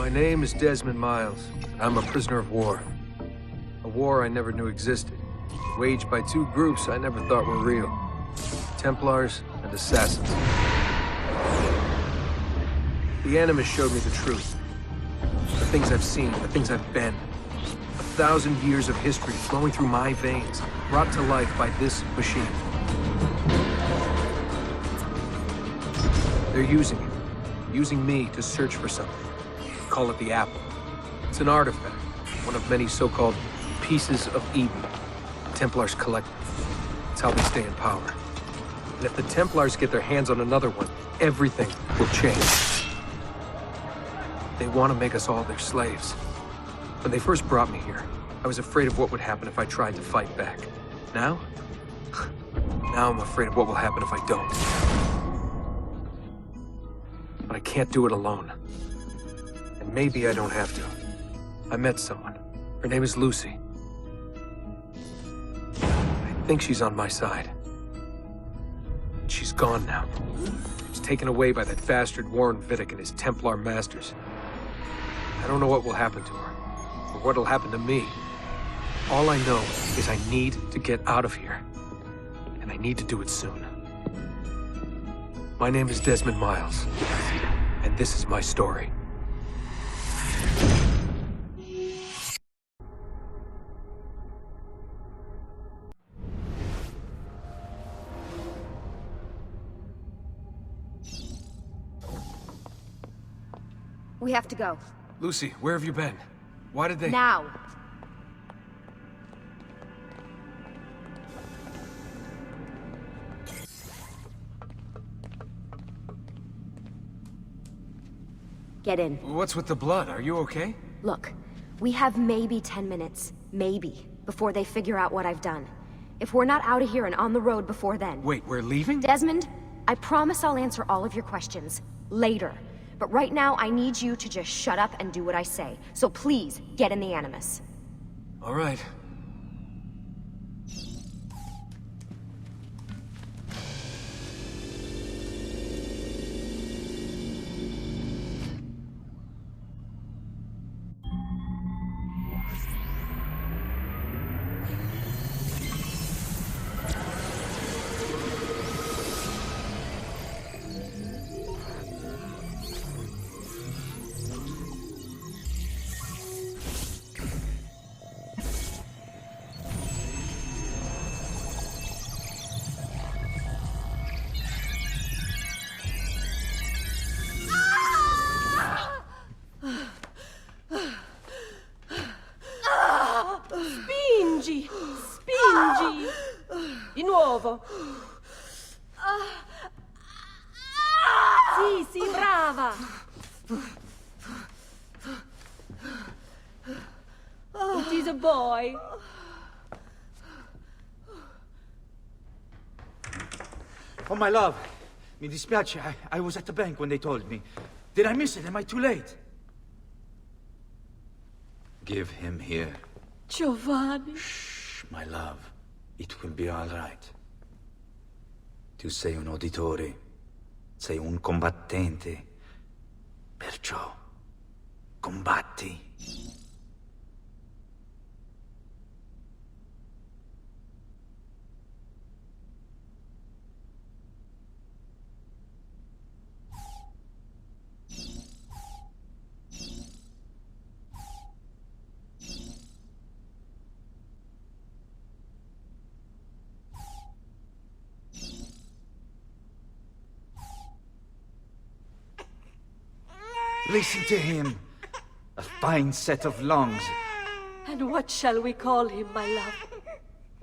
My name is Desmond Miles. I'm a prisoner of war. A war I never knew existed. Waged by two groups I never thought were real. Templars and Assassins. The Animus showed me the truth. The things I've seen, the things I've been. 1,000 years of history flowing through my veins, brought to life by this machine. They're using it. Using me to search for something. Call it the Apple. It's an artifact. One of many so-called pieces of Eden. Templars collect them. It's how they stay in power. And if the Templars get their hands on another one, everything will change. They want to make us all their slaves. When they first brought me here, I was afraid of what would happen if I tried to fight back. Now? Now I'm afraid of what will happen if I don't. But I can't do it alone. And maybe I don't have to. I met someone. Her name is Lucy. I think she's on my side. She's gone now. She was taken away by that bastard Warren Vidic and his Templar masters. I don't know what will happen to her, or what'll happen to me. All I know is I need to get out of here. And I need to do it soon. My name is Desmond Miles, and this is my story. We have to go. Lucy, where have you been? Why did they— Now! Get in. What's with the blood? Are you okay? Look, we have maybe 10 minutes, maybe, before they figure out what I've done. If we're not out of here and on the road before then... Wait, we're leaving? Desmond, I promise I'll answer all of your questions. Later. But right now, I need you to just shut up and do what I say. So please, get in the Animus. All right. Spingi! Di nuovo! Sì, brava! It is a boy. Oh, my love. Mi dispiace, I was at the bank when they told me. Did I miss it? Am I too late? Give him here. Giovanni. Shh, my love. It will be all right. Tu sei un uditore. Sei un combattente. Perciò, combatti. Listen to him. A fine set of lungs. And what shall we call him, my love?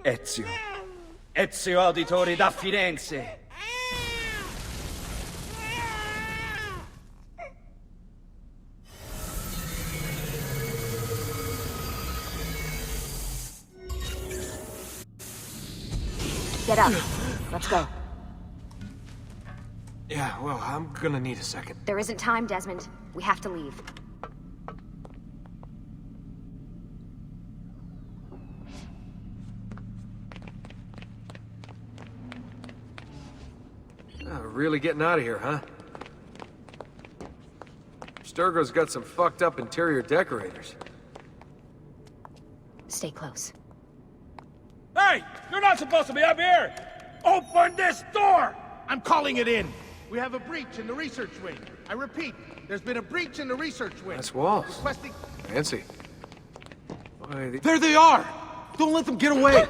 Ezio. Ezio Auditore da Firenze. Get up. Let's go. Yeah, well, I'm gonna need a second. There isn't time, Desmond. We have to leave. Really getting out of here, huh? Abstergo's got some fucked up interior decorators. Stay close. Hey! You're not supposed to be up here! Open this door! I'm calling it in. We have a breach in the research wing. I repeat, there's been a breach in the research wing. Nice walls. Requesting... Fancy. Why, There they are! Don't let them get away!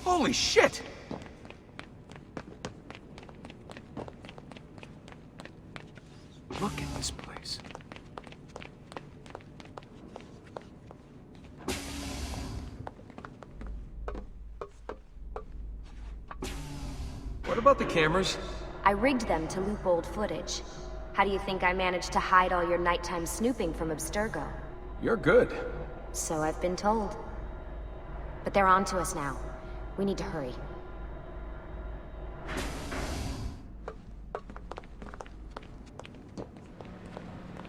Holy shit! look at this place. What about the cameras? I rigged them to loop old footage. How do you think I managed to hide all your nighttime snooping from Abstergo? You're good. So I've been told. But they're on to us now. We need to hurry.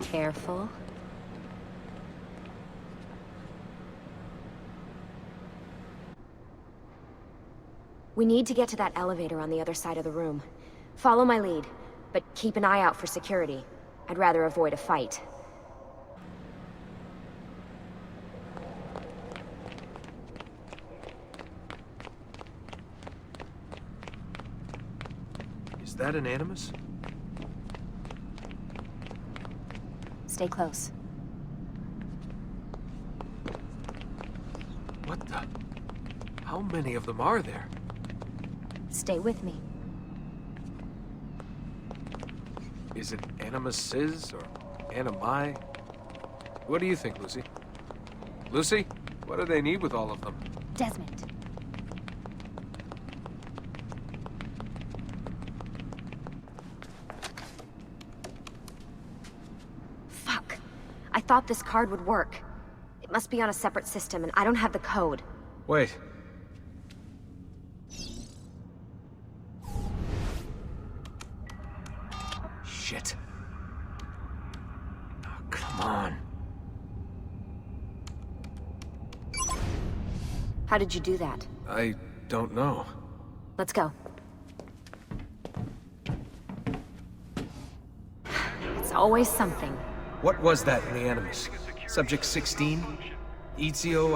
Careful. We need to get to that elevator on the other side of the room. Follow my lead, but keep an eye out for security. I'd rather avoid a fight. Is that an Animus? Stay close. What the? How many of them are there? Stay with me. Is it Animuses or Animi? What do you think, Lucy? Lucy? What do they need with all of them? Desmond. Fuck. I thought this card would work. It must be on a separate system, and I don't have the code. Wait. Shit. Oh, come on. How did you do that? I don't know. Let's go. It's always something. What was that in the Animus? Subject 16? Ezio,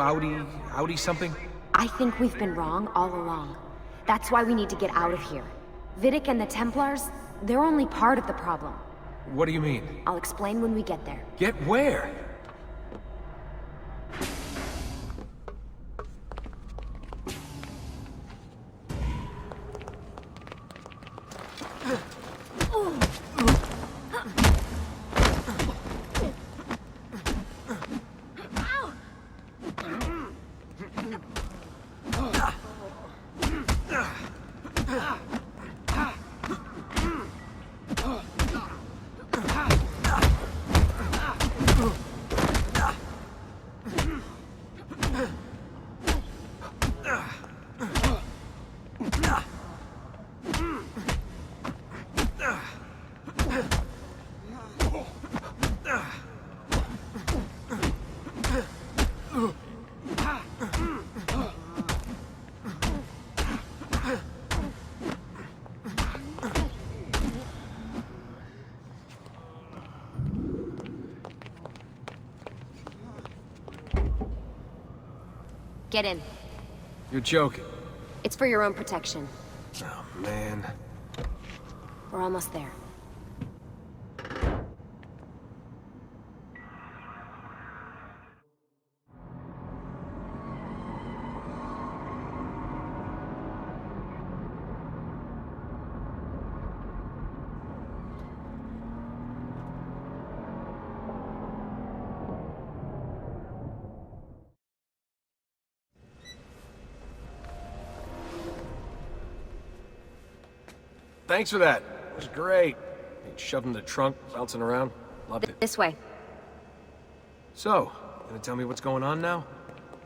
Audi something? I think we've been wrong all along. That's why we need to get out of here. Vidic and the Templars, they're only part of the problem. What do you mean? I'll explain when we get there. Get where? Get in. You're joking. It's for your own protection. Oh, man. We're almost there. Thanks for that. It was great. Shoved in the trunk, bouncing around. Loved it. This way. So, gonna tell me what's going on now?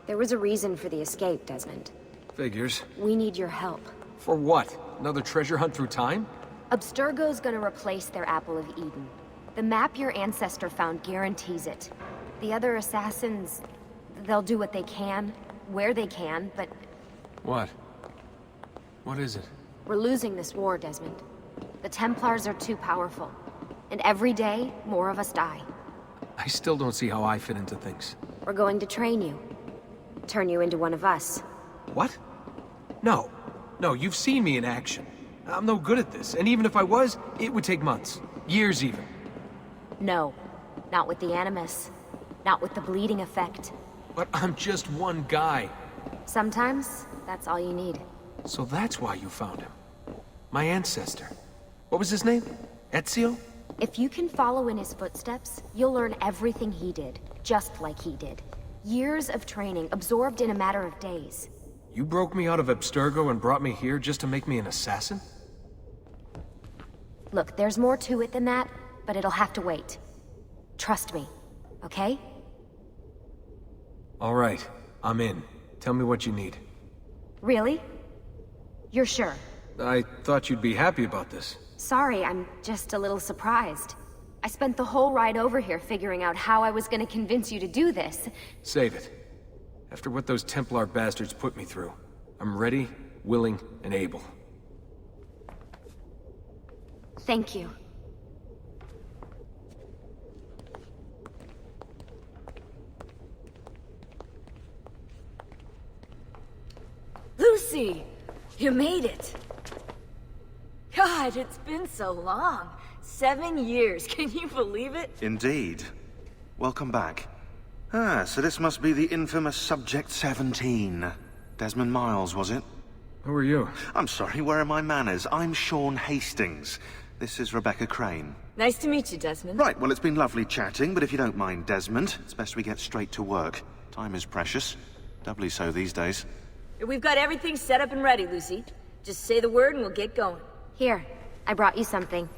There was a reason for the escape, Desmond. Figures. We need your help. For what? Another treasure hunt through time? Abstergo's gonna replace their Apple of Eden. The map your ancestor found guarantees it. The other assassins, they'll do what they can, where they can, but What? What is it? We're losing this war, Desmond. The Templars are too powerful. And every day, more of us die. I still don't see how I fit into things. We're going to train you. Turn you into one of us. What? No. No, you've seen me in action. I'm no good at this, and even if I was, it would take months. Years even. No. Not with the Animus. Not with the bleeding effect. But I'm just one guy. Sometimes, that's all you need. So that's why you found him. My ancestor. What was his name? Ezio? If you can follow in his footsteps, you'll learn everything he did, just like he did. Years of training, absorbed in a matter of days. You broke me out of Abstergo and brought me here just to make me an assassin? Look, there's more to it than that, but it'll have to wait. Trust me, okay? All right, I'm in. Tell me what you need. Really? You're sure? I thought you'd be happy about this. Sorry, I'm just a little surprised. I spent the whole ride over here figuring out how I was gonna convince you to do this. Save it. After what those Templar bastards put me through, I'm ready, willing, and able. Thank you. Lucy! You made it! God, it's been so long. 7 years, can you believe it? Indeed. Welcome back. Ah, so this must be the infamous Subject 17. Desmond Miles, was it? Who are you? I'm sorry, where are my manners? I'm Sean Hastings. This is Rebecca Crane. Nice to meet you, Desmond. Right, well, it's been lovely chatting, but if you don't mind, Desmond, it's best we get straight to work. Time is precious. Doubly so these days. We've got everything set up and ready, Lucy. Just say the word and we'll get going. Here, I brought you something.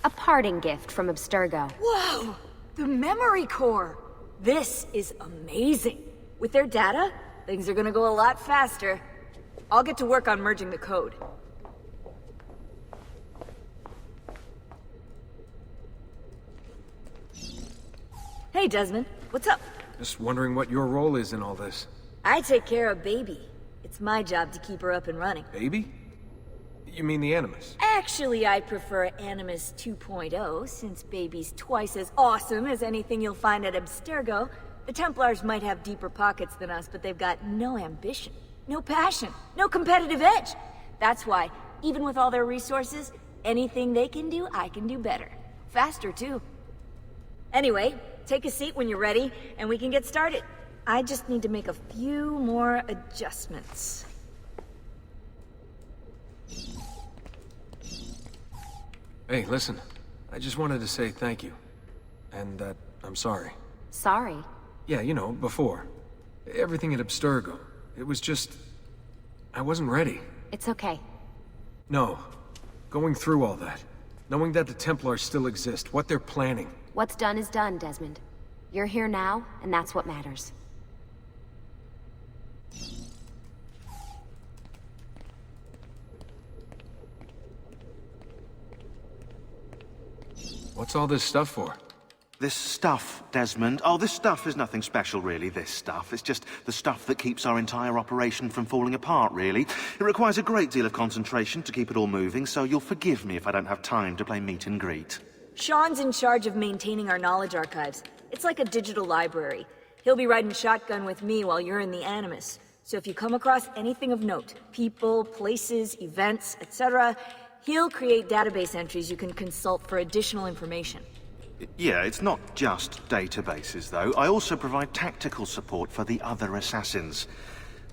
A parting gift from Abstergo. Whoa! The memory core! This is amazing. With their data, things are gonna go a lot faster. I'll get to work on merging the code. Hey, Desmond. What's up? Just wondering what your role is in all this. I take care of Baby. It's my job to keep her up and running. Baby? You mean the Animus? Actually, I prefer Animus 2.0, since Baby's twice as awesome as anything you'll find at Abstergo. The Templars might have deeper pockets than us, but they've got no ambition, no passion, no competitive edge. That's why, even with all their resources, anything they can do, I can do better. Faster, too. Anyway, take a seat when you're ready, and we can get started. I just need to make a few more adjustments. Hey, listen. I just wanted to say thank you. And that I'm sorry. Sorry. Yeah, you know, before. Everything at Abstergo. It was just... I wasn't ready. It's okay. No. Going through all that. Knowing that the Templars still exist, what they're planning. What's done is done, Desmond. You're here now, and that's what matters. What's all this stuff for? This stuff, Desmond. Oh, this stuff is nothing special, really, this stuff. It's just the stuff that keeps our entire operation from falling apart, really. It requires a great deal of concentration to keep it all moving, so you'll forgive me if I don't have time to play meet and greet. Sean's in charge of maintaining our knowledge archives. It's like a digital library. He'll be riding shotgun with me while you're in the Animus. So if you come across anything of note, people, places, events, etc., he'll create database entries you can consult for additional information. Yeah, it's not just databases, though. I also provide tactical support for the other assassins.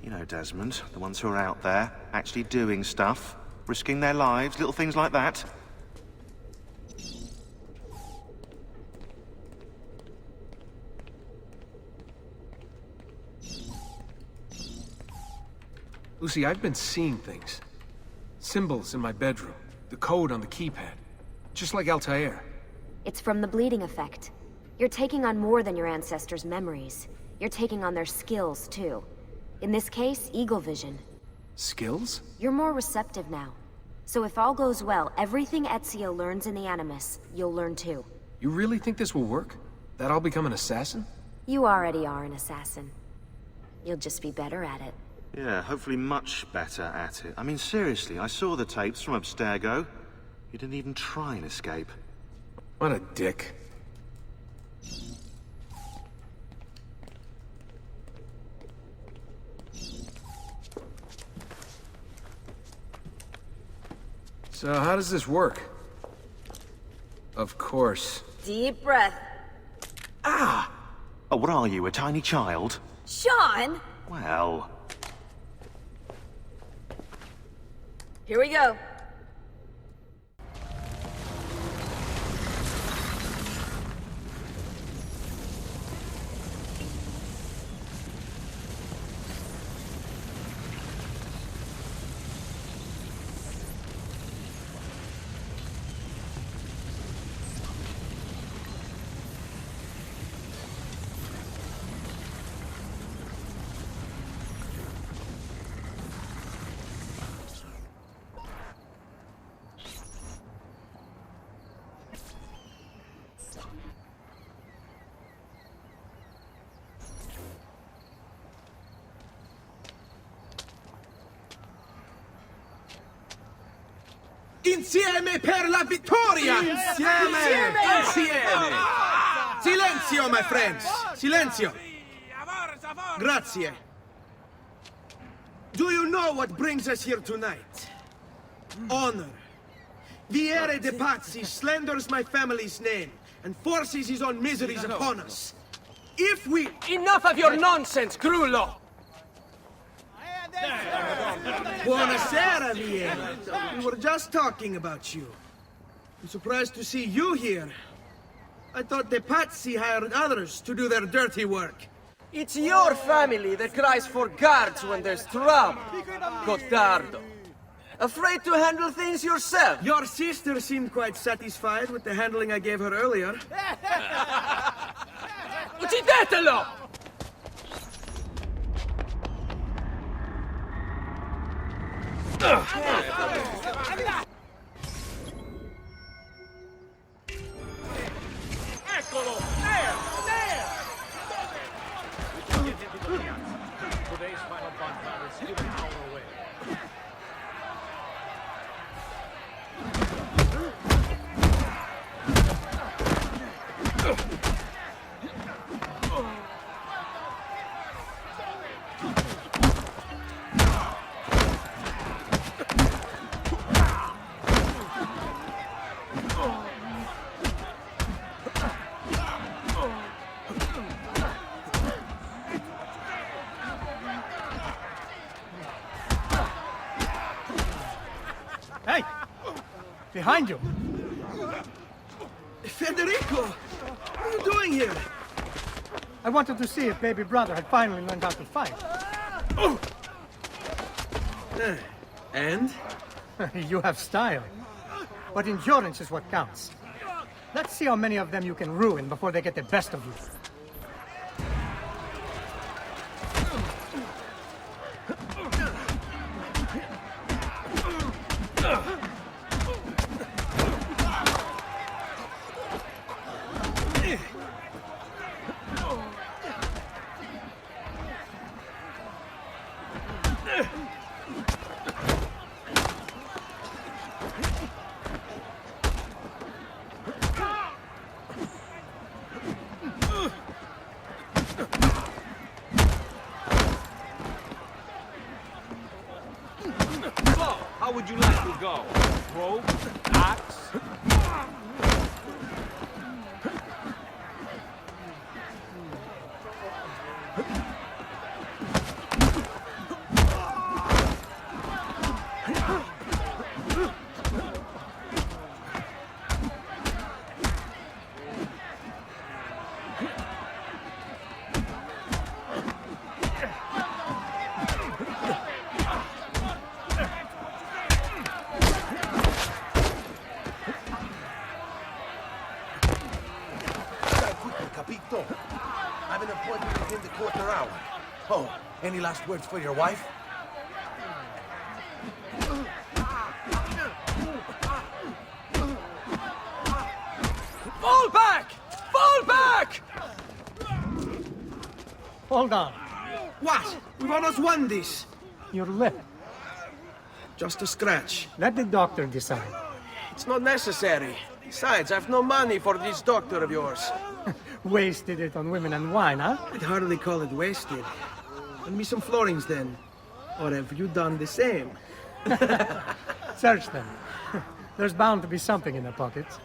You know, Desmond, the ones who are out there, actually doing stuff, risking their lives, little things like that. Lucy, I've been seeing things. Symbols in my bedroom. The code on the keypad. Just like Altair. It's from the bleeding effect. You're taking on more than your ancestors' memories. You're taking on their skills, too. In this case, eagle vision. Skills? You're more receptive now. So if all goes well, everything Ezio learns in the Animus, you'll learn too. You really think this will work? That I'll become an assassin? You already are an assassin. You'll just be better at it. Yeah, hopefully much better at it. I mean, seriously, I saw the tapes from Abstergo. You didn't even try and escape. What a dick. So how does this work? Of course. Deep breath. Ah! Oh, what are you, a tiny child? Sean! Well... Here we go. Insieme per la vittoria! Insieme! Insieme! Silenzio, my friends! Silenzio! Grazie. Do you know what brings us here tonight? Honor. Viere de Pazzi slanders my family's name and forces his own miseries upon us. If we... Enough of your nonsense, Grullo! Buonasera, Viere. We were just talking about you. I'm surprised to see you here. I thought the Pazzi hired others to do their dirty work. It's your family that cries for guards when there's trouble, Gottardo. Afraid to handle things yourself? Your sister seemed quite satisfied with the handling I gave her earlier. Uccidetelo! Eccolo! There! There! Today's final bonfire is still an hour away. Hey! Behind you! Federico! What are you doing here? I wanted to see if baby brother had finally learned how to fight. And? You have style. But endurance is what counts. Let's see how many of them you can ruin before they get the best of you. How would you like to go? Rope? Axe? Capito? I have an appointment within the quarter hour. Oh, any last words for your wife? Fall back! Fall back! Hold on. What? We've almost won this. Your lip. Just a scratch. Let the doctor decide. It's not necessary. Besides, I've no money for this doctor of yours. Wasted it on women and wine, huh? I'd hardly call it wasted. Lend me some florins then. Or have you done the same? Search them. There's bound to be something in their pockets.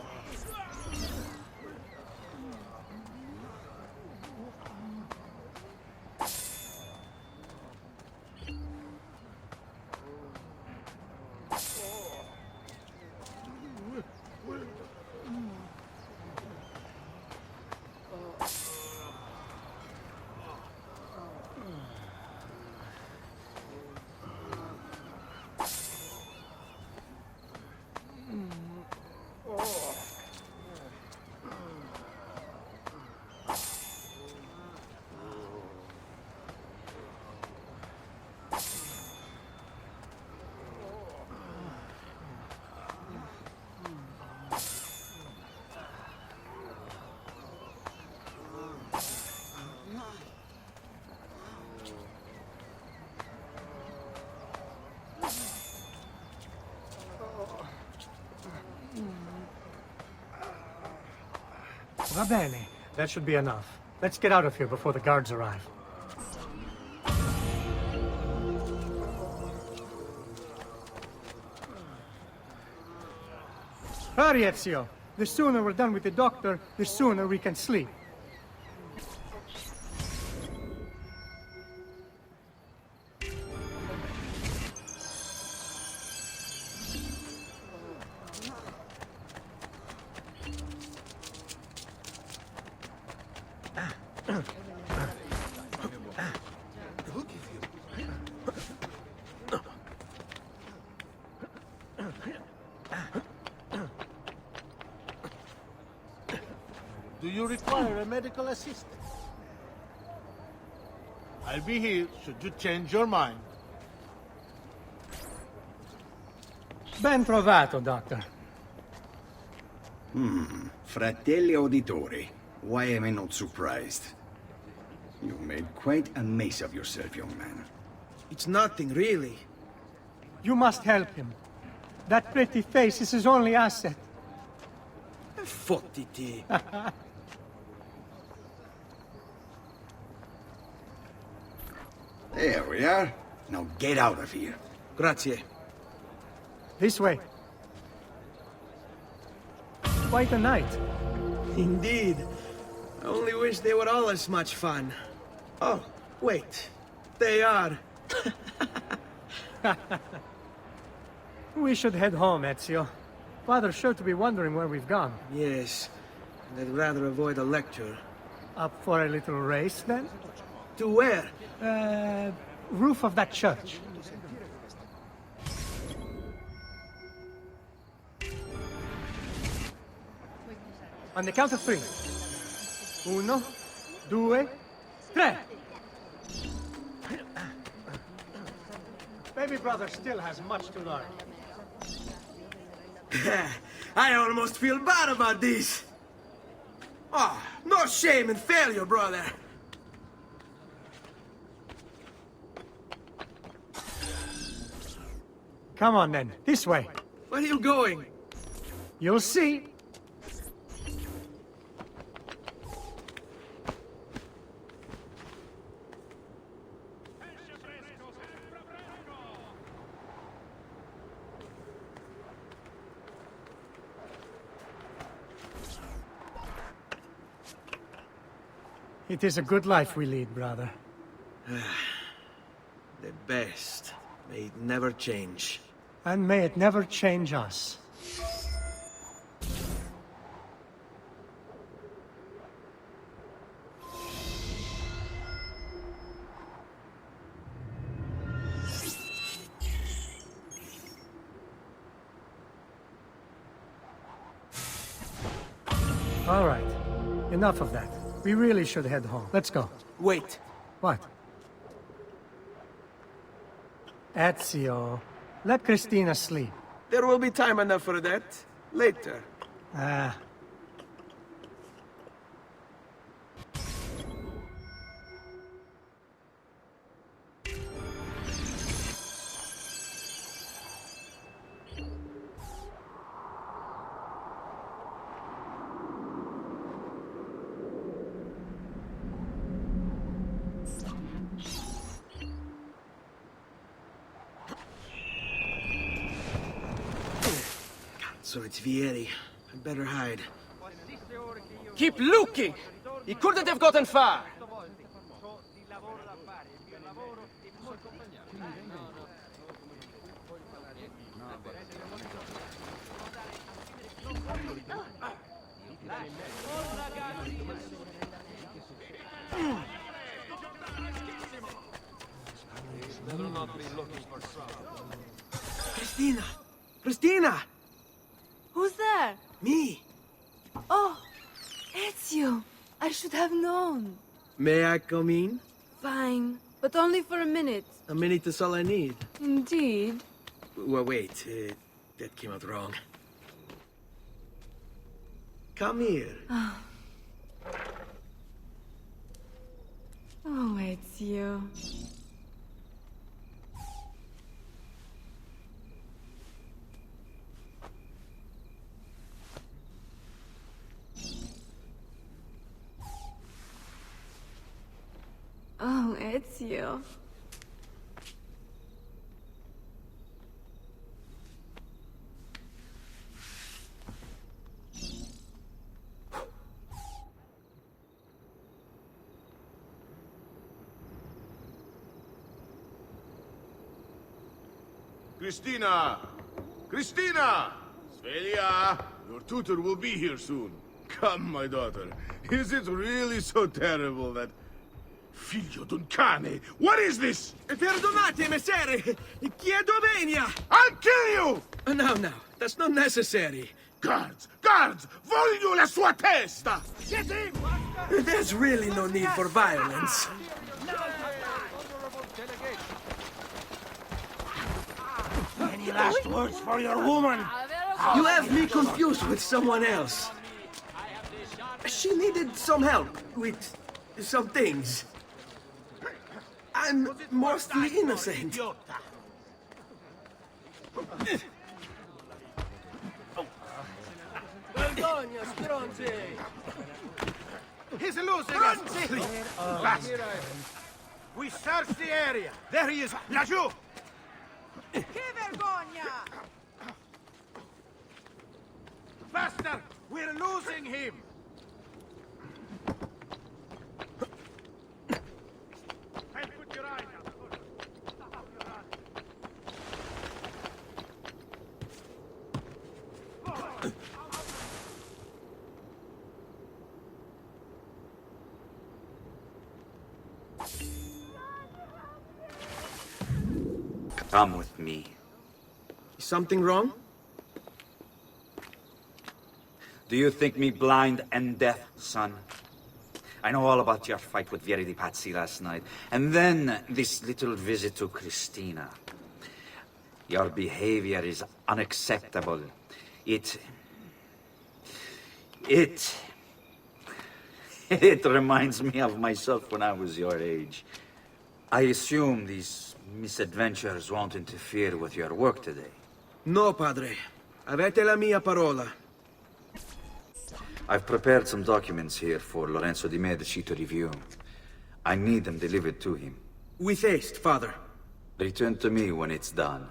Va bene. That should be enough. Let's get out of here before the guards arrive. Hurry, Ezio. The sooner we're done with the doctor, the sooner we can sleep. Do you require a medical assistant? I'll be here should you change your mind. Ben trovato, Doctor. Fratelli auditori, why am I not surprised? You made quite a mess of yourself, young man. It's nothing, really. You must help him. That pretty face is his only asset. Fottiti. There we are. Now get out of here. Grazie. This way. Quite a night. Indeed. I only wish they were all as much fun. Oh, wait. They are. We should head home, Ezio. Father's sure to be wondering where we've gone. Yes. And I'd rather avoid a lecture. Up for a little race, then? To where? Roof of that church. On the count of 3. 1, 2, 3. Baby brother still has much to learn. I almost feel bad about this. Oh, no shame in failure, brother. Come on, then. This way. Where are you going? You'll see. It is a good life we lead, brother. The best. May it never change. And may it never change us. All right. Enough of that. We really should head home. Let's go. Wait. What? Ezio, let Christina sleep. There will be time enough for that. Later. Ah. So it's Vieri. I'd better hide. Keep looking! He couldn't have gotten far! Christina! Christina! Who's there? Me! Oh, it's you. I should have known. May I come in? Fine, but only for a minute. A minute is all I need. Indeed. Well, wait. That came out wrong. Come here. Oh, it's you. Oh, it's you. Christina! Christina! Svelia! Your tutor will be here soon. Come, my daughter. Is it really so terrible that... Figlio d'un cane! What is this? Perdonate, messere! Chiedo venia! I'll kill you! No, that's not necessary. Guards! Guards! Voglio la sua testa! Get him! There's really no need for violence. Any last words for your woman? You have me confused with someone else. She needed some help with some things. I'm mostly innocent. Vergogna, stronzi! He's losing us! Fast! We search the area! There he is! Laggiù! Che vergogna! Faster! We're losing him! Hey, put your eye down. Come with me. Is something wrong? Do you think me blind and deaf, son? I know all about your fight with Vieri di Pazzi last night. And then this little visit to Christina. Your behavior is unacceptable. It reminds me of myself when I was your age. I assume these misadventures won't interfere with your work today. No, padre. Avete la mia parola. I've prepared some documents here for Lorenzo di Medici to review. I need them delivered to him. With haste, father. Return to me when it's done.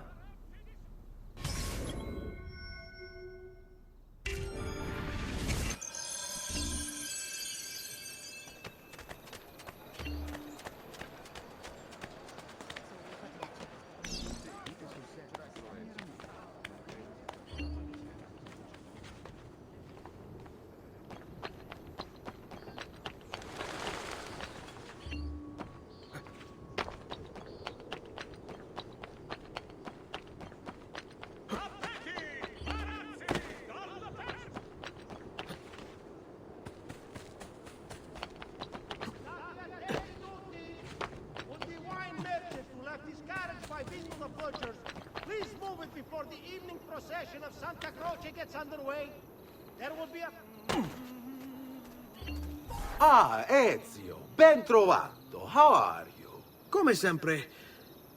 Ah, Ezio, ben trovato. How are you? Come sempre.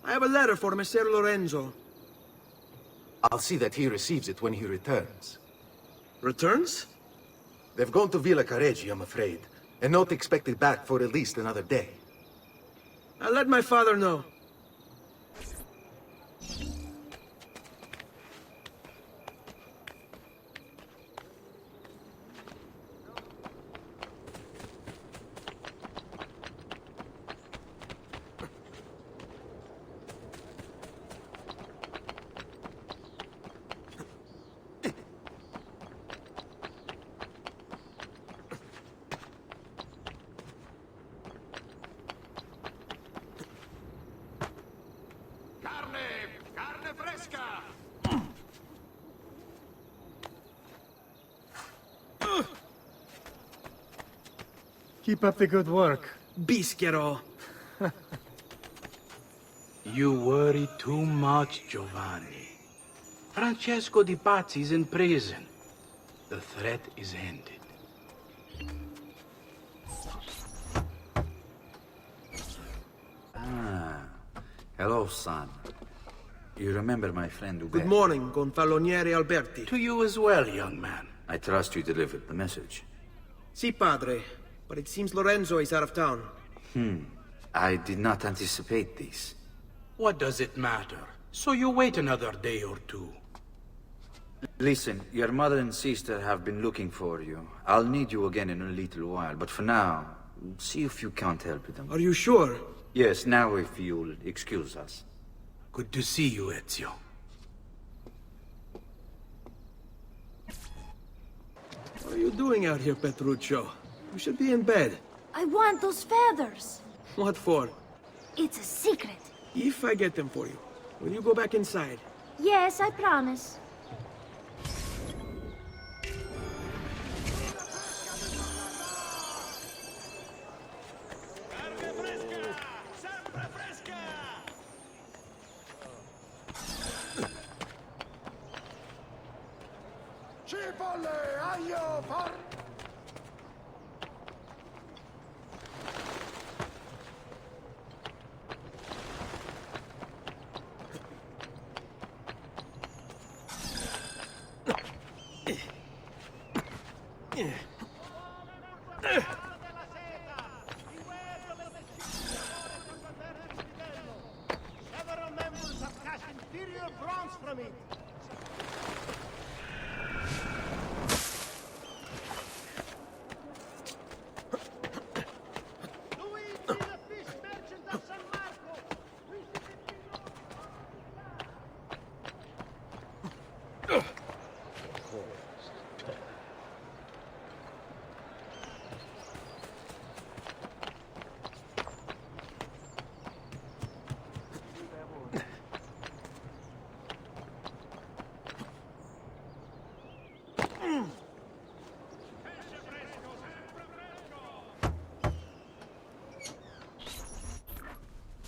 I have a letter for Messer Lorenzo. I'll see that he receives it when he returns. Returns? They've gone to Villa Careggi, I'm afraid, and not expected back for at least another day. I'll let my father know. Keep up the good work. Bischero. You worry too much, Giovanni. Francesco di Pazzi is in prison. The threat is ended. Hello, son. You remember my friend Ube? Good morning, Gonfaloniere Alberti. To you as well, young man. I trust you delivered the message. Si, padre. But it seems Lorenzo is out of town. I did not anticipate this. What does it matter? So you wait another day or two. Listen, your mother and sister have been looking for you. I'll need you again in a little while, but for now, see if you can't help them. Are you sure? Yes, now if you'll excuse us. Good to see you, Ezio. What are you doing out here, Petruccio? You should be in bed. I want those feathers. What for? It's a secret. If I get them for you, will you go back inside? Yes, I promise.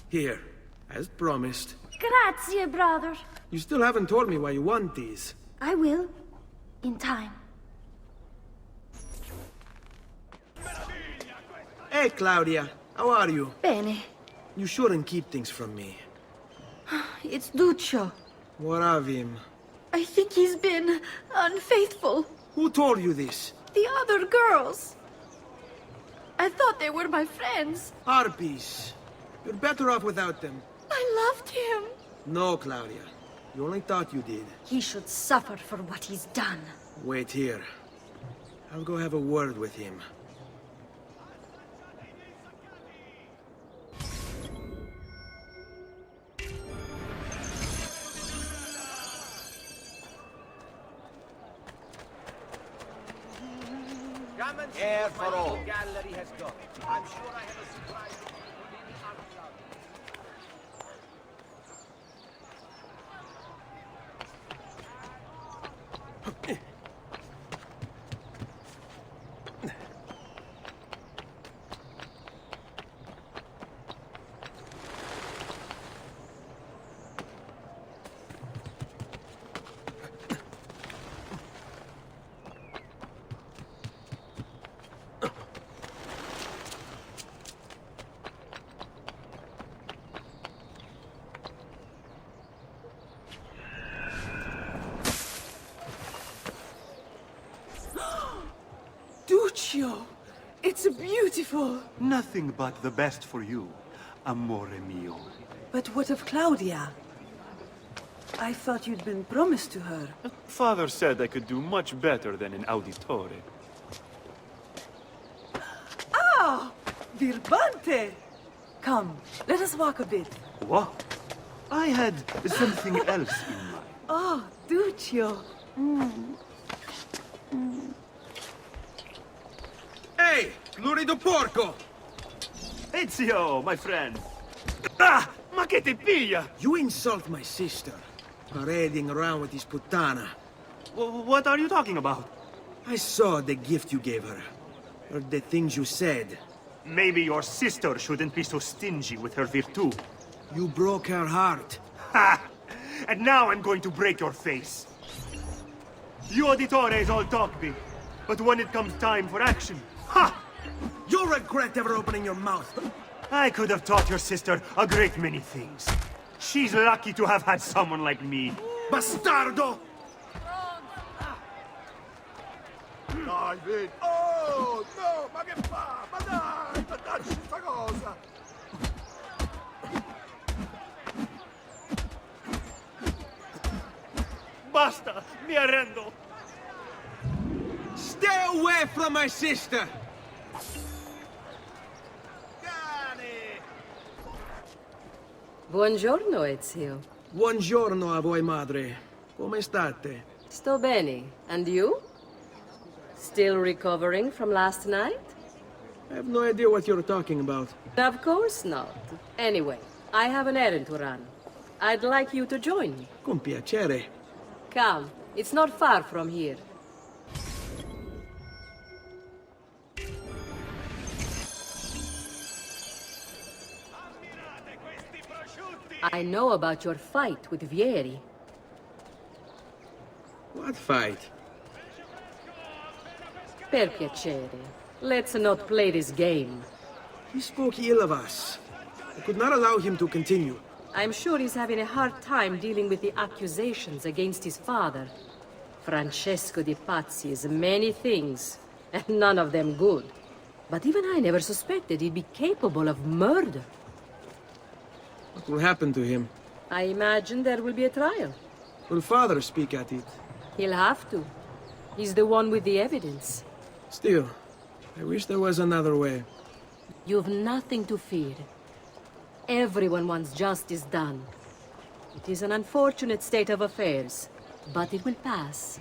Here, as promised. Grazie, brother. You still haven't told me why you want these. I will. In time. Hey, Claudia. How are you? Bene. You shouldn't keep things from me. It's Duccio. What of him? I think he's been unfaithful. Who told you this? The other girls. I thought they were my friends. Harpies. You're better off without them. I loved him. No, Claudia. You only thought you did. He should suffer for what he's done. Wait here. I'll go have a word with him. Air for all. Gallery has gone. I'm sure I have a surprise. Duccio! It's beautiful! Nothing but the best for you, amore mio. But what of Claudia? I thought you'd been promised to her. Father said I could do much better than an auditore. Ah! Birbante! Come, let us walk a bit. What? I had something else in mind. Oh, Duccio. Hey! Lurido porco! Ezio, my friend! Ah! Ma che ti piglia! You insult my sister. parading around with his putana. What are you talking about? I saw the gift you gave her. Heard the things you said. Maybe your sister shouldn't be so stingy with her virtù. You broke her heart. Ha! And now I'm going to break your face. You auditores all talk big, but when it comes time for action, ha! You'll regret ever opening your mouth. I could have taught your sister a great many things. She's lucky to have had someone like me. Bastardo! Dai, vedi. Oh, no, ma che fa? Ma dai, ma dacci sta cosa. Basta, mi arrendo. Stay away from my sister! Buongiorno, Ezio. Buongiorno a voi, madre. Come state? Sto bene. And you? Still recovering from last night? I have no idea what you're talking about. Of course not. Anyway, I have an errand to run. I'd like you to join me. Con piacere. Come, it's not far from here. I know about your fight with Vieri. What fight? Per piacere. Let's not play this game. He spoke ill of us. I could not allow him to continue. I'm sure he's having a hard time dealing with the accusations against his father. Francesco di Pazzi is many things, and none of them good. But even I never suspected he'd be capable of murder. What will happen to him? I imagine there will be a trial. Will father speak at it? He'll have to. He's the one with the evidence. Still, I wish there was another way. You've nothing to fear. Everyone wants justice done. It is an unfortunate state of affairs, but it will pass.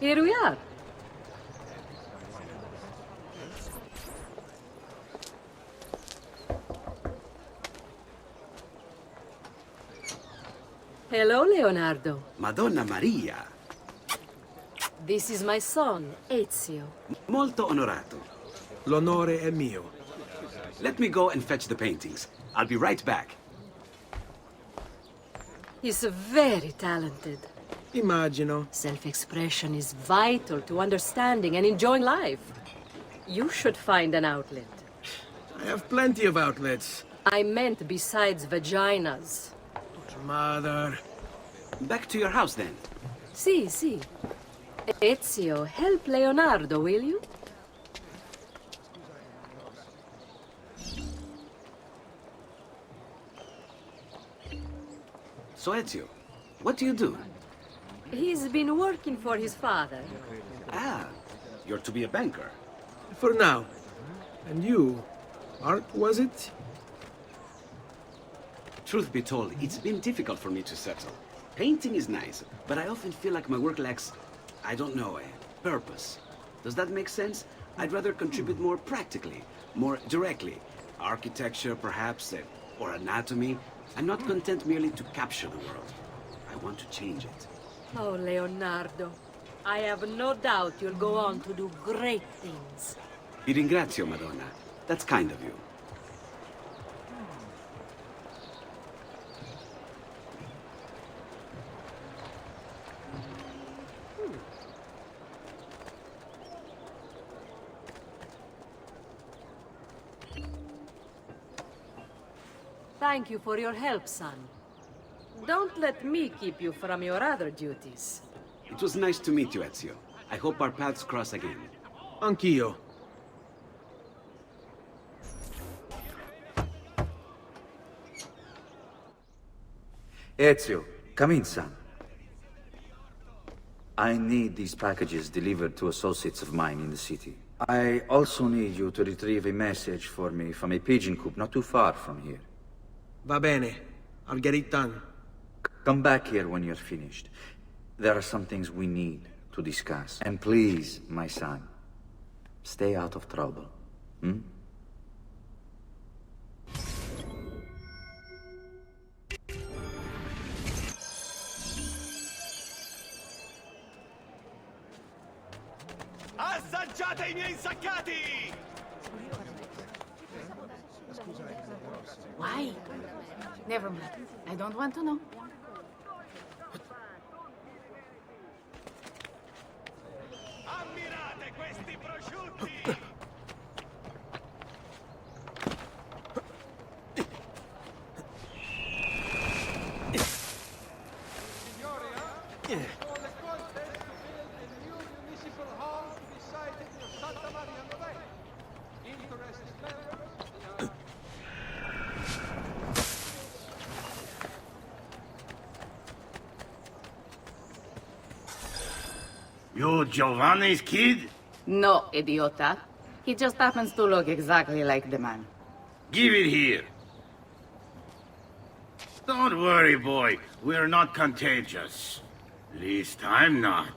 Here we are. Hello, Leonardo. Madonna Maria. This is my son, Ezio. Molto onorato. L'onore è mio. Let me go and fetch the paintings. I'll be right back. He's very talented. Immagino. Self-expression is vital to understanding and enjoying life. You should find an outlet. I have plenty of outlets. I meant besides vaginas. Mother. Back to your house, then. Si. Ezio, help Leonardo, will you? So, Ezio, what do you do? He's been working for his father. Ah, you're to be a banker. For now. And you? Art, was it? Truth be told, it's been difficult for me to settle. Painting is nice, but I often feel like my work lacks, I don't know, a purpose. Does that make sense? I'd rather contribute more practically, more directly. Architecture, perhaps, or anatomy. I'm not content merely to capture the world. I want to change it. Oh, Leonardo. I have no doubt you'll go on to do great things. Vi ringrazio, Madonna. That's kind of you. Thank you for your help, son. Don't let me keep you from your other duties. It was nice to meet you, Ezio. I hope our paths cross again. Anch'io. Ezio, come in, son. I need these packages delivered to associates of mine in the city. I also need you to retrieve a message for me from a pigeon coop not too far from here. Va bene. I'll get it done. Come back here when you're finished. There are some things we need to discuss. And please, my son, stay out of trouble. Hmm? Assaggiate I miei insaccati! Why? Never mind. I don't want to know. Ammirate questi prosciutti! You Giovanni's kid? No, idiota. He just happens to look exactly like the man. Give it here. Don't worry, boy. We're not contagious. Least I'm not.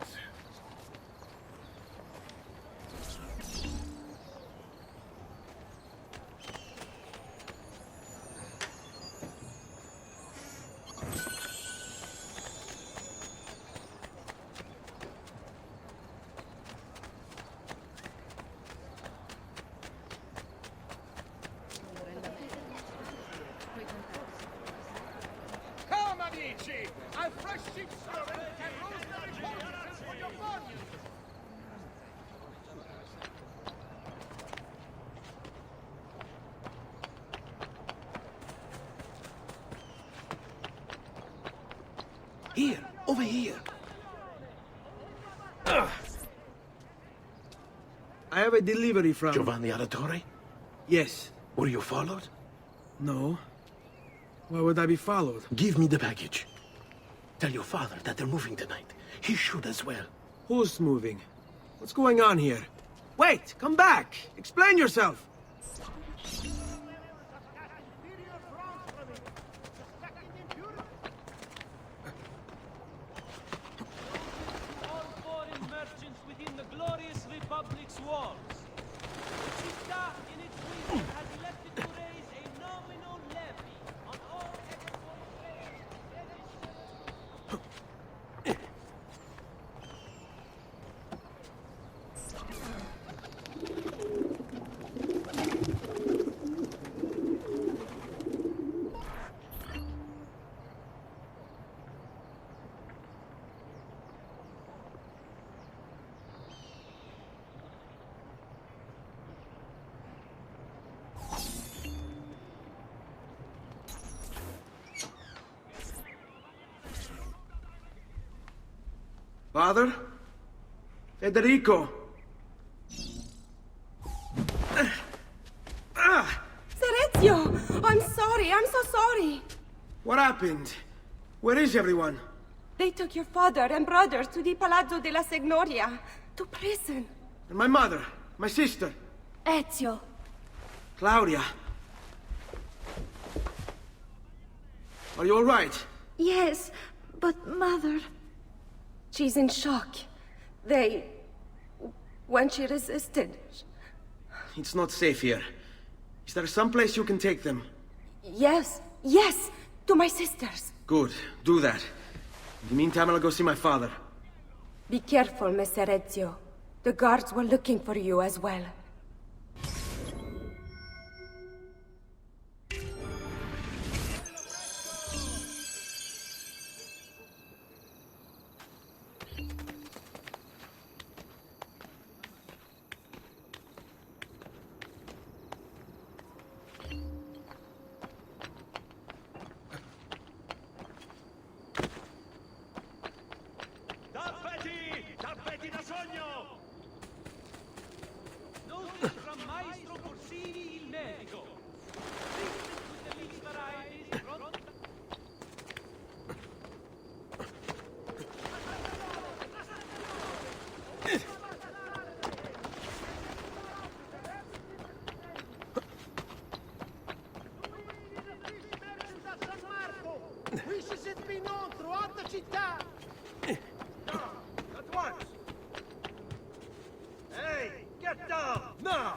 Come, amici! A fresh sheep's story and rosemary poultices for your body! Here, over here. I have a delivery from... Giovanni Auditore? Yes. Were you followed? No. Why would I be followed? Give me the package. Tell your father that they're moving tonight. He should as well. Who's moving? What's going on here? Wait! Come back! Explain yourself! All foreign merchants within the glorious Republic's walls. Città in its wisdom has elected to raise a nominal levy on all export Father? Federico! Serezio! I'm sorry, I'm so sorry! What happened? Where is everyone? They took your father and brothers to the Palazzo della Signoria, to prison. And my mother? My sister? Ezio. Claudia? Are you all right? Yes, but Mother... She's in shock. When she resisted... It's not safe here. Is there some place you can take them? Yes, to my sisters. Good, do that. In the meantime, I'll go see my father. Be careful, Messer Ezio. The guards were looking for you as well. Tappeti da sogno! città! At once! Hey, get down! Now!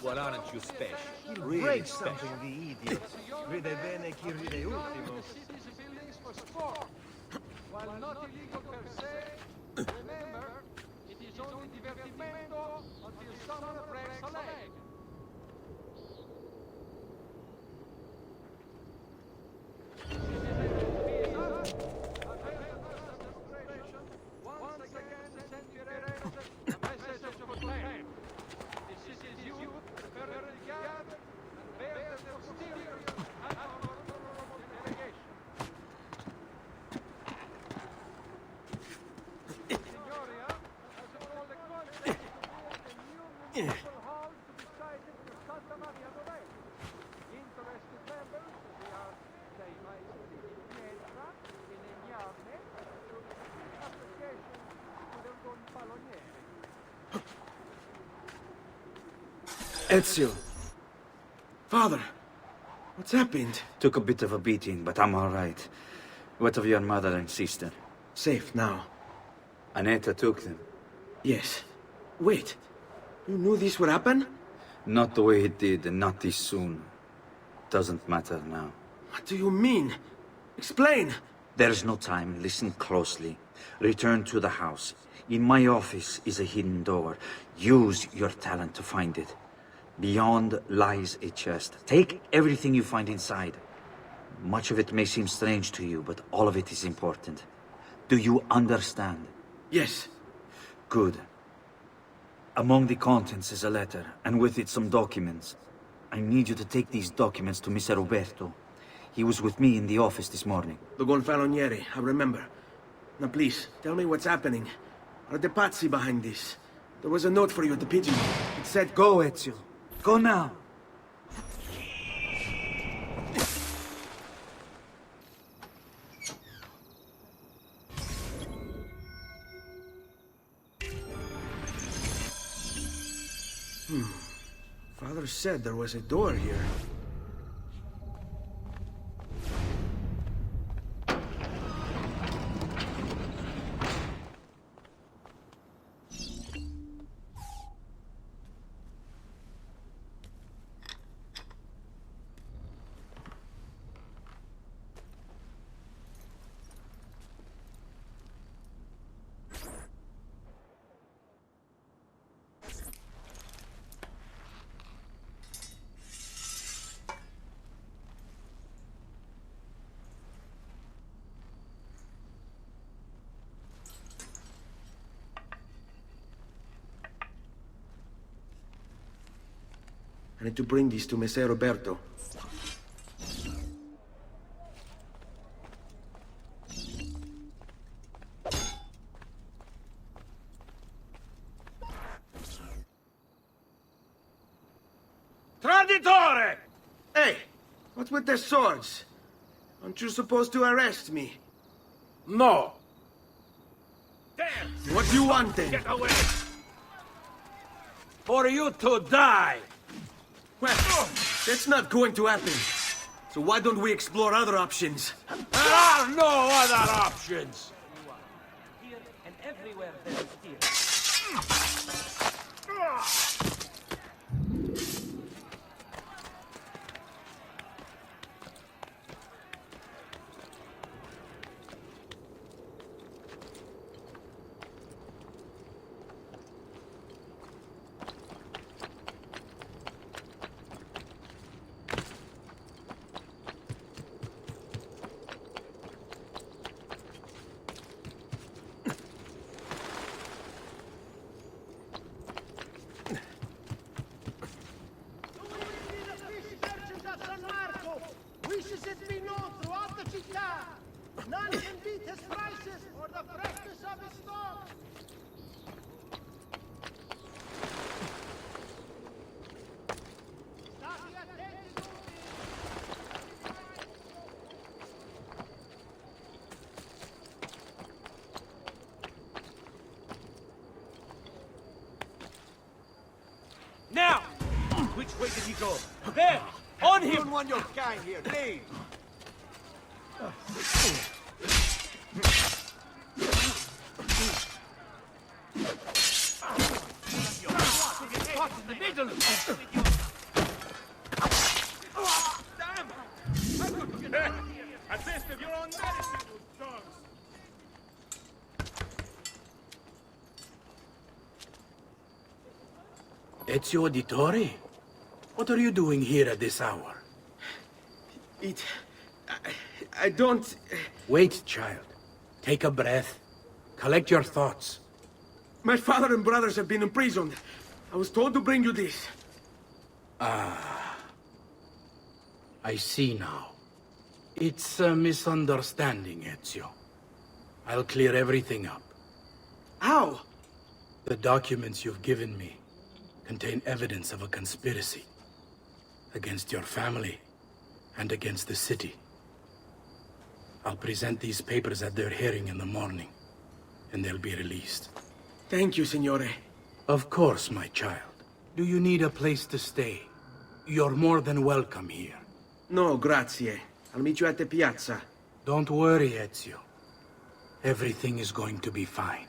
What aren't you special? He'll Really break special. something, the idiot. Ride bene chi ride ultimo. While not illegal per se, remember, it is only divertimento until someone breaks a leg. Once again, send your a message of proclaim. This is you, prepare the gap, and bear the posterior and honorable delegation. Ezio. Father, what's happened? Took a bit of a beating, but I'm all right. What of your mother and sister? Safe now. Annetta took them. Yes. Wait. You knew this would happen? Not the way it did, and not this soon. Doesn't matter now. What do you mean? Explain! There's no time. Listen closely. Return to the house. In my office is a hidden door. Use your talent to find it. Beyond lies a chest. Take everything you find inside. Much of it may seem strange to you, but all of it is important. Do you understand? Yes. Good. Among the contents is a letter, and with it some documents. I need you to take these documents to Mr. Roberto. He was with me in the office this morning. The Gonfaloniere, I remember. Now please, tell me what's happening. Are the Pazzi behind this? There was a note for you at the pigeon. It said, go, Ezio. Go now. Father said there was a door here. I need to bring these to Messer Roberto. Traditore! Hey, what's with the swords? Aren't you supposed to arrest me? No! What do you want then? Get away! For you to die! Well, that's not going to happen. So why don't we explore other options? There are no other options! Here and everywhere there is fear. Which way did he go? There! On him! I don't want your kind here, leave! Caught in the middle! Damn! I couldn't get out of here! Assist of your own medicine, you dogs! Ezio Auditore? What are you doing here at this hour? I don't... Wait, child. Take a breath. Collect your thoughts. My father and brothers have been imprisoned. I was told to bring you this. Ah. I see now. It's a misunderstanding, Ezio. I'll clear everything up. How? The documents you've given me contain evidence of a conspiracy against your family and against the city. I'll present these papers at their hearing in the morning, and they'll be released. Thank you, Signore. Of course, my child. Do you need a place to stay? You're more than welcome here. No, grazie. I'll meet you at the piazza. Don't worry, Ezio. Everything is going to be fine.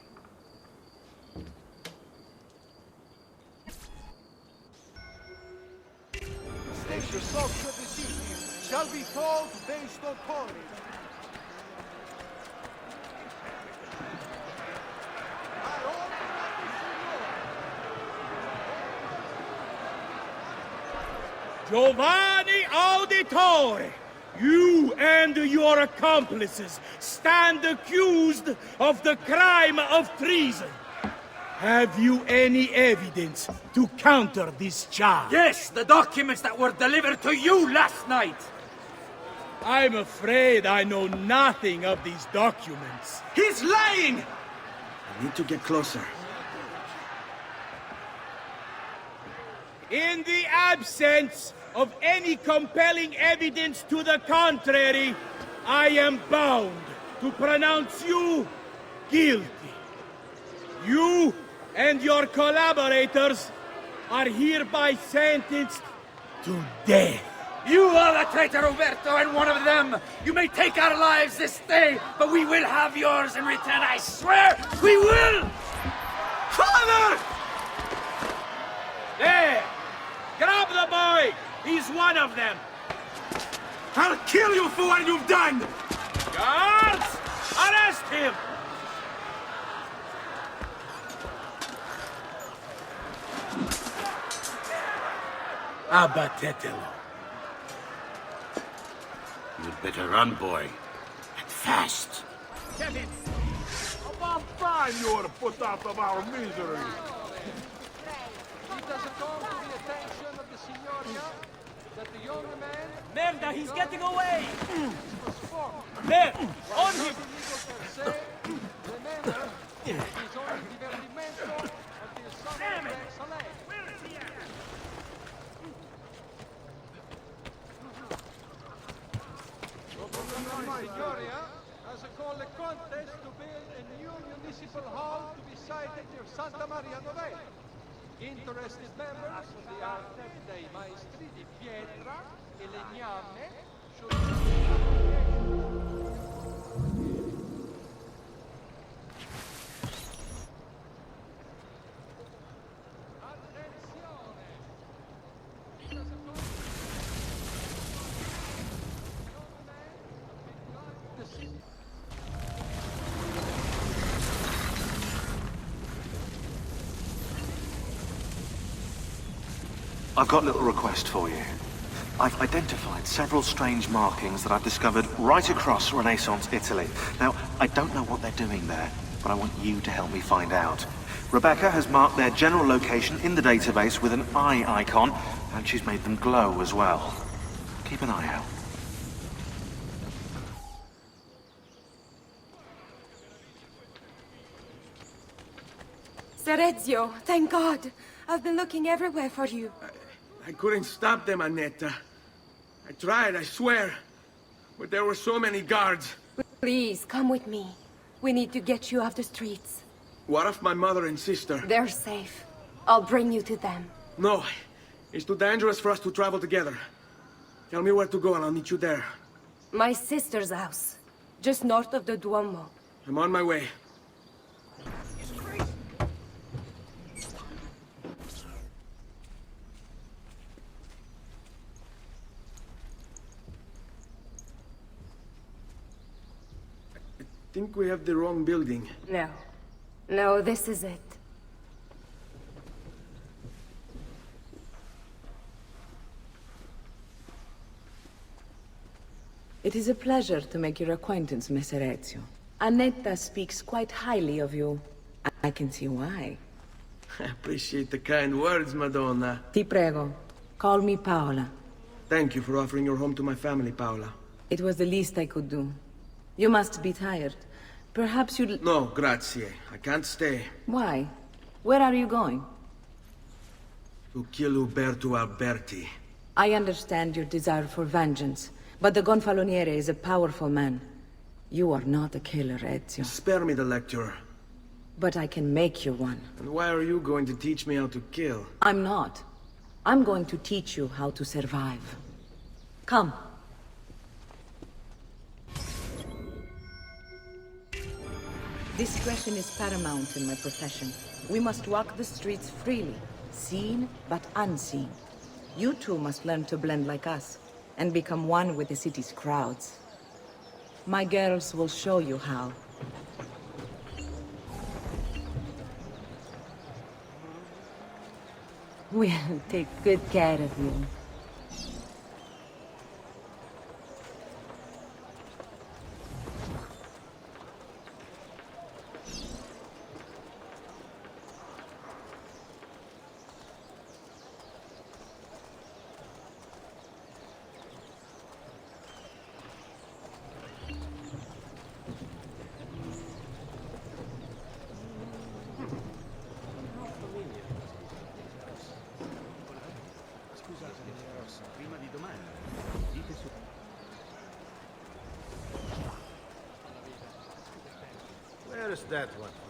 Station soft of the city shall be called based on Corey. Giovanni Auditore, you and your accomplices stand accused of the crime of treason. Have you any evidence to counter this charge? Yes, the documents that were delivered to you last night. I'm afraid I know nothing of these documents. He's lying! I need to get closer. In the absence of any compelling evidence to the contrary, I am bound to pronounce you guilty. You and your collaborators are hereby sentenced to death. You are the traitor, Roberto, and one of them. You may take our lives this day, but we will have yours in return, I swear! We will! Father! There! Grab the boy! He's one of them! I'll kill you for what you've done! Guards! Arrest him! Abattetelo. You'd better run, boy. And fast. Get it! About time you were put out of our misery. It doesn't come to the attention of the Signoria that the young man... Merda, he's getting away! was formed. There! On him! Remember, he's only divertimento until someone breaks a leg. Where is he at? Signoria has called a contest to build a new municipal hall to be sited near Santa Maria Novella. Interested members of the arte dei maestri di pietra e legname should... I've got a little request for you. I've identified several strange markings that I've discovered right across Renaissance Italy. Now, I don't know what they're doing there, but I want you to help me find out. Rebecca has marked their general location in the database with an eye icon, and she's made them glow as well. Keep an eye out. Sir Ezio, thank God. I've been looking everywhere for you. I couldn't stop them, Annetta. I tried, I swear. But there were so many guards. Please, come with me. We need to get you off the streets. What of my mother and sister? They're safe. I'll bring you to them. No, It's too dangerous for us to travel together. Tell me where to go and I'll meet you there. My sister's house, just north of the Duomo. I'm on my way. I think we have the wrong building. No. No, this is it. It is a pleasure to make your acquaintance, Messer Ezio. Annetta speaks quite highly of you. I can see why. I appreciate the kind words, Madonna. Ti prego, call me Paola. Thank you for offering your home to my family, Paola. It was the least I could do. You must be tired. Perhaps you'd... No, grazie. I can't stay. Why? Where are you going? To kill Uberto Alberti. I understand your desire for vengeance, but the Gonfaloniere is a powerful man. You are not a killer, Ezio. Spare me the lecture. But I can make you one. And why are you going to teach me how to kill? I'm not. I'm going to teach you how to survive. Come. Discretion is paramount in my profession. We must walk the streets freely, seen but unseen. You too must learn to blend like us, and become one with the city's crowds. My girls will show you how. We'll take good care of you. Where is that one from?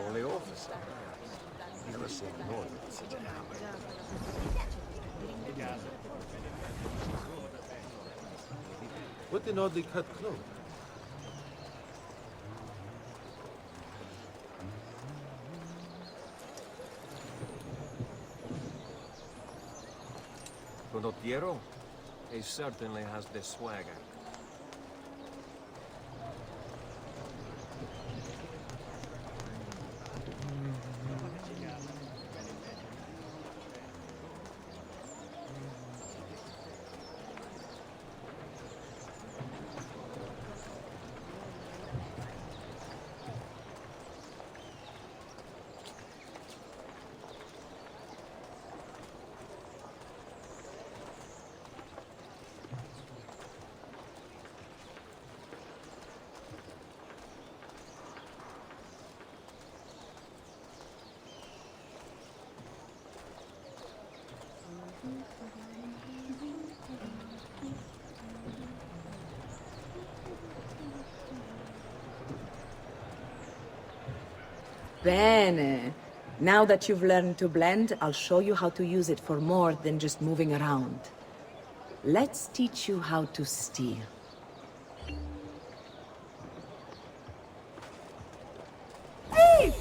Only officer. Never seen more than such a hammer. What an oddly cut cloak. Condottiero? He certainly has the swagger. Bene. Now that you've learned to blend, I'll show you how to use it for more than just moving around. Let's teach you how to steal. Thief!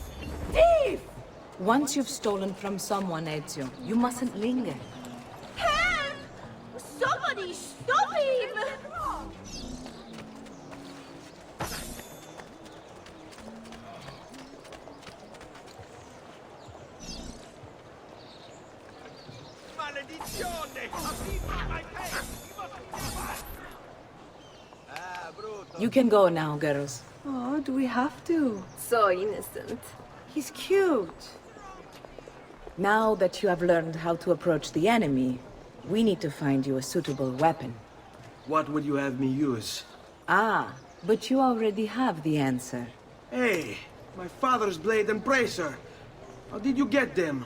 Thief! Once you've stolen from someone, Ezio, you mustn't linger. Help! Somebody stop him! You can go now, girls. Oh, do we have to? So innocent. He's cute. Now that you have learned how to approach the enemy, we need to find you a suitable weapon. What would you have me use? Ah, but you already have the answer. Hey, my father's blade and bracer. How did you get them?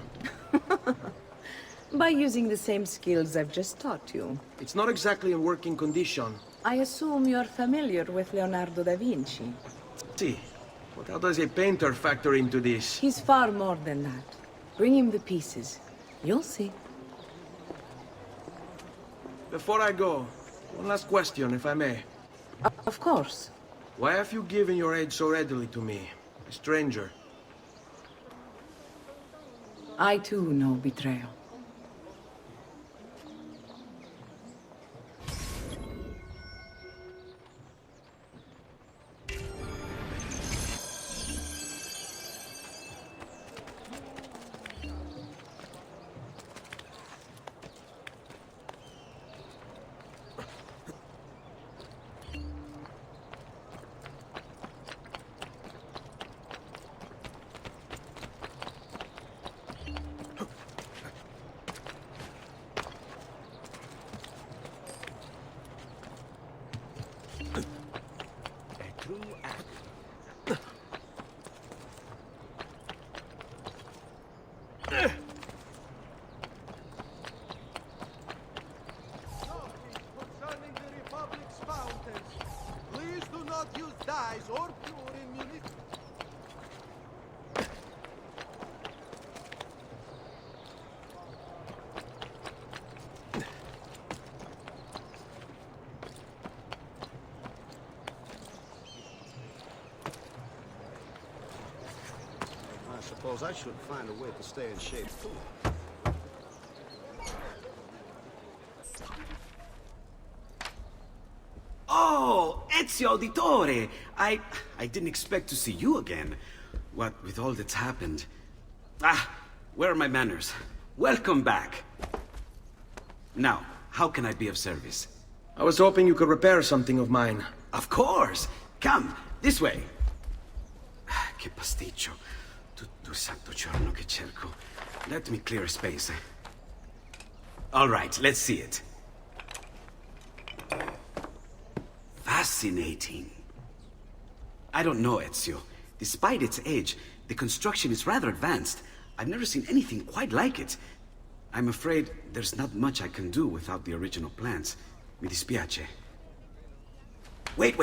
By using the same skills I've just taught you. It's not exactly in working condition. I assume you're familiar with Leonardo da Vinci. See, but how does a painter factor into this? He's far more than that. Bring him the pieces. You'll see. Before I go, one last question, if I may. Of course. Why have you given your aid so readily to me, a stranger? I too know betrayal. Concerning the Republic's fountains, please do not use dyes or fluorine munitions. I suppose I should find a way to stay in shape too. Oh, Ezio Auditore! I didn't expect to see you again. What with all that's happened. Ah, where are my manners? Welcome back. Now, how can I be of service? I was hoping you could repair something of mine. Of course! Come, this way! Che pasticcio. Tutto santo giorno che cerco. Let me clear a space. All right, let's see it. Fascinating. I don't know, Ezio. Despite its age, the construction is rather advanced. I've never seen anything quite like it. I'm afraid there's not much I can do without the original plans. Mi dispiace. Wait.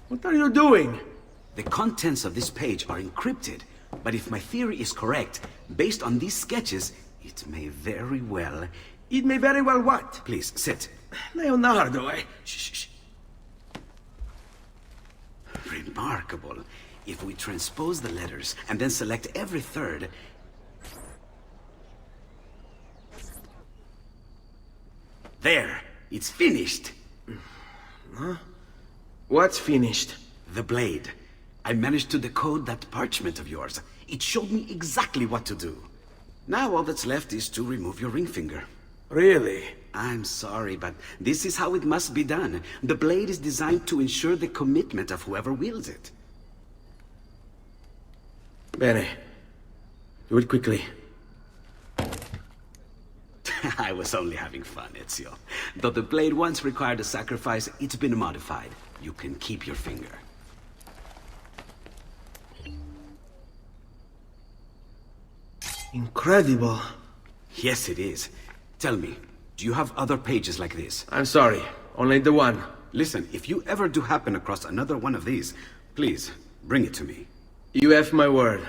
What are you doing? The contents of this page are encrypted, but if my theory is correct, based on these sketches, it may very well... It may very well what? Please, sit. Leonardo, Shh. Remarkable. If we transpose the letters and then select every third... There! It's finished! Huh? What's finished? The blade. I managed to decode that parchment of yours. It showed me exactly what to do. Now all that's left is to remove your ring finger. Really? I'm sorry, but this is how it must be done. The blade is designed to ensure the commitment of whoever wields it. Bene. Do it quickly. I was only having fun, Ezio. Though the blade once required a sacrifice, it's been modified. You can keep your finger. Incredible. Yes, it is. Tell me, do you have other pages like this? I'm sorry, only the one. Listen, if you ever do happen across another one of these, please, bring it to me. You have my word.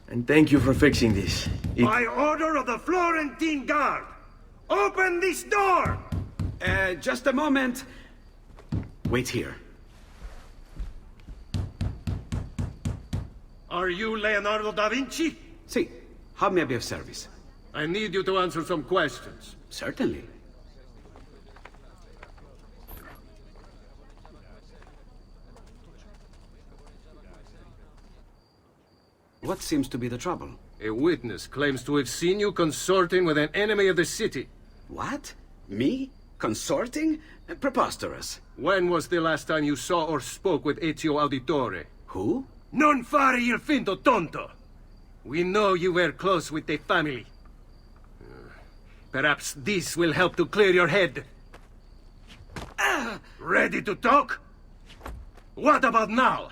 And thank you for fixing this. By order of the Florentine Guard! Open this door! Just a moment. Wait here. Are you Leonardo da Vinci? Si. How may I be of service? I need you to answer some questions. Certainly. What seems to be the trouble? A witness claims to have seen you consorting with an enemy of the city. What? Me? Consorting? Preposterous. When was the last time you saw or spoke with Ezio Auditore? Who? Non fare il finto tonto! We know you were close with the family. Perhaps this will help to clear your head. Ready to talk? What about now?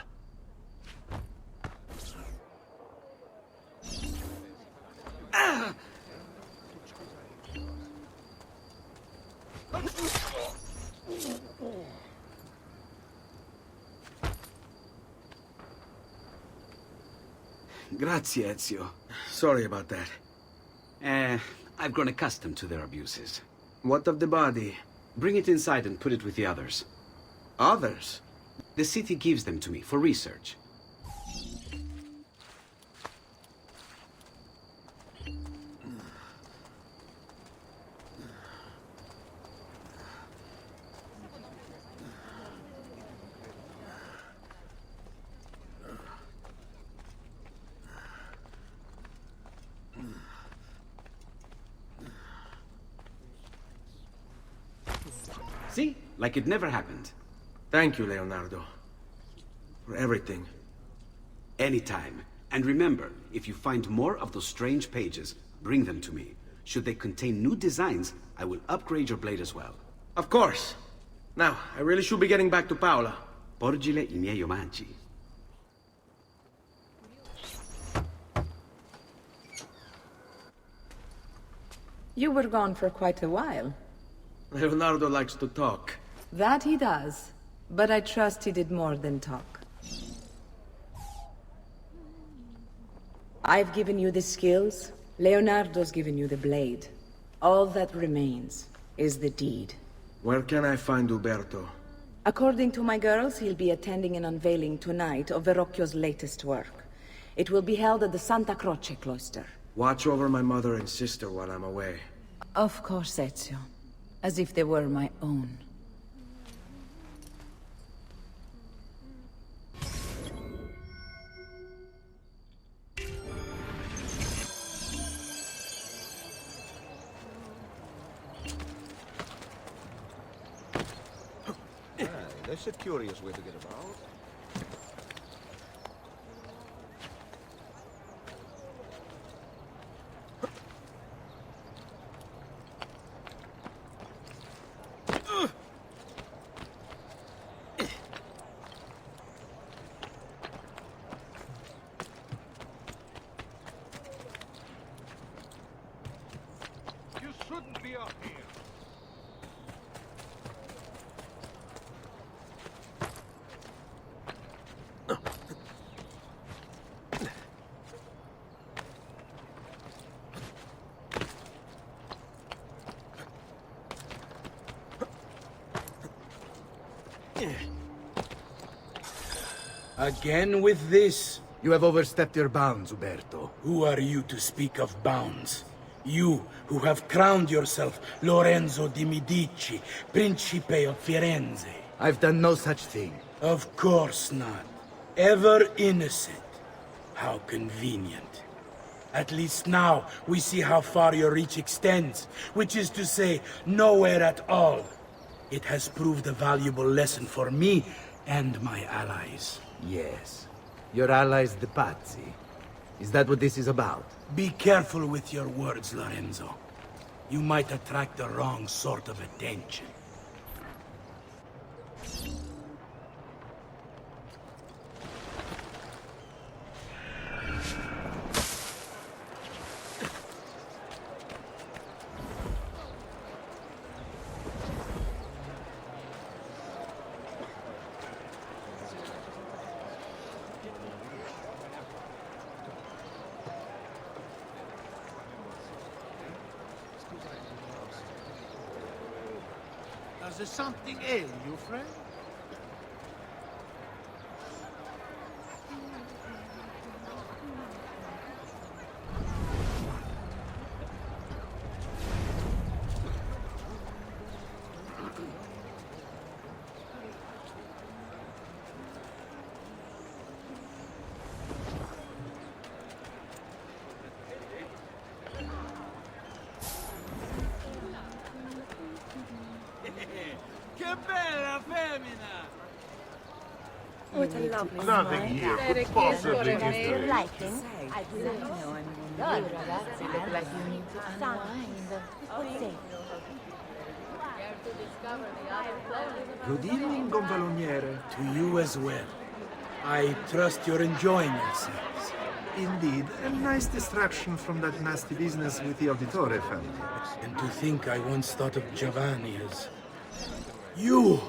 Grazie, Ezio. Sorry about that. I've grown accustomed to their abuses. What of the body? Bring it inside and put it with the others. Others? The city gives them to me for research. See? Like it never happened. Thank you, Leonardo. For everything. Anytime. And remember, if you find more of those strange pages, bring them to me. Should they contain new designs, I will upgrade your blade as well. Of course. Now, I really should be getting back to Paola. Porgile I miei omaggi. You were gone for quite a while. Leonardo likes to talk. That he does. But I trust he did more than talk. I've given you the skills. Leonardo's given you the blade. All that remains is the deed. Where can I find Uberto? According to my girls, he'll be attending an unveiling tonight of Verrocchio's latest work. It will be held at the Santa Croce cloister. Watch over my mother and sister while I'm away. Of course, Ezio. As if they were my own. That's a curious way to get about. You shouldn't be up here. Again with this? You have overstepped your bounds, Uberto. Who are you to speak of bounds? You, who have crowned yourself Lorenzo di Medici, Principe of Firenze. I've done no such thing. Of course not. Ever innocent. How convenient. At least now, we see how far your reach extends, which is to say, nowhere at all. It has proved a valuable lesson for me and my allies. Yes. Your allies, the Pazzi. Is that what this is about? Be careful with your words, Lorenzo. You might attract the wrong sort of attention. Does something ail you, friend? Che bella femmina! What a lovely Nothing here could possibly interest. Liking? I'd like to know. Good, ragazzi, look like you need to unwind. What say? Good evening, Gonfaloniere. To you as well. I trust you're enjoying yourselves. Indeed, a nice distraction from that nasty business with the Auditore family. And to think I once thought of Giovanni as... you!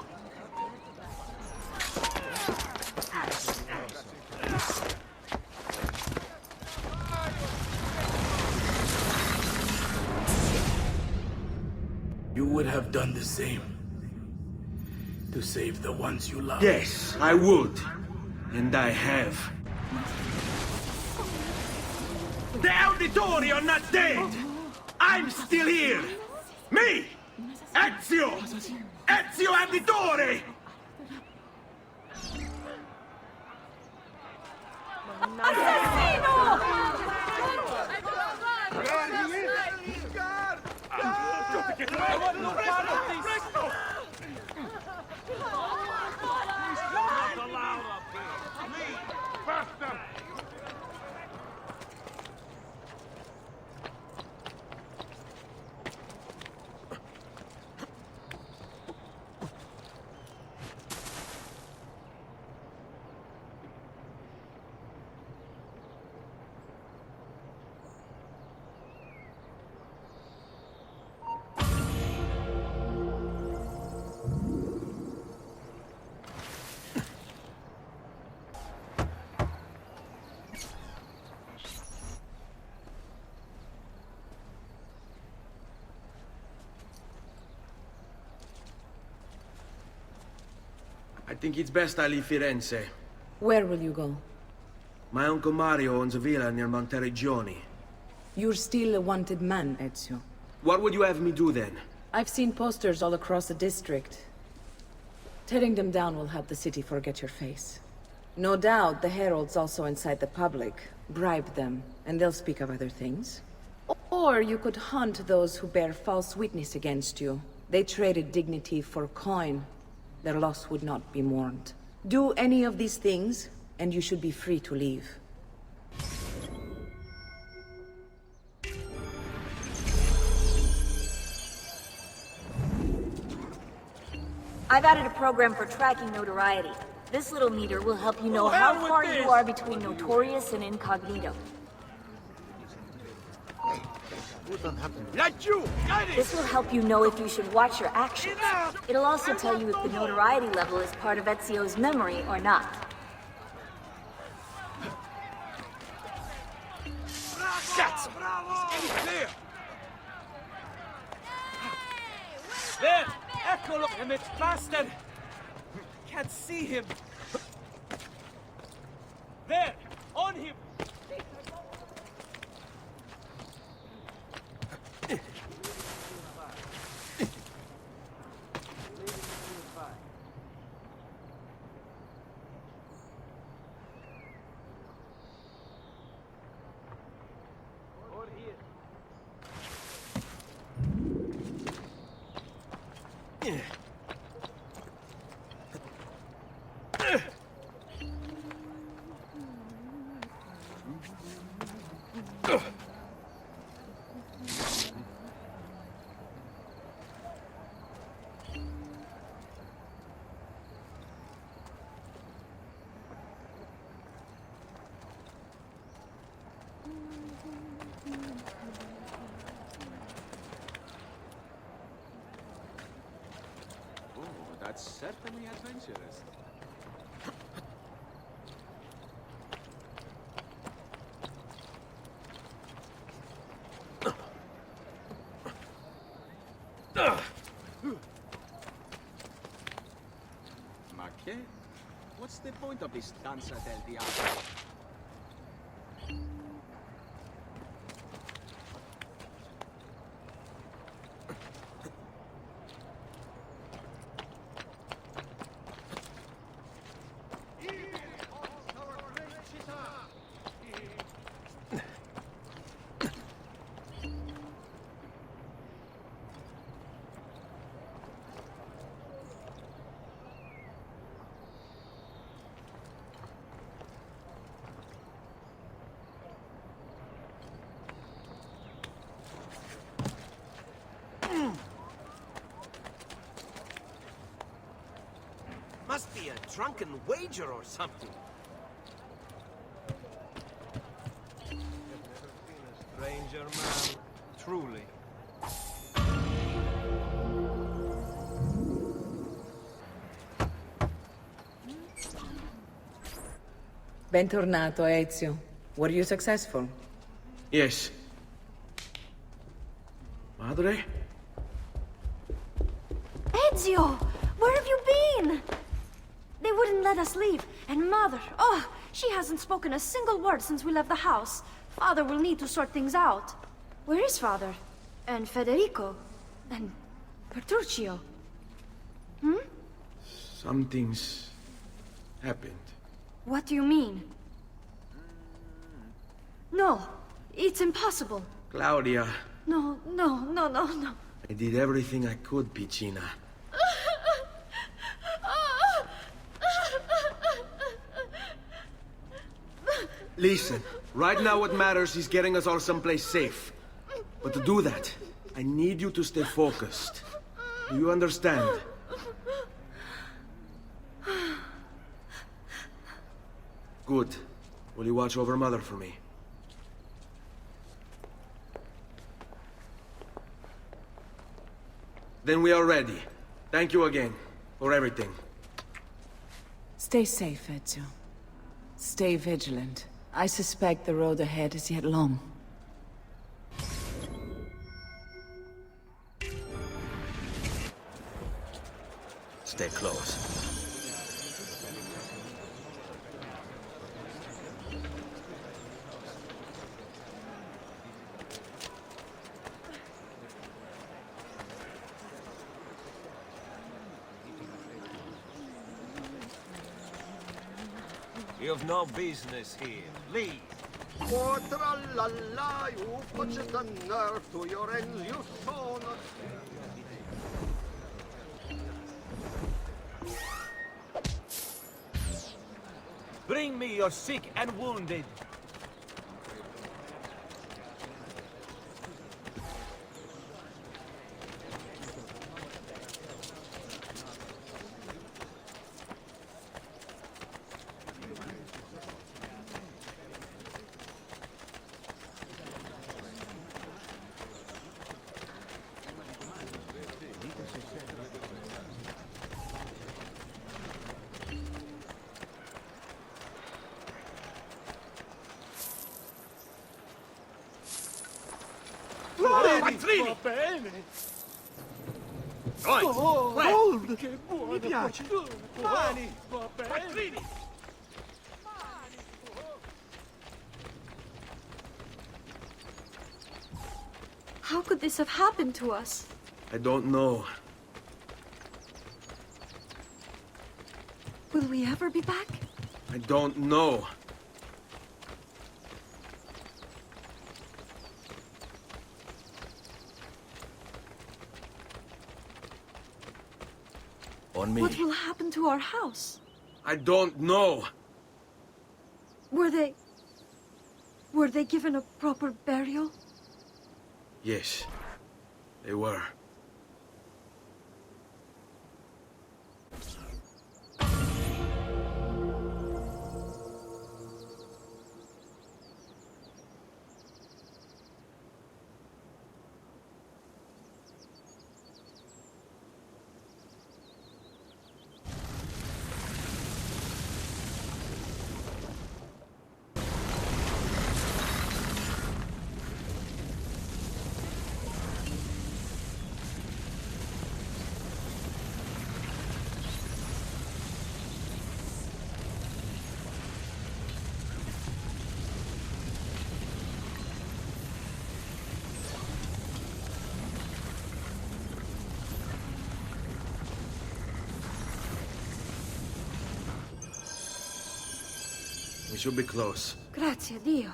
You would have done the same. To save the ones you love. Yes, I would. And I have. The Auditori are not dead! I'm still here! Me! Ezio! Ezio Auditore! I think it's best I leave Firenze. Where will you go? My Uncle Mario owns a villa near Monteregioni. You're still a wanted man, Ezio. What would you have me do then? I've seen posters all across the district. Tearing them down will help the city forget your face. No doubt the heralds also incite the public. Bribe them, and they'll speak of other things. Or you could hunt those who bear false witness against you. They traded dignity for coin. Their loss would not be mourned. Do any of these things, and you should be free to leave. I've added a program for tracking notoriety. This little meter will help you know how far you are between notorious and incognito. This will help you know if you should watch your actions. It'll also tell you if the notoriety level is part of Ezio's memory or not. Cazzo! It's clear! There! Eccolo! Damn it, bastard! Can't see him! There! On him! That's certainly adventurous. Ma che? What's the point of this danza del diavolo? drunken wager or something. Stranger man, truly. Bentornato, Ezio. Were you successful? Yes. Madre? Ezio! Where have you been? They wouldn't let us leave. And Mother, oh, she hasn't spoken a single word since we left the house. Father will need to sort things out. Where is Father? And Federico? And Petruccio? Hmm? Something's happened. What do you mean? No, it's impossible. Claudia, No. I did everything I could, Piccina. Listen, right now what matters is getting us all someplace safe. But to do that, I need you to stay focused. Do you understand? Good. Will you watch over Mother for me? Then we are ready. Thank you again for everything. Stay safe, Ezio. Stay vigilant. I suspect the road ahead is yet long. Stay close. You've no business here. Leave. Oh, tra-la-la, you put just the nerve to your ends, you son of... Bring me your sick and wounded. Va bene. Gold! Che buono! Mi piace! Mani! Va bene! How could this have happened to us? I don't know. Will we ever be back? I don't know. On me. What will happen to our house? I don't know. Were they given a proper burial? Yes, they were. We should be close. Grazie, Dio.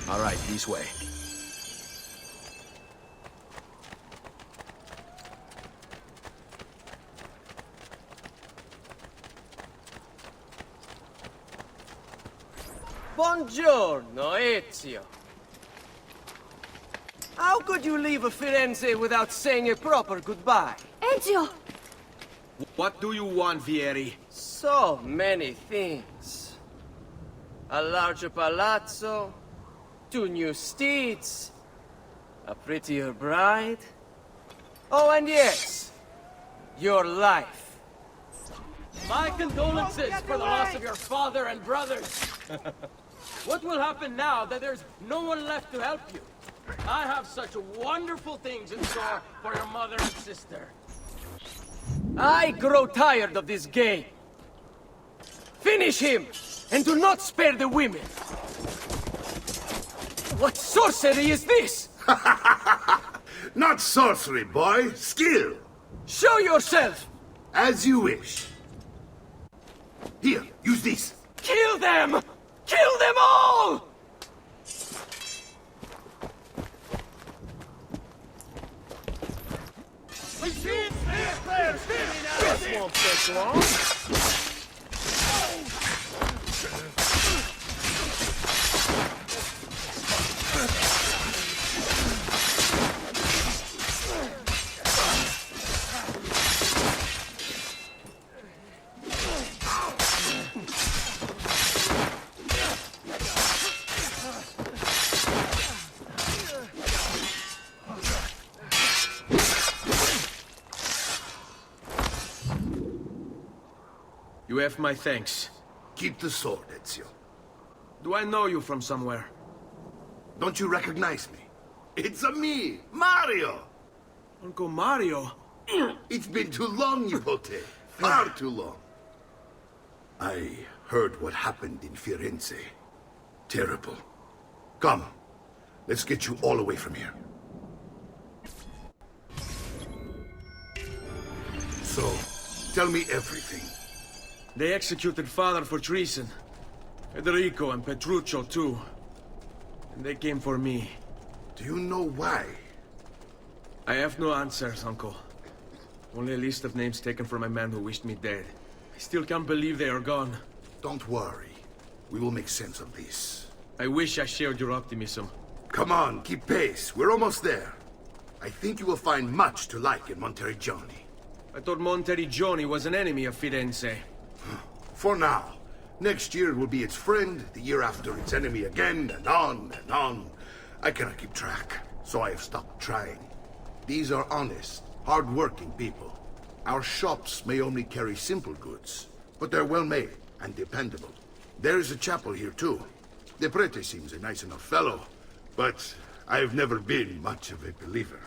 All right, this way. Buongiorno, Ezio. How could you leave Firenze without saying a proper goodbye? Ezio! What do you want, Vieri? So many things. A larger palazzo, 2 new steeds, a prettier bride. Oh, and yes, your life. My condolences for the loss of your father and brothers. What will happen now that there's no one left to help you? I have such wonderful things in store for your mother and sister. I grow tired of this game. Finish him, and do not spare the women. What sorcery is this? Not sorcery, boy. Skill. Show yourself! As you wish. Here, use this. Kill them! Kill them all! This won't take long. You have my thanks. Keep the sword, Ezio. Do I know you from somewhere? Don't you recognize me? It's me, Mario! Uncle Mario? It's been too long, Nipote. Far too long. I heard what happened in Firenze. Terrible. Come, let's get you all away from here. So, tell me everything. They executed father for treason. Federico and Petruccio too. And they came for me. Do you know why? I have no answers, Uncle. Only a list of names taken from a man who wished me dead. I still can't believe they are gone. Don't worry. We will make sense of this. I wish I shared your optimism. Come on, keep pace. We're almost there. I think you will find much to like in Monteriggioni. I thought Monteriggioni was an enemy of Firenze. For now. Next year it will be its friend, the year after its enemy again, and on and on. I cannot keep track, so I have stopped trying. These are honest, hard-working people. Our shops may only carry simple goods, but they're well-made and dependable. There is a chapel here, too. The prete seems a nice enough fellow, but I've never been much of a believer.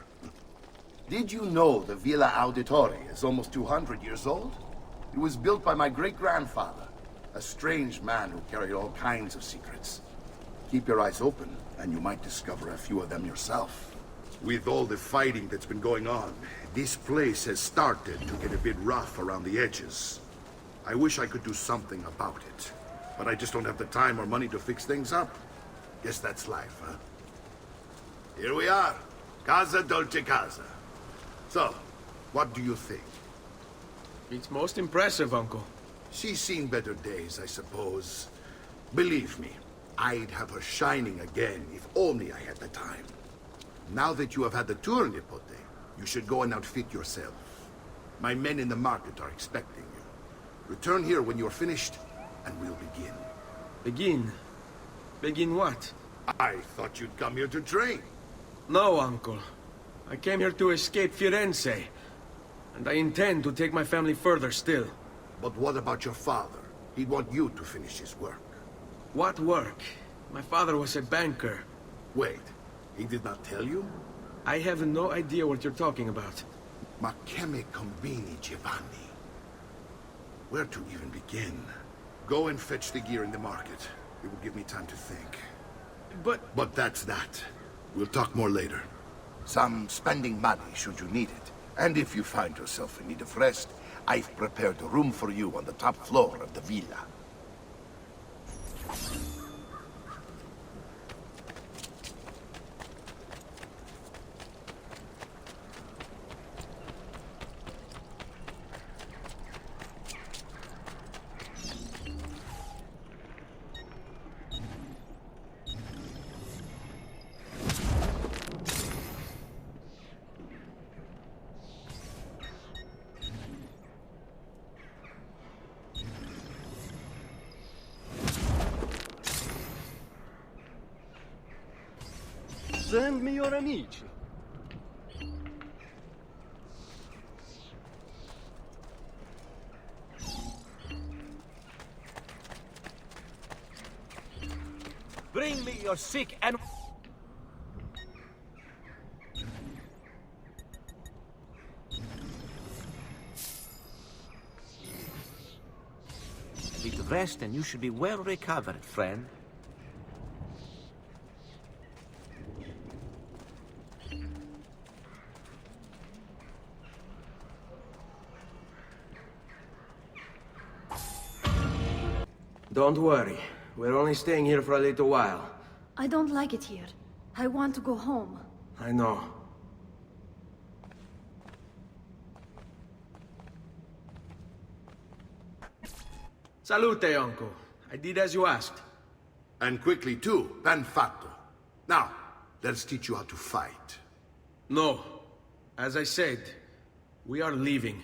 Did you know the Villa Auditore is almost 200 years old? It was built by my great-grandfather, a strange man who carried all kinds of secrets. Keep your eyes open, and you might discover a few of them yourself. With all the fighting that's been going on, this place has started to get a bit rough around the edges. I wish I could do something about it, but I just don't have the time or money to fix things up. Guess that's life, huh? Here we are. Casa Dolce Casa. So, what do you think? It's most impressive, Uncle. She's seen better days, I suppose. Believe me, I'd have her shining again if only I had the time. Now that you have had the tour, Nipote, you should go and outfit yourself. My men in the market are expecting you. Return here when you're finished, and we'll begin. Begin? Begin what? I thought you'd come here to train. No, Uncle. I came here to escape Firenze. And I intend to take my family further still. But what about your father? He'd want you to finish his work. What work? My father was a banker. Wait, he did not tell you? I have no idea what you're talking about. Ma che me combini, Giovanni? Where to even begin? Go and fetch the gear in the market. It will give me time to think. But that's that. We'll talk more later. Some spending money should you need it. And if you find yourself in need of rest, I've prepared a room for you on the top floor of the villa. Send me your amici. Bring me your sick and... Bit of rest and you should be well recovered, friend. Don't worry. We're only staying here for a little while. I don't like it here. I want to go home. I know. Salute, uncle. I did as you asked. And quickly too, ben fatto. Now, let's teach you how to fight. No. As I said, we are leaving.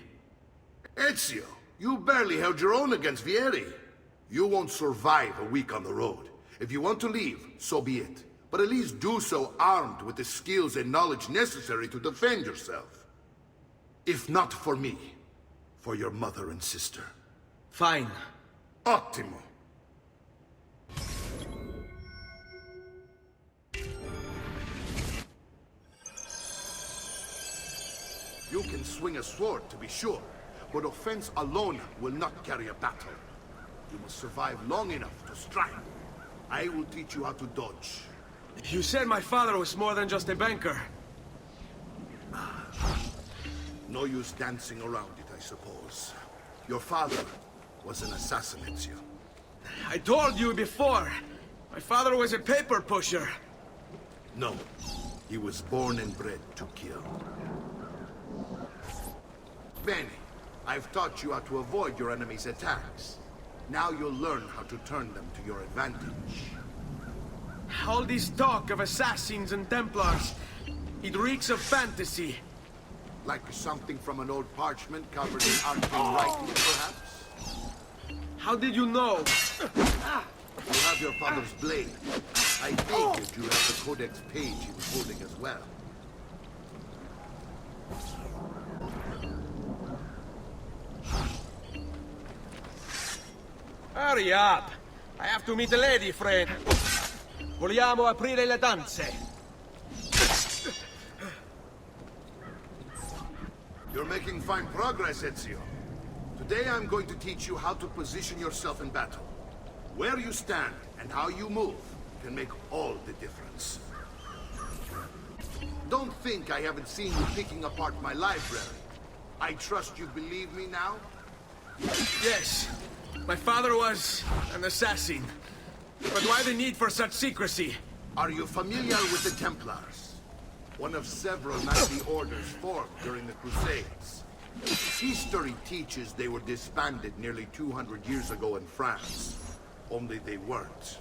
Ezio, you barely held your own against Vieri. You won't survive a week on the road. If you want to leave, so be it. But at least do so armed with the skills and knowledge necessary to defend yourself. If not for me, for your mother and sister. Fine. Ottimo. You can swing a sword, to be sure, but offense alone will not carry a battle. You must survive long enough to strike. I will teach you how to dodge. You said my father was more than just a banker. No use dancing around it, I suppose. Your father was an assassin, Ezio. I told you before. My father was a paper pusher. No. He was born and bred to kill. Bene. I've taught you how to avoid your enemy's attacks. Now you'll learn how to turn them to your advantage. All this talk of assassins and Templars, it reeks of fantasy. Like something from an old parchment covered in arcane writing, perhaps? How did you know? You have your father's blade. I figured you have the codex page he was holding as well. Hurry up! I have to meet the lady, friend. Vogliamo aprire le danze. You're making fine progress, Ezio. Today I'm going to teach you how to position yourself in battle. Where you stand and how you move can make all the difference. Don't think I haven't seen you picking apart my library. I trust you believe me now? Yes. My father was an assassin. But why the need for such secrecy? Are you familiar with the Templars? One of several knightly orders formed during the Crusades. History teaches they were disbanded nearly 200 years ago in France. Only they weren't.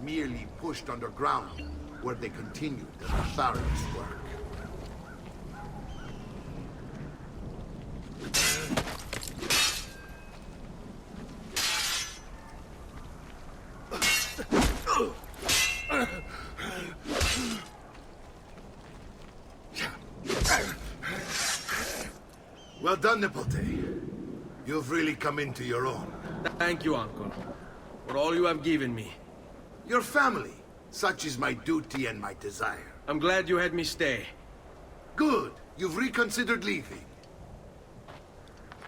Merely pushed underground, where they continued their nefarious work. Well done, Nipote. You've really come into your own. Thank you, Uncle, for all you have given me. Your family. Such is my duty and my desire. I'm glad you had me stay. Good. You've reconsidered leaving.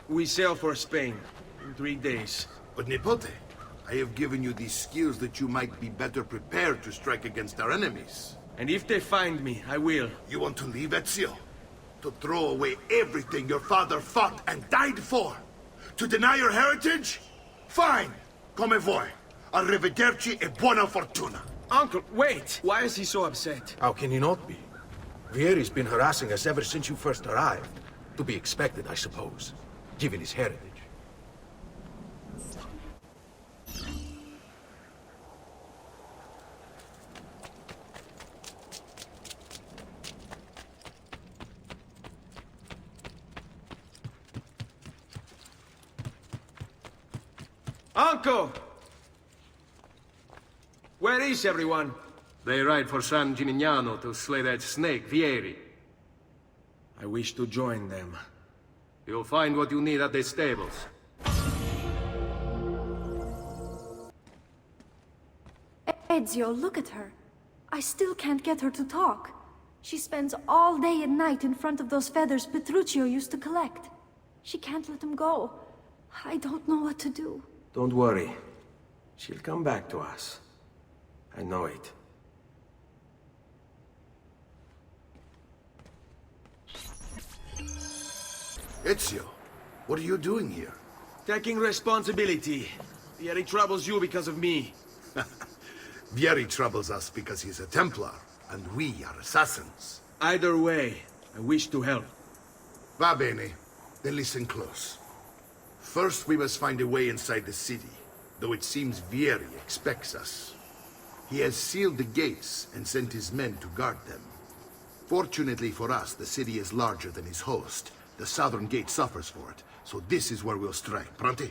We sail for Spain in 3 days. But Nipote, I have given you these skills that you might be better prepared to strike against our enemies. And if they find me, I will. You want to leave, Ezio? To throw away everything your father fought and died for? To deny your heritage? Fine. Come vuoi. Arrivederci e buona fortuna. Uncle, wait! Why is he so upset? How can he not be? Vieri's been harassing us ever since you first arrived. To be expected, I suppose, given his heritage. Uncle! Where is everyone? They ride for San Gimignano to slay that snake, Vieri. I wish to join them. You'll find what you need at the stables. Ezio, look at her. I still can't get her to talk. She spends all day and night in front of those feathers Petruccio used to collect. She can't let them go. I don't know what to do. Don't worry. She'll come back to us. I know it. Ezio, what are you doing here? Taking responsibility. Vieri troubles you because of me. Vieri troubles us because he's a Templar, and we are assassins. Either way, I wish to help. Va bene. Then listen close. First, we must find a way inside the city, though it seems Vieri expects us. He has sealed the gates and sent his men to guard them. Fortunately for us, the city is larger than his host. The southern gate suffers for it, so this is where we'll strike. Pronti?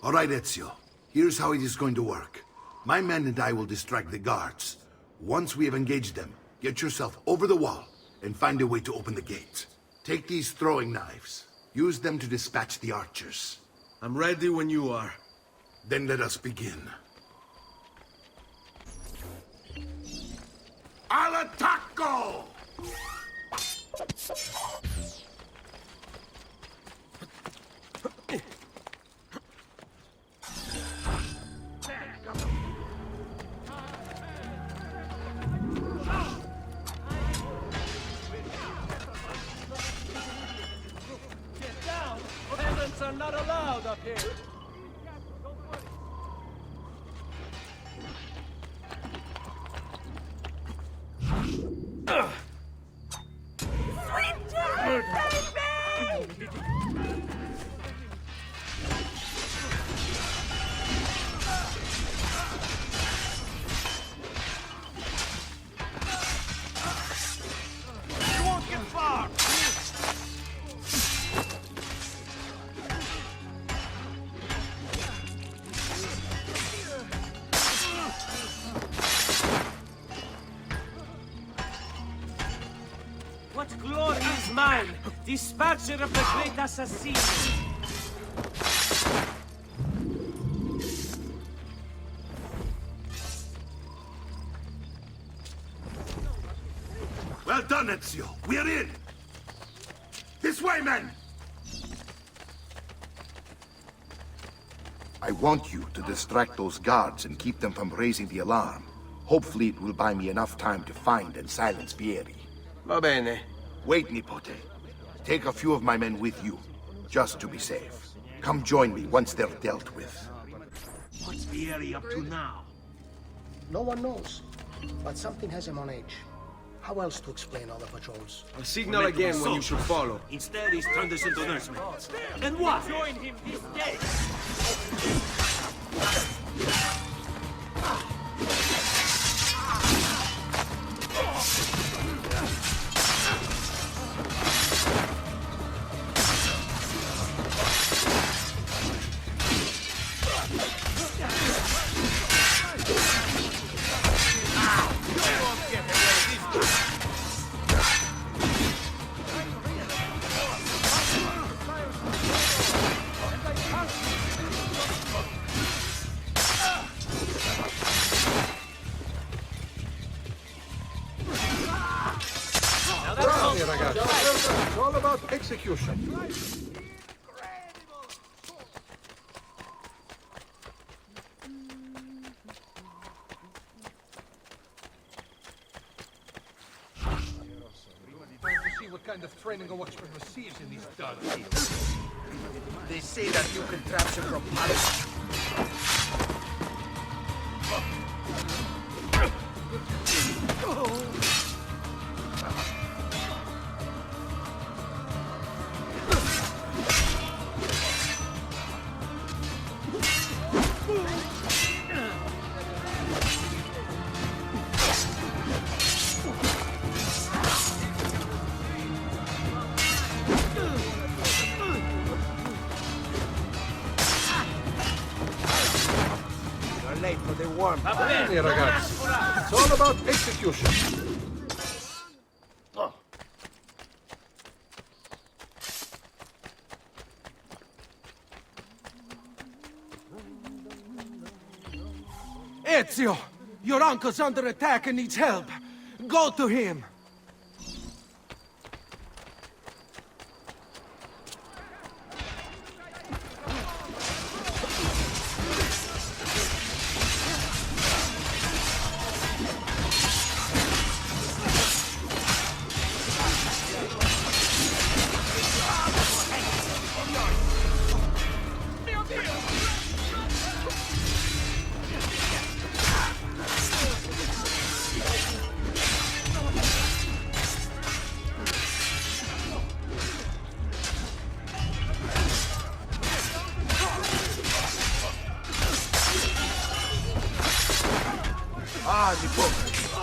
All right, Ezio. Here's how it is going to work. My men and I will distract the guards. Once we have engaged them, get yourself over the wall and find a way to open the gate. Take these throwing knives. Use them to dispatch the archers. I'm ready when you are. Then let us begin. Al attacco! Are not allowed up here. Sweet Jesus, baby! You won't get far! Glory is mine, dispatcher of the great assassin. Well done, Ezio. We're in. This way, men! I want you to distract those guards and keep them from raising the alarm. Hopefully it will buy me enough time to find and silence Vieri. Va bene. Wait, Nipote. Take a few of my men with you, just to be safe. Come join me once they're dealt with. What's Vieri up to now? No one knows, but something has him on edge. How else to explain all the patrols? I'll signal again when you should follow. Instead, he's turned us into nursemen. And what? Join him this day. It's all about execution. See what kind of training a watchman receives in these dark fields. They say that you can capture from Pazzi. late for the warm. Bene, ragazzi. It's all about execution. Ezio! Your uncle's under attack and needs help. Go to him.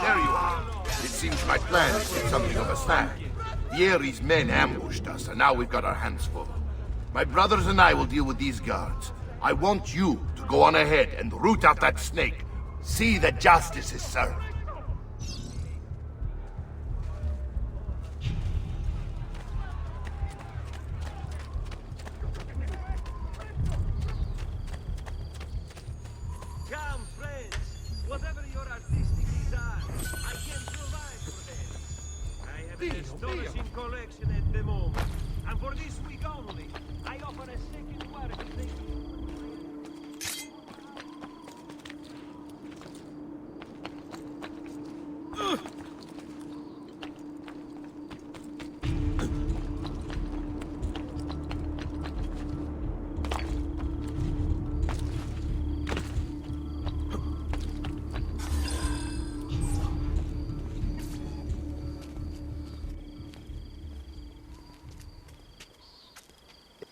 There you are. It seems my plan is something of a snag. Vieri's men ambushed us, and now we've got our hands full. My brothers and I will deal with these guards. I want you to go on ahead and root out that snake. See that justice is served. Come, friends. Whatever your artistic desire, I can provide for them. I have an astonishing collection at the moment. And for this week only, I offer a second work.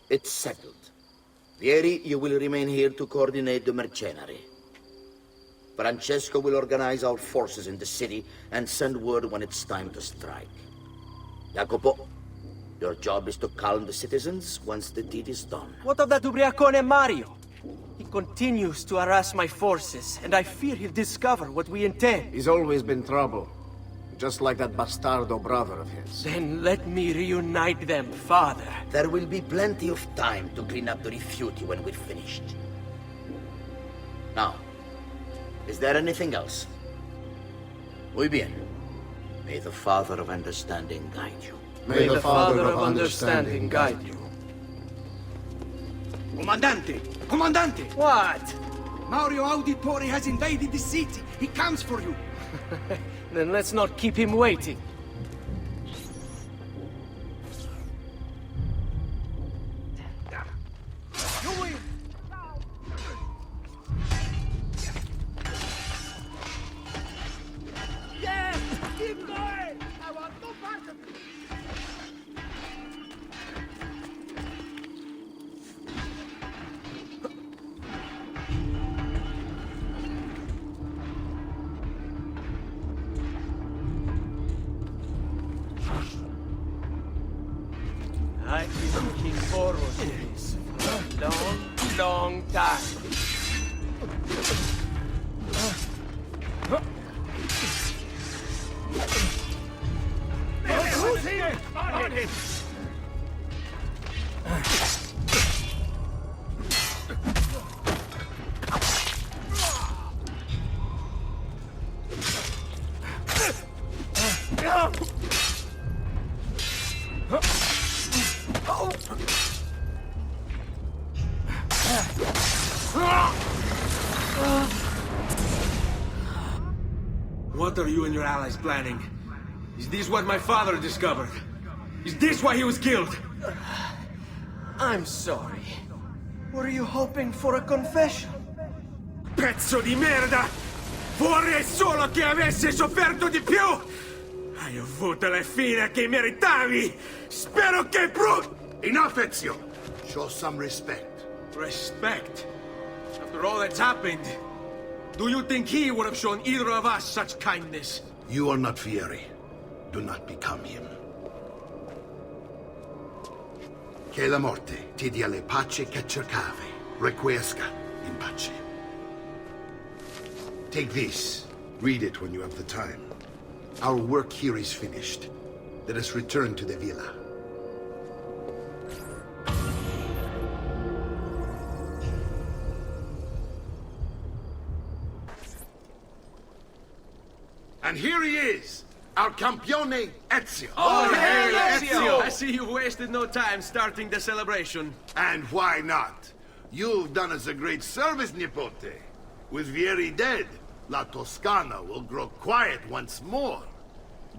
It's settled. Vieri, you will remain here to coordinate the mercenary. Francesco will organize our forces in the city and send word when it's time to strike. Jacopo, your job is to calm the citizens once the deed is done. What of that ubriacone Mario? He continues to harass my forces, and I fear he'll discover what we intend. He's always been trouble. Just like that bastardo brother of his. Then let me reunite them, father. There will be plenty of time to clean up the rifiuti when we're finished. Now, is there anything else? Muy bien. May the Father of Understanding guide you. May the Father of Understanding guide you. Comandante! Comandante! What? Mario Auditore has invaded the city. He comes for you. Then let's not keep him waiting. Yes! Keep going! I want no part of it! I've been looking forward to this for a long, long time. Who's here? On him! What are you and your allies planning? Is this what my father discovered? Is this why he was killed? I'm sorry. Were you hoping for a confession? Pezzo di merda! Vorrei solo che avessi sofferto di più! Hai avuto la fine che meritavi! Spero che Enough, Ezio! Show some respect. Respect? After all that's happened, do you think he would have shown either of us such kindness? You are not Fieri. Do not become him. Che la morte ti dia le pace che cercavi. Requiescat in pace. Take this. Read it when you have the time. Our work here is finished. Let us return to the villa. And here he is, our campione Ezio. Oh, hey, Ezio! I see you wasted no time starting the celebration. And why not? You've done us a great service, Nipote. With Vieri dead, La Toscana will grow quiet once more.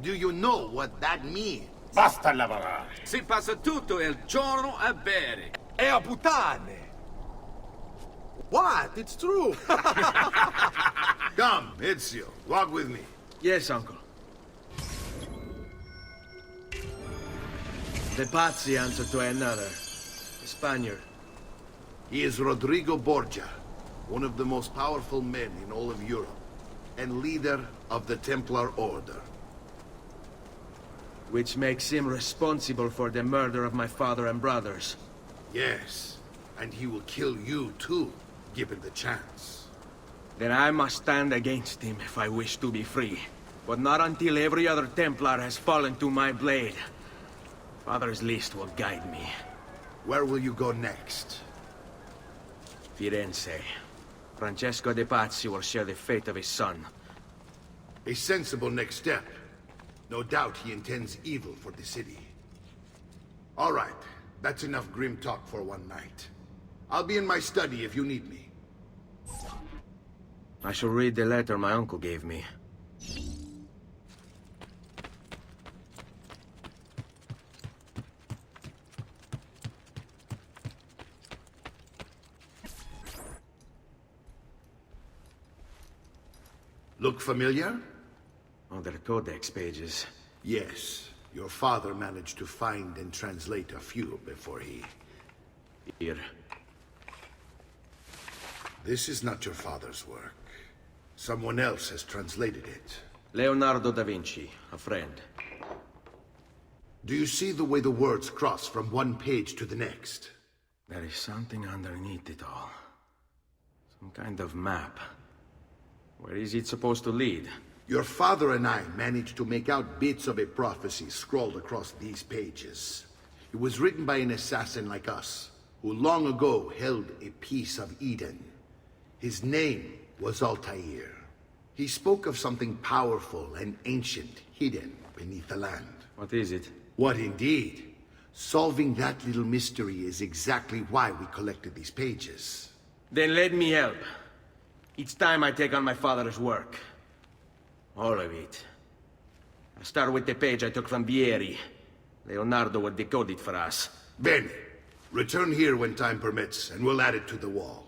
Do you know what that means? Basta lavorare. Si passa tutto il giorno a bere. E a puttane. What? It's true. Come, Ezio, walk with me. Yes, uncle. The Pazzi answer to another. A Spaniard. He is Rodrigo Borgia, one of the most powerful men in all of Europe, and leader of the Templar Order. Which makes him responsible for the murder of my father and brothers. Yes, and he will kill you too, given the chance. Then I must stand against him if I wish to be free. But not until every other Templar has fallen to my blade. Father's list will guide me. Where will you go next? Firenze. Francesco de Pazzi will share the fate of his son. A sensible next step. No doubt he intends evil for the city. All right, that's enough grim talk for one night. I'll be in my study if you need me. I shall read the letter my uncle gave me. Look familiar? Oh, they're codex pages. Yes. Your father managed to find and translate a few before he... Here. This is not your father's work. Someone else has translated it. Leonardo da Vinci, a friend. Do you see the way the words cross from one page to the next? There is something underneath it all. Some kind of map. Where is it supposed to lead? Your father and I managed to make out bits of a prophecy scrawled across these pages. It was written by an assassin like us, who long ago held a piece of Eden. His name was Altair. He spoke of something powerful and ancient hidden beneath the land. What is it? What indeed? Solving that little mystery is exactly why we collected these pages. Then let me help. It's time I take on my father's work. All of it. I'll start with the page I took from Vieri. Leonardo will decode it for us. Bene. Return here when time permits, and we'll add it to the wall.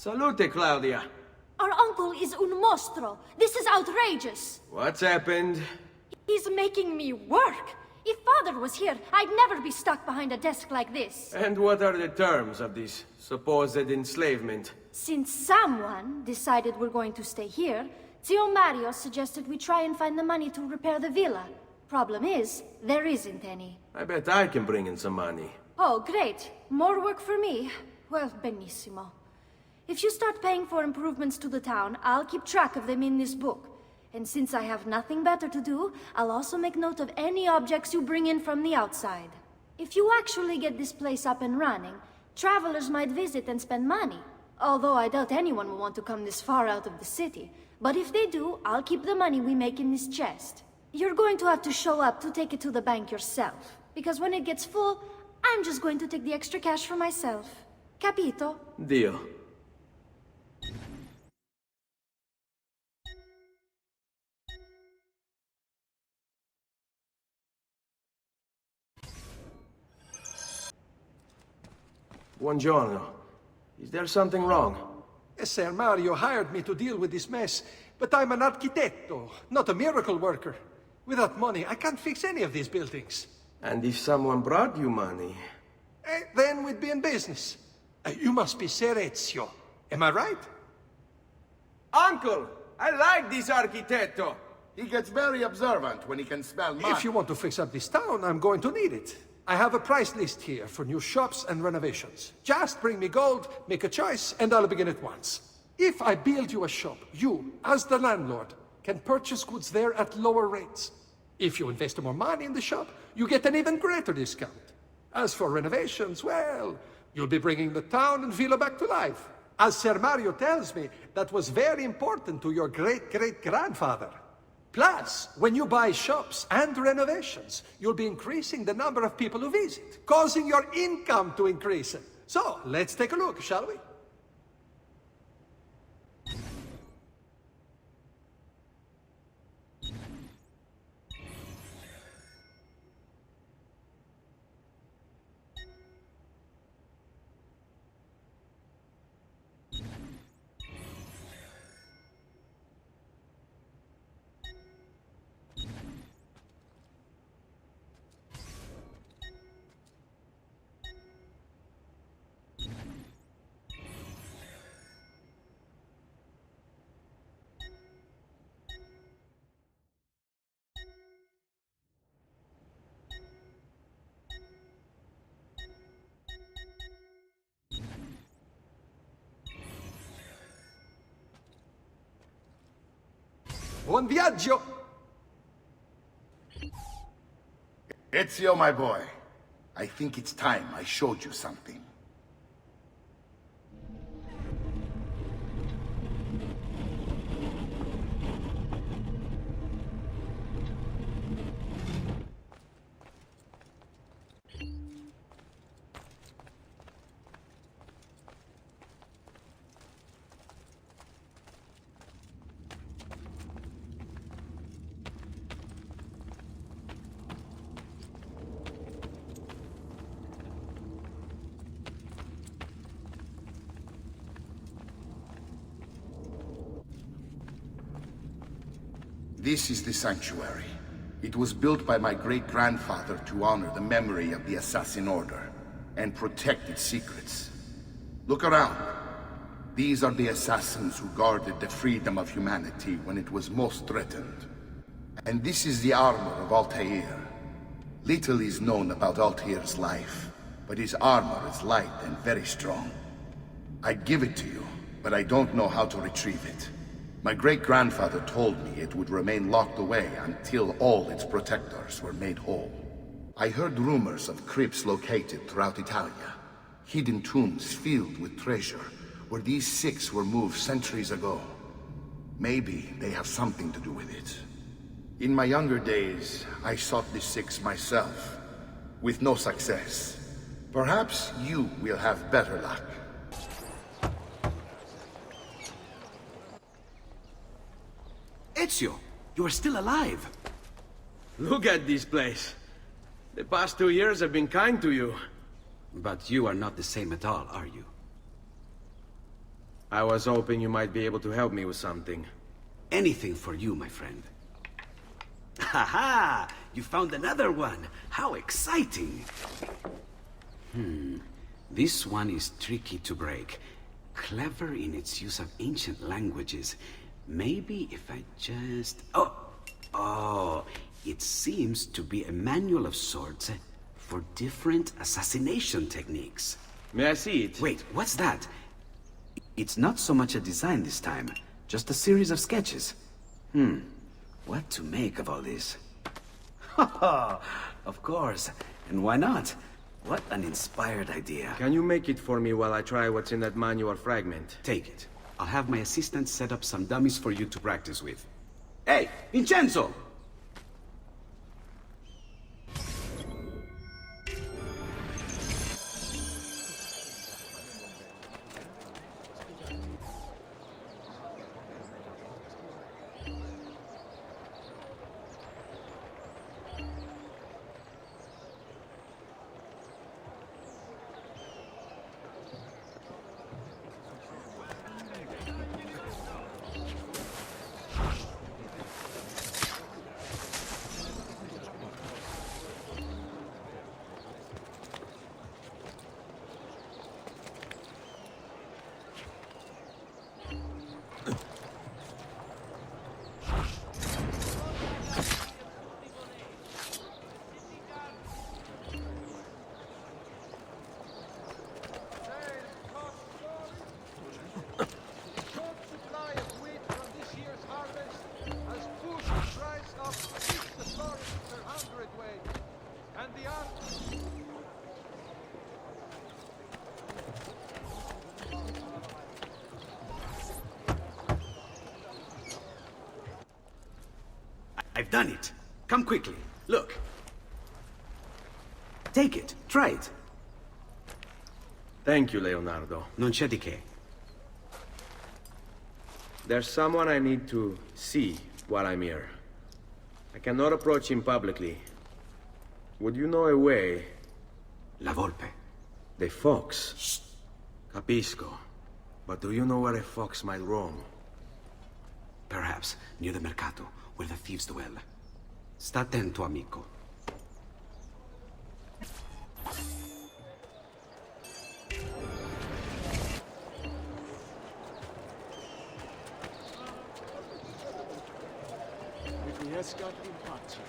Salute, Claudia. Our uncle is un mostro. This is outrageous. What's happened? He's making me work. If Father was here, I'd never be stuck behind a desk like this. And what are the terms of this supposed enslavement? Since someone decided we're going to stay here, Zio Mario suggested we try and find the money to repair the villa. Problem is, there isn't any. I bet I can bring in some money. Oh, great. More work for me. Well, benissimo. If you start paying for improvements to the town, I'll keep track of them in this book. And since I have nothing better to do, I'll also make note of any objects you bring in from the outside. If you actually get this place up and running, travelers might visit and spend money. Although I doubt anyone will want to come this far out of the city. But if they do, I'll keep the money we make in this chest. You're going to have to show up to take it to the bank yourself. Because when it gets full, I'm just going to take the extra cash for myself. Capito? Deal. Buongiorno. Is there something wrong? Ser Mario hired me to deal with this mess, but I'm an architetto, not a miracle worker. Without money, I can't fix any of these buildings. And if someone brought you money? Then we'd be in business. You must be Ser Ezio. Am I right? Uncle! I like this architetto! He gets very observant when he can smell mud. If you want to fix up this town, I'm going to need it. I have a price list here for new shops and renovations. Just bring me gold, make a choice, and I'll begin at once. If I build you a shop, you, as the landlord, can purchase goods there at lower rates. If you invest more money in the shop, you get an even greater discount. As for renovations, well, you'll be bringing the town and villa back to life. As Ser Mario tells me, that was very important to your great-great-grandfather. Plus, when you buy shops and renovations, you'll be increasing the number of people who visit, causing your income to increase. So, let's take a look, shall we? Buon viaggio! Ezio, my boy. I think it's time I showed you something. This is the sanctuary. It was built by my great-grandfather to honor the memory of the Assassin Order and protect its secrets. Look around. These are the assassins who guarded the freedom of humanity when it was most threatened. And this is the armor of Altair. Little is known about Altair's life, but his armor is light and very strong. I'd give it to you, but I don't know how to retrieve it. My great-grandfather told me it would remain locked away until all its protectors were made whole. I heard rumors of crypts located throughout Italia, hidden tombs filled with treasure, where these six were moved centuries ago. Maybe they have something to do with it. In my younger days, I sought the six myself, with no success. Perhaps you will have better luck. Ezio, you are still alive. Look at this place. The past 2 years have been kind to you. But you are not the same at all, are you? I was hoping you might be able to help me with something. Anything for you, my friend. Ha-ha! You found another one! How exciting! This one is tricky to break. Clever in its use of ancient languages. Maybe if I just... Oh, it seems to be a manual of sorts for different assassination techniques. May I see it? Wait, what's that? It's not so much a design this time, just a series of sketches. What to make of all this? Of course, and why not? What an inspired idea. Can you make it for me while I try what's in that manual fragment? Take it. I'll have my assistant set up some dummies for you to practice with. Hey, Vincenzo! I've done it. Come quickly. Look. Take it. Try it. Thank you, Leonardo. Non c'è di che. There's someone I need to see while I'm here. I cannot approach him publicly. Would you know a way? La Volpe. The fox. Shh. Capisco. But do you know where a fox might roam? Perhaps near the Mercato, where the thieves dwell. Sta attento, amico. Requiescat in Pazzi.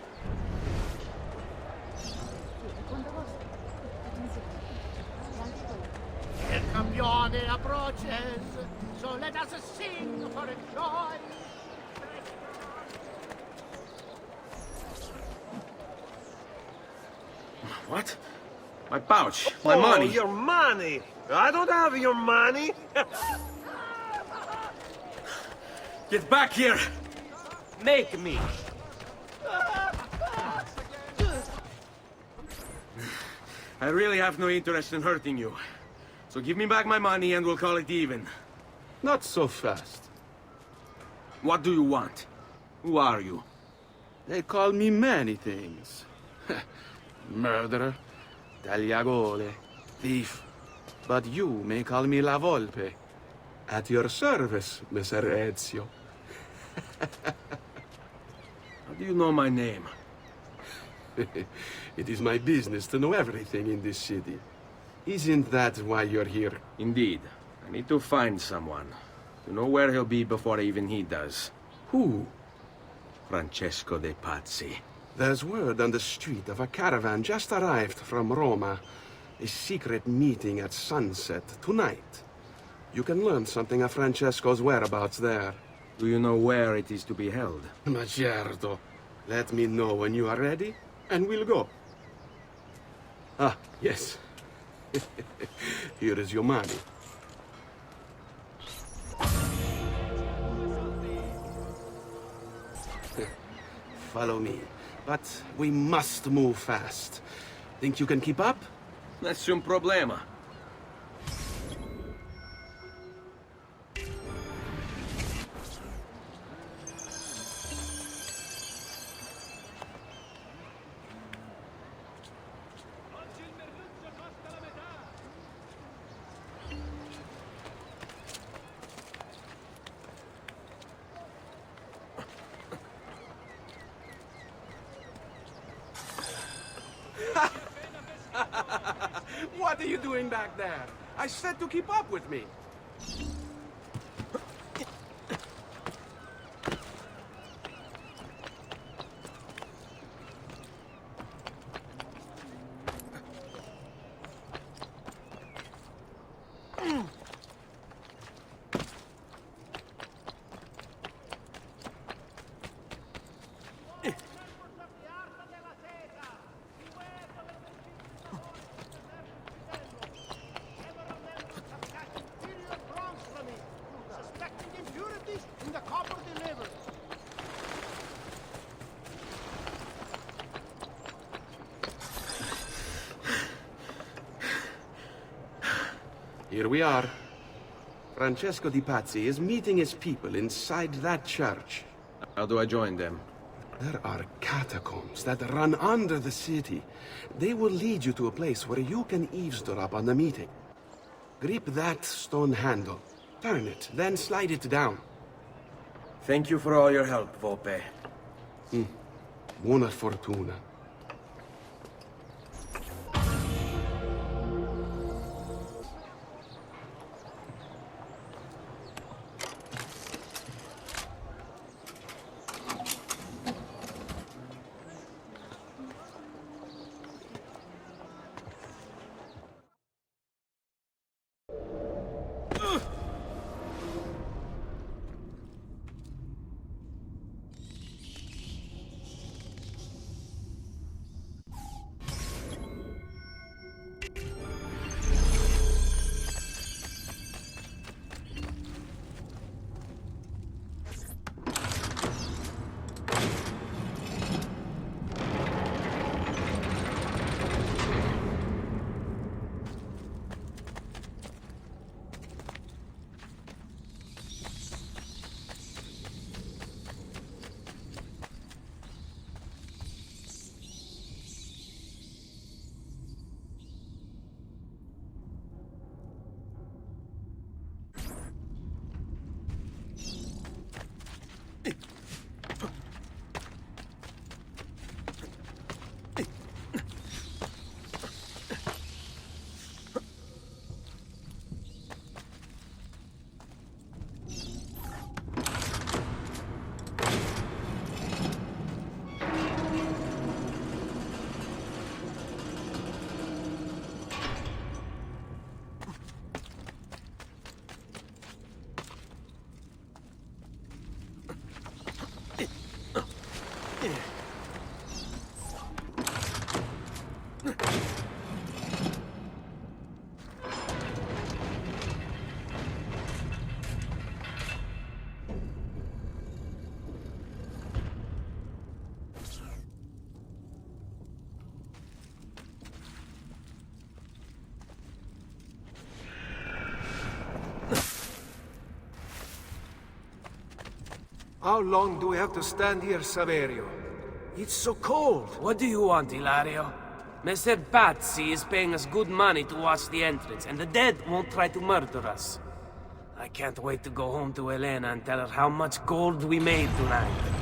El campione approaches, so let us sing for joy. What? My pouch, my money. Your money! I don't have your money! Get back here! Make me! I really have no interest in hurting you. So give me back my money and we'll call it even. Not so fast. What do you want? Who are you? They call me many things. Murderer, tagliagole, thief. But you may call me La Volpe. At your service, Messer Ezio. How do you know my name? It is my business to know everything in this city. Isn't that why you're here? Indeed. I need to find someone. To know where he'll be before even he does. Who? Francesco de Pazzi. There's word on the street of a caravan just arrived from Roma. A secret meeting at sunset tonight. You can learn something of Francesco's whereabouts there. Do you know where it is to be held? Ma certo. Let me know when you are ready, and we'll go. Ah, yes. Here is your money. Follow me. But we must move fast. Think you can keep up? Nessun problema. What are you doing back there? I said to keep up with me. Here we are. Francesco di Pazzi is meeting his people inside that church. How do I join them? There are catacombs that run under the city. They will lead you to a place where you can eavesdrop on the meeting. Grip that stone handle. Turn it, then slide it down. Thank you for all your help, Volpe. Buona fortuna. How long do we have to stand here, Saverio? It's so cold. What do you want, Hilario? Mr. Pazzi is paying us good money to watch the entrance, and the dead won't try to murder us. I can't wait to go home to Elena and tell her how much gold we made tonight.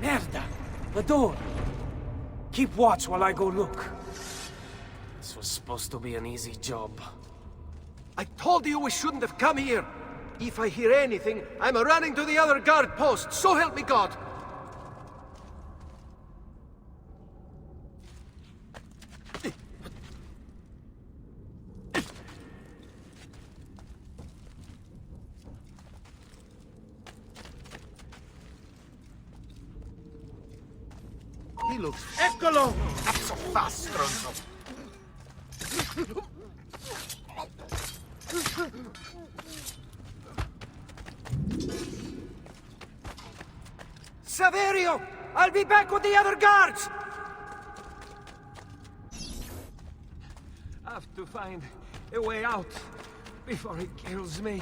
Merda! The door! Keep watch while I go look. This was supposed to be an easy job. I told you we shouldn't have come here. If I hear anything, I'm running to the other guard post, so help me God! He looks... Eccolo! Not so fast, stronzo. Saverio! I'll be back with the other guards! I have to find a way out before he kills me.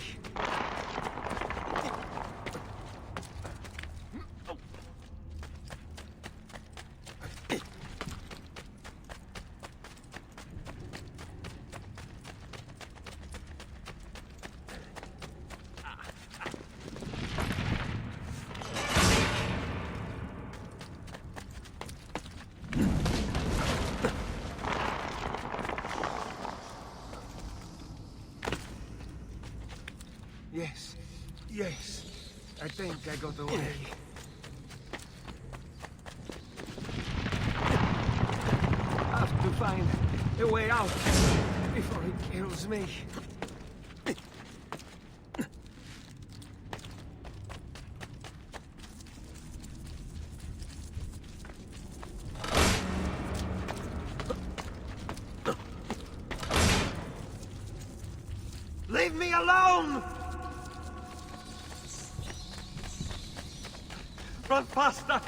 Yes. I think I got away. I have to find a way out before he kills me. Leave me alone! Run faster!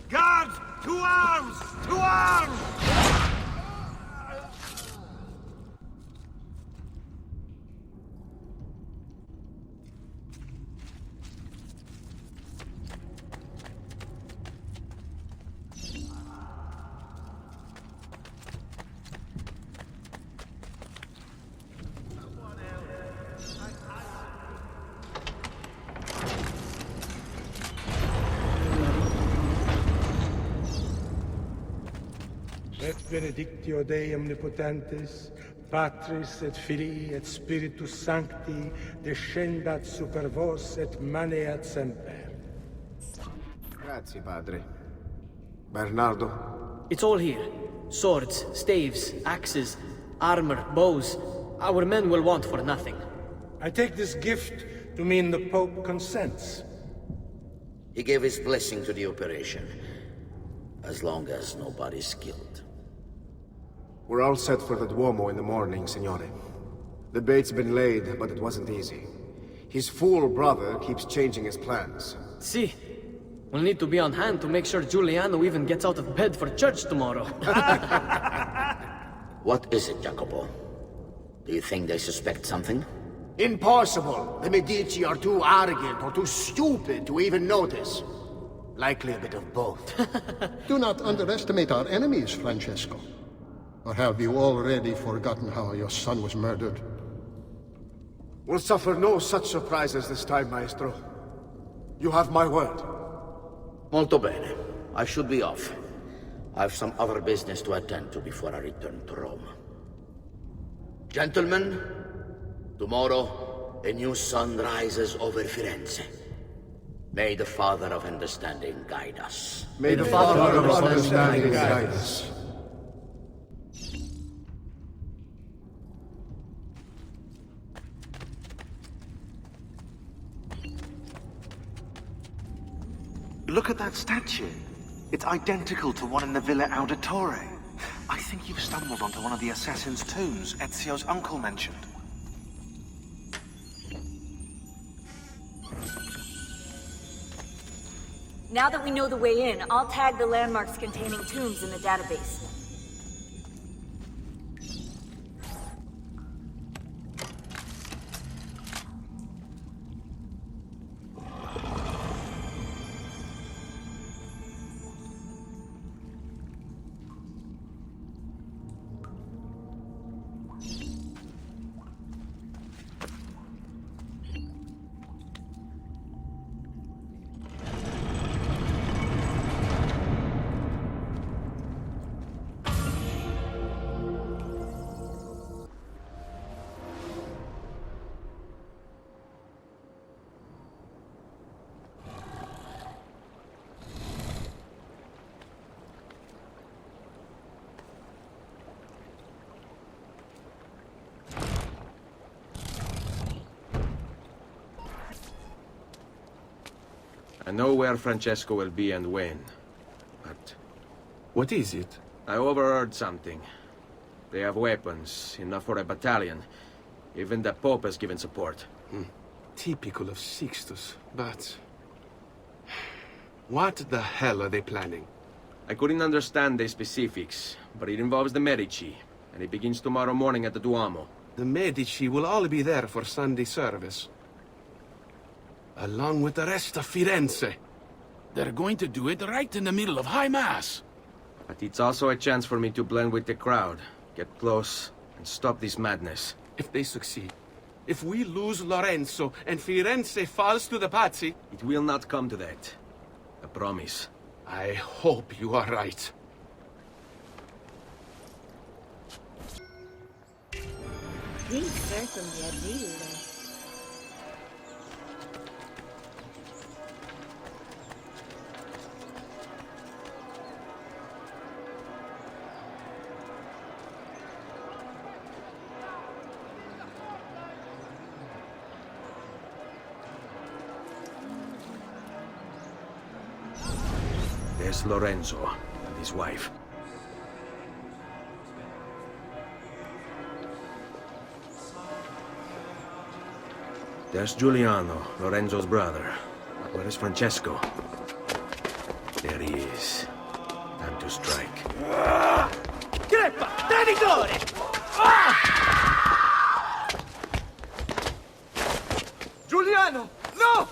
Guards! 2 arms! 2 arms! Et benedictio Dei omnipotentes, Patris et Filii et Spiritus Sancti, descendat super vos et maneat semper. Grazie, Padre. Bernardo? It's all here. Swords, staves, axes, armor, bows. Our men will want for nothing. I take this gift to mean the Pope consents. He gave his blessing to the operation, as long as nobody's killed. We're all set for the Duomo in the morning, Signore. The bait's been laid, but it wasn't easy. His fool brother keeps changing his plans. See, we'll need to be on hand to make sure Giuliano even gets out of bed for church tomorrow. What is it, Jacopo? Do you think they suspect something? Impossible! The Medici are too arrogant or too stupid to even notice. Likely a bit of both. Do not underestimate our enemies, Francesco. Or have you already forgotten how your son was murdered? We'll suffer no such surprises this time, Maestro. You have my word. Molto bene. I should be off. I have some other business to attend to before I return to Rome. Gentlemen, tomorrow, a new sun rises over Firenze. May the Father of Understanding guide us. May the Father of Understanding guide us. Look at that statue. It's identical to one in the Villa Auditore. I think you've stumbled onto one of the assassin's tombs Ezio's uncle mentioned. Now that we know the way in, I'll tag the landmarks containing tombs in the database. I know where Francesco will be and when, but... What is it? I overheard something. They have weapons, enough for a battalion. Even the Pope has given support. Typical of Sixtus, but... What the hell are they planning? I couldn't understand the specifics, but it involves the Medici, and it begins tomorrow morning at the Duomo. The Medici will all be there for Sunday service. Along with the rest of Firenze. They're going to do it right in the middle of High Mass. But it's also a chance for me to blend with the crowd, get close, and stop this madness. If they succeed, if we lose Lorenzo and Firenze falls to the Pazzi... It will not come to that. I promise. I hope you are right. Di circumvallire. There's Lorenzo and his wife. There's Giuliano, Lorenzo's brother. But where is Francesco? There he is. Time to strike. Greppa! Traditore! Giuliano! No!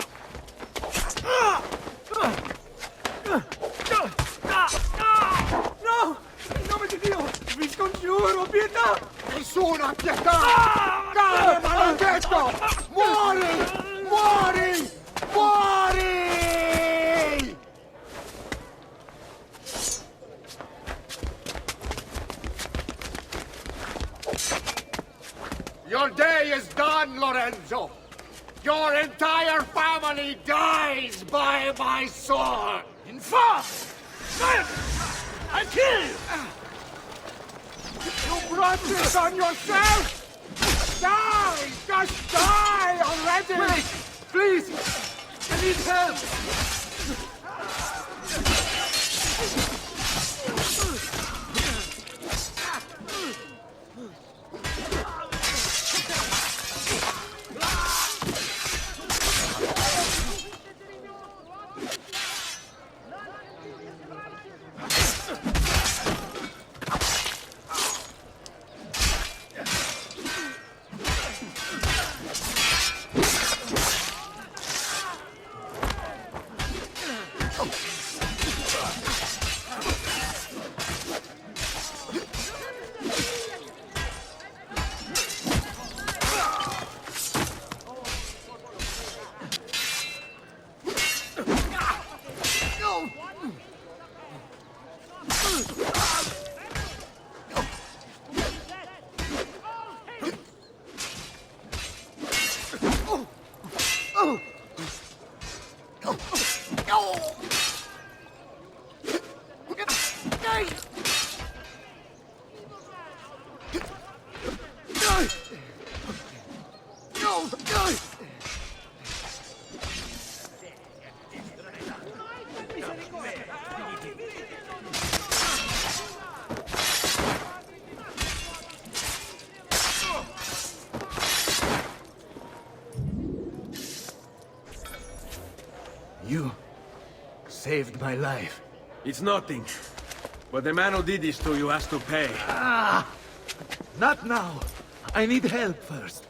No! In nome di Dio! Vi scongiuro, pietà! Nessuna pietà! Cane maledetto! Muori! Muori! Muori! Your day is done, Lorenzo! Your entire family dies by my sword! Infame! I'll kill you! You brought this on yourself! Die! Just die already! Wait! Please! I need help! You saved my life. It's nothing. But the man who did this to you has to pay. Not now. I need help first.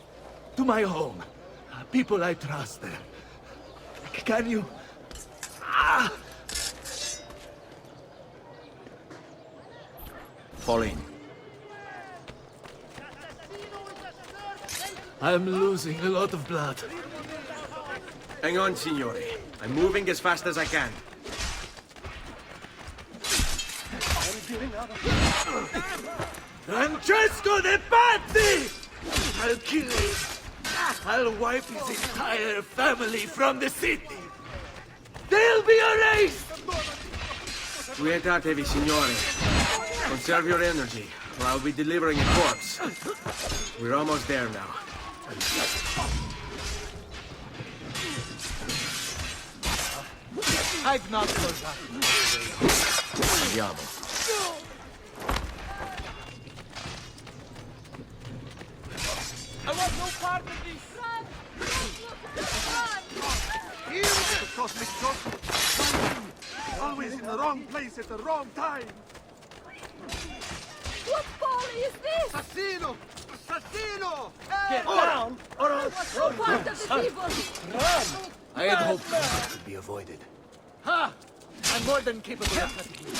To my home. People I trust there. Can you... Fall in. I'm losing a lot of blood. Hang on, signore. I'm moving as fast as I can. Francesco de Pazzi! I'll kill him. I'll wipe his entire family from the city. They'll be erased! Quietate, signore. Conserve your energy, or I'll be delivering a corpse. We're almost there now. I've not forgotten. Andiamo. I want no part of this! Run! Run! Here is the cosmic joke. Always in the wrong place at the wrong time. What folly is this? Assassino! Assassino! Get down, or I'll No part of the evil! run! I had hoped that could be avoided. Ha! I'm more than capable of cutting you.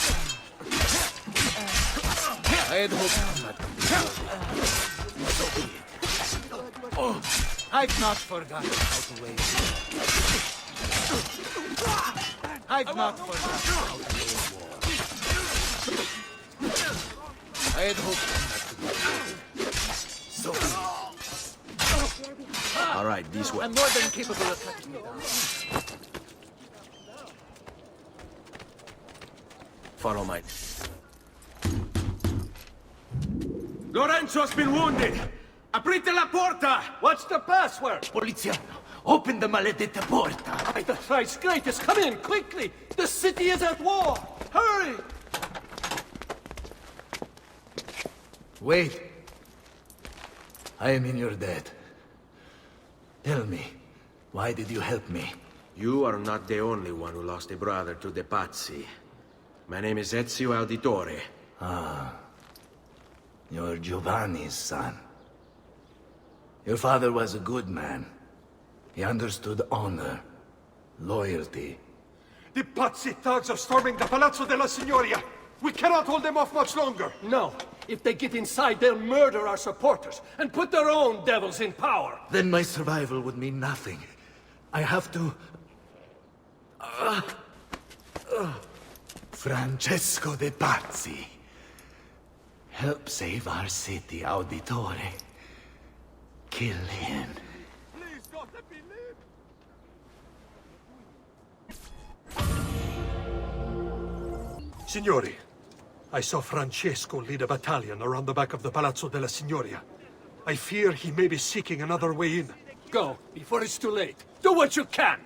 I had hoped that could be avoided. So be it. Oh, I've not forgotten how to wait. I've not forgotten how to wage war. I had hoped that could be avoided. So be it. All right, this way. I'm more than capable of cutting you down. Follow my... Lorenzo's been wounded! Aprite la porta! What's the password? Poliziano, open the maledetta porta. By the thrice greatest, come in, quickly! The city is at war! Hurry! Wait. I am in your debt. Tell me, why did you help me? You are not the only one who lost a brother to the Pazzi. My name is Ezio Auditore. Ah. You're Giovanni's son. Your father was a good man. He understood honor, loyalty. The Pazzi thugs are storming the Palazzo della Signoria! We cannot hold them off much longer! No. If they get inside, they'll murder our supporters and put their own devils in power. Then my survival would mean nothing. I have to... Francesco de Pazzi. Help save our city, Auditore. Kill him. Please, God, let me live! Signori, I saw Francesco lead a battalion around the back of the Palazzo della Signoria. I fear he may be seeking another way in. Go, before it's too late. Do what you can!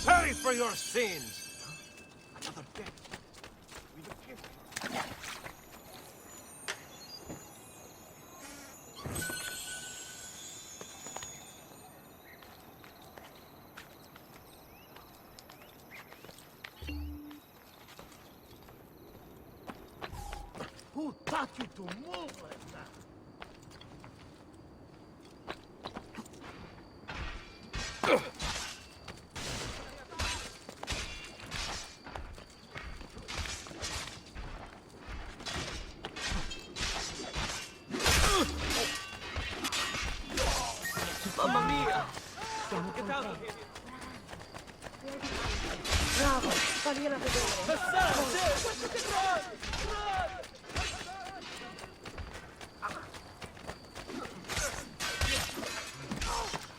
Pay for your sins! Another death. Who taught you to move like that? Mamma mia! Get out of here! Bravo, fagliela vedere. Run!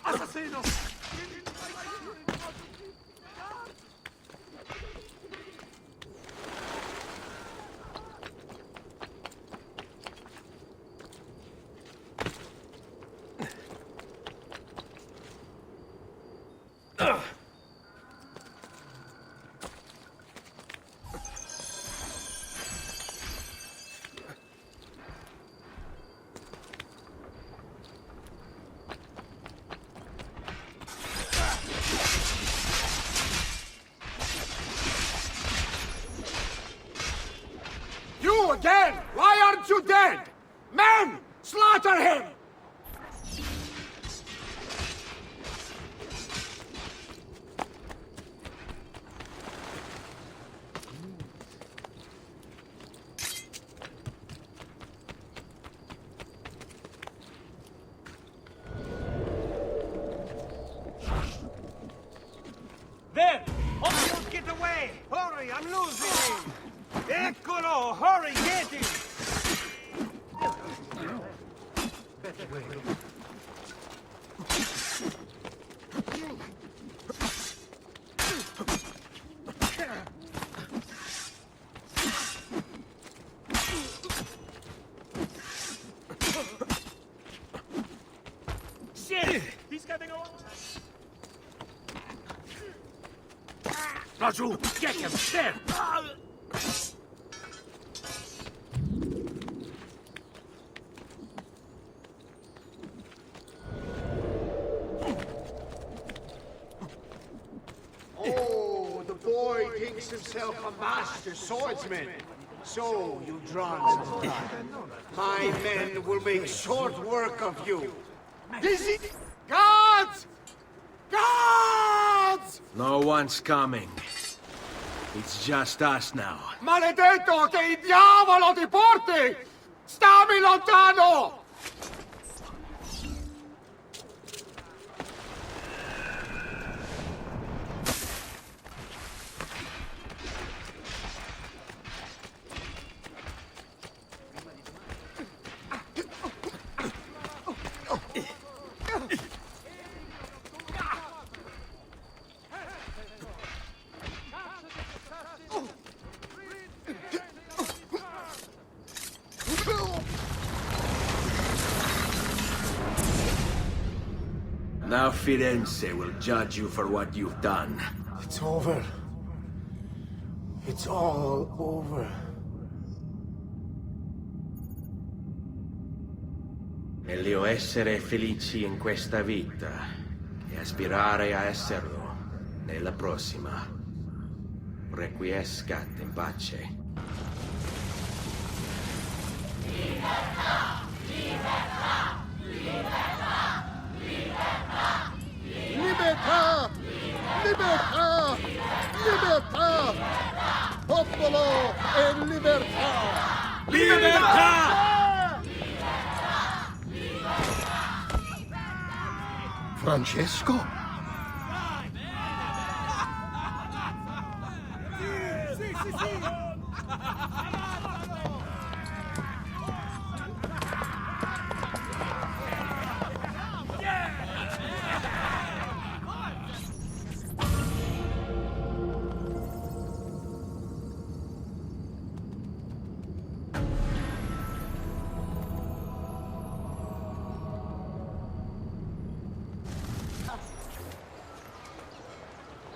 Assassino! You again! Why aren't you dead? Men! Slaughter him! There! Oh, don't get away! Hurry, I'm losing him! Eccolo! Hurry, get him! Shit! got you! Get him! There! Oh, the boy thinks himself a master swordsman. So you've drawn some time. My men will make short work of you. Dizzy! Guards! Guards! No one's coming. It's just us now. Maledetto che il diavolo ti porti! Stammi lontano! Now Firenze will judge you for what you've done. It's over. It's all over. Meglio essere felici in questa vita che aspirare a esserlo nella prossima. Requiescat in pace. Libertà! Libertà! Libertà! Libertà! Libertà! Libertà! Popolo e libertà! Libertà! Francesco?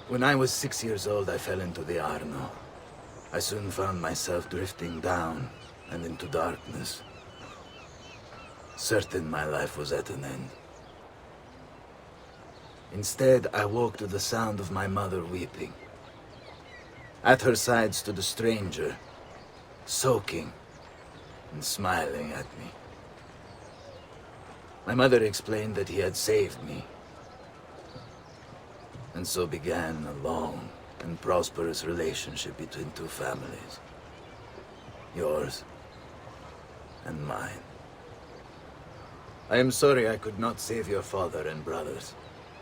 When I was 6 years old, I fell into the Arno. I soon found myself drifting down and into darkness. Certain my life was at an end. Instead, I woke to the sound of my mother weeping. At her side stood a stranger, soaking and smiling at me. My mother explained that he had saved me. And so began a long and prosperous relationship between two families. Yours and mine. I am sorry I could not save your father and brothers.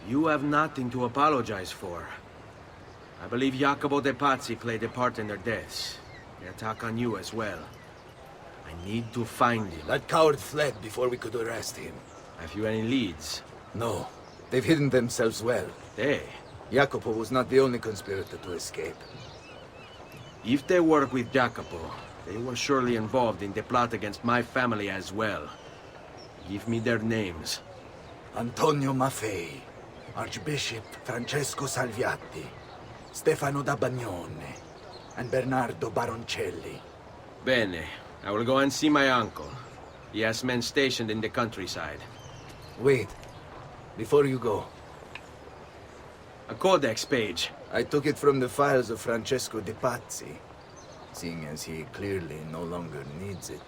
You have nothing to apologize for. I believe Jacopo de Pazzi played a part in their deaths. The attack on you as well. I need to find him. That coward fled before we could arrest him. Have you any leads? No. They've hidden themselves well. They? Jacopo was not the only conspirator to escape. If they work with Jacopo, they were surely involved in the plot against my family as well. Give me their names. Antonio Maffei, Archbishop Francesco Salviati, Stefano da Bagnone, and Bernardo Baroncelli. Bene. I will go and see my uncle. He has men stationed in the countryside. Wait. Before you go. A codex page. I took it from the files of Francesco de Pazzi, seeing as he clearly no longer needs it.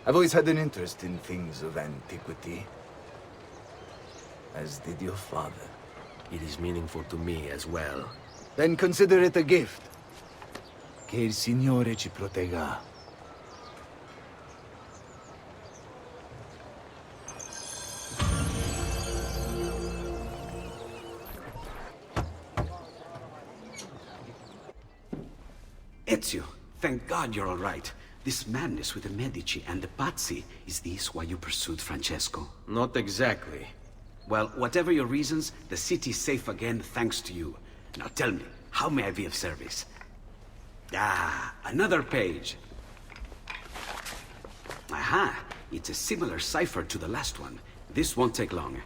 I've always had an interest in things of antiquity, as did your father. It is meaningful to me as well. Then consider it a gift. Che il Signore ci protegga. Ezio, thank God you're all right. This madness with the Medici and the Pazzi, is this why you pursued Francesco? Not exactly. Well, whatever your reasons, the city's safe again thanks to you. Now tell me, how may I be of service? Ah, another page. Aha, it's a similar cipher to the last one. This won't take long.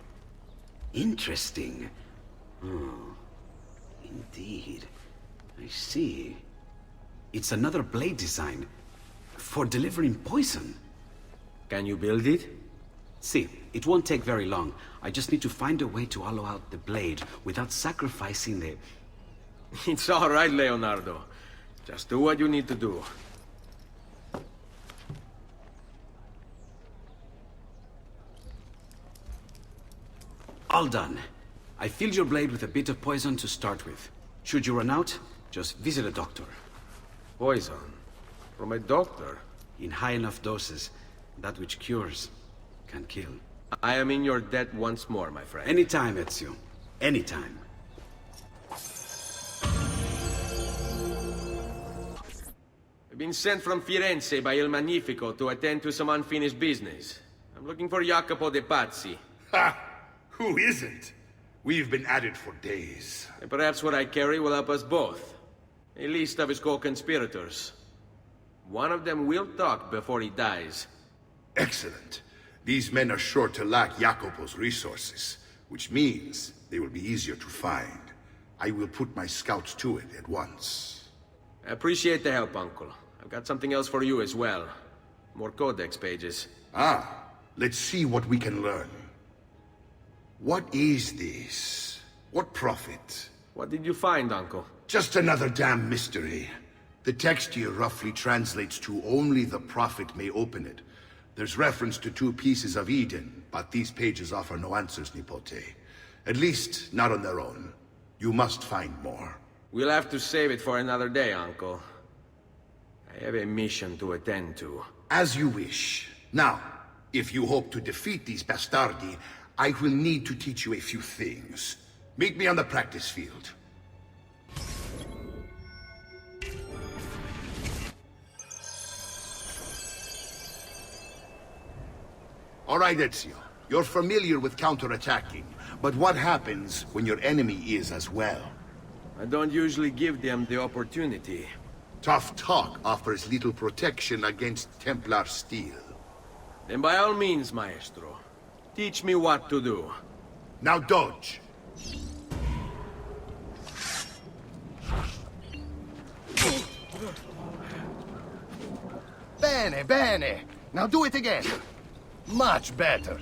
Interesting. Indeed. I see. It's another blade design. For delivering poison. Can you build it? See, it won't take very long. I just need to find a way to hollow out the blade without sacrificing the... It's all right, Leonardo. Just do what you need to do. All done. I filled your blade with a bit of poison to start with. Should you run out, just visit a doctor. Poison? From a doctor? In high enough doses, that which cures can kill. I am in your debt once more, my friend. Anytime, Ezio. Anytime. I've been sent from Firenze by Il Magnifico to attend to some unfinished business. I'm looking for Jacopo de Pazzi. Ha! Who isn't? We've been at it for days. And perhaps what I carry will help us both. A list of his co-conspirators. One of them will talk before he dies. Excellent. These men are sure to lack Jacopo's resources, which means they will be easier to find. I will put my scouts to it at once. I appreciate the help, Uncle. I've got something else for you as well. More codex pages. Ah, let's see what we can learn. What is this? What profit? What did you find, Uncle? Just another damn mystery. The text here roughly translates to only the prophet may open it. There's reference to 2 pieces of Eden, but these pages offer no answers, Nipote. At least, not on their own. You must find more. We'll have to save it for another day, Uncle. I have a mission to attend to. As you wish. Now, if you hope to defeat these bastardi, I will need to teach you a few things. Meet me on the practice field. All right, Ezio. You're familiar with counterattacking, but what happens when your enemy is as well? I don't usually give them the opportunity. Tough talk offers little protection against Templar steel. Then by all means, Maestro. Teach me what to do. Now dodge. Bene, bene. Now do it again. Much better.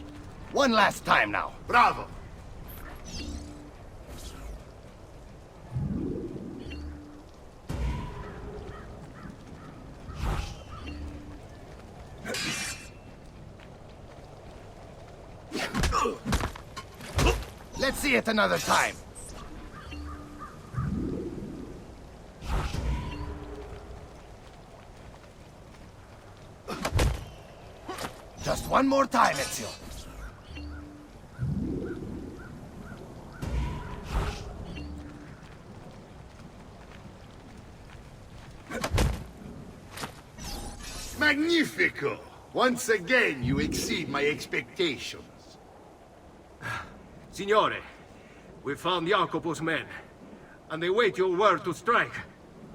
One last time now. Bravo. Let's see it another time. Just one more time, Ezio. Magnifico! Once again, you exceed my expectations. Signore, we found Jacopo's men, and they wait your word to strike.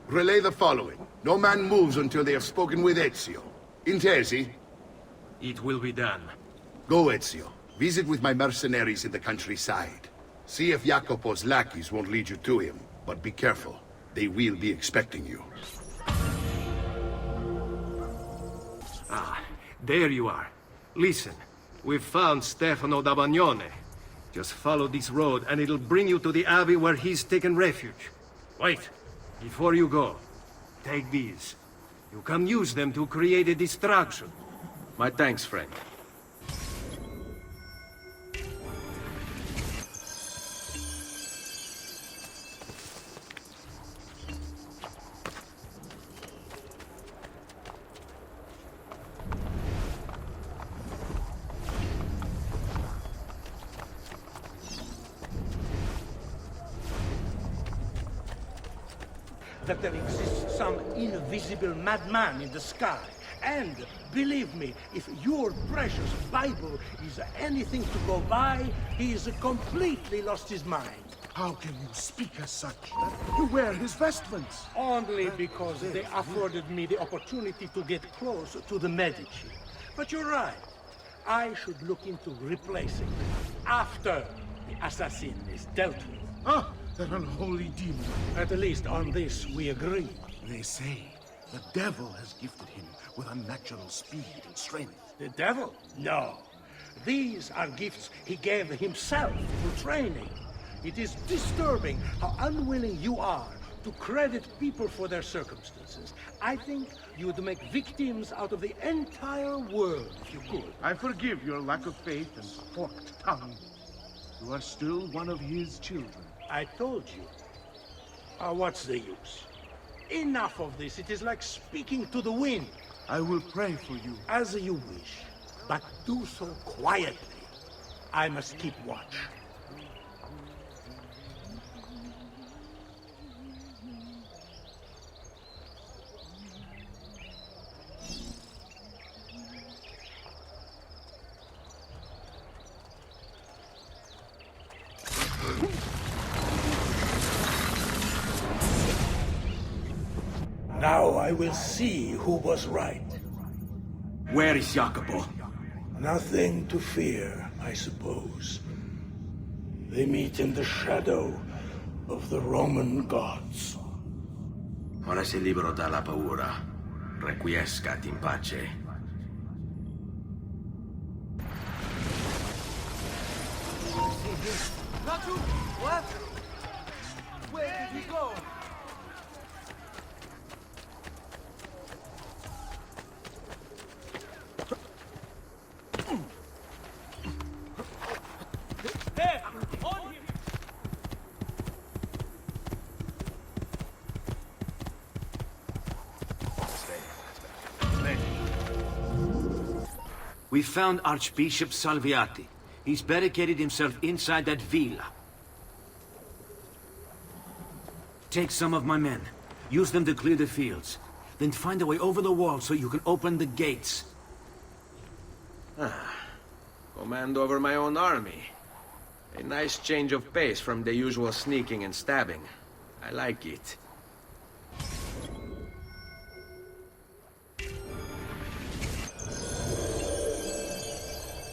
Relay the following. No man moves until they have spoken with Ezio. Intesi? It will be done. Go, Ezio. Visit with my mercenaries in the countryside. See if Jacopo's lackeys won't lead you to him, but be careful. They will be expecting you. Ah, there you are. Listen, we've found Stefano da Bagnone. Just follow this road and it'll bring you to the abbey where he's taken refuge. Wait, before you go, take these. You can use them to create a distraction. My thanks, friend. That there exists some invisible madman in the sky. And, believe me, if your precious Bible is anything to go by, he's completely lost his mind. How can you speak as such? You wear his vestments. Only because they afforded me the opportunity to get close to the Medici. But you're right. I should look into replacing them after the assassin is dealt with. Ah, That unholy demon. At least on this we agree. They say the devil has gifted him with unnatural speed and strength. The devil? No. These are gifts he gave himself for training. It is disturbing how unwilling you are to credit people for their circumstances. I think you would make victims out of the entire world if you could. I forgive your lack of faith and forked tongue. You are still one of his children. I told you. What's the use? Enough of this. It is like speaking to the wind. I will pray for you. As you wish. But do so quietly. I must keep watch. Now I will see who was right. Where is Jacopo? Nothing to fear, I suppose. They meet in the shadow of the Roman gods. Ora sei libero dalla paura. Requiescat in pace. What? Where did he go? There! On him! We found Archbishop Salviati. He's barricaded himself inside that villa. Take some of my men. Use them to clear the fields. Then find a way over the wall so you can open the gates. Command over my own army. A nice change of pace from the usual sneaking and stabbing. I like it.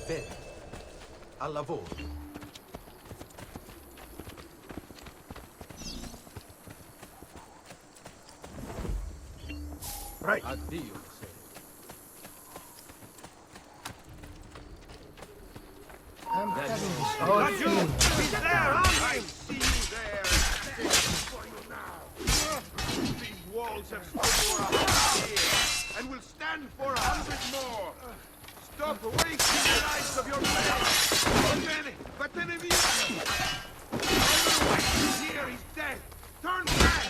Bene. Al lavoro. Right. Addio. I'm having He's there! I see you there! For you now. These walls have stood for 100 years, and will stand for 100 more. Stop wasting the lives of your men! Bene, vattene via! Here, he's dead! Turn back!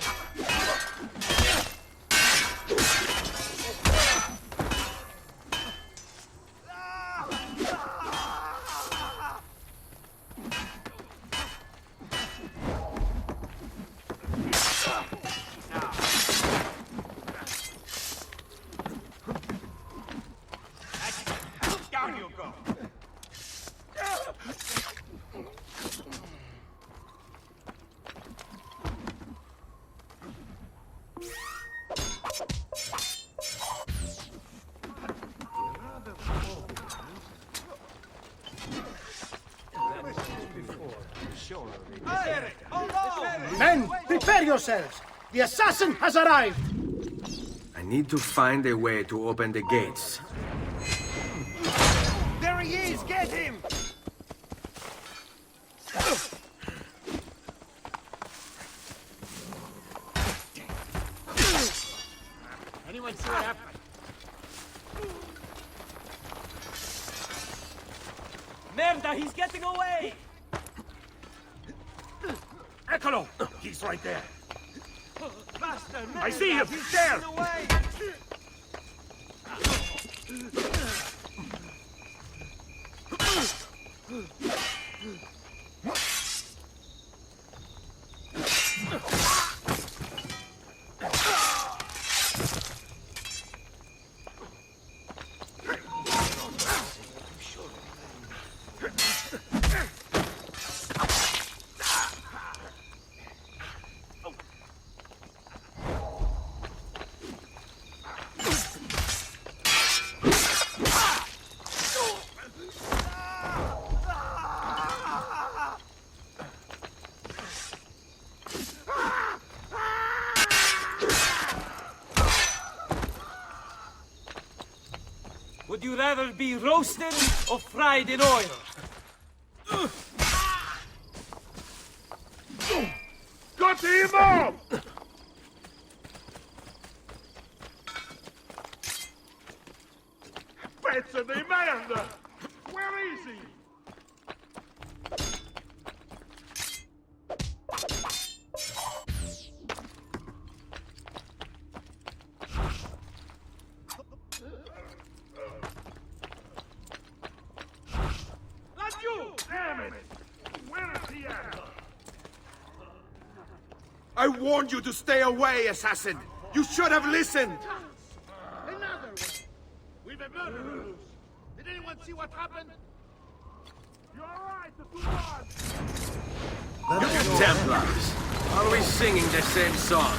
Down you go! Men, prepare yourselves! The assassin has arrived! I need to find a way to open the gates. There he is! Get him! Anyone see what happened? Merda, he's getting away! Eccolo! He's right there. Faster, I see him! He's there! Would you rather be roasted or fried in oil? Got him up! Pezzo di merda! Where is he? Damn it! Where is he at? I warned you to stay away, assassin! You should have listened! Another one! We've been murdered! Did anyone see what happened? You're right, the two ones! You Templars! Always singing the same song.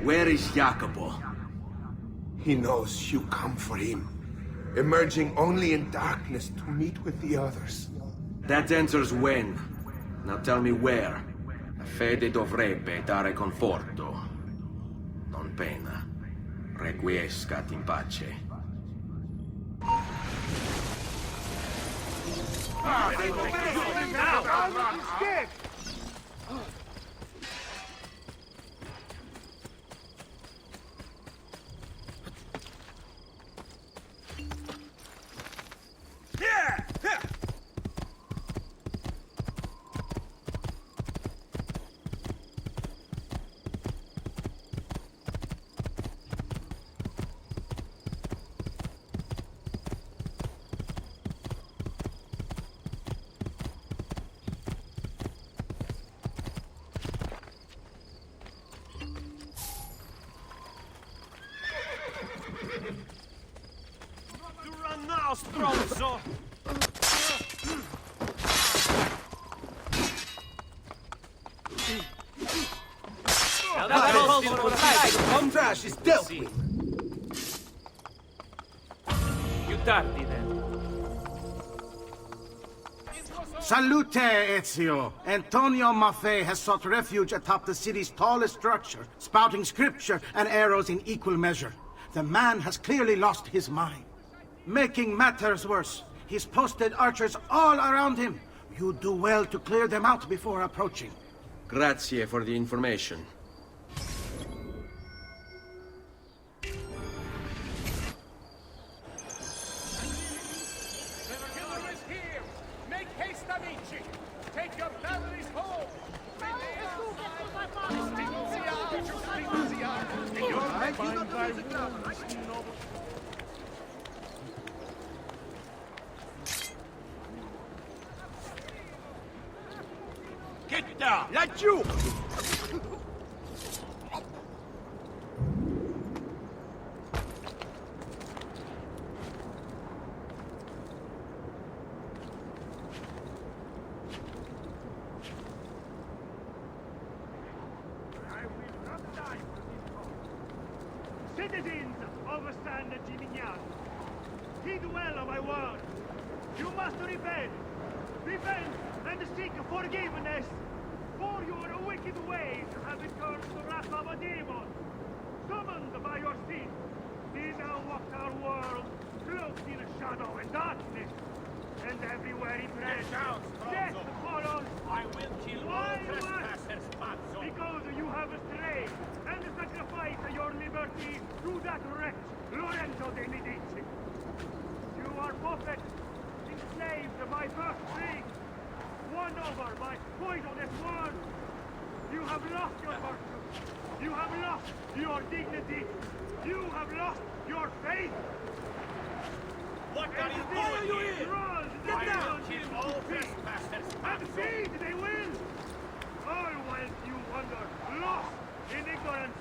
Where is Jacopo? He knows you come for him, emerging only in darkness to meet with the others. That answers when. Now tell me where. La fede dovrebbe dare conforto, non pena. Requiescat in pace. Stronzo! Now that's all for the night. Home trash is dealt with. You tardy then. Salute, Ezio! Antonio Maffei has sought refuge atop the city's tallest structure, spouting scripture and arrows in equal measure. The man has clearly lost his mind. Making matters worse, he's posted archers all around him. You do well to clear them out before approaching. Grazie for the information. Make haste, amici! Take your families home! Get down! Laggiù! Citizens of San Gimignano, heed well of my word. You must repent. Repent and seek forgiveness. For your wicked ways have incurred the wrath of a demon. Summoned by your sin, he now walks our world, cloaked in shadow and darkness. And everywhere he treads, death follows. I will kill all trespassers, Pazzo. Because you have strayed and sacrificed your liberty to that wretch, Lorenzo de Medici. You are puppets, enslaved by first strings, won over by poisonous words. You have lost your virtue. You have lost your dignity. You have lost your faith. What are you doing here? Get down! Kill all trespassers, and feed they will! All whilst you wander, lost in ignorance.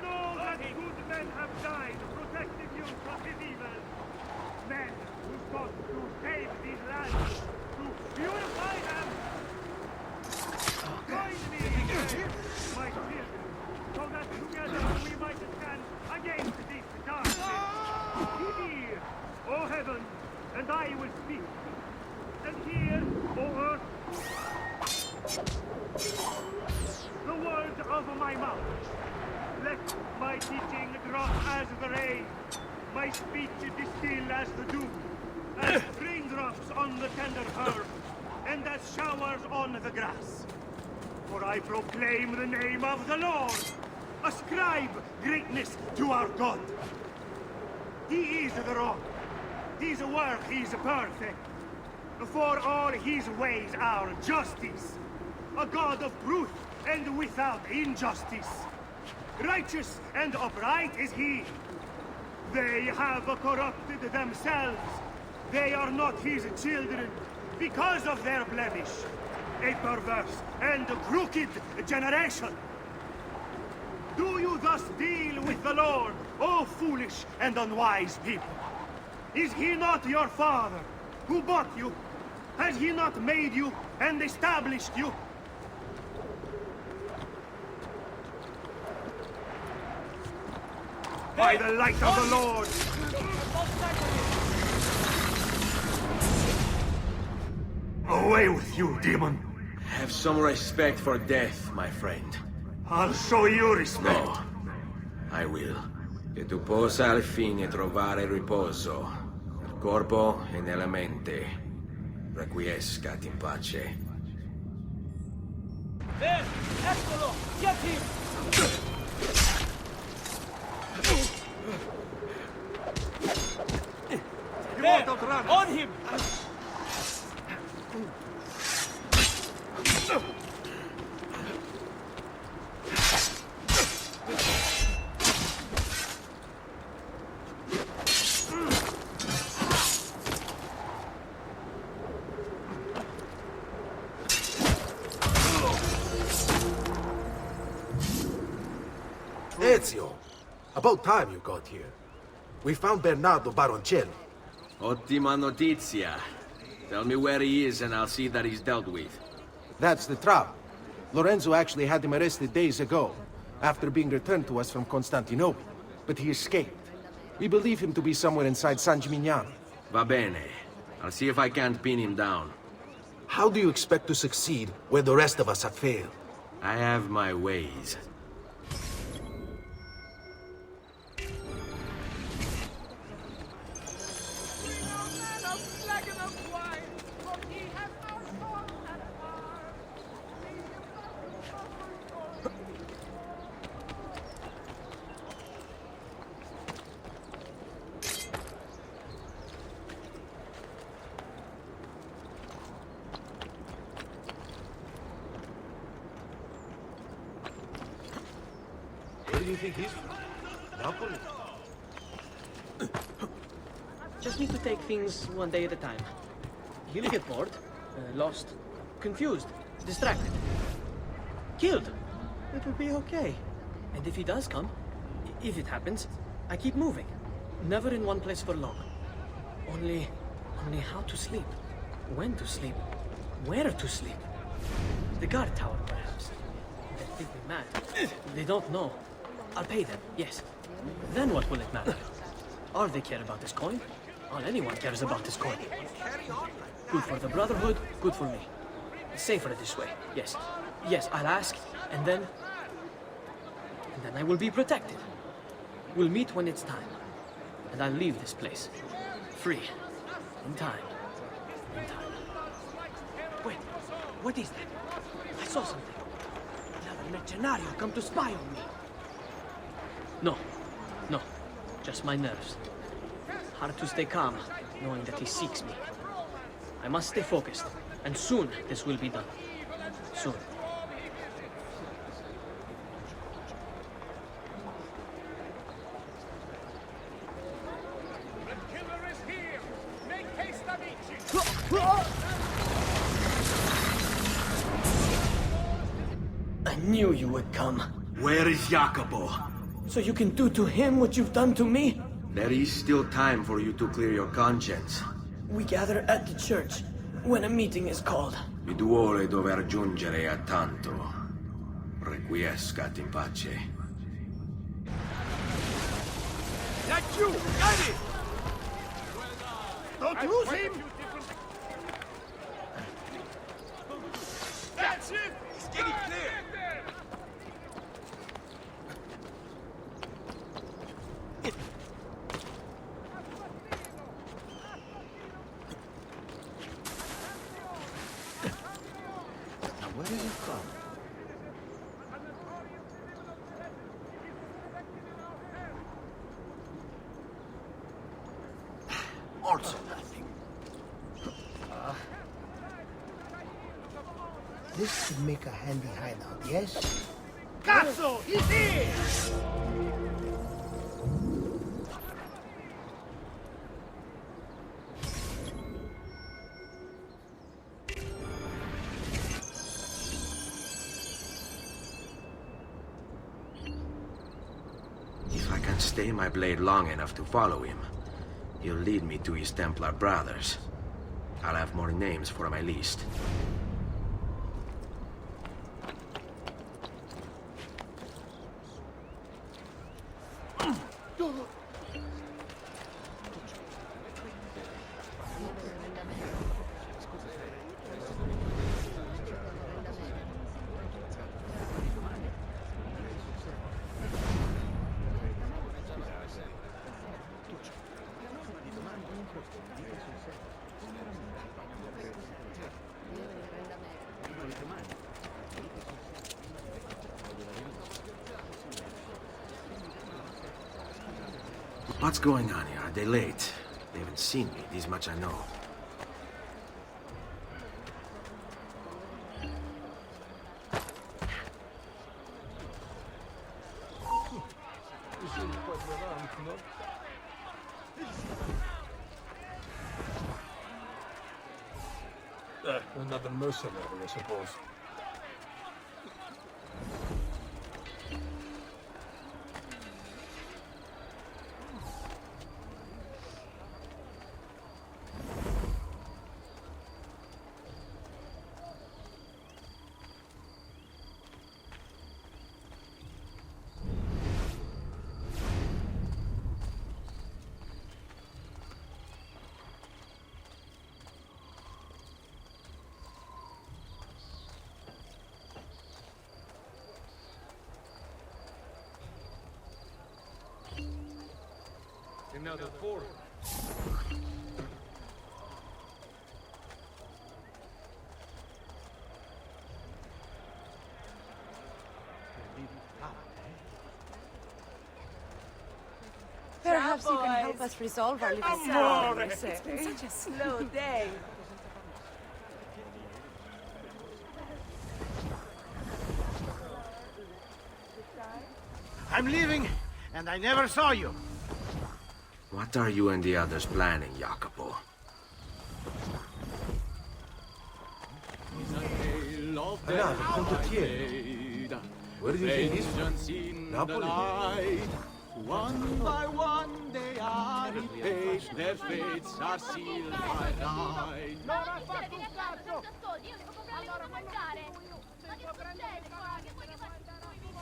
Know that good men have died, protecting you from his evil. Men who sought to save these lands, to purify them. Join me, my children, so that together we might stand against this darkness. Hear, O heaven, and I will speak. And hear, O earth, the words of my mouth. Let my teaching drop as the rain. My speech is still as the dew, as raindrops on the tender herb, and as showers on the grass. For I proclaim the name of the Lord. Ascribe greatness to our God. He is the rock. His work is perfect. For all his ways are justice. A God of truth and without injustice. Righteous and upright is he. They have corrupted themselves. They are not his children because of their blemish. A perverse and crooked generation. Do you thus deal with the Lord, O foolish and unwise people? Is he not your father, who bought you? Has he not made you and established you? By the light of the Lord! Away with you, demon! Have some respect for death, my friend. I'll show you respect. No, I will. Che tu possa al fine trovare riposo, nel corpo e nella mente. Requiescat in pace. There! Eccolo! Get him! There! On him! Ezio, about time you got here. We found Bernardo Baroncelli. Ottima notizia. Tell me where he is and I'll see that he's dealt with. That's the trouble. Lorenzo actually had him arrested days ago, after being returned to us from Constantinople. But he escaped. We believe him to be somewhere inside San Gimignano. Va bene. I'll see if I can't pin him down. How do you expect to succeed where the rest of us have failed? I have my ways. Where do you think he's from? Napoli? Just need to take things one day at a time. He'll get bored, lost, confused, distracted, killed. It will be okay. And if he does come, if it happens, I keep moving. Never in one place for long. Only how to sleep, when to sleep, where to sleep. The guard tower, perhaps. They think me mad. They don't know. I'll pay them, yes. Then what will it matter? All they care about is coin. All anyone cares about is coin. Good for the Brotherhood, good for me. Safer this way, yes. Yes, I'll ask, and then I will be protected. We'll meet when it's time. And I'll leave this place. Free. In time. In time. Wait, what is that? I saw something. Another mercenario come to spy on me. No. Just my nerves. Hard to stay calm, knowing that he seeks me. I must stay focused, and soon this will be done. Soon. The killer is here! Make haste, amici! I knew you would come. Where is Jacopo? So you can do to him what you've done to me? There is still time for you to clear your conscience. We gather at the church when a meeting is called. Mi duole dover giungere a tanto. Requiescat in pace. That's you! Got it! Don't lose him! That's it! He's getting clear! This could make a handy hideout, yes? Cazzo! He's here! If I can stay my blade long enough to follow him, he'll lead me to his Templar brothers. I'll have more names for my list. What's going on here? Are they late? They haven't seen me. This much I know. Another mercenary, I suppose. Another four. Perhaps you can help us resolve our little Amore! problem. It's been such a slow day. I'm leaving, and I never saw you. What are you and the others planning, Jacopo? Another condottiero. Where do you think he's from? Napoli? One by one they are repaid, their fates are sealed by right. Non ha fatto un cazzo! Io devo comprare da mangiare! Ma che succede qua? Che vuoi che faccia i video?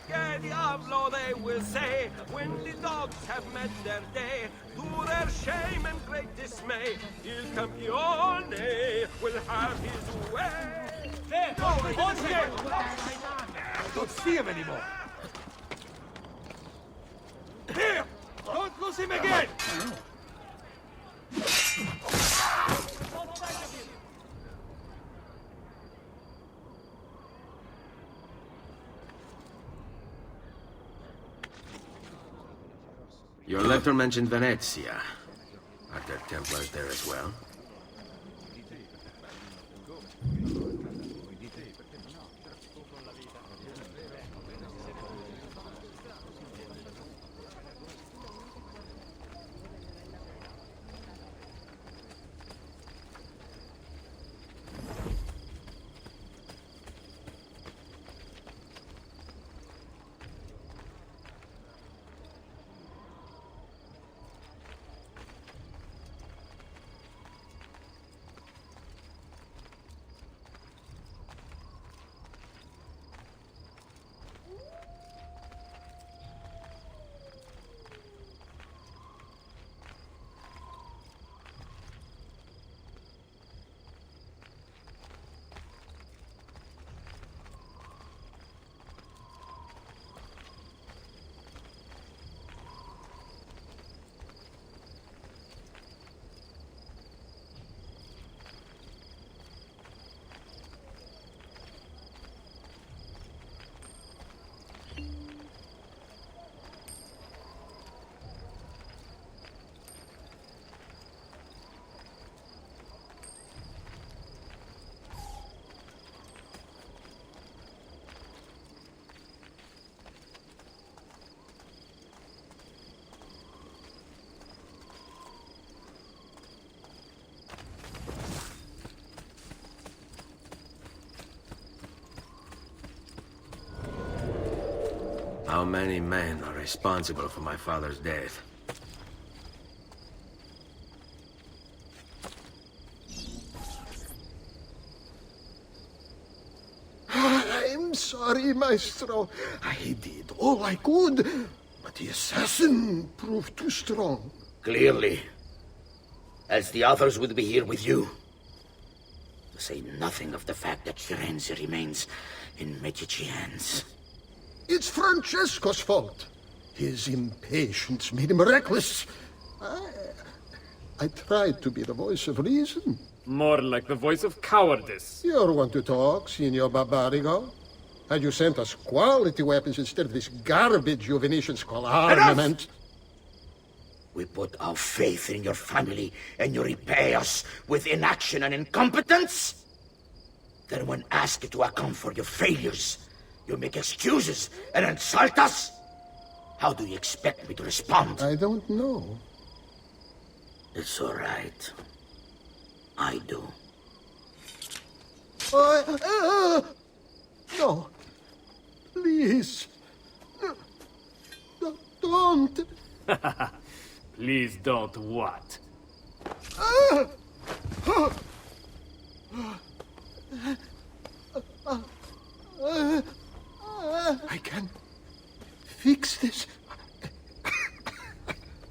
Che diavolo they will say when the dogs have met their day. To their shame and great dismay, Il Campione will have his way. Hey, I don't see him anymore. Here! Don't lose him again! Your letter mentioned Venezia. Are there Templars there as well? How many men are responsible for my father's death? I'm sorry, Maestro. I did all I could, but the assassin proved too strong. Clearly. Else the others would be here with you. To say nothing of the fact that Firenze remains in Medici hands. It's Francesco's fault. His impatience made him reckless. I tried to be the voice of reason. More like the voice of cowardice. You're one to talk, Signor Barbarigo. Had you sent us quality weapons instead of this garbage you Venetians call armament... We put our faith in your family, and you repay us with inaction and incompetence? Then when asked to account for your failures, you make excuses and insult us? How do you expect me to respond? I don't know. It's all right. I do. No. Please. Don't. Please don't what? I can fix this.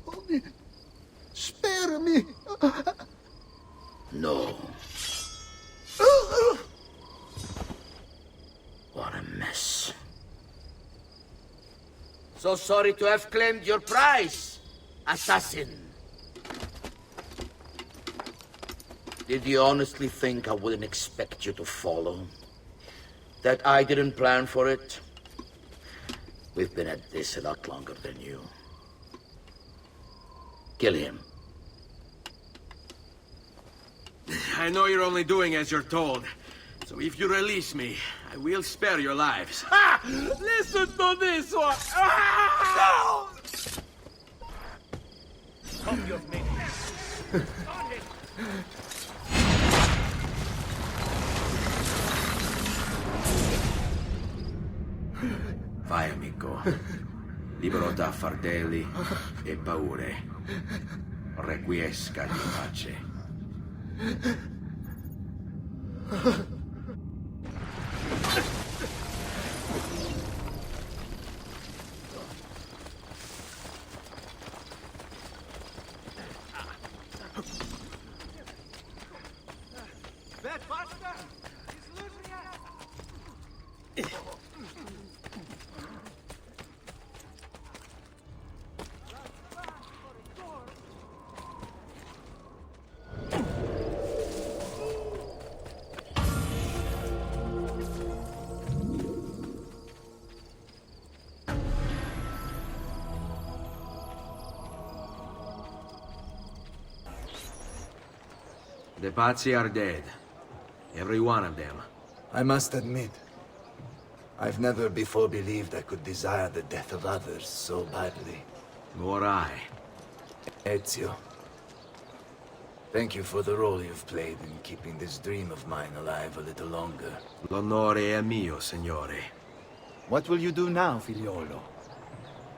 Only spare me. No. What a mess. So sorry to have claimed your prize, assassin. Did you honestly think I wouldn't expect you to follow? That I didn't plan for it? We've been at this a lot longer than you. Kill him. I know you're only doing as you're told. So if you release me, I will spare your lives. Ah! Listen to this one! Ah! Hope you've made it. Vai, amico. Libero da fardelli e paure. Requiescat in pace. The Pazzi are dead. Every one of them. I must admit, I've never before believed I could desire the death of others so badly. Nor I. Ezio, thank you for the role you've played in keeping this dream of mine alive a little longer. L'onore è mio, signore. What will you do now, figliolo?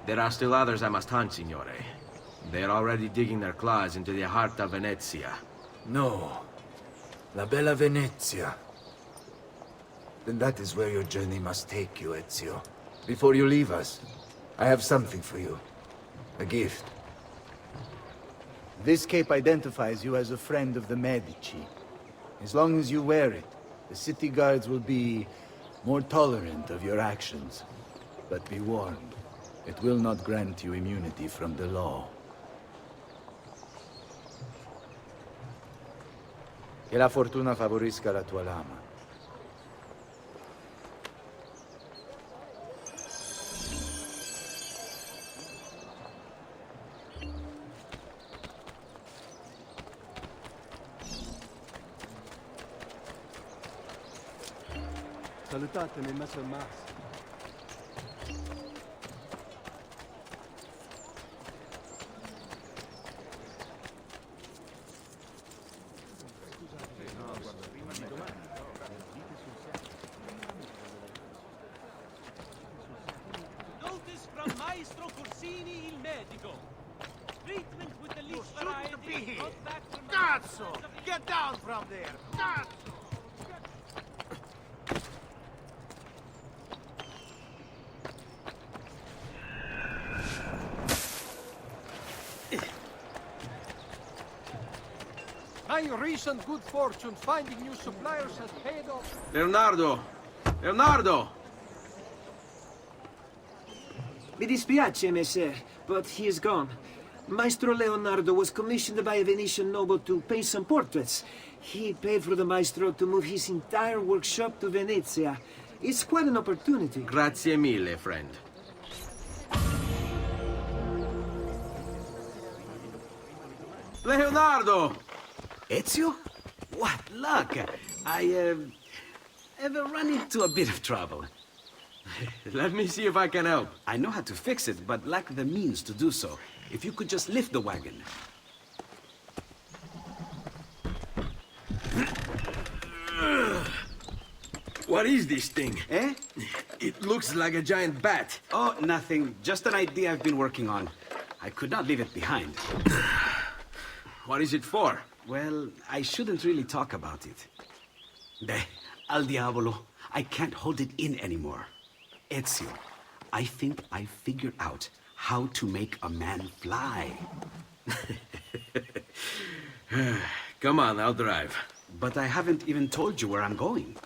There are still others I must hunt, signore. They're already digging their claws into the heart of Venezia. No. La bella Venezia. Then that is where your journey must take you, Ezio. Before you leave us, I have something for you. A gift. This cape identifies you as a friend of the Medici. As long as you wear it, the city guards will be more tolerant of your actions. But be warned, it will not grant you immunity from the law. Che la fortuna favorisca la tua lama. Salutatemi, Messer Mas. from Maestro Corsini il medico. Treatment with the least variety. Brought back from the Cazzo! Get down from there! Cazzo! My recent good fortune finding new suppliers has paid off. Leonardo! Leonardo! Mi dispiace, messer, but he is gone. Maestro Leonardo was commissioned by a Venetian noble to paint some portraits. He paid for the maestro to move his entire workshop to Venezia. It's quite an opportunity. Grazie mille, friend. Leonardo! Ezio? What luck! I ever run into a bit of trouble. Let me see if I can help. I know how to fix it, but lack the means to do so. If you could just lift the wagon. What is this thing? Eh? It looks like a giant bat. Oh, nothing. Just an idea I've been working on. I could not leave it behind. What is it for? Well, I shouldn't really talk about it. Al diavolo. I can't hold it in anymore. Ezio, I think I figured out how to make a man fly. Come on, I'll drive. But I haven't even told you where I'm going.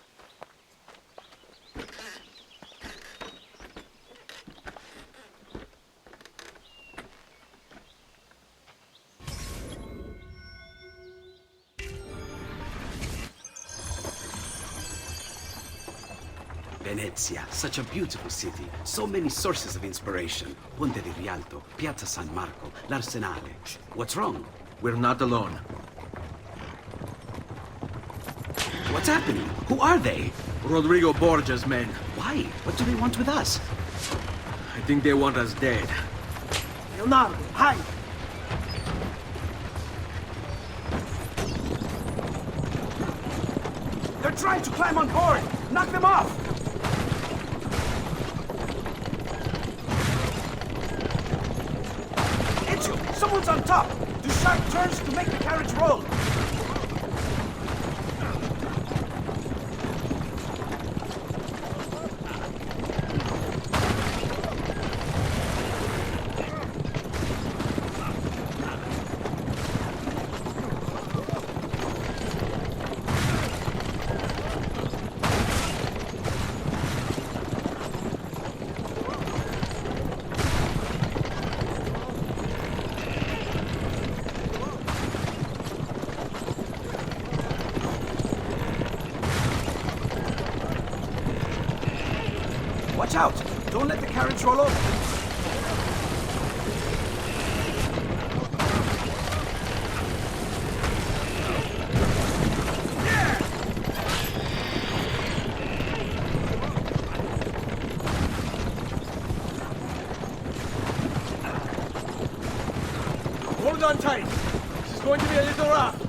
Venezia, such a beautiful city. So many sources of inspiration. Ponte di Rialto, Piazza San Marco, l'Arsenale. What's wrong? We're not alone. What's happening? Who are they? Rodrigo Borgia's men. Why? What do they want with us? I think they want us dead. Leonardo, hide! They're trying to climb on board! Knock them off! Ezio, someone's on top! Do sharp turns to make the carriage roll! Watch out! Don't let the carriage roll over. Hold on tight. This is going to be a little rough.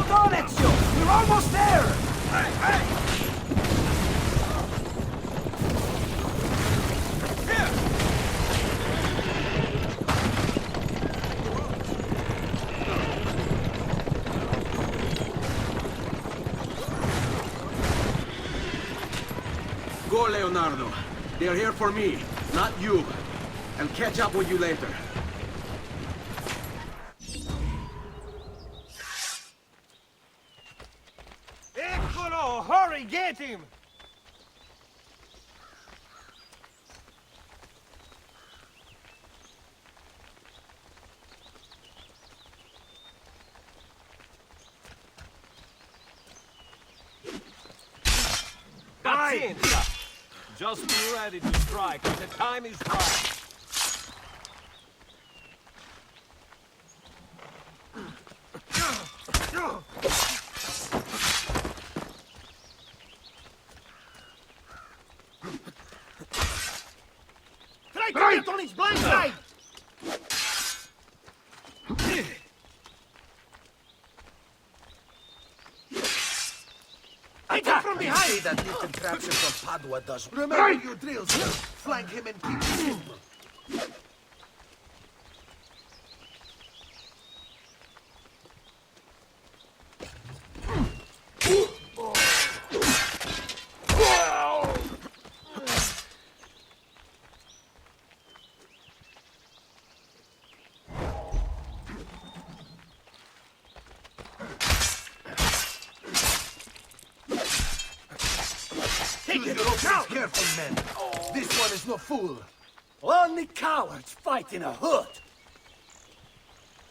Hold on, Ezio! We're almost there! Go, Leonardo. They're here for me, not you. I'll catch up with you later. Eccolo! Hurry, get him! Pazienza! Just be ready to strike when the time is right. Try it on his blind side! From behind! See that new contraption from Padua does. Remember your drills. Flank him and keep it simple. Careful, men. This one is no fool. Only cowards fight in a hood.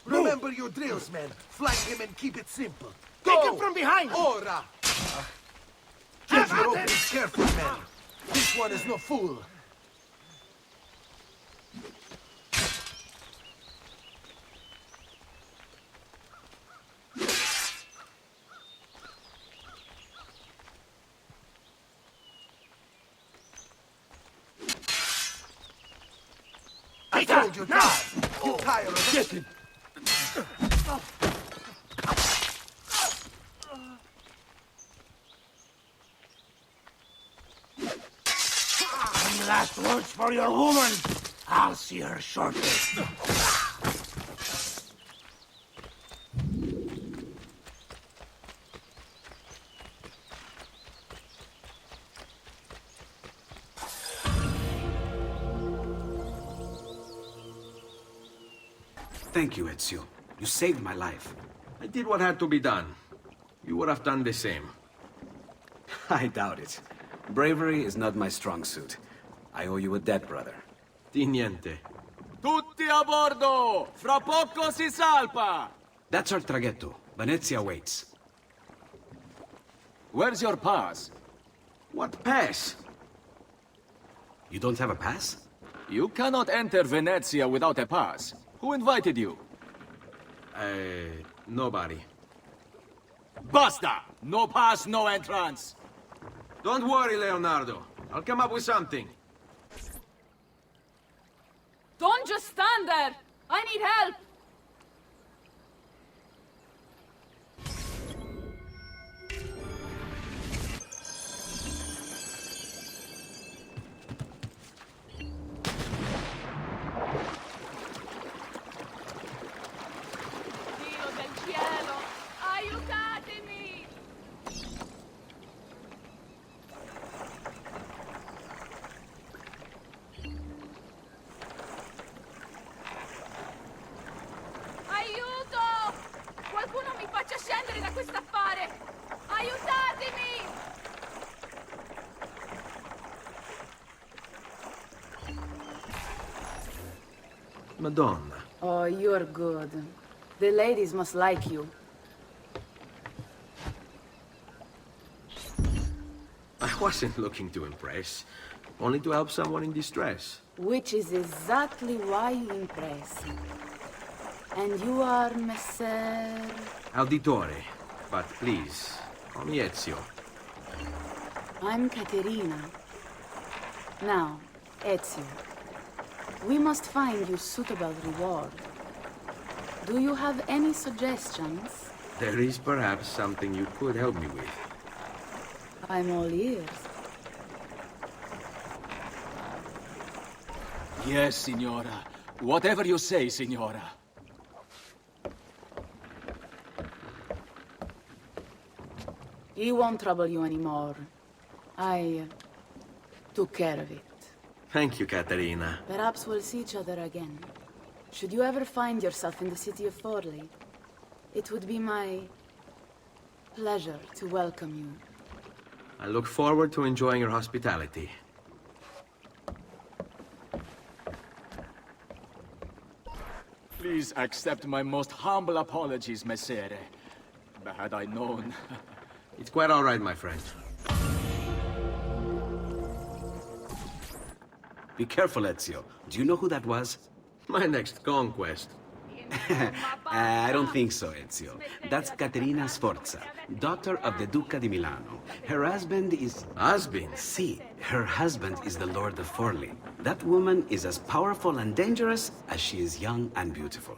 Remember your drills, men. Flank him and keep it simple. Take him from behind! Ora! Keep your openings careful, men. This one is no fool. I told you, now! You tired of it? Get him! Any last words for your woman? I'll see her shortly. Thank you, Ezio. You saved my life. I did what had to be done. You would have done the same. I doubt it. Bravery is not my strong suit. I owe you a debt, brother. Di niente. Tutti a bordo! Fra poco si salpa! That's our traghetto. Venezia waits. Where's your pass? What pass? You don't have a pass? You cannot enter Venezia without a pass. Who invited you? Nobody. Basta! No pass, no entrance! Don't worry, Leonardo. I'll come up with something. Don't just stand there! I need help! Dio del cielo! Aiutatemi! Aiuto! Qualcuno mi faccia scendere da quest'affare! Aiutatemi! Madonna. Oh, you're good. The ladies must like you. I wasn't looking to impress. Only to help someone in distress. Which is exactly why you impress. And you are Messer... Auditore. But please, call me Ezio. I'm Caterina. Now, Ezio, we must find you suitable reward. Do you have any suggestions? There is perhaps something you could help me with. I'm all ears. Yes, Signora. Whatever you say, Signora. He won't trouble you anymore. I took care of it. Thank you, Caterina. Perhaps we'll see each other again. Should you ever find yourself in the city of Forli, it would be my pleasure to welcome you. I look forward to enjoying your hospitality. Please accept my most humble apologies, Messere. Had I known... It's quite all right, my friend. Be careful, Ezio. Do you know who that was? My next conquest. I don't think so, Ezio. That's Caterina Sforza, daughter of the Duca di Milano. Her husband is... Husband? Si, her husband is the Lord of Forli. That woman is as powerful and dangerous as she is young and beautiful.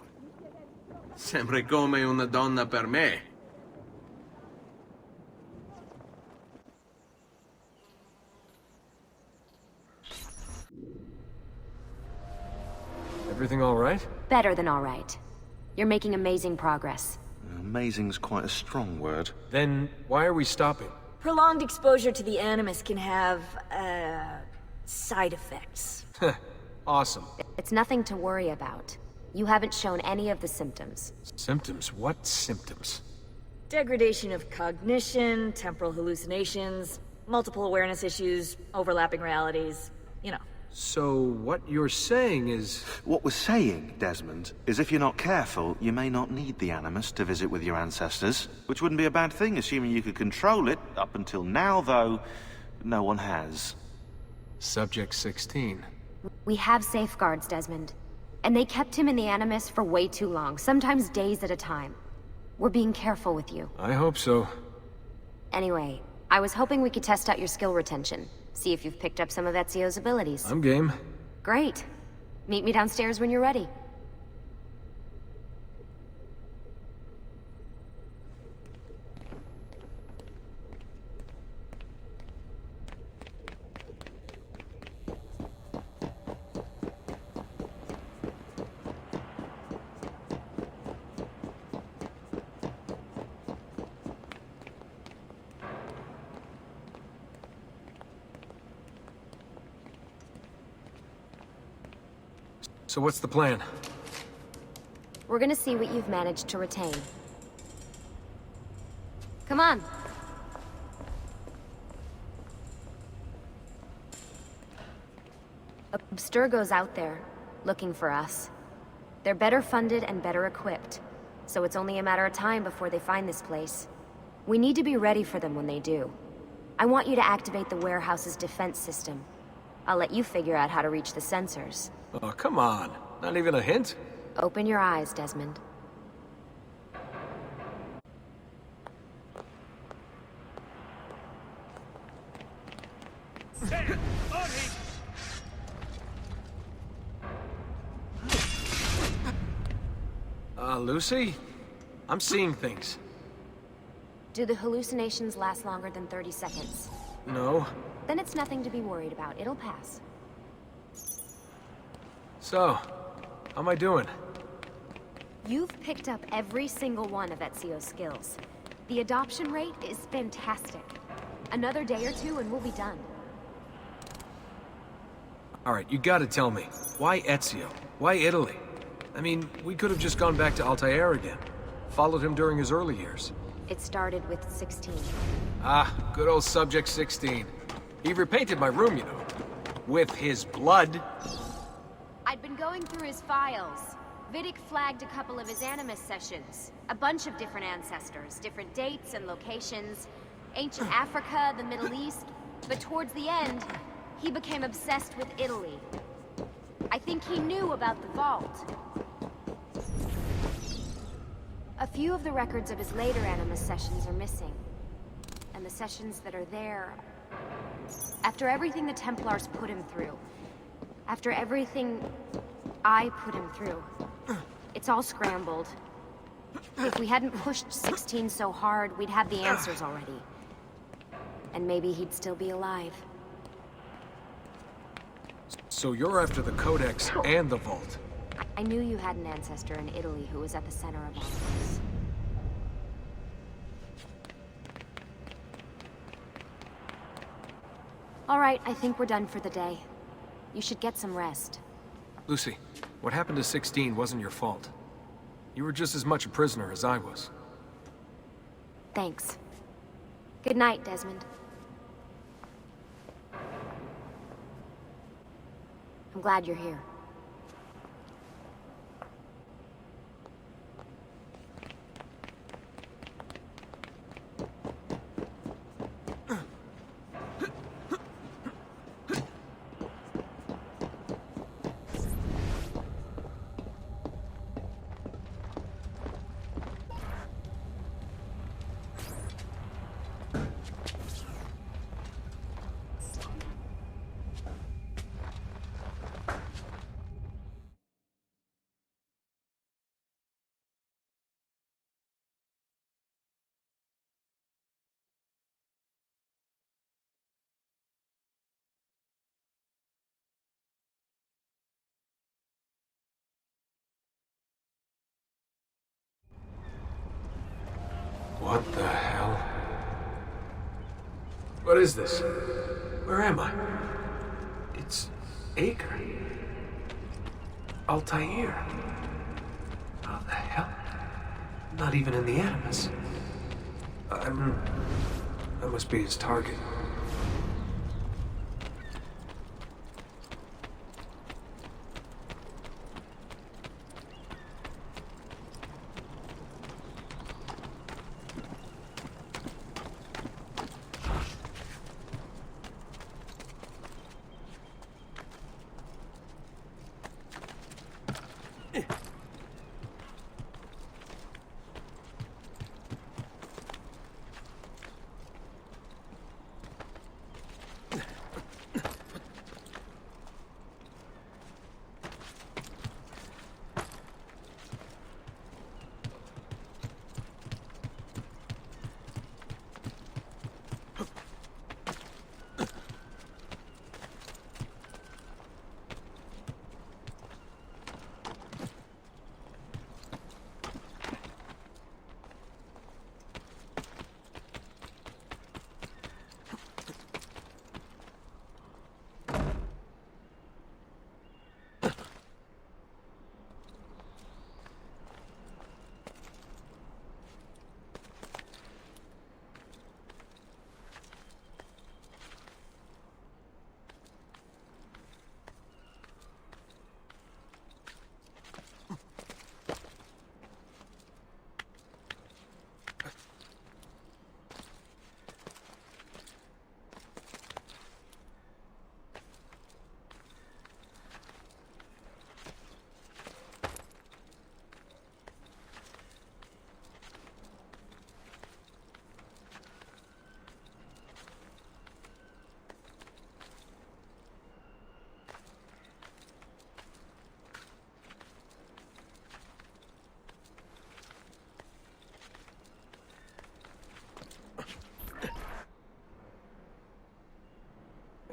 Sempre come una donna per me. Everything all right? Better than all right. You're making amazing progress. Amazing's quite a strong word. Then why are we stopping? Prolonged exposure to the Animus can have, side effects. Awesome. It's nothing to worry about. You haven't shown any of the symptoms. Symptoms? What symptoms? Degradation of cognition, temporal hallucinations, multiple awareness issues, overlapping realities, you know. So what you're saying is... What we're saying, Desmond, is if you're not careful, you may not need the Animus to visit with your ancestors, which wouldn't be a bad thing, assuming you could control it. Up until now, though, no one has. Subject 16. We have safeguards, Desmond. And they kept him in the Animus for way too long, sometimes days at a time. We're being careful with you. I hope so. Anyway, I was hoping we could test out your skill retention. See if you've picked up some of Ezio's abilities. I'm game. Great. Meet me downstairs when you're ready. So what's the plan? We're gonna see what you've managed to retain. Come on. Abstergo's out there, looking for us. They're better funded and better equipped, so it's only a matter of time before they find this place. We need to be ready for them when they do. I want you to activate the warehouse's defense system. I'll let you figure out how to reach the sensors. Oh, come on. Not even a hint? Open your eyes, Desmond. Lucy? I'm seeing things. Do the hallucinations last longer than 30 seconds? No. Then it's nothing to be worried about. It'll pass. So, how am I doing? You've picked up every single one of Ezio's skills. The adoption rate is fantastic. Another day or two and we'll be done. Alright, you gotta tell me. Why Ezio? Why Italy? I mean, we could have just gone back to Altair again. Followed him during his early years. It started with 16. Ah, good old Subject 16. He repainted my room, you know. With his blood. I'd been going through his files. Vidic flagged a couple of his Animus sessions. A bunch of different ancestors, different dates and locations. Ancient Africa, the Middle East. But towards the end, he became obsessed with Italy. I think he knew about the vault. A few of the records of his later Animus sessions are missing. And the sessions that are there... After everything the Templars put him through, after everything I put him through, it's all scrambled. If we hadn't pushed 16 so hard, we'd have the answers already. And maybe he'd still be alive. So you're after the Codex and the Vault? I knew you had an ancestor in Italy who was at the center of all of this. All right, I think we're done for the day. You should get some rest. Lucy, what happened to 16 wasn't your fault. You were just as much a prisoner as I was. Thanks. Good night, Desmond. I'm glad you're here. What the hell? What is this? Where am I? It's Acre. Altair. How the hell? Not even in the Animus. I must be his target.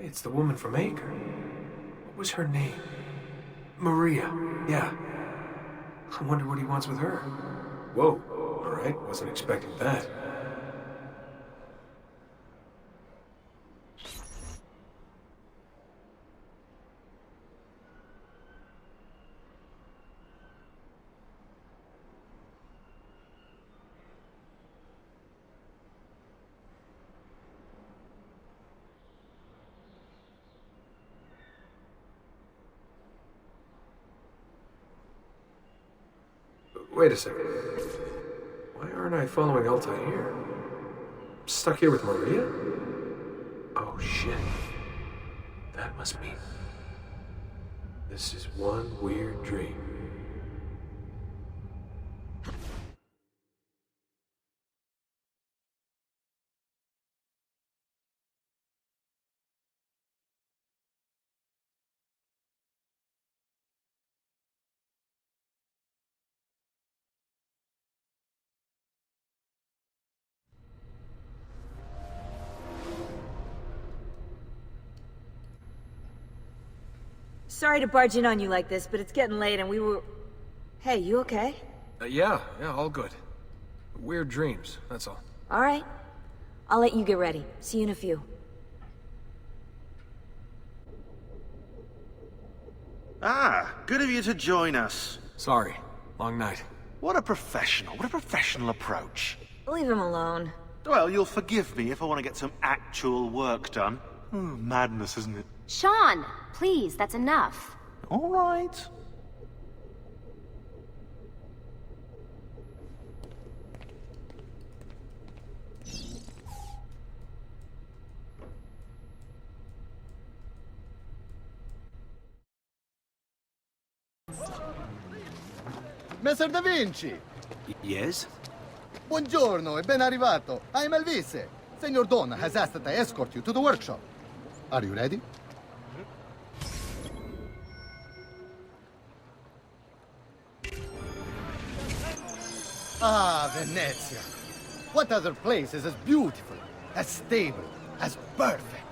It's the woman from Acre. What was her name? Maria. Yeah. I wonder what he wants with her. Whoa. All right. Wasn't expecting that. Wait a second. Why aren't I following Altair? Stuck here with Maria? Oh shit. That must mean this is one weird dream. Sorry to barge in on you like this, but it's getting late and we were... Hey, you okay? Yeah, all good. Weird dreams, that's all. All right. I'll let you get ready. See you in a few. Ah, good of you to join us. Sorry, long night. What a professional approach. Leave him alone. Well, you'll forgive me if I want to get some actual work done. Madness, isn't it? Sean, please, that's enough. All right. Messer Da Vinci! Yes? Buongiorno e ben arrivato. I am Elvise. Senor Don has asked that I escort you to the workshop. Are you ready? Ah, Venezia. What other place is as beautiful, as stable, as perfect?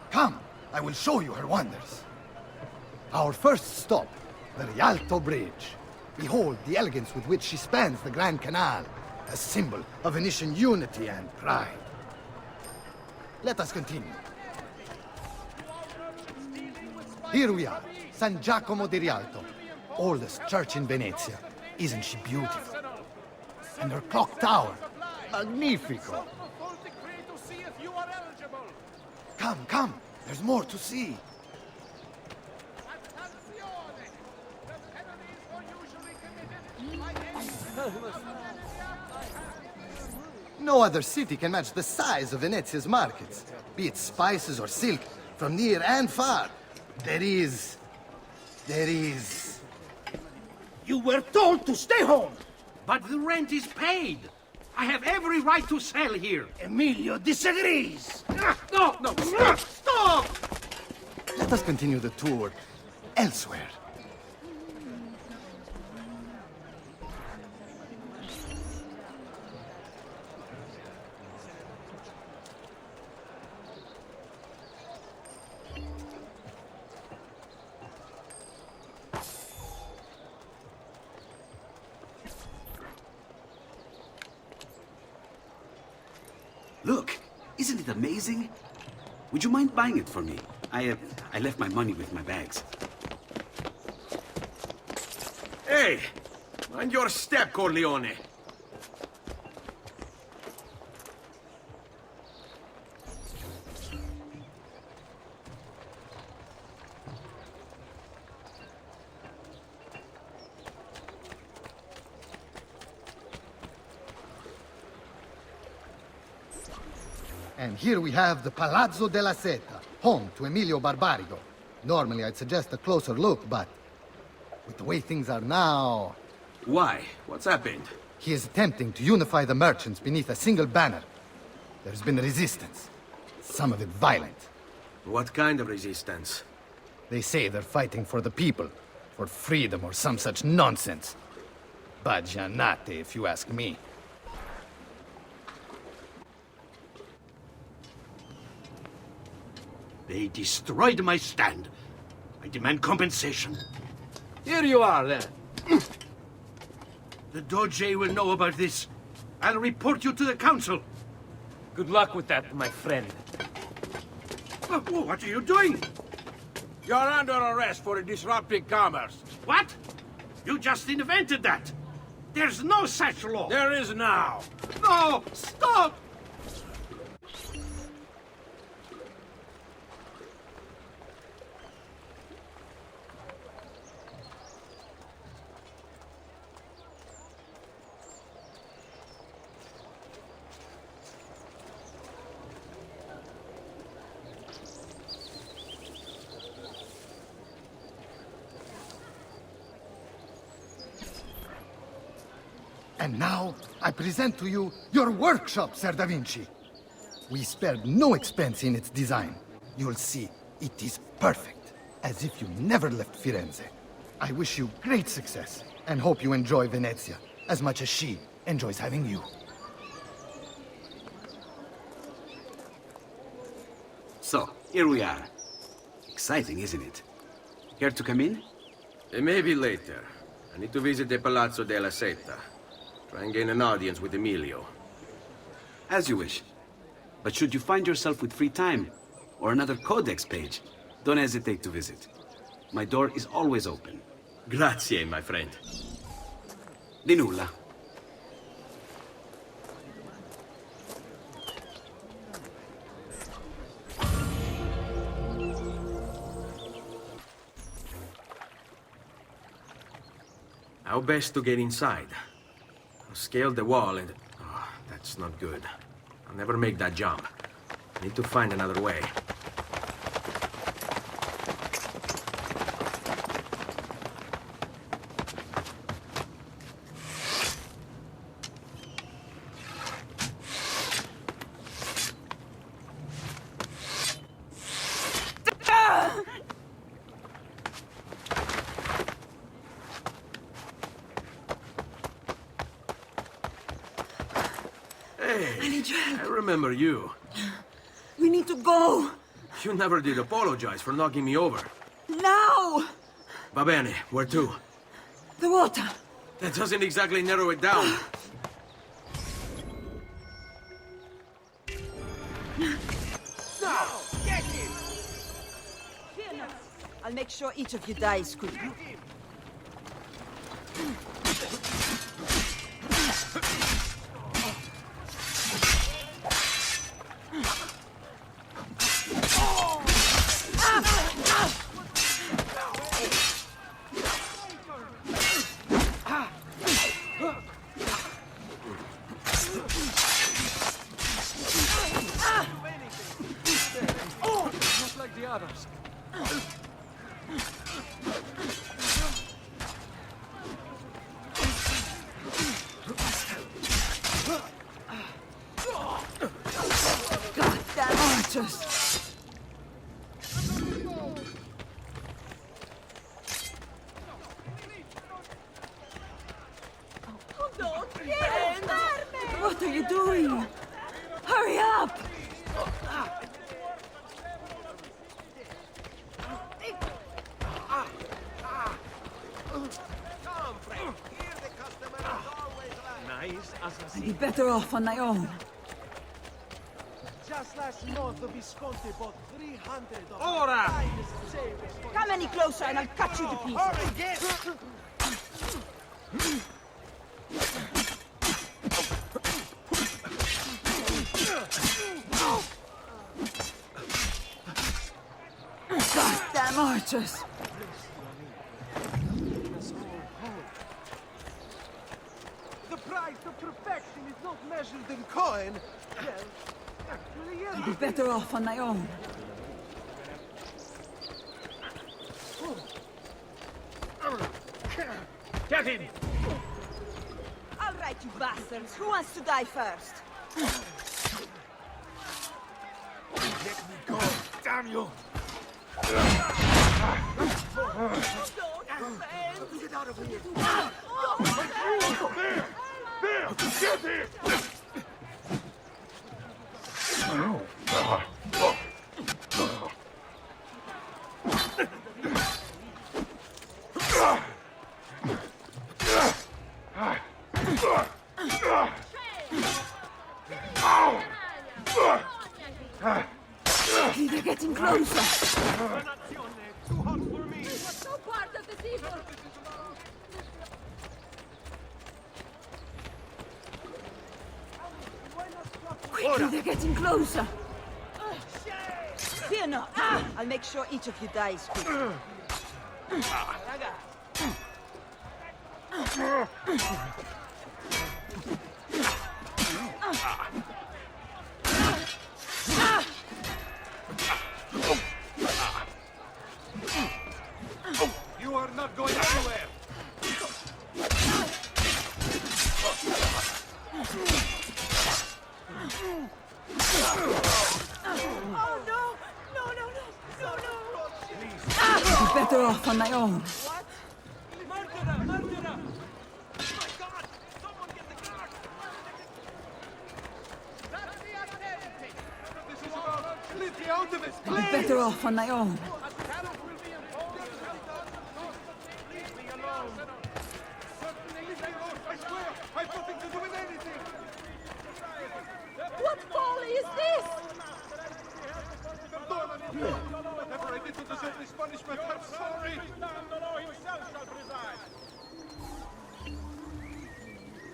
Come, I will show you her wonders. Our first stop, the Rialto Bridge. Behold the elegance with which she spans the Grand Canal, a symbol of Venetian unity and pride. Let us continue. Here we are, San Giacomo di Rialto, oldest church in Venezia. Isn't she beautiful? And her clock tower, magnifico. Come, there's more to see. No other city can match the size of Venezia's markets, be it spices or silk, from near and far. There is... You were told to stay home! But the rent is paid! I have every right to sell here! Emilio disagrees! No! Stop! Let us continue the tour elsewhere. Look, isn't it amazing? Would you mind buying it for me? I left my money with my bags. Hey! Mind your step, Corleone. And here we have the Palazzo della Seta, home to Emilio Barbarigo. Normally I'd suggest a closer look, but with the way things are now... Why? What's happened? He is attempting to unify the merchants beneath a single banner. There's been resistance, some of it violent. What kind of resistance? They say they're fighting for the people, for freedom or some such nonsense. Baggianate, if you ask me. They destroyed my stand. I demand compensation. Here you are, then. The Doge will know about this. I'll report you to the council. Good luck with that, my friend. What are you doing? You're under arrest for disrupting commerce. What? You just invented that. There's no such law. There is now. No! Stop! And now, I present to you your workshop, Sir Da Vinci. We spared no expense in its design. You'll see, it is perfect, as if you never left Firenze. I wish you great success, and hope you enjoy Venezia, as much as she enjoys having you. So, Here we are. Exciting, isn't it? Care to come in? Maybe later. I need to visit the Palazzo della Seta. Try and gain an audience with Emilio. As you wish. But should you find yourself with free time, or another codex page, don't hesitate to visit. My door is always open. Grazie, my friend. Di nulla. How best to get inside? I'll scale the wall and... Oh, that's not good. I'll never make that jump. I need to find another way. I remember you. We need to go. You never did apologize for knocking me over. Now! Va bene, where to? The water. That doesn't exactly narrow it down. Now! Get him! Fear not. I'll make sure each of you dies quickly. What are you doing? Hurry up! I'd be better off on my own. Just last month, the Visconti bought 300 of Ora! Come any closer and I'll cut you to pieces. Goddamn archers! The price of perfection is not measured in coin. Well, actually, yes. I'd be better off on my own. Get him! All right, you bastards. Who wants to die first? Let me go, damn you! Get out of here! There! Get him! They're getting closer. Too hot for me. What's no part of this evil? Quickly, they're getting closer. Fear not. I'll make sure each of you dies quickly. You are not going anywhere. Oh no! No! I'd be better off on my own. What? Murderer! Murderer! My God! Someone get the guard! That's the identity! This is about split you out of his place! better off on my own. What folly is this? Whatever I did to deserve this punishment, I'm sorry.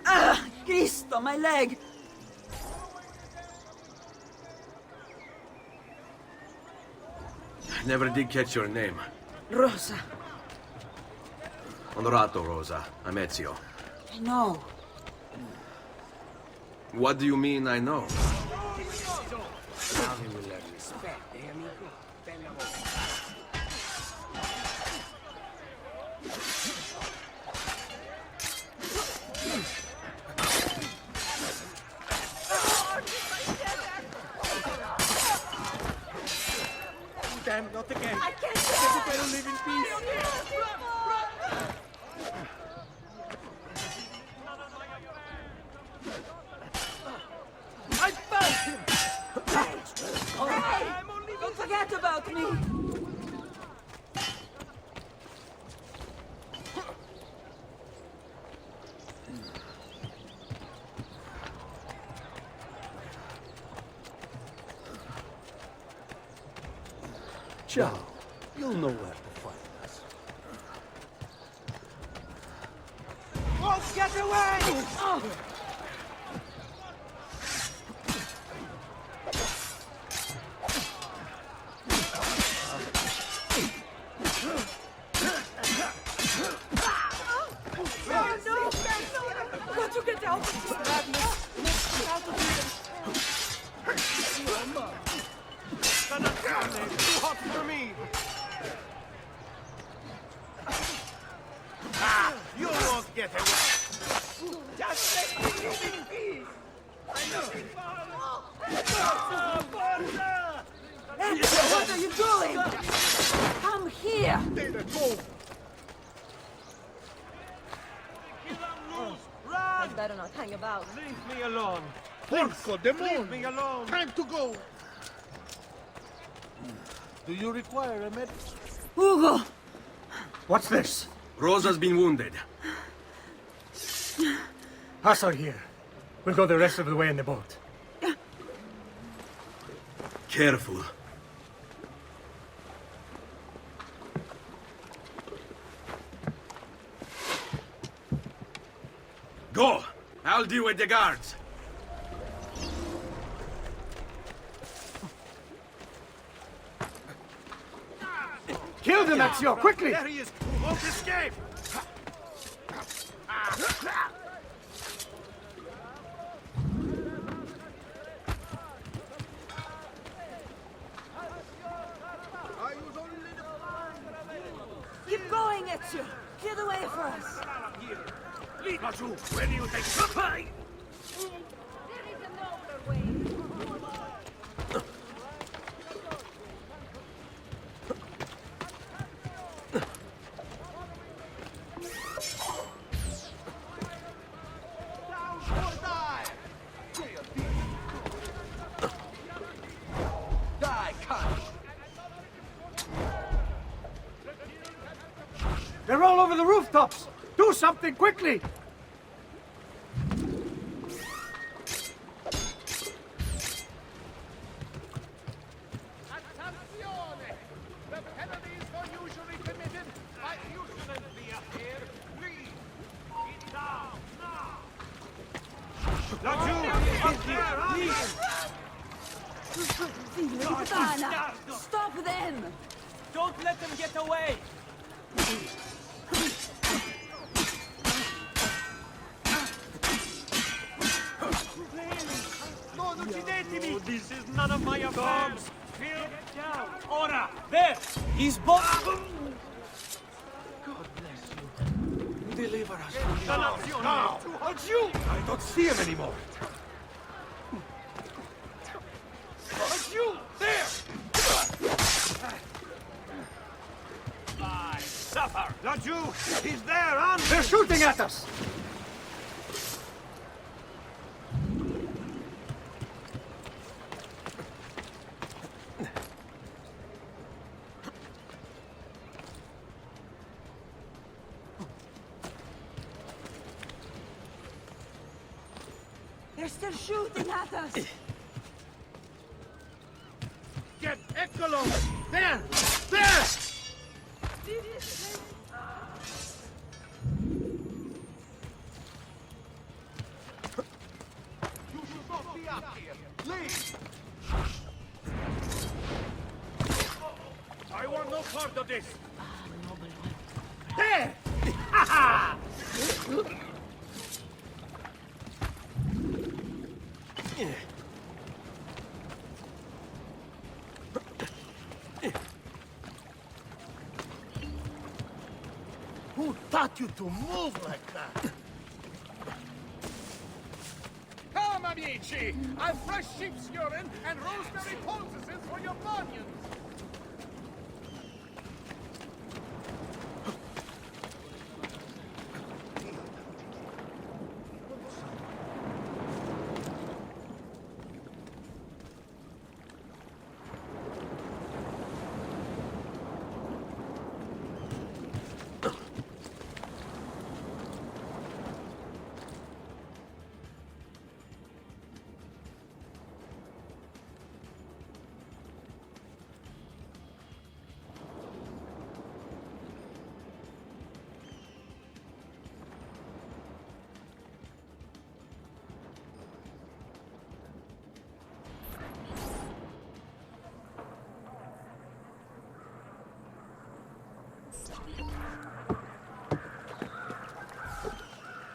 Ah! Cristo, my leg! I never did catch your name. Rosa. Onorato, Rosa. I'm Ezio. I know. What do you mean, I know? Now he will learn respect, eh, amigo? Damn, not again. I can't Never better live in peace. I found him! Hey! Don't forget about me! Ciao. You'll know where to find us. Oh, get away! Oh. Got to get out of this madness! Get out of here! Too hot for me. You won't get away! Just let me live in peace! Ezio, what are you doing? Come here! I'd better not hang about. Leave me alone. Porco demon! Leave me alone. Time to go! Do you require a med? Ugo! What's this? Rosa's been wounded. Us are here. We'll go the rest of the way in the boat. Careful. Go! I'll deal with the guards. Kill them, Ezio, quickly! There he is. Won't escape. Keep going, Ezio! Clear the way for us! Lead us to. Where do you think? Supply! There is a nobler way. They're all over the rooftops! Do something quickly! The penalties for usually committed by usually appear. Leave. Get down now. Stop them! Don't let them get away! No, non uccidetemi! Oh, this is none of my affairs! Feel down! Ora! There! He's both... God bless you. Deliver us from now! It's you! I don't see him anymore! It's you! There! Suffer! Not you! He's there, on! They're shooting at us! They're still shooting at us! Get Eccolo! There! There! You should not be up here! Leave! I want no part of this! There! Ha ha! Who taught you to move like that? Come, amici! I've fresh sheep's urine and rosemary poultices for your bunions!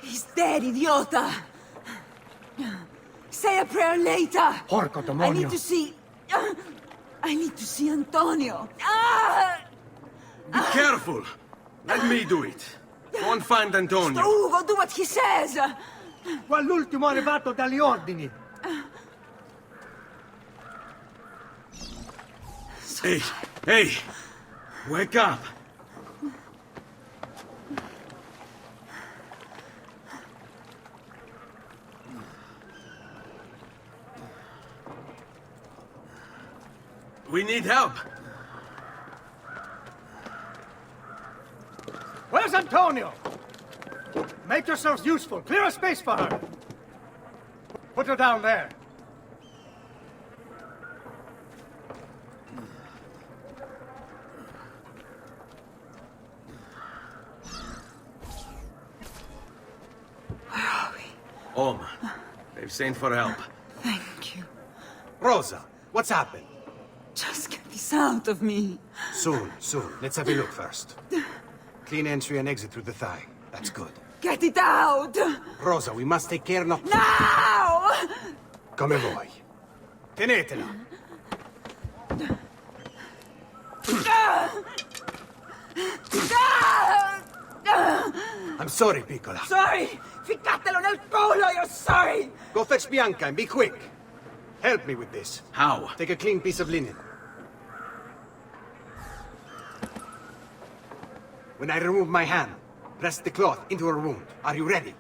He's dead, idiota! Say a prayer later! Porco demonio! I need to see Antonio! Ah! Be careful! Let me do it. Go and find Antonio. Ugo, do what he says! Quell'ultimo arrivato dagli ordini! Hey! Hey! Wake up! We need help! Where's Antonio? Make yourselves useful. Clear a space for her. Put her down there. Where are we? Home. They've sent for help. Thank you. Rosa, what's happened? Just get this out of me. Soon, soon. Let's have a look first. Clean entry and exit through the thigh. That's good. Get it out! Rosa, we must take care not... Now! Come vuoi. Tenetela. I'm sorry, piccola. Sorry! Ficcatelo nel culo, you're sorry! Go fetch Bianca and be quick. Help me with this. How? Take a clean piece of linen. When I remove my hand, press the cloth into her wound. Are you ready?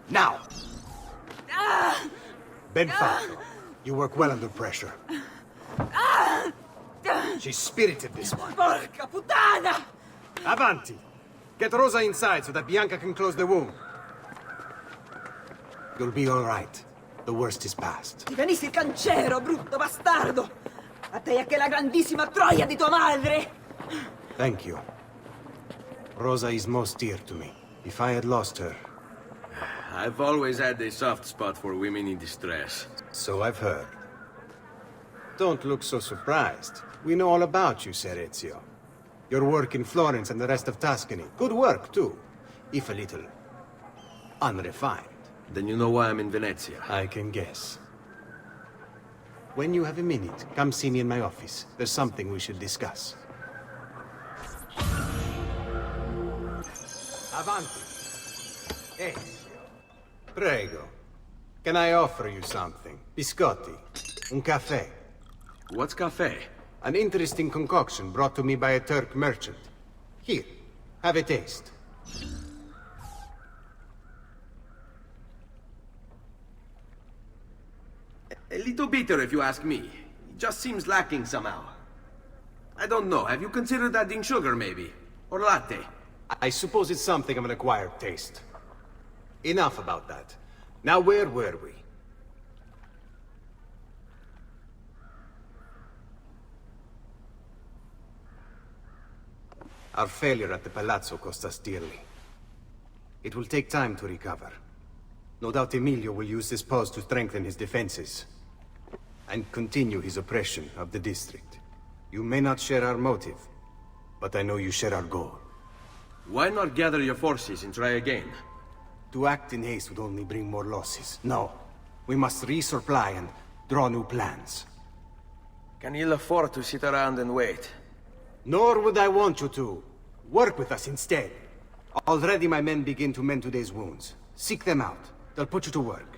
Now! Benvenuto. You work well under pressure. She's spirited, this one. Porca puttana! Avanti! Get Rosa inside so that Bianca can close the wound. You'll be all right. The worst is past. Ti venissi il cancero, brutto bastardo! A te e che la grandissima troia di tua madre! Thank you. Rosa is most dear to me. If I had lost her... I've always had a soft spot for women in distress. So I've heard. Don't look so surprised. We know all about you, Ser Ezio. Your work in Florence and the rest of Tuscany. Good work, too. If a little... unrefined. Then you know why I'm in Venezia. I can guess. When you have a minute, come see me in my office. There's something we should discuss. Avanti. Ezio. Prego. Can I offer you something? Biscotti. Un caffè. What's caffè? An interesting concoction brought to me by a Turk merchant. Here, have a taste. A little bitter, if you ask me. It just seems lacking somehow. I don't know. Have you considered adding sugar, maybe? Or latte? I suppose it's something of an acquired taste. Enough about that. Now, where were we? Our failure at the Palazzo cost us dearly. It will take time to recover. No doubt Emilio will use this pause to strengthen his defenses and continue his oppression of the district. You may not share our motive, but I know you share our goal. Why not gather your forces and try again? To act in haste would only bring more losses. No. We must resupply and draw new plans. Can you afford to sit around and wait? Nor would I want you to. Work with us instead. Already my men begin to mend today's wounds. Seek them out. They'll put you to work.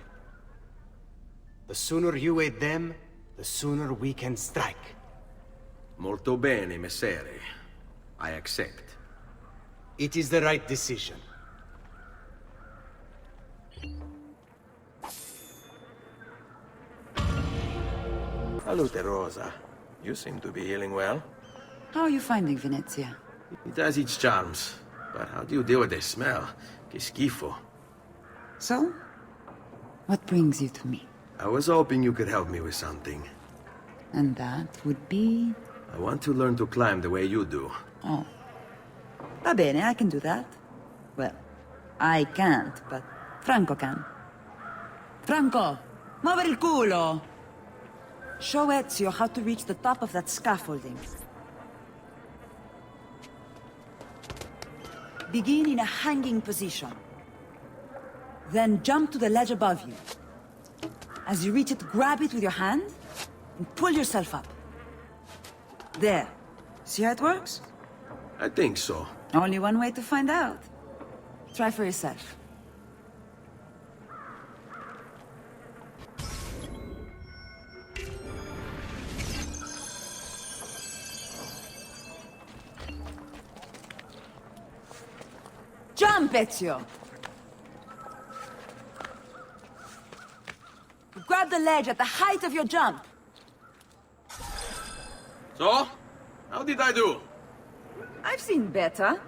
The sooner you aid them, the sooner we can strike. Molto bene, messere. I accept. It is the right decision. Salute, Rosa. You seem to be healing well. How are you finding Venezia? It has its charms. But how do you deal with the smell? Che schifo. So? What brings you to me? I was hoping you could help me with something. And that would be... I want to learn to climb the way you do. Oh. Va bene, I can do that. Well, I can't, but Franco can. Franco, muovere il culo! Show Ezio how to reach the top of that scaffolding. Begin in a hanging position. Then jump to the ledge above you. As you reach it, grab it with your hand and pull yourself up. There. See how it works? I think so. Only one way to find out. Try for yourself. Jump, Ezio! Grab the ledge at the height of your jump. So? How did I do? I've seen better.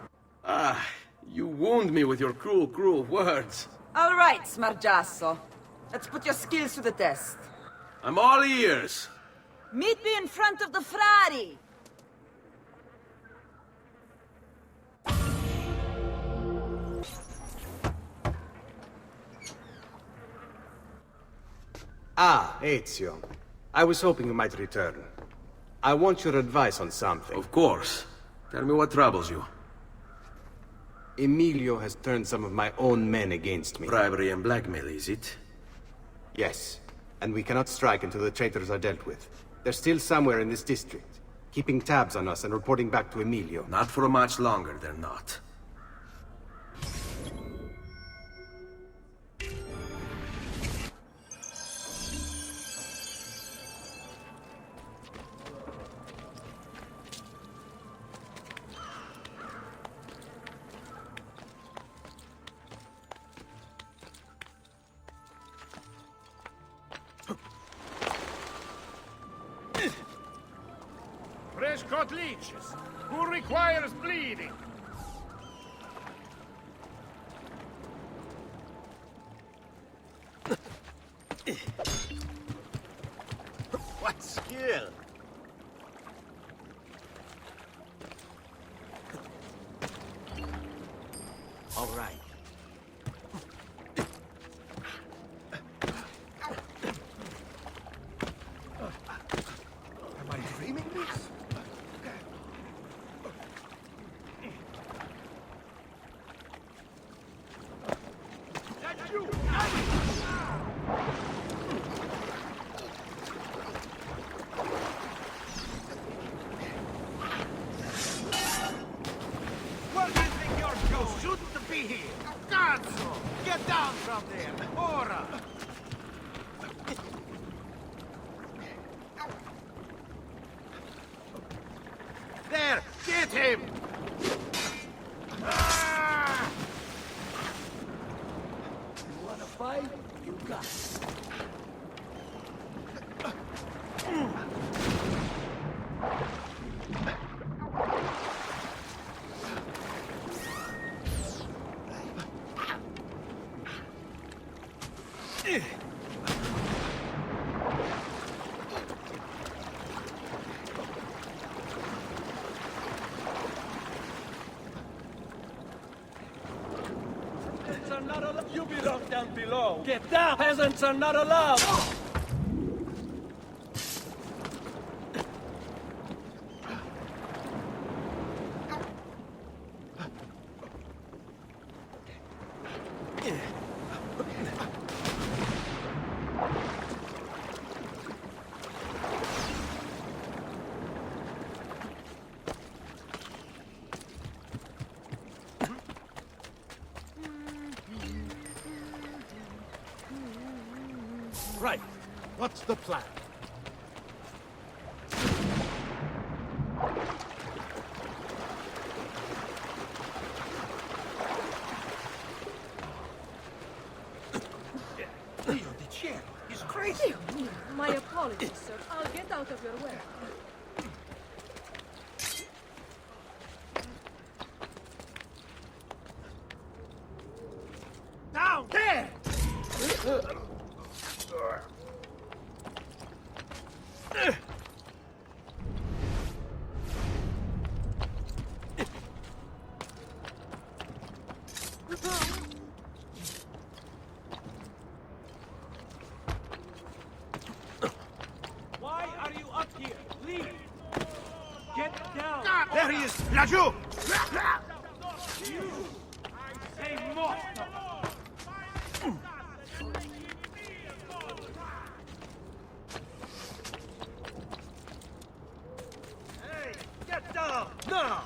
Ah, you wound me with your cruel, cruel words. All right, Smargiasso. Let's put your skills to the test. I'm all ears. Meet me in front of the Frari. Ah, Ezio. I was hoping you might return. I want your advice on something. Of course. Tell me what troubles you. Emilio has turned some of my own men against me. Bribery and blackmail, is it? Yes. And we cannot strike until the traitors are dealt with. They're still somewhere in this district, keeping tabs on us and reporting back to Emilio. Not for much longer, they're not. Fresh caught leeches. Who requires bleeding? What skill? All right. Am I dreaming this? That's you! What do you think you're doing? You shouldn't be here. Cazzo! Get down from there! Ora! There! Get him! Ah! You wanna fight? You got it. right below. Get down! Peasants are not allowed! Right. What's the plan? He's crazy. My apologies, sir. I'll get out of your way. Down there! Why are you up here? Leave! Get down! There he is! Laggiù! You! I say more! Hey, get down! Now!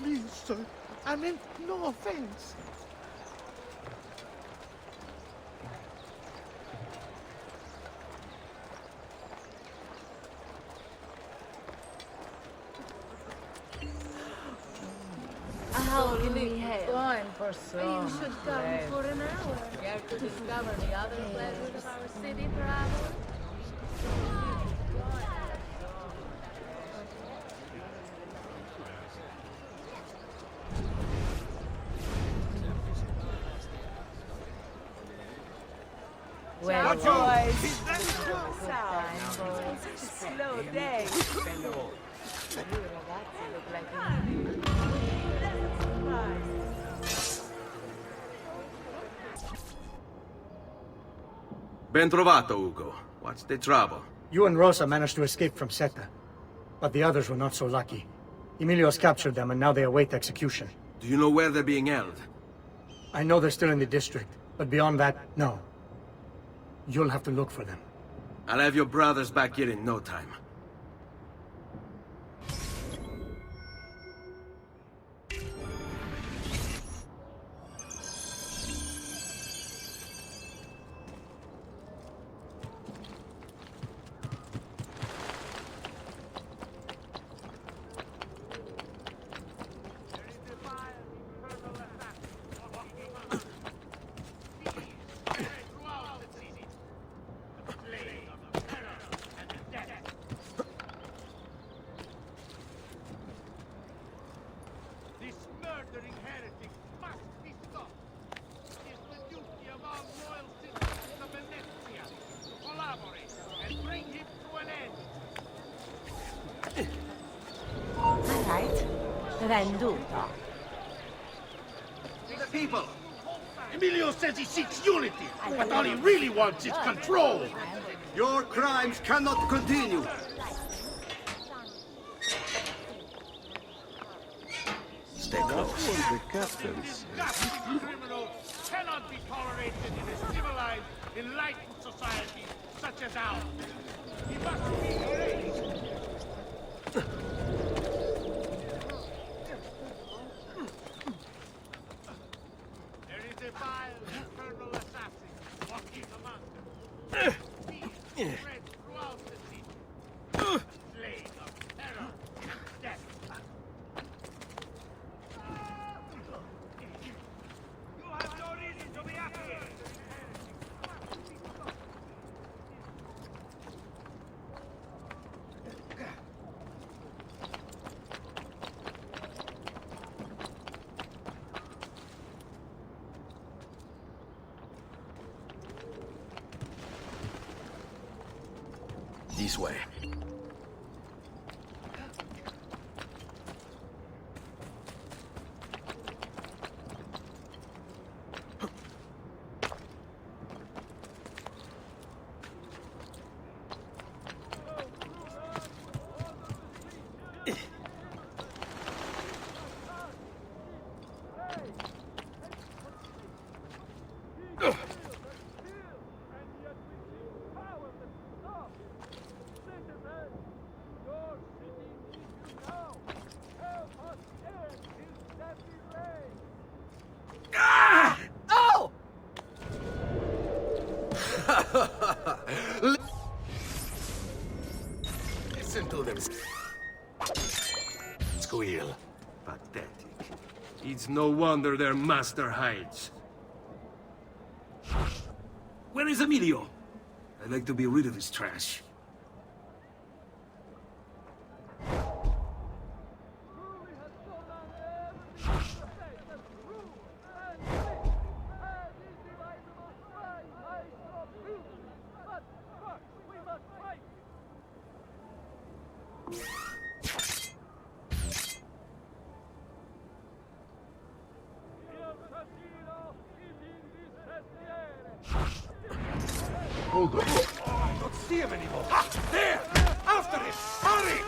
Please, sir. I meant no offense. How can we help? Fine for some. You should come for an hour. Care to discover the other pleasures of our city travel? Well, boys, slow day. Ben trovato, Ugo. What's the trouble? You and Rosa managed to escape from Seta, but the others were not so lucky. Emilio's captured them, and now they await execution. Do you know where they're being held? I know they're still in the district, but beyond that, no. You'll have to look for them. I'll have your brothers back here in no time. Venduto. The people! Emilio says he seeks unity, but all he really wants is control! Your crimes cannot continue. Stay close. The captains. Criminals cannot be tolerated in a civilized, enlightened society such as ours. He must be erased. There is a vile infernal assassin walking among them. He spread throughout the city. Slave of terror this way. Listen to them squeal. Pathetic. It's no wonder their master hides. Where is Emilio? I'd like to be rid of his trash. Hold on. I don't see him anymore. Ah, there! After him! Hurry!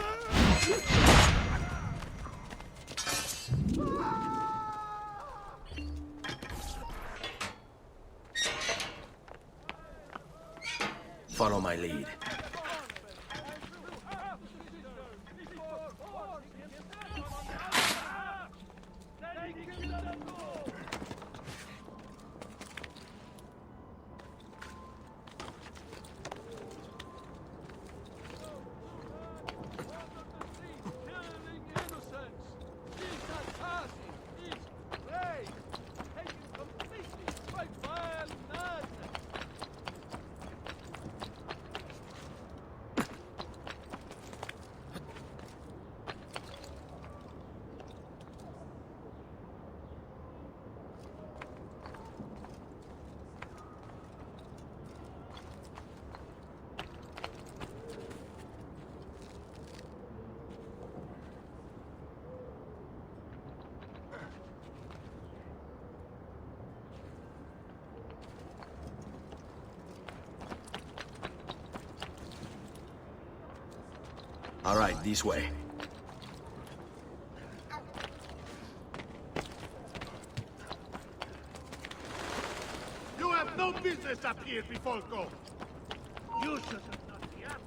Follow my lead. All right, this way. You have no business up here, Bifolco. You should not be up.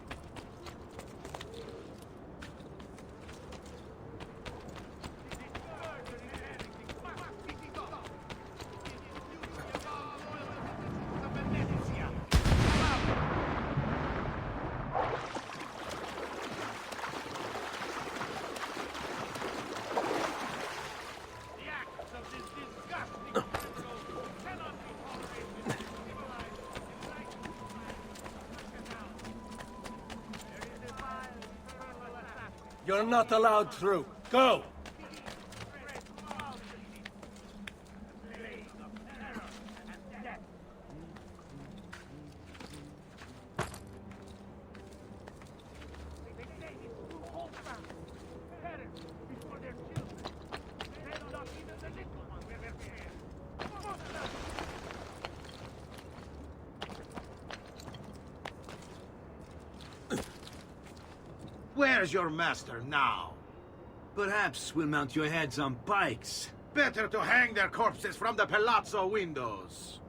You're not allowed through. Go! Where's your master now? Perhaps we'll mount your heads on pikes. Better to hang their corpses from the palazzo windows.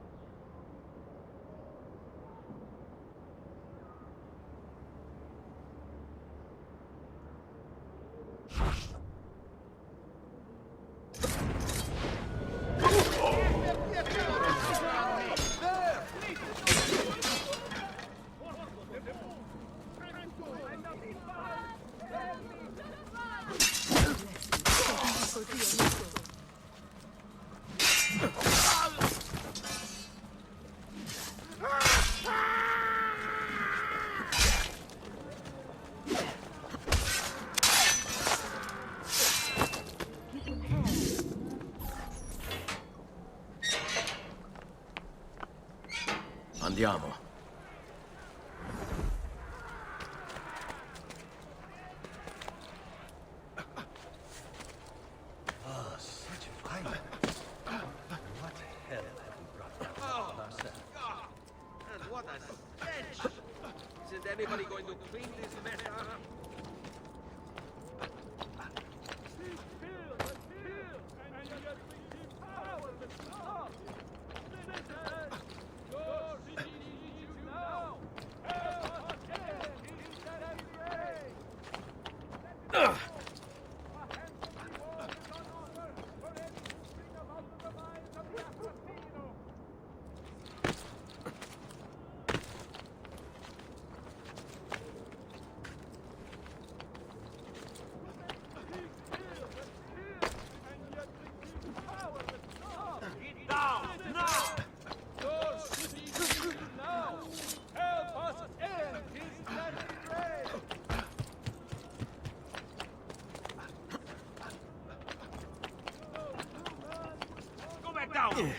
Andiamo.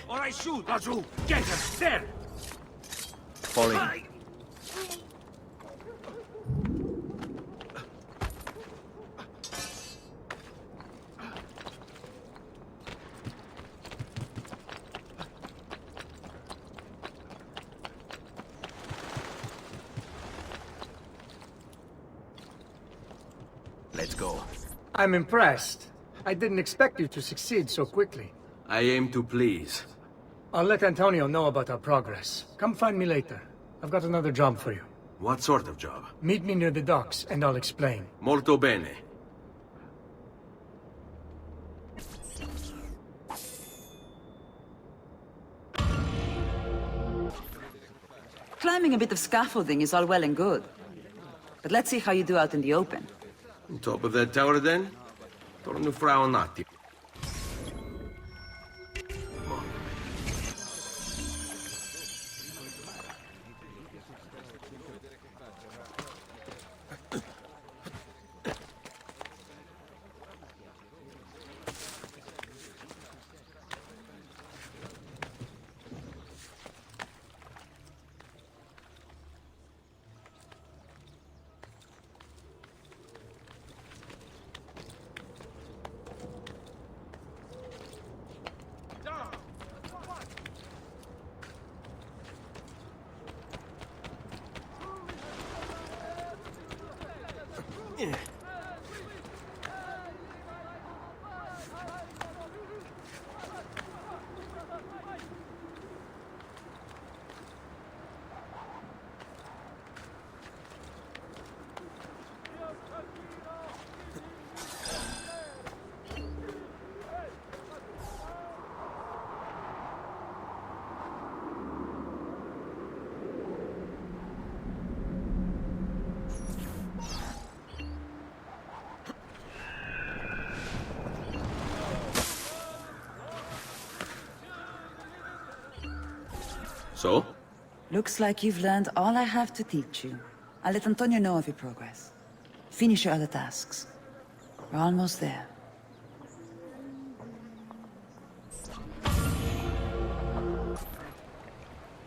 Or I shoot! Lazu! Get him! There! Falling. Let's go. I'm impressed. I didn't expect you to succeed so quickly. I aim to please. I'll let Antonio know about our progress. Come find me later. I've got another job for you. What sort of job? Meet me near the docks, and I'll explain. Molto bene. Climbing a bit of scaffolding is all well and good. But let's see how you do out in the open. On top of that tower, then? Torno fra un attimo. So? Looks like you've learned all I have to teach you. I'll let Antonio know of your progress. Finish your other tasks. We're almost there.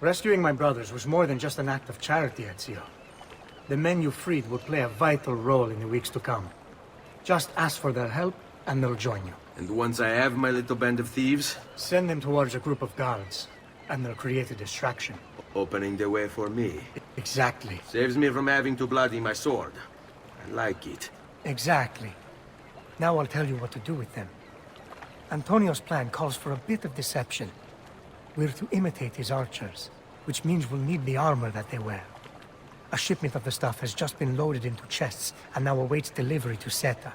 Rescuing my brothers was more than just an act of charity, Ezio. The men you freed will play a vital role in the weeks to come. Just ask for their help, and they'll join you. And once I have my little band of thieves? Send them towards a group of guards, and they'll create a distraction. Opening the way for me. Exactly. Saves me from having to bloody my sword. I like it. Exactly. Now I'll tell you what to do with them. Antonio's plan calls for a bit of deception. We're to imitate his archers, which means we'll need the armor that they wear. A shipment of the stuff has just been loaded into chests and now awaits delivery to Seta.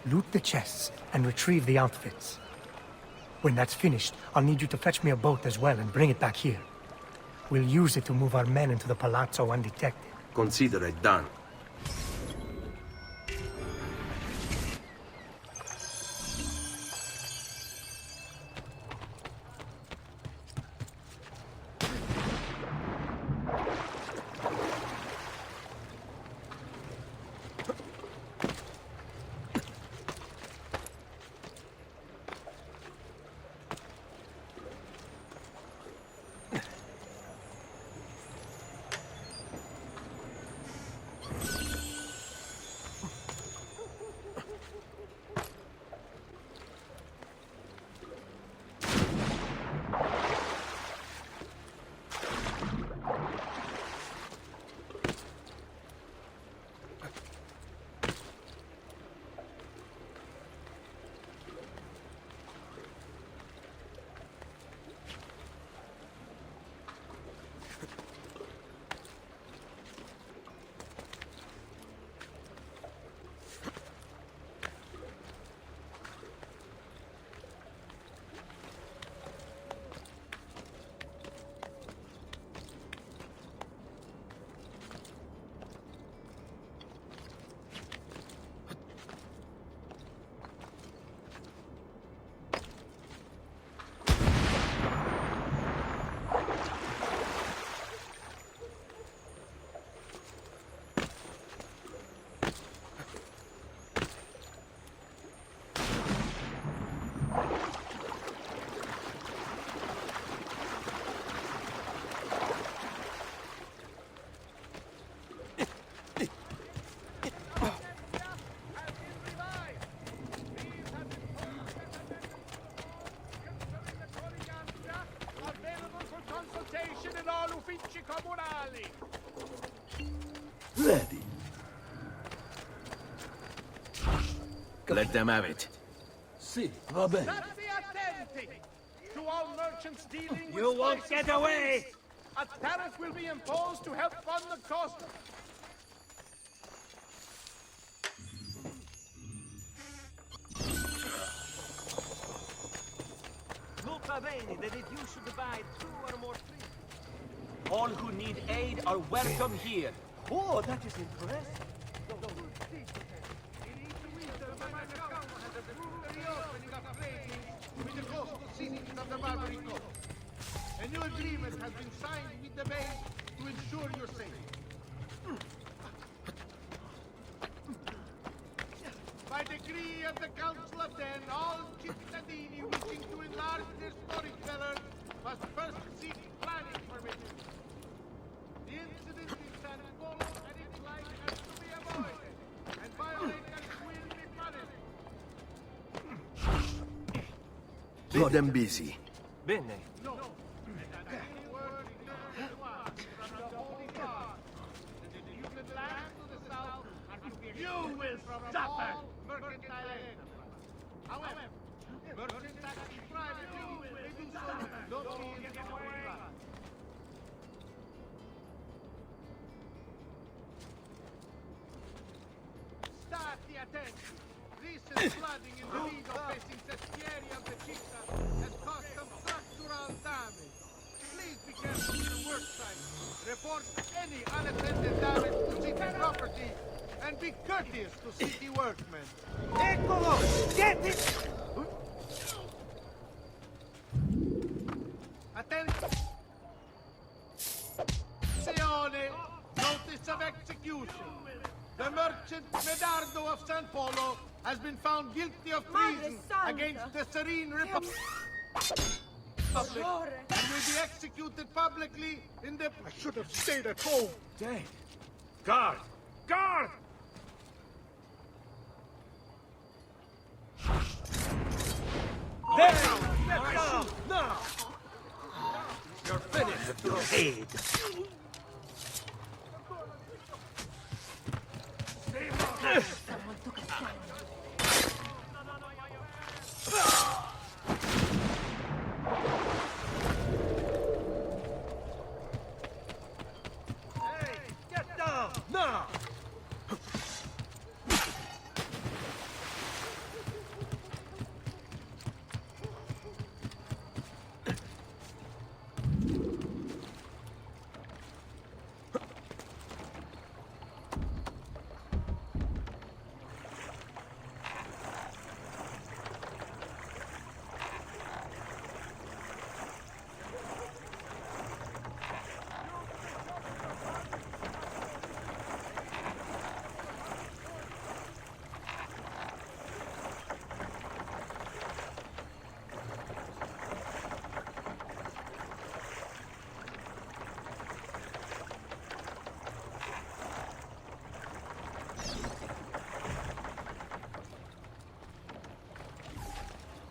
Loot the chests and retrieve the outfits. When that's finished, I'll need you to fetch me a boat as well and bring it back here. We'll use it to move our men into the palazzo undetected. Consider it done. let them have it. Si, va bene. To all merchants dealing with You won't spices get away! a tariff will be imposed to help fund the cost. Nota bene that if you should buy 2 or more trees, all who need aid are welcome here. Oh, that is impressive. With the coastal cities of the Barbary Coast. A new agreement has been signed with the Bay to ensure your safety. By decree of the Council of Ten, all cittadini wishing to enlarge their storage cellars must first seek planning permission. The incident in San Polo and its like has to be avoided, and violators will be punished. Keep them busy. Bene. You will suffer! However, merchants acting privately may do so not be in the way. Stati attenti! Recent flooding in the Lido facing Sestieri of the Città has caused some structural damage. Please be careful in the work site. Report any unattended damage to city property and be courteous to city workmen. Eccolo! Get it! Attenzione! Notice of execution. The merchant Medardo of San Polo has been found guilty of treason against the Serene Republic and will be executed publicly in the... I should have stayed at home. Dead. Guard! Guard! There! Get down! Now! You're finished. You're paid. Hey, get down! Now!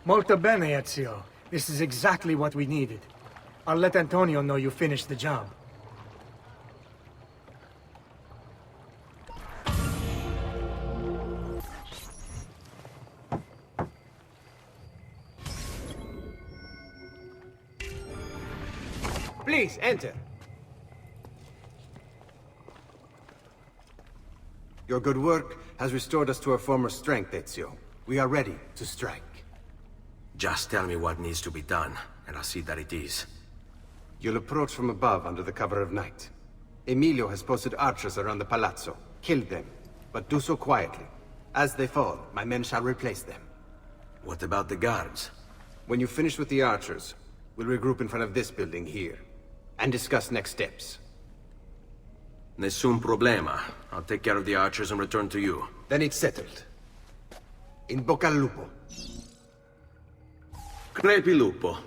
Molto bene, Ezio. This is exactly what we needed. I'll let Antonio know you finished the job. Please, enter. Your good work has restored us to our former strength, Ezio. We are ready to strike. Just tell me what needs to be done, and I'll see that it is. You'll approach from above under the cover of night. Emilio has posted archers around the palazzo. Kill them, but do so quietly. As they fall, my men shall replace them. What about the guards? When you finish with the archers, we'll regroup in front of this building here, and discuss next steps. Nessun problema. I'll take care of the archers and return to you. Then it's settled. In Bocca Al Lupo. Crepi lupo.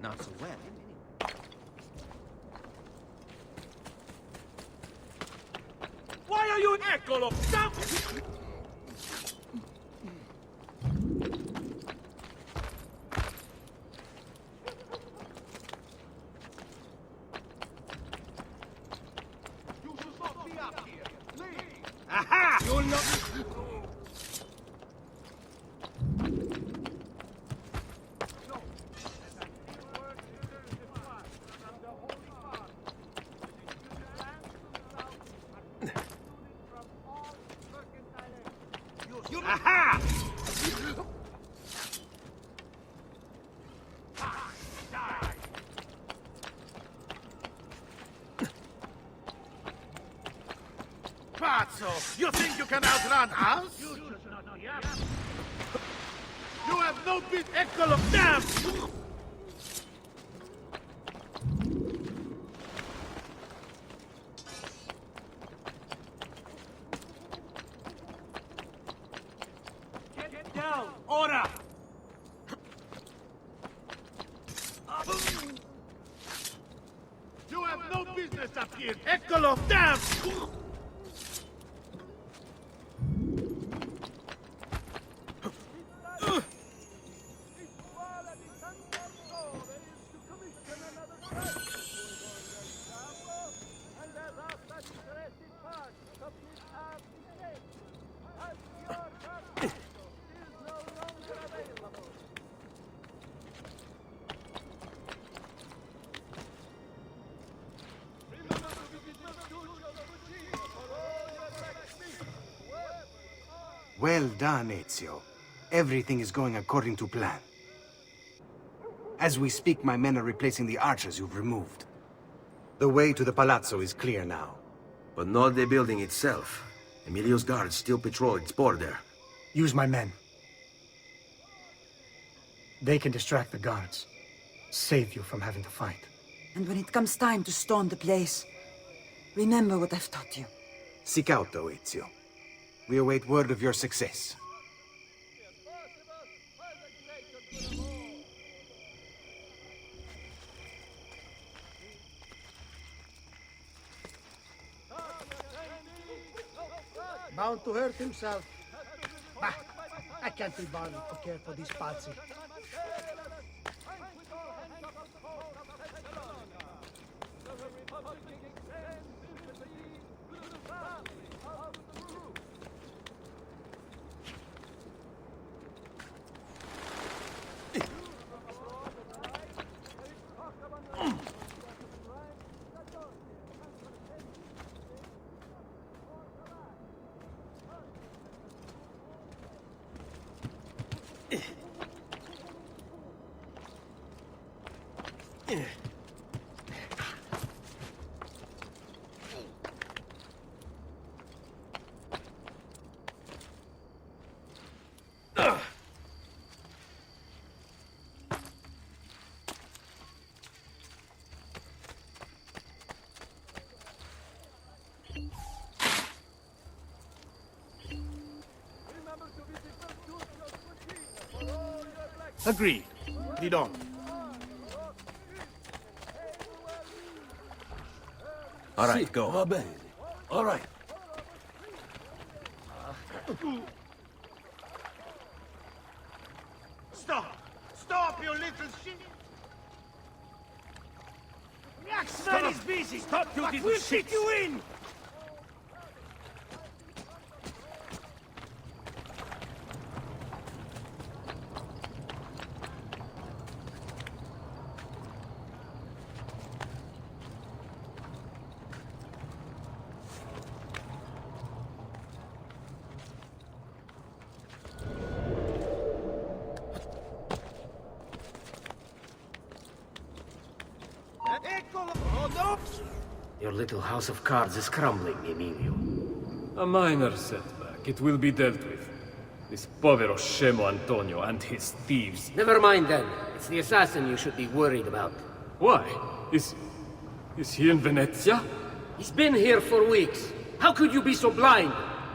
Not so well. Why are you eccolo? Stop! You should not be up here. Leave! Aha! You'll not... Aha! Pazzo! You think you can outrun us? You have no bit equal of them! Get down! Ora! You have no business up here! Equal of them! Well done, Ezio. Everything is going according to plan. As we speak, my men are replacing the archers you've removed. The way to the palazzo is clear now. But not the building itself. Emilio's guards still patrol its border. Use my men. They can distract the guards. Save you from having to fight. And when it comes time to storm the place, remember what I've taught you. Seek out, though, Ezio. We await word of your success. Bound to hurt himself. Bah, I can't be bothered to care for these Pazzi. Agreed. Lead on. All right, go. Va bene. All right. Stop! Stop, you little shit! Man is busy! Stop, you little We'll shit! kick you in! Your little house of cards is crumbling, Emilio. A minor setback. It will be dealt with. This povero scemo Antonio and his thieves. Never mind then. It's the assassin you should be worried about. Why? Is he in Venezia? He's been here for weeks. How could you be so blind?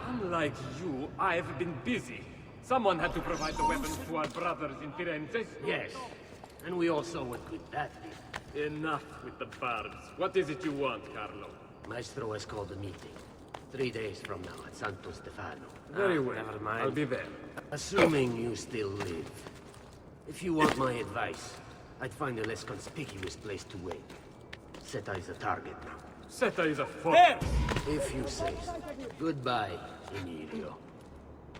Unlike you, I've been busy. Someone had to provide the weapons to our brothers in Firenze. Yes. And we all saw what good that did. Enough with the barbs. What is it you want, Carlo? Maestro has called a meeting. 3 days from now at Santo Stefano. Very well. Never mind. I'll be there. Assuming you still live. If you want my advice, I'd find a less conspicuous place to wait. Seta is a target now. Seta is a fool. If you say so. Goodbye, Emilio.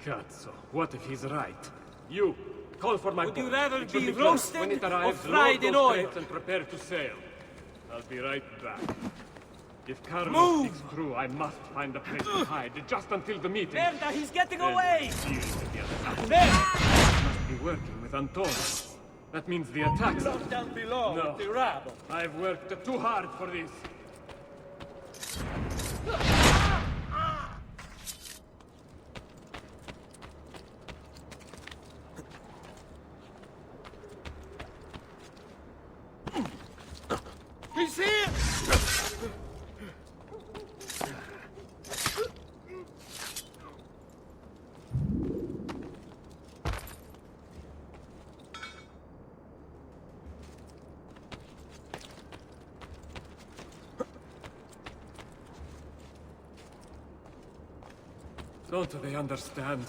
Cazzo, what if he's right? You, call for my boat. you rather It will be close. roasted When it or arrives, fried load in those oil? crates and prepare to sail. I'll be right back. If Carlo Move! speaks true, I must find a place to hide, just until the meeting. Merda, he's getting Then away! deal with the attack. There! Must be working with Antonio. That means the attacks. Look down below No. with the rabble. I've worked too hard for this. He's here! Don't they understand?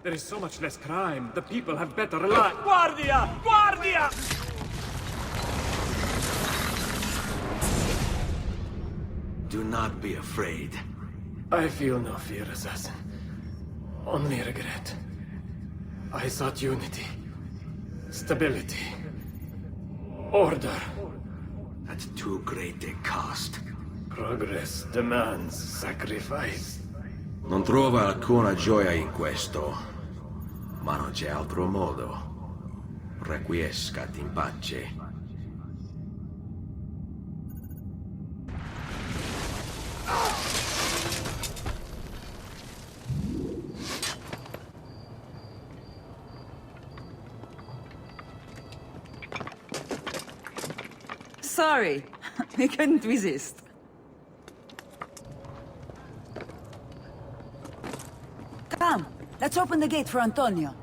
There is so much less crime. The people have better lives. Guardia! Guardia! Do not be afraid. I feel no fear, assassin. Only regret. I sought unity, stability, order. At too great a cost. Progress demands sacrifice. Non trova alcuna gioia in questo, ma non c'è altro modo. Requiescat in pace. Sorry, we couldn't resist. Come, let's open the gate for Antonio.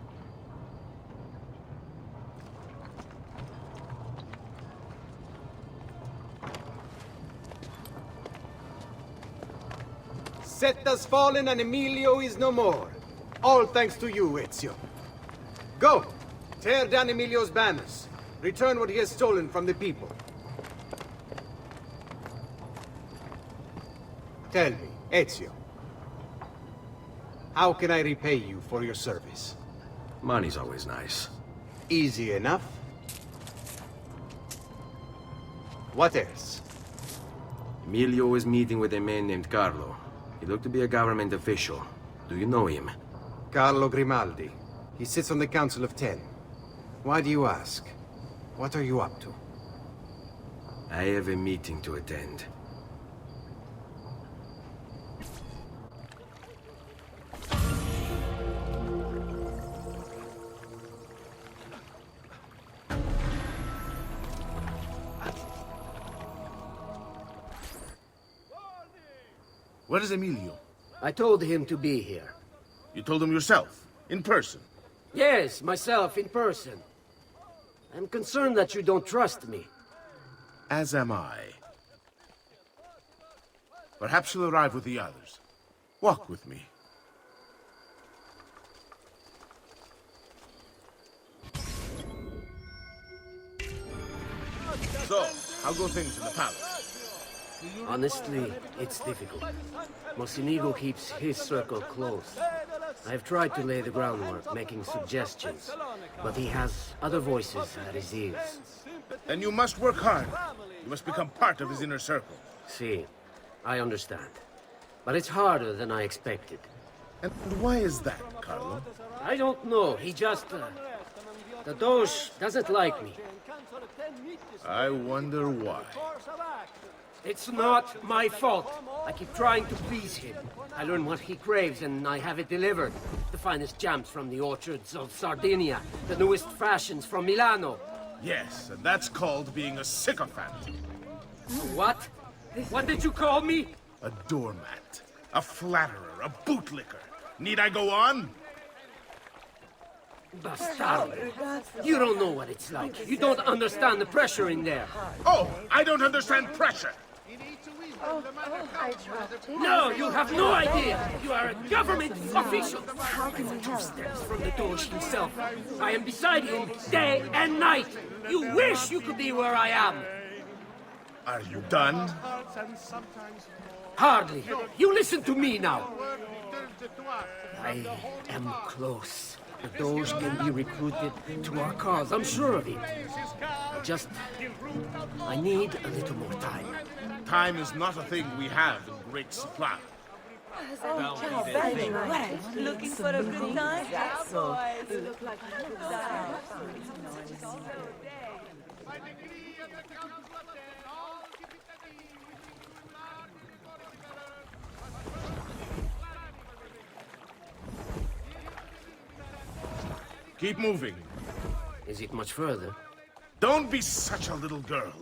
Seta's fallen and Emilio is no more. All thanks to you, Ezio. Go! Tear down Emilio's banners. Return what he has stolen from the people. Tell me, Ezio. How can I repay you for your service? Money's always nice. Easy enough. What else? Emilio is meeting with a man named Carlo. He looked to be a government official. Do you know him? Carlo Grimaldi. He sits on the Council of 10. Why do you ask? What are you up to? I have a meeting to attend. Where is Emilio? I told him to be here. You told him yourself, in person? Yes, myself, in person. I'm concerned that you don't trust me. As am I. Perhaps you'll arrive with the others. Walk with me. So, how go things in the palace? Honestly, it's difficult. Mocenigo keeps his circle close. I've tried to lay the groundwork, making suggestions, but he has other voices at his ears. Then you must work hard. You must become part of his inner circle. See, I understand. But it's harder than I expected. And why is that, Carlo? I don't know. He just... the Doge doesn't like me. I wonder why. It's not my fault. I keep trying to please him. I learn what he craves and I have it delivered. The finest jams from the orchards of Sardinia, the newest fashions from Milano. Yes, and that's called being a sycophant. What? What did you call me? A doormat, a flatterer, a bootlicker. Need I go on? Bastardo. You don't know what it's like. You don't understand the pressure in there. Oh, I don't understand pressure. I dropped it. No, you have no idea. You are a government official. How can we help? Steps from the Dolce himself. I am beside him day and night. You wish you could be where I am. Are you done? Hardly. You listen to me now. I am close. The Doge can be recruited to our cause. I'm sure of it. I need a little more time. Time is not a thing we have in great supply. Looking for a good time? That's all. Keep moving. Is it much further? Don't be such a little girl.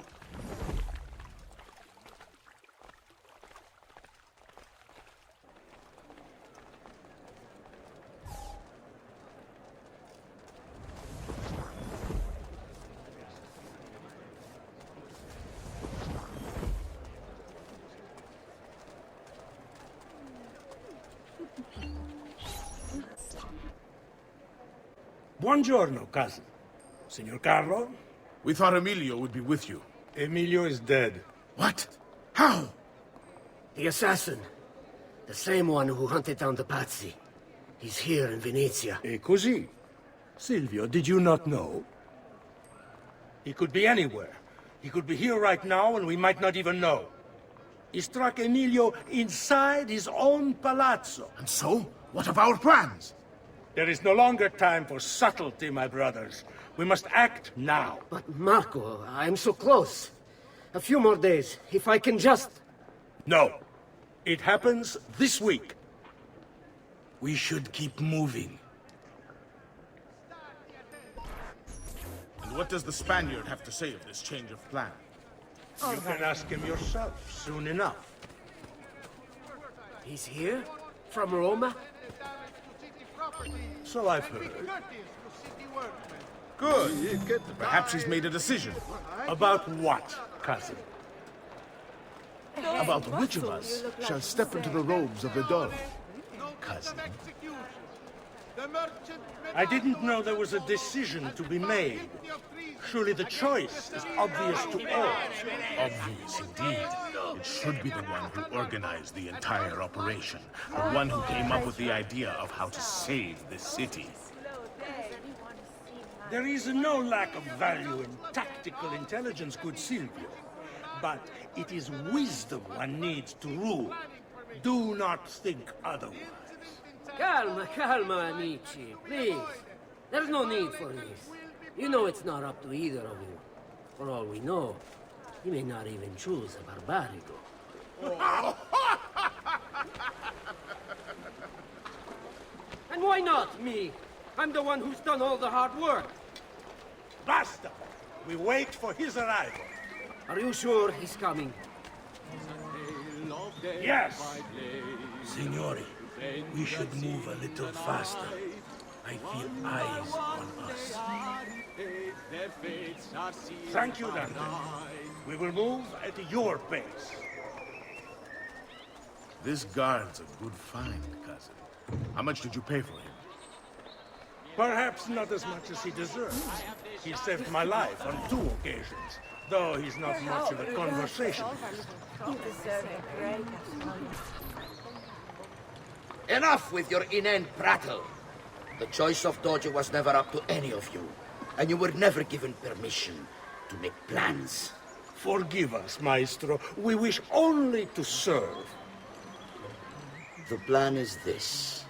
Buongiorno, cousin. Signor Carlo? We thought Emilio would be with you. Emilio is dead. What? How? The assassin. The same one who hunted down the Pazzi. He's here in Venezia. E così? Silvio, did you not know? He could be anywhere. He could be here right now and we might not even know. He struck Emilio inside his own palazzo. And so? What of our plans? There is no longer time for subtlety, my brothers. We must act now. But Marco, I'm so close. A few more days, if I can just... No. It happens this week. We should keep moving. And what does the Spaniard have to say of this change of plan? You can ask him yourself soon enough. He's here? From Roma? So I've heard. Good. Perhaps he's made a decision. About what, cousin? About which of us shall step into the robes of the dog, cousin? I didn't know there was a decision to be made. Surely the choice is obvious to all. Obvious indeed. It should be the one who organized the entire operation. The one who came up with the idea of how to save the city. There is no lack of value in tactical intelligence, good Silvio. But it is wisdom one needs to rule. Do not think otherwise. Calma, calma, amici. Please. There's no need for this. You know it's not up to either of you. For all we know, he may not even choose a barbarigo. And why not me? I'm the one who's done all the hard work. Basta! We wait for his arrival. Are you sure he's coming? Yes! Signori, we should move a little faster. I feel eyes on us. Thank you, Dante. We will move at your pace. This guard's a good find, cousin. How much did you pay for him? Perhaps not as much as he deserves. He saved my life on 2 occasions, though he's not much of a conversationalist. Enough with your inane prattle. The choice of Doge was never up to any of you, and you were never given permission to make plans. Forgive us, Maestro. We wish only to serve. The plan is this.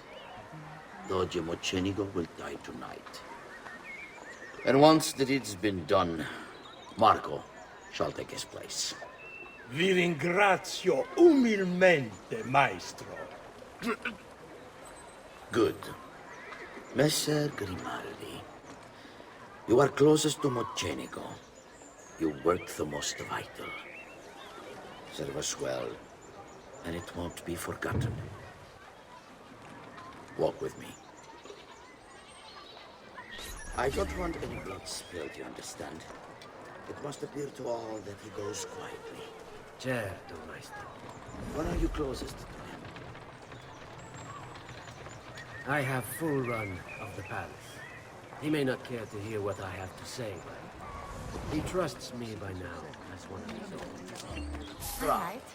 Doge Mocenigo will die tonight. And once the deed's been done, Marco shall take his place. Vi ringrazio umilmente, Maestro. Good. Messer Grimaldi, you are closest to Mocenigo. You work the most vital. Serve us well, and it won't be forgotten. Walk with me. I don't want any blood spilled, you understand? It must appear to all that he goes quietly. Certo, maestro. When are you closest to him? I have full run of the palace. He may not care to hear what I have to say, but he trusts me by now as one of his own. Right.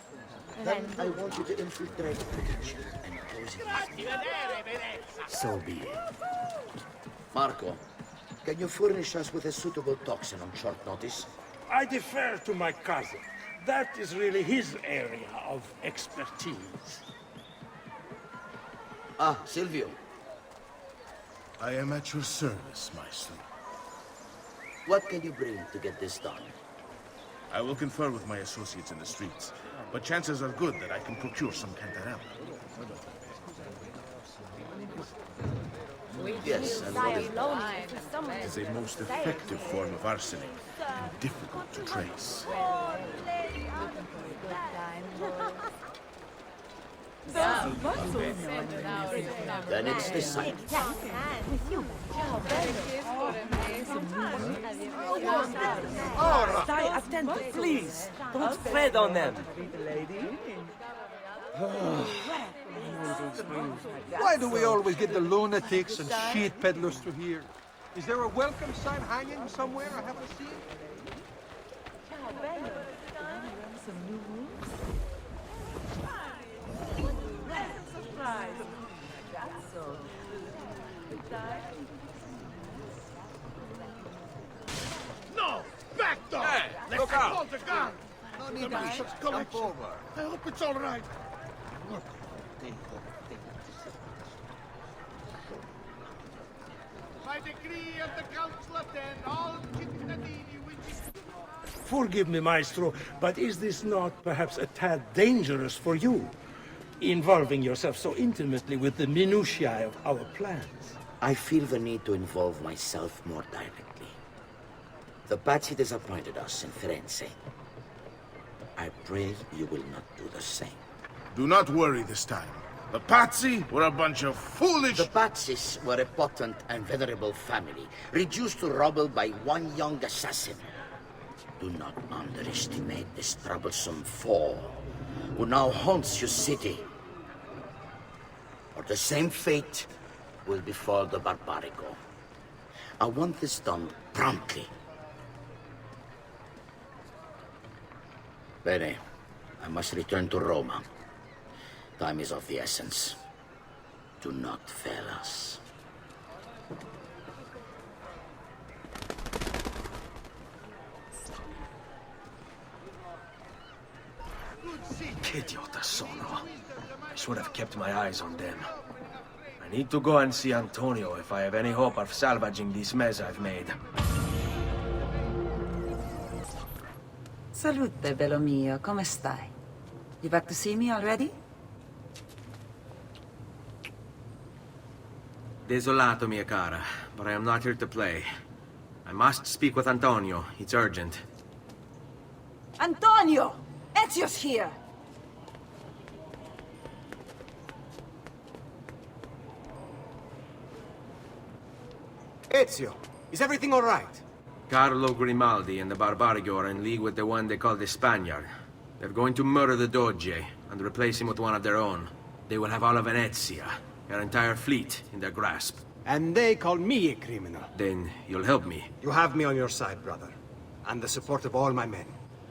Then I want you to infiltrate the kitchen and close it. So be it. Marco, can you furnish us with a suitable toxin on short notice? I defer to my cousin. That is really his area of expertise. Ah, Silvio. I am at your service, Maestro. What can you bring to get this done? I will confer with my associates in the streets, but chances are good that I can procure some cantarella. Yes, and it is a most effective form of arsenic, and difficult to trace. Then it's decided. Stay attentive, please. Don't tread on them. Why do we always get the lunatics and sheet peddlers to here? Is there a welcome sign hanging somewhere I haven't seen? No! Back off! Hey, look out! Hold the gun! No need to come over. I hope it's all right. Look. By decree of the Council of Ten, all cittadini which... Forgive me, Maestro, but is this not perhaps a tad dangerous for you? Involving yourself so intimately with the minutiae of our plans. I feel the need to involve myself more directly. The Pazzi disappointed us in Firenze. I pray you will not do the same. Do not worry this time. The Pazzi were a bunch of foolish... The Pazzis were a potent and venerable family, reduced to rubble by one young assassin. Do not underestimate this troublesome foe, who now haunts your city. Or the same fate will befall the Barbarico. I want this done promptly. Bene, I must return to Roma. Time is of the essence. Do not fail us. Che idiota sono. I should have kept my eyes on them. I need to go and see Antonio if I have any hope of salvaging this mess I've made. Salute, bello mio. Come stai? You back to see me already? Desolato, mia cara, but I am not here to play. I must speak with Antonio. It's urgent. Antonio! Ezio's here! Ezio, is everything all right? Carlo Grimaldi and the Barbarigo are in league with the one they call the Spaniard. They're going to murder the Doge and replace him with one of their own. They will have all of Venezia, their entire fleet, in their grasp. And they call me a criminal. Then you'll help me. You have me on your side, brother. And the support of all my men.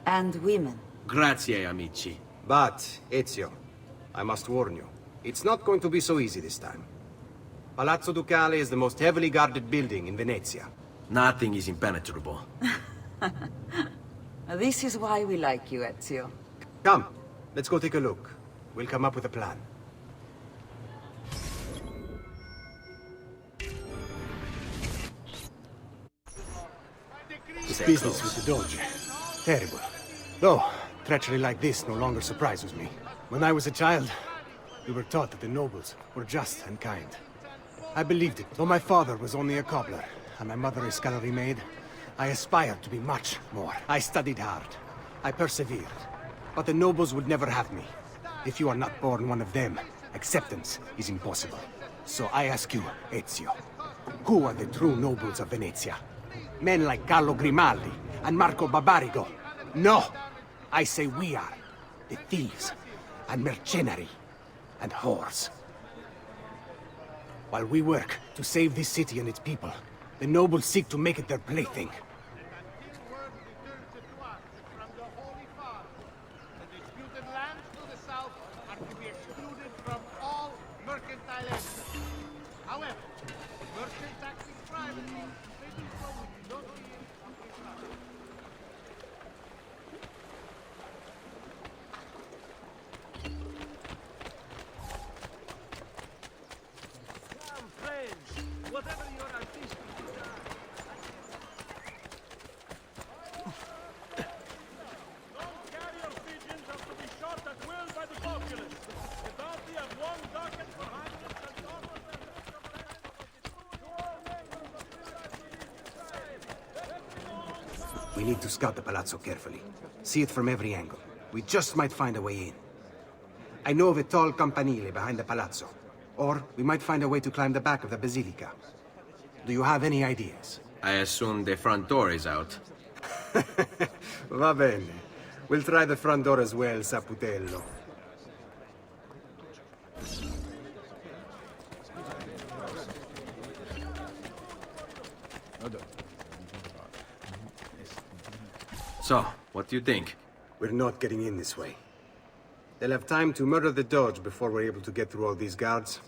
And women. Grazie, amici. But, Ezio, I must warn you. It's not going to be so easy this time. Palazzo Ducale is the most heavily guarded building in Venezia. Nothing is impenetrable. This is why we like you, Ezio. Come, let's go take a look. We'll come up with a plan. This business with the Doge. Terrible. Though, treachery like this no longer surprises me. When I was a child, we were taught that the nobles were just and kind. I believed it, though my father was only a cobbler, and my mother a scullery maid. I aspired to be much more. I studied hard. I persevered. But the nobles would never have me. If you are not born one of them, acceptance is impossible. So I ask you, Ezio, Who are the true nobles of Venezia? Men like Carlo Grimaldi and Marco Barbarigo? No! I say we are. The thieves and mercenary and whores. While we work to save this city and its people, the nobles seek to make it their plaything. We need to scout the palazzo carefully. See it from every angle. We just might find a way in. I know of a tall campanile behind the palazzo. Or we might find a way to climb the back of the basilica. Do you have any ideas? I assume the front door is out. Va bene. We'll try the front door as well, Saputello. So, what do you think? We're not getting in this way. They'll have time to murder the Doge before we're able to get through all these guards.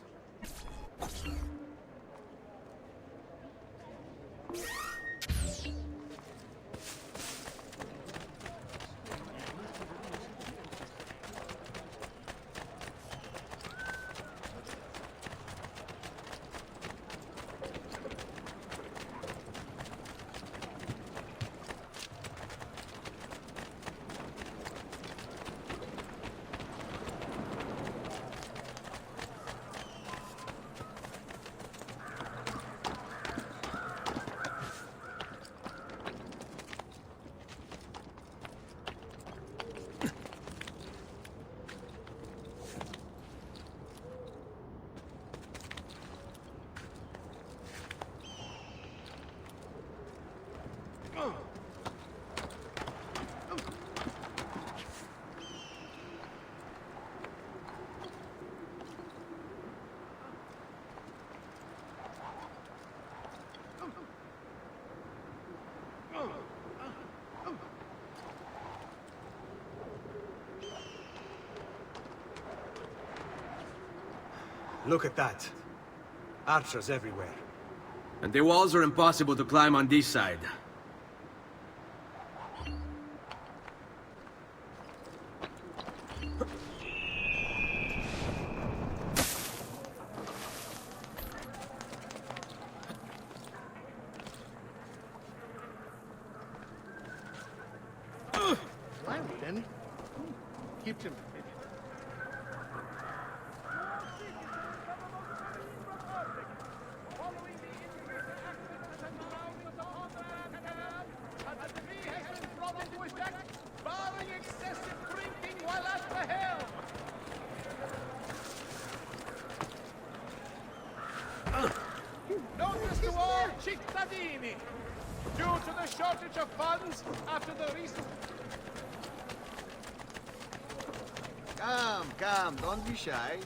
Look at that. Archers everywhere. And the walls are impossible to climb on this side. Then keep him. Notice to all cittadini. Due to the shortage of funds after the recent... Come, don't be shy.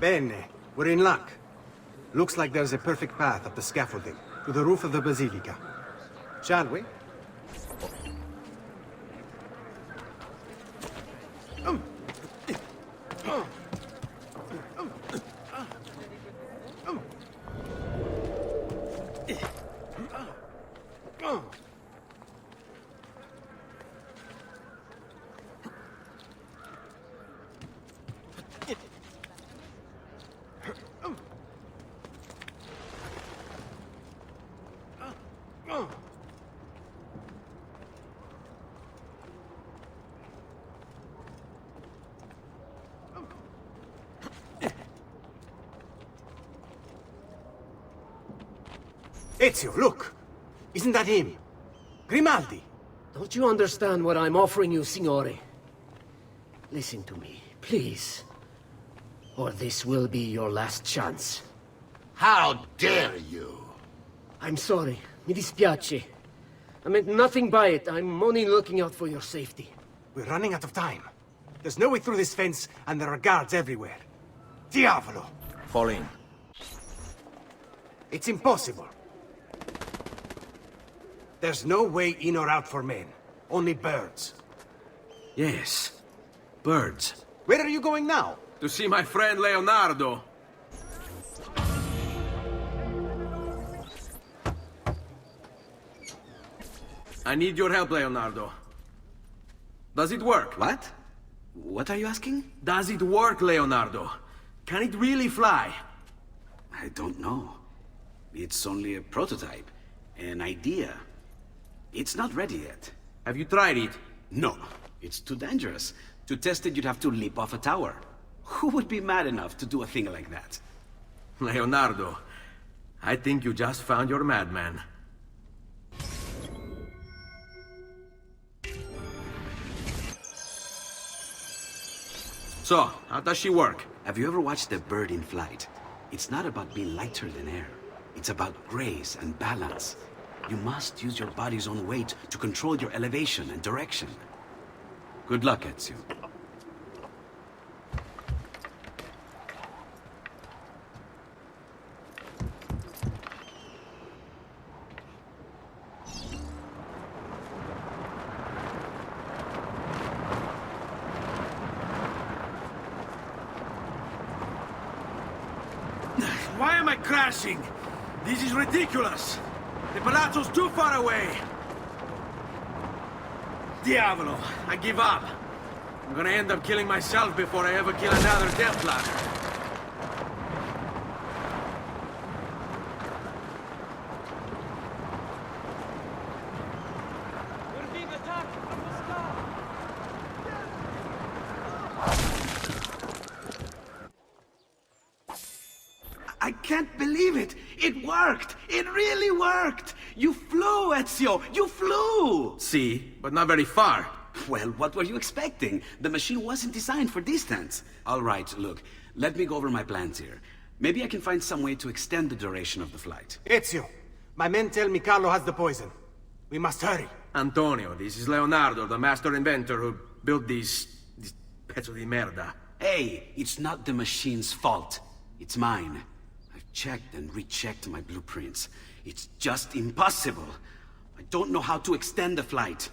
Bene, we're in luck. Looks like there's a perfect path up the scaffolding to the roof of the basilica. Shall we? Ezio, look! Isn't that him? Grimaldi! Don't you understand what I'm offering you, Signore? Listen to me, please. Or this will be your last chance. How dare you? I'm sorry. Mi dispiace. I meant nothing by it. I'm only looking out for your safety. We're running out of time. There's no way through this fence, and there are guards everywhere. Diavolo! Fall in. It's impossible. There's no way in or out for men. Only birds. Yes. Birds. Where are you going now? To see my friend Leonardo. I need your help, Leonardo. Does it work? What? What are you asking? Does it work, Leonardo? Can it really fly? I don't know. It's only a prototype. An idea. It's not ready yet. Have you tried it? No. It's too dangerous. To test it, you'd have to leap off a tower. Who would be mad enough to do a thing like that? Leonardo, I think you just found your madman. So, how does she work? Have you ever watched a bird in flight? It's not about being lighter than air. It's about grace and balance. You must use your body's own weight to control your elevation and direction. Good luck, Ezio. Why am I crashing? This is ridiculous. The palazzo's too far away. Diavolo, I give up. I'm gonna end up killing myself before I ever kill another Templar. We're being attacked from the sky. I can't believe it! It worked! It really worked! You flew, Ezio! You flew! See, but not very far. Well, what were you expecting? The machine wasn't designed for distance. All right, look, let me go over my plans here. Maybe I can find some way to extend the duration of the flight. Ezio, my men tell me Carlo has the poison. We must hurry. Antonio, this is Leonardo, the master inventor who built this pezzo di merda. Hey, it's not the machine's fault. It's mine. I've checked and rechecked my blueprints. It's just impossible. I don't know how to extend the flight.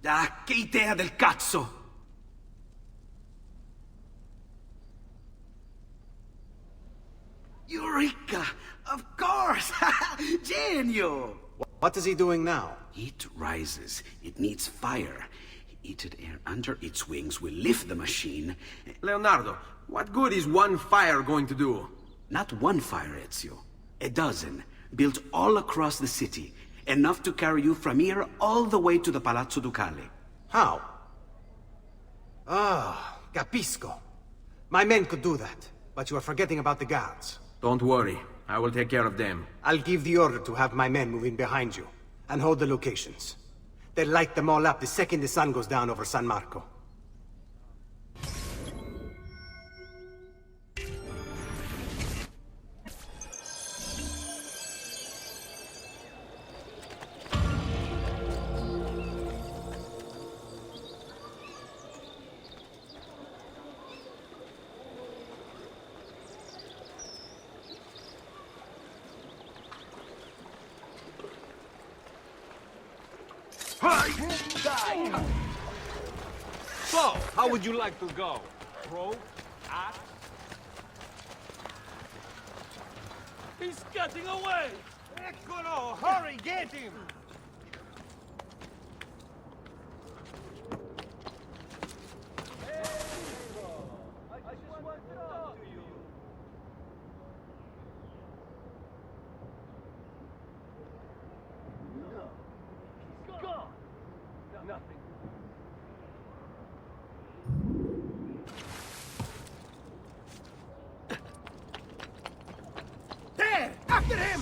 Ah, che idea del cazzo! Eureka! Of course! Genio! What is he doing now? It rises. It needs fire. Heated air under its wings will lift the machine. Leonardo, what good is one fire going to do? Not one fire, Ezio. A dozen, built all across the city. Enough to carry you from here all the way to the Palazzo Ducale. How? Ah, capisco. My men could do that, but you are forgetting about the guards. Don't worry, I will take care of them. I'll give the order to have my men move in behind you, and hold the locations. They'll light them all up the second the sun goes down over San Marco. So, how would you like to go? Throw? Axe? He's getting away! Eccolo! Hurry, get him! Nothing. There! After him!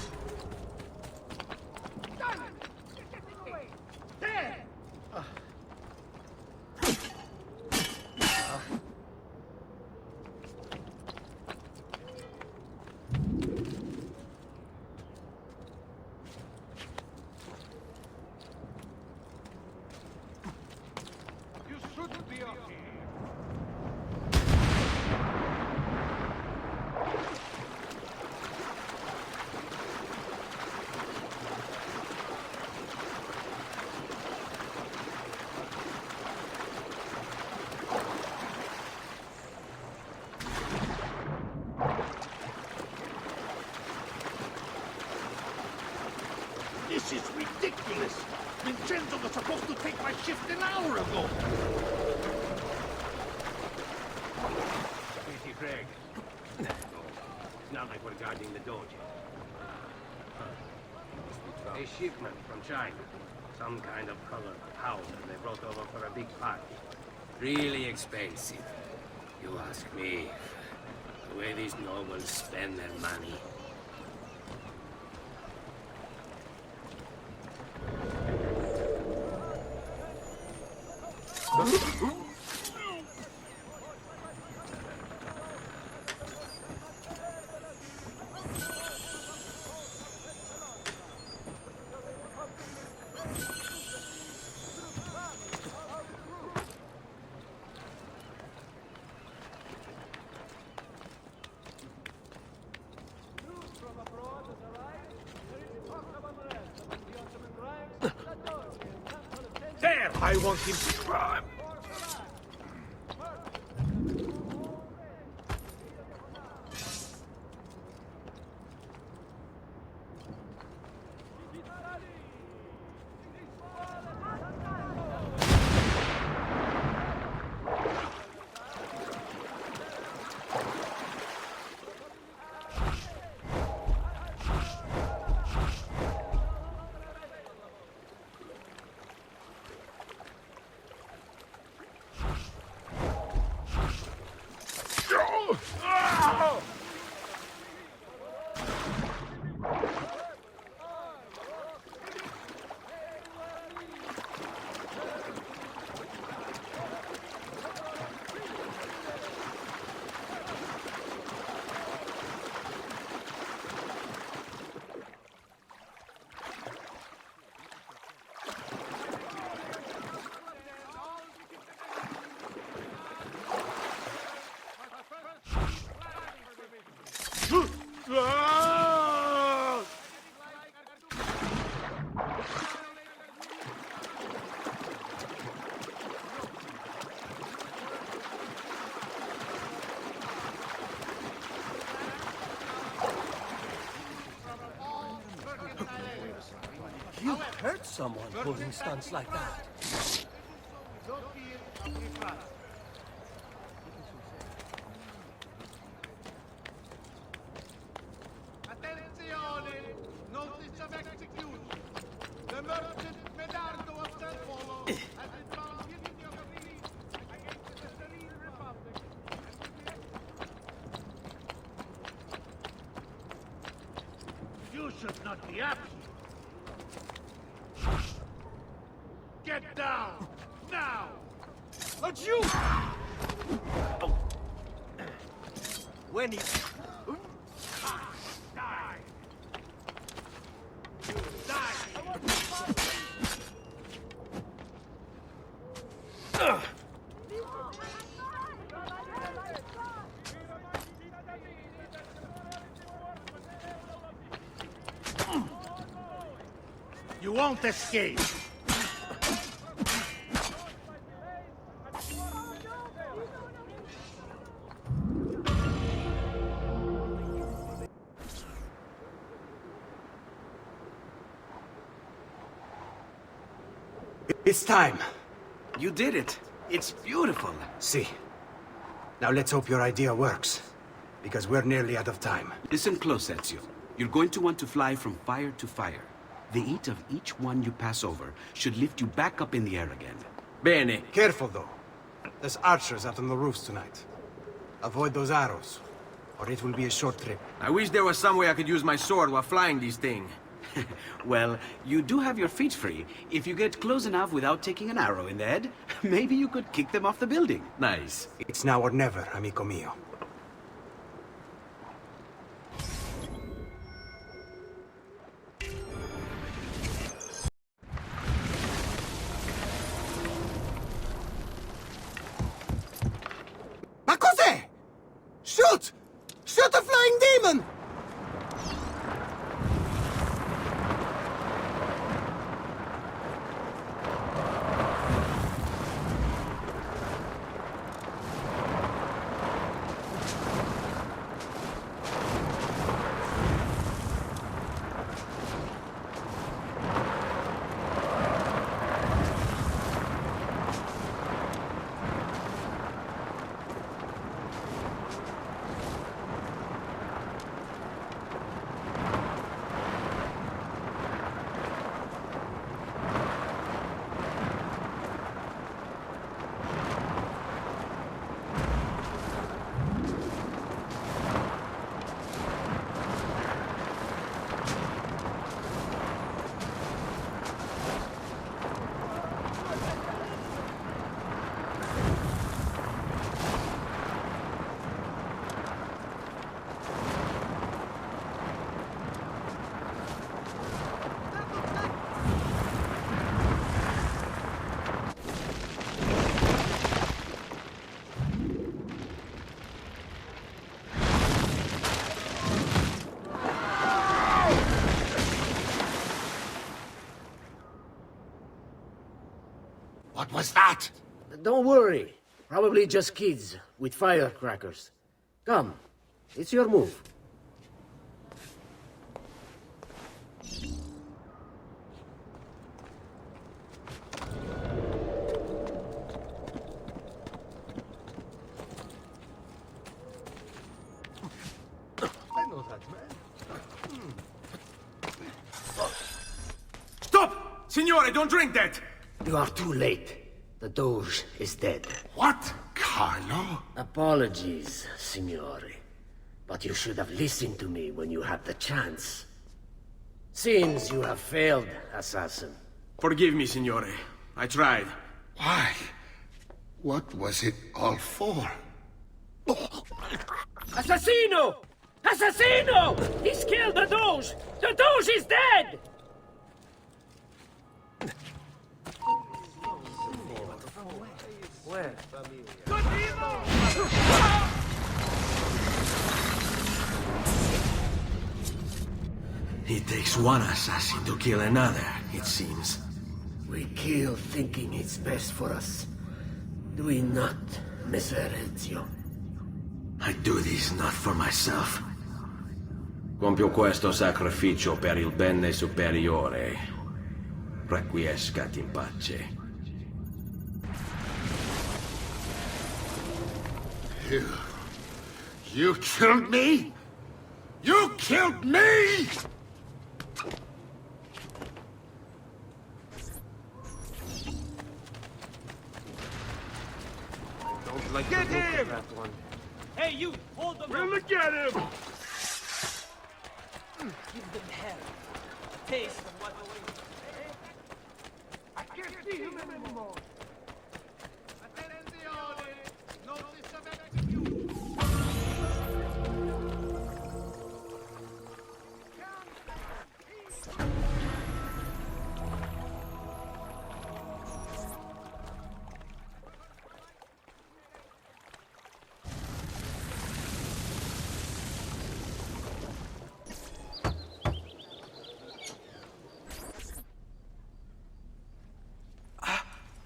hour ago! Easy, Craig. It's not like we're guarding the Dolce. A shipment from China. Some kind of colored powder they brought over for a big party. Really expensive, you ask me. The way these nobles spend their money. There! I want him. You hurt someone pulling stunts like that. Attenzione! Notice of execution. The merchant Medardo of San Polo has been found giving your release against the Serene Republic. You should not be absent. Get down! Now! But you! When he... Die! Die! You won't escape! It's time. You did it. It's beautiful. See. Now let's hope your idea works. Because we're nearly out of time. Listen close, Ezio. You're going to want to fly from fire to fire. The heat of each one you pass over should lift you back up in the air again. Bene. Careful, though. There's archers out on the roofs tonight. Avoid those arrows, or it will be a short trip. I wish there was some way I could use my sword while flying these things. Well, you do have your feet free. If you get close enough without taking an arrow in the head, maybe you could kick them off the building. Nice. It's now or never, amico mio. Ma cos'è? Shoot! Shoot a flying demon! was that? Don't worry. Probably just kids with firecrackers. Come, it's your move. I know that man. Stop! Signore, don't drink that! You are too late. The Doge is dead. What? Carlo? Apologies, Signore. But you should have listened to me when you had the chance. Seems you have failed, assassin. Forgive me, Signore. I tried. Why? What was it all for? Assassino! Assassino! He's killed the Doge! The Doge is dead! Where? It takes one assassin to kill another, it seems. We kill thinking it's best for us. Do we not, Messer Ezio? I do this not for myself. Compio questo sacrificio per il bene superiore. Requiescat in pace. You killed me? You killed me? Don't like Get the look him! of that one. Hey, you! Hold them! We'll look at him! Give them hell. Taste of what awaits. I can't see him anymore. Attenzione! Notice of execution!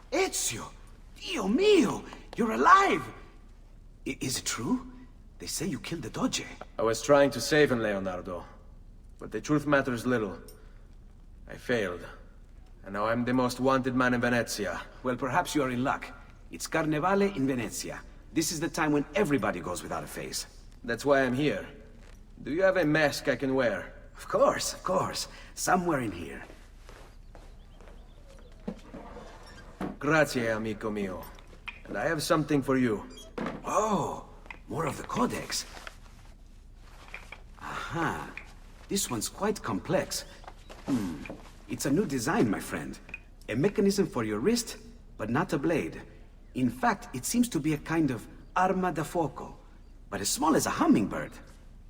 Ezio! Dio mio! You're alive! Is it true? They say you killed the Doge. I was trying to save him, Leonardo. But the truth matters little. I failed. And now I'm the most wanted man in Venezia. Well, perhaps you are in luck. It's Carnevale in Venezia. This is the time when everybody goes without a face. That's why I'm here. Do you have a mask I can wear? Of course, of course. Somewhere in here. Grazie, amico mio. And I have something for you. Oh, more of the Codex. Aha. This one's quite complex. It's a new design, my friend. A mechanism for your wrist, but not a blade. In fact, it seems to be a kind of arma da fuoco, but as small as a hummingbird.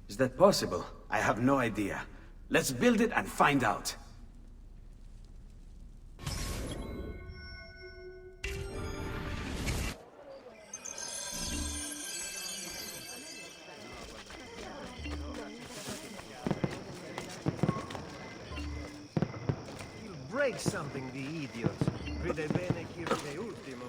Is that possible? I have no idea. Let's build it and find out. Break something, the idiot. Vede bene chi ride ultimo.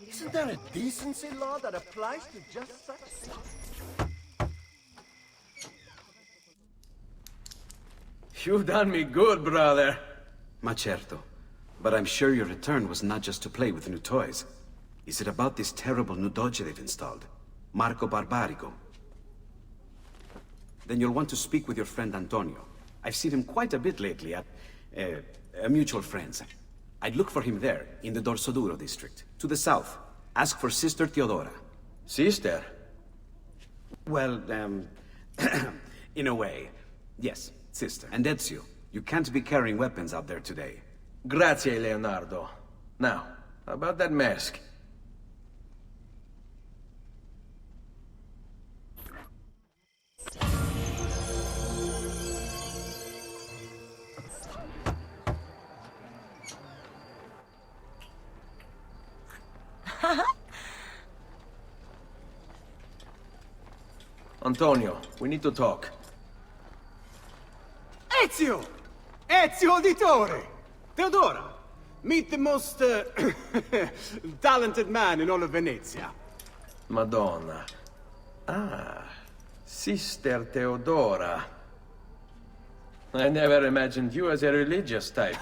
Isn't there a decency law that applies to just such things? You've done me good, brother. Ma certo. But I'm sure your return was not just to play with new toys. Is it about this terrible new doge they've installed? Marco Barbarigo? Then you'll want to speak with your friend Antonio. I've seen him quite a bit lately at... a mutual friend's. I'd look for him there, in the Dorsoduro district, to the south. Ask for Sister Teodora. Sister? Well, in a way. Yes, sister. And Ezio, you can't be carrying weapons out there today. Grazie, Leonardo. Now, about that mask. Antonio, we need to talk. Ezio! Ezio Auditore! Teodora! Meet the most, talented man in all of Venezia. Madonna. Ah, Sister Teodora. I never imagined you as a religious type.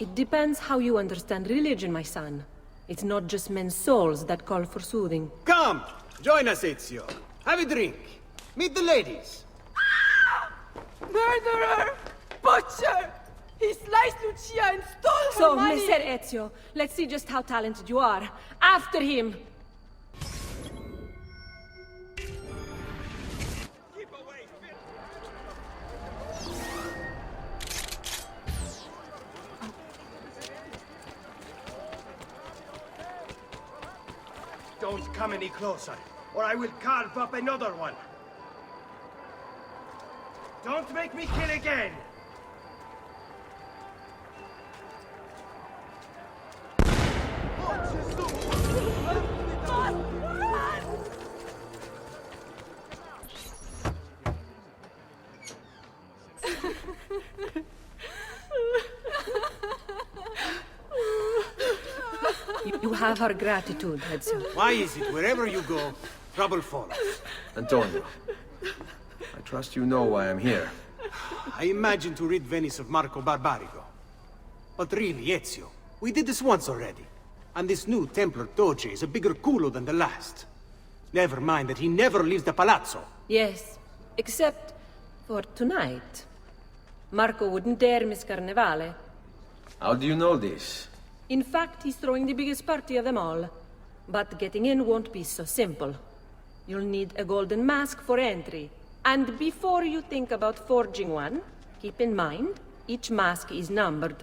It depends how you understand religion, my son. It's not just men's souls that call for soothing. Come! Join us, Ezio. Have a drink. Meet the ladies. Murderer! Butcher! He sliced Lucia and stole her So, money! Messer Ezio, let's see just how talented you are. After him! Don't come any closer, or I will carve up another one. Don't make me kill again! You have our gratitude, Ezio. Why is it wherever you go, trouble follows? Antonio, I trust you know why I'm here. I imagine to rid Venice of Marco Barbarigo. But really, Ezio, we did this once already. And this new Templar Dolce is a bigger culo than the last. Never mind that he never leaves the palazzo. Yes, except for tonight. Marco wouldn't dare miss Carnevale. How do you know this? In fact, he's throwing the biggest party of them all. But getting in won't be so simple. You'll need a golden mask for entry. And before you think about forging one, keep in mind, each mask is numbered.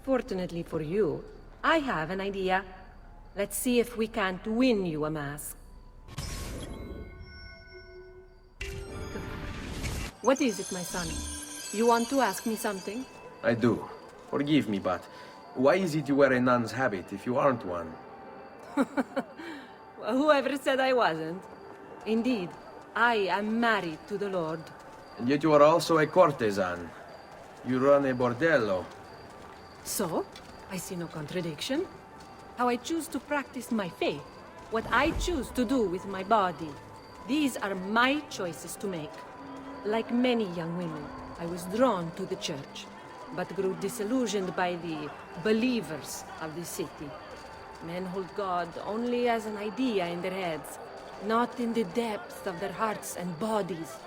Fortunately for you, I have an idea. Let's see if we can't win you a mask. What is it, my son? You want to ask me something? I do. Forgive me, but why is it you wear a nun's habit if you aren't one? Whoever said I wasn't? Indeed, I am married to the Lord. And yet you are also a courtesan. You run a bordello. So, I see no contradiction. How I choose to practice my faith, what I choose to do with my body. These are my choices to make. Like many young women, I was drawn to the church, but grew disillusioned by the believers of the city. Men hold God only as an idea in their heads, not in the depths of their hearts and bodies.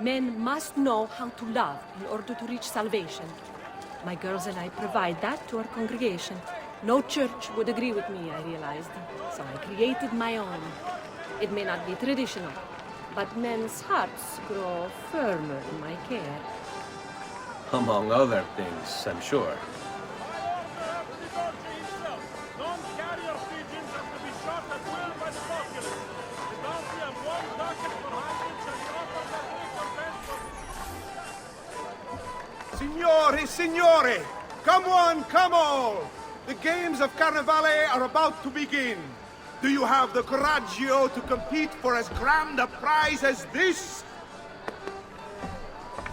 Men must know how to love in order to reach salvation. My girls and I provide that to our congregation. No church would agree with me, I realized, so I created my own. It may not be traditional, but men's hearts grow firmer in my care. Among other things, I'm sure. Signori, signore! Come on, come on! The games of Carnevale are about to begin. Do you have the coraggio to compete for as grand a prize as this?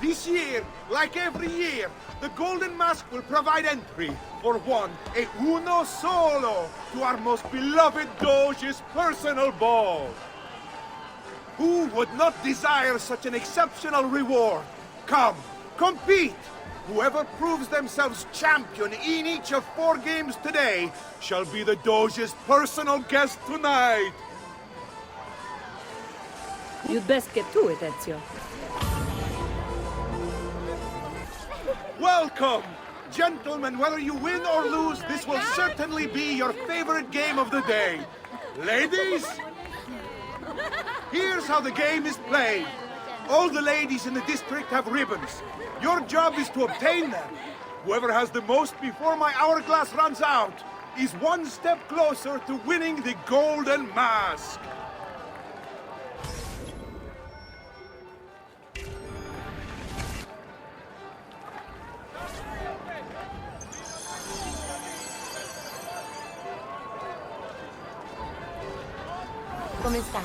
This year, like every year, the Golden Mask will provide entry for one, e uno solo, to our most beloved Doge's personal ball. Who would not desire such an exceptional reward? Come, compete! Whoever proves themselves champion in each of 4 games today shall be the Doge's personal guest tonight. You'd best get to it, Ezio. Welcome! Gentlemen, whether you win or lose, this will certainly be your favorite game of the day. Ladies, here's how the game is played. All the ladies in the district have ribbons. Your job is to obtain them. Whoever has the most before my hourglass runs out is one step closer to winning the golden mask. Come stai?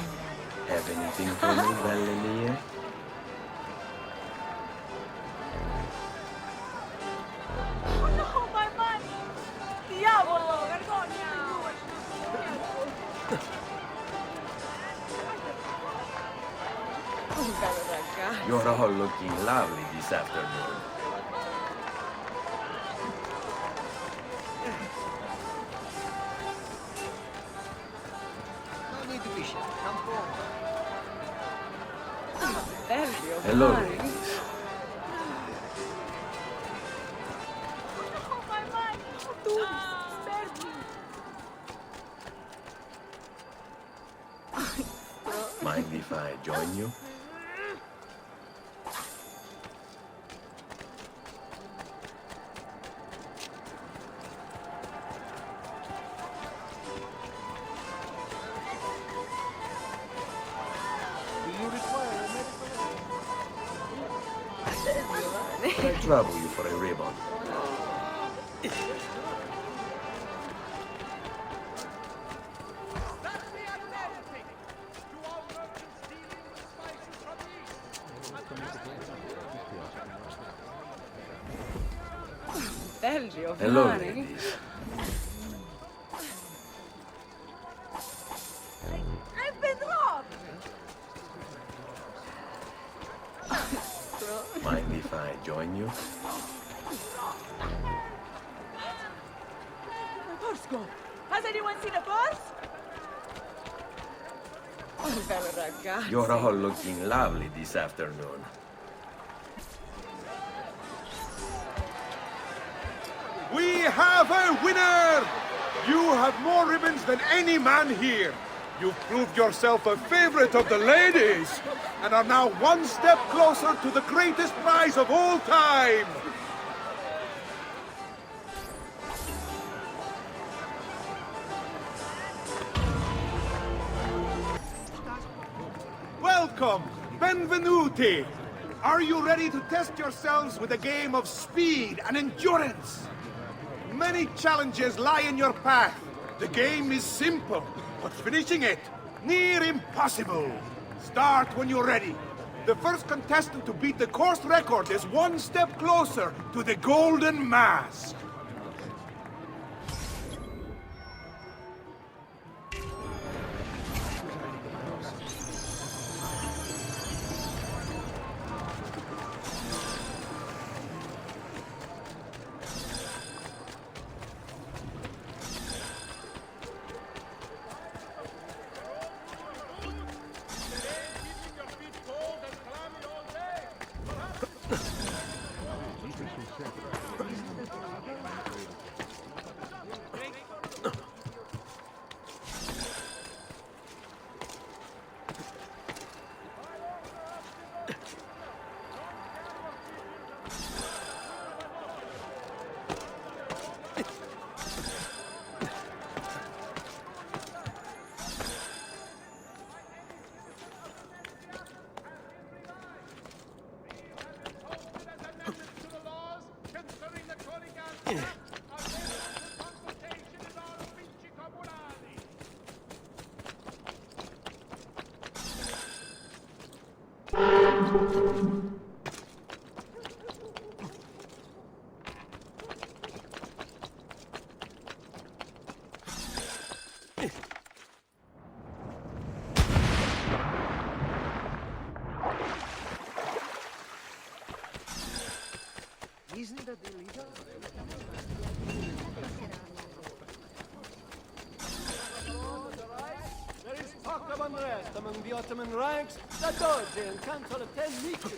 Have anything for me, belle mie? Oh no, my money! Diavolo, vergogna! Oh, bello ragazzo. You're all looking lovely this afternoon. Hello, ladies. Oh, my money! Spare me! Mind if I join you? Can I trouble you for a ribbon? Hello, ladies. I've been robbed! Mind if I join you? My purse go! Has anyone seen a purse? Oh, bello ragazzo. You're all looking lovely this afternoon. We have a winner! You have more ribbons than any man here. You've proved yourself a favorite of the ladies, and are now one step closer to the greatest prize of all time! Welcome! Benvenuti! Are you ready to test yourselves with a game of speed and endurance? Many challenges lie in your path. The game is simple, but finishing it, near impossible. Start when you're ready. The first contestant to beat the course record is one step closer to the golden mask. Isn't that illegal? There is talk of unrest among the Ottoman ranks. The Dolce and Council of 10 Nietzsche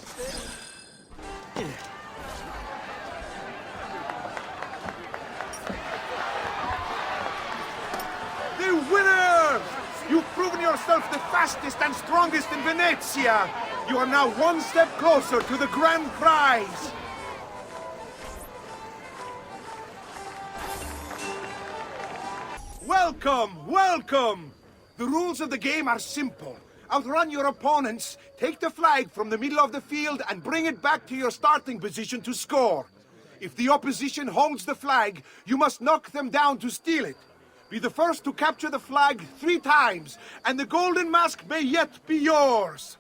fastest and strongest in Venezia. You are now one step closer to the grand prize. Welcome, welcome! The rules of the game are simple. Outrun your opponents, take the flag from the middle of the field and bring it back to your starting position to score. If the opposition holds the flag, you must knock them down to steal it. Be the first to capture the flag 3 times, and the golden mask may yet be yours.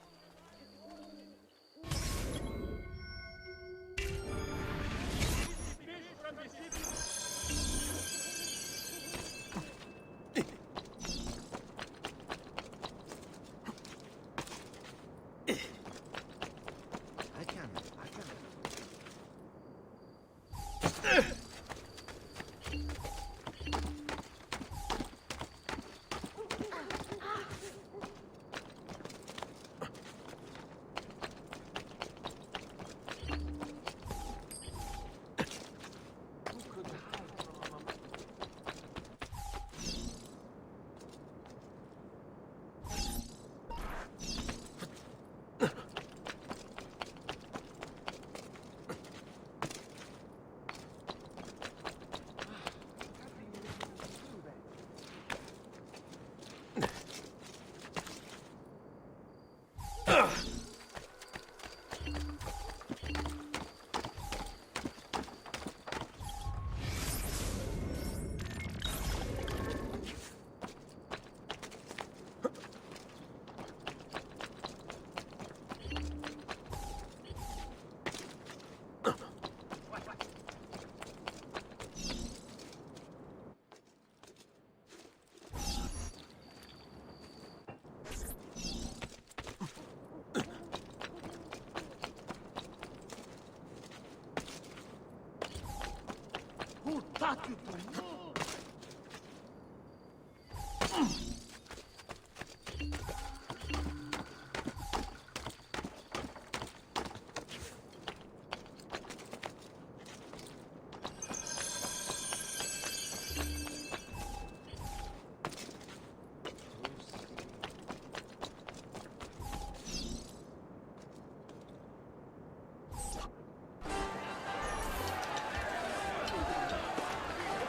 Who taught you to move?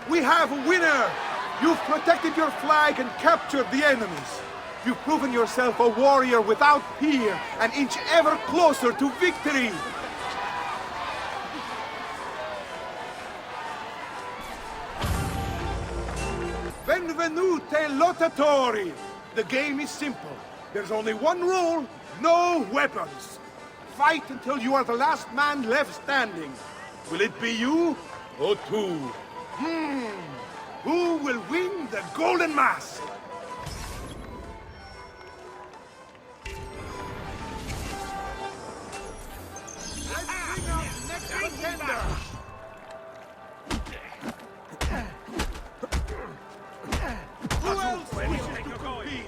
We have a winner! You've protected your flag and captured the enemies. You've proven yourself a warrior without peer, an inch ever closer to victory! Benvenute lottatori! The game is simple. There's only one rule, no weapons. Fight until you are the last man left standing. Will it be you or two? Who will win the Golden Mask? Let's bring out next contender! Who else wishes to compete?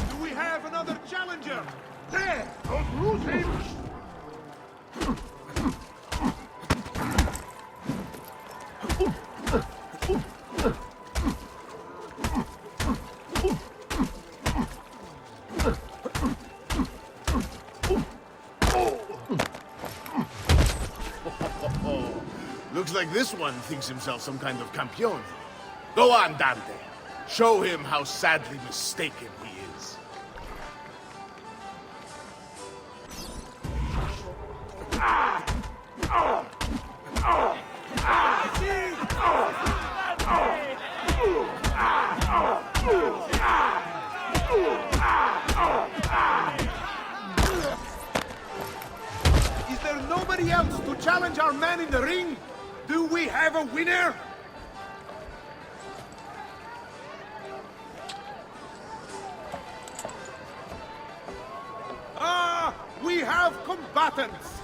Do we have another challenger? There! Don't lose him! Looks like this one thinks himself some kind of campione. Go on, Dante. Show him how sadly mistaken he is. Is there nobody else to challenge our man in the ring? Do we have a winner? We have combatants!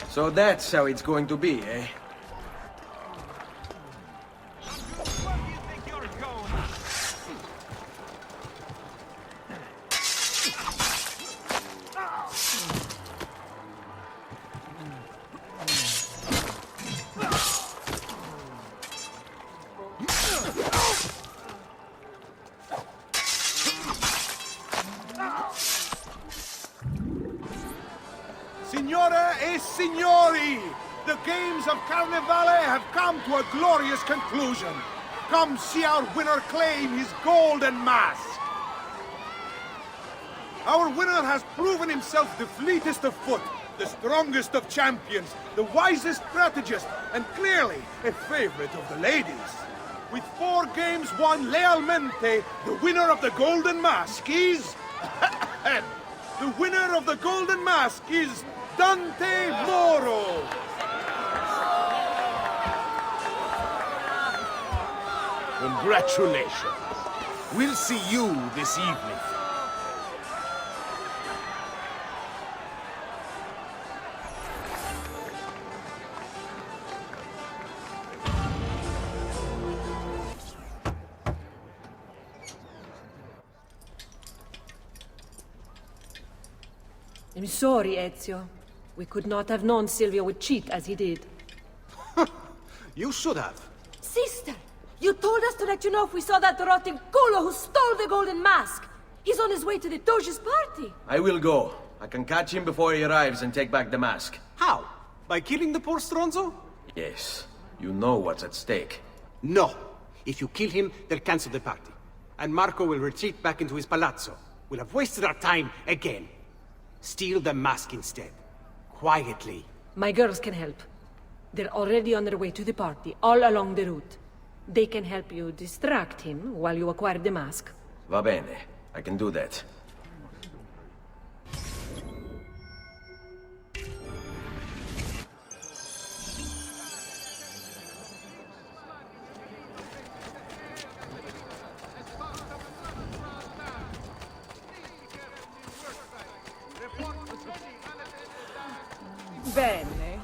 So that's how it's going to be, eh? signori! The games of Carnevale have come to a glorious conclusion. Come see our winner claim his golden mask. Our winner has proven himself the fleetest of foot, the strongest of champions, the wisest strategist, and clearly a favorite of the ladies. With 4 games won lealmente, the winner of the Golden Mask is... the winner of the Golden Mask is Dante Moro! Congratulations. We'll see you this evening. I'm sorry, Ezio. We could not have known Silvio would cheat as he did. You should have. Sister! You told us to let you know if we saw that rotten culo who stole the golden mask! He's on his way to the Doge's party! I will go. I can catch him before he arrives and take back the mask. How? By killing the poor Stronzo? Yes. You know what's at stake. No. If you kill him, they'll cancel the party. And Marco will retreat back into his palazzo. We'll have wasted our time again. Steal the mask instead. Quietly. My girls can help. They're already on their way to the party, all along the route. They can help you distract him while you acquire the mask. Va bene. I can do that. Bene.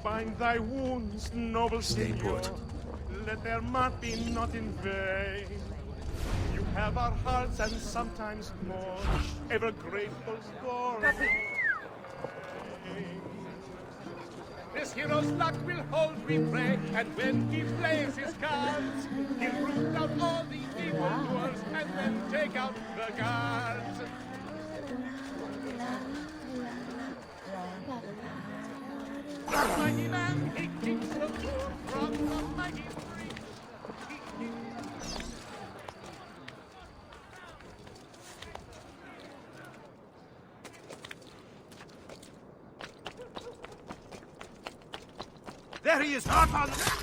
Bind thy wounds, noble Stay Signor. put. Let their mirth be not in vain. You have our hearts and sometimes more, ever grateful for. This hero's luck will hold, we pray, and when he plays his cards, he'll root out all the evildoers and then take out the guards. The mighty man, he keeps the poor from the mighty free. There he is, hot on the...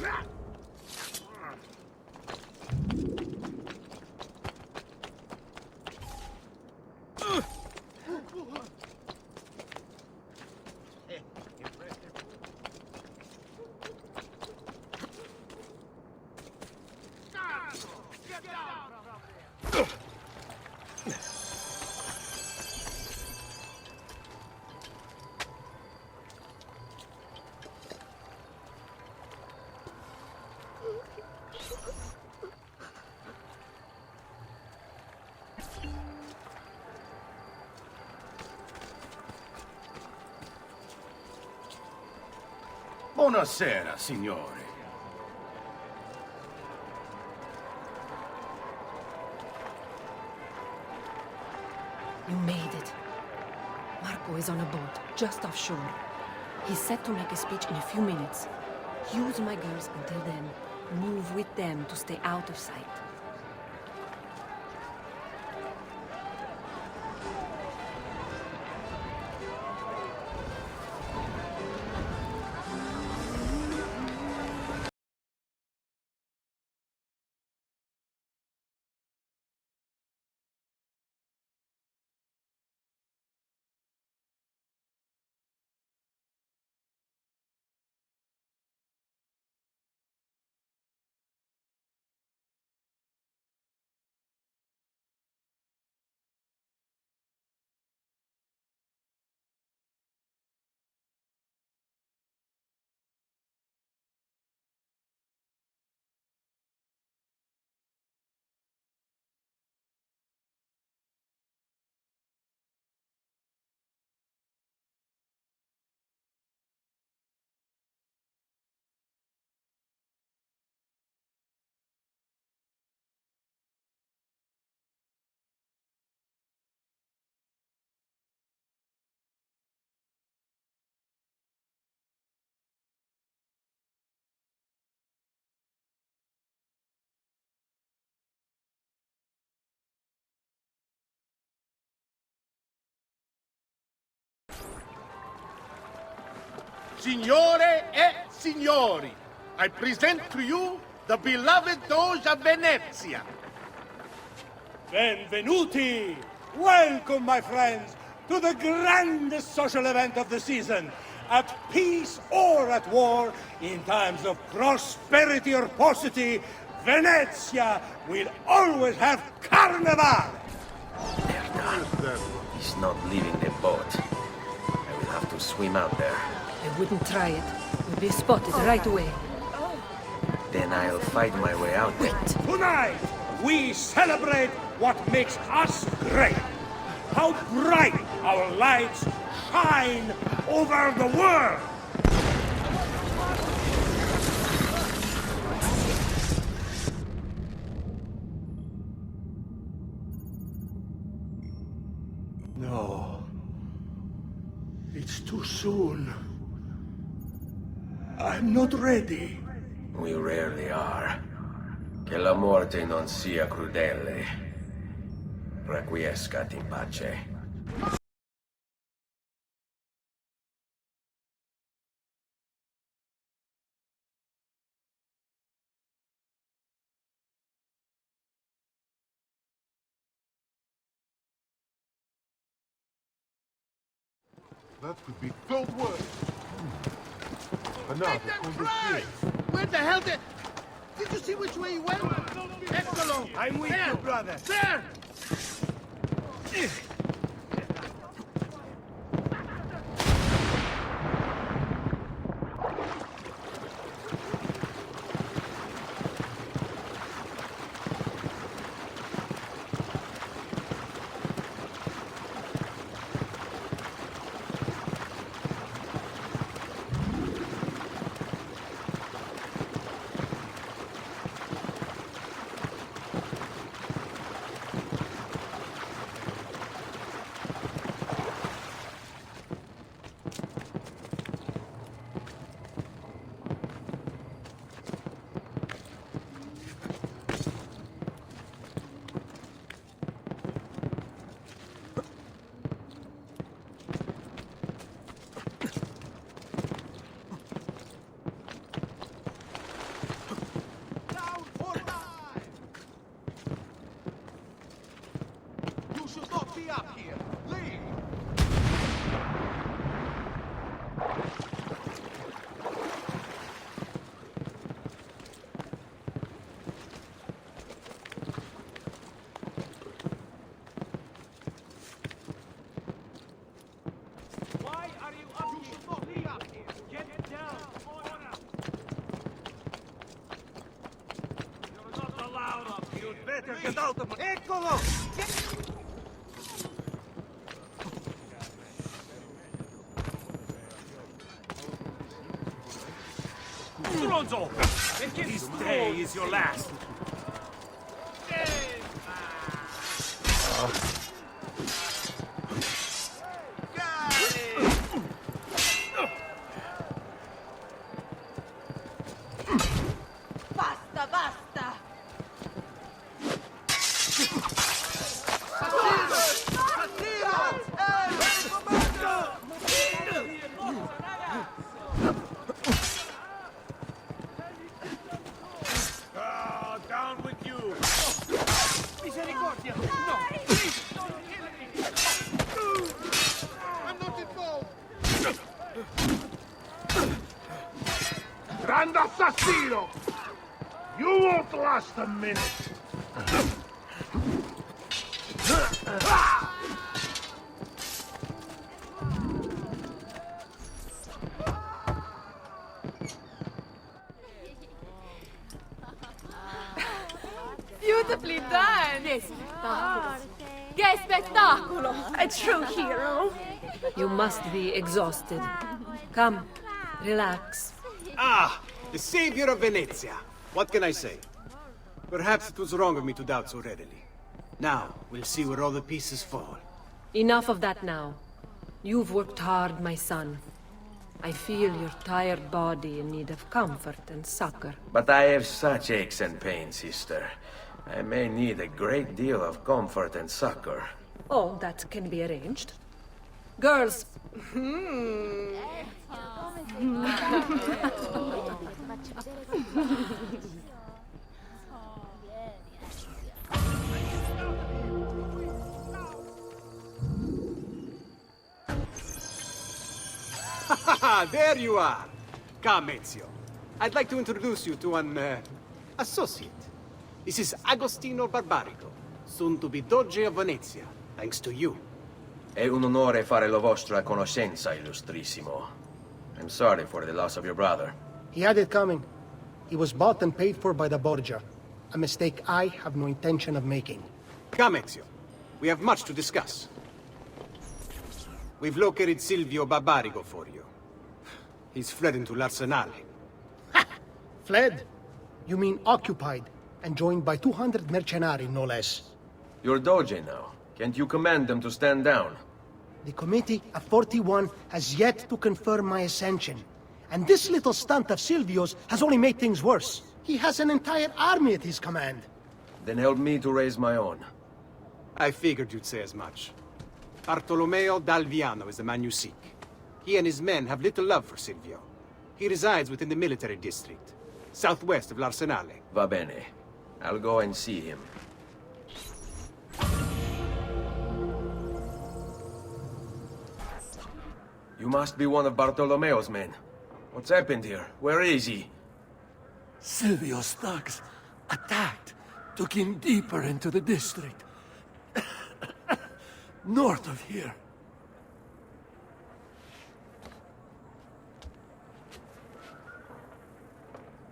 Buonasera, signore. You made it. Marco is on a boat, just offshore. He's set to make a speech in a few minutes. Use my girls until then. Move with them to stay out of sight. Signore e signori, I present to you the beloved Doge of Venezia. Benvenuti! Welcome, my friends, to the grandest social event of the season. At peace or at war, in times of prosperity or paucity, Venezia will always have Carnival! He's not leaving the boat. I will have to swim out there. I wouldn't try it. We'll be spotted right away. Then I'll fight my way out there. Tonight, we celebrate what makes us great. How bright our lights shine over the world! No. It's too soon. I'm not ready. We rarely are. Che la morte non sia crudele. Requiescat in pace. That could be filled worse. Another Right! Where the hell did you see which way he went? Excellent! I'm with you, brother. There! Get out of my... Eccolo! Stronzo! This day is your last. Basta, basta! Down with you! Misericordia! No! Please! Don't kill me! I'm not involved! Grand assassino! You won't last a minute! Beautifully done! Che spettacolo! A true hero! You must be exhausted. Come, relax. Ah, the savior of Venezia. What can I say? Perhaps it was wrong of me to doubt so readily. Now, we'll see where all the pieces fall. Enough of that now. You've worked hard, my son. I feel your tired body in need of comfort and succor. But I have such aches and pains, sister. I may need a great deal of comfort and succor. Oh, that can be arranged. Girls, There you are! Come, Ezio. I'd like to introduce you to an, associate. This is Agostino Barbarigo, soon to be Doge of Venezia, thanks to you. È un onore fare la vostra conoscenza, illustrissimo. I'm sorry for the loss of your brother. He had it coming. He was bought and paid for by the Borgia. A mistake I have no intention of making. Come, Ezio. We have much to discuss. We've located Silvio Barbarigo for you. He's fled into l'Arsenale. Fled? You mean occupied, and joined by 200 mercenari, no less. You're Doge now. Can't you command them to stand down? The committee of 41 has yet to confirm my ascension. And this little stunt of Silvio's has only made things worse. He has an entire army at his command. Then help me to raise my own. I figured you'd say as much. Bartolomeo d'Alviano is the man you seek. He and his men have little love for Silvio. He resides within the military district, southwest of l'Arsenale. Va bene. I'll go and see him. You must be one of Bartolomeo's men. What's happened here? Where is he? Silvio's thugs attacked, took him deeper into the district. North of here.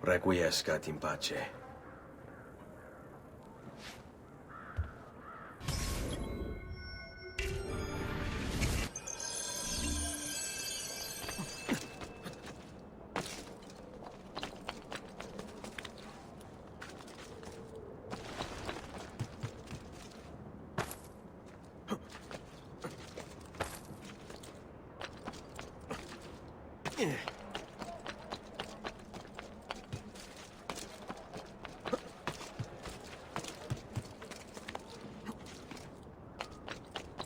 Requiescat in pace.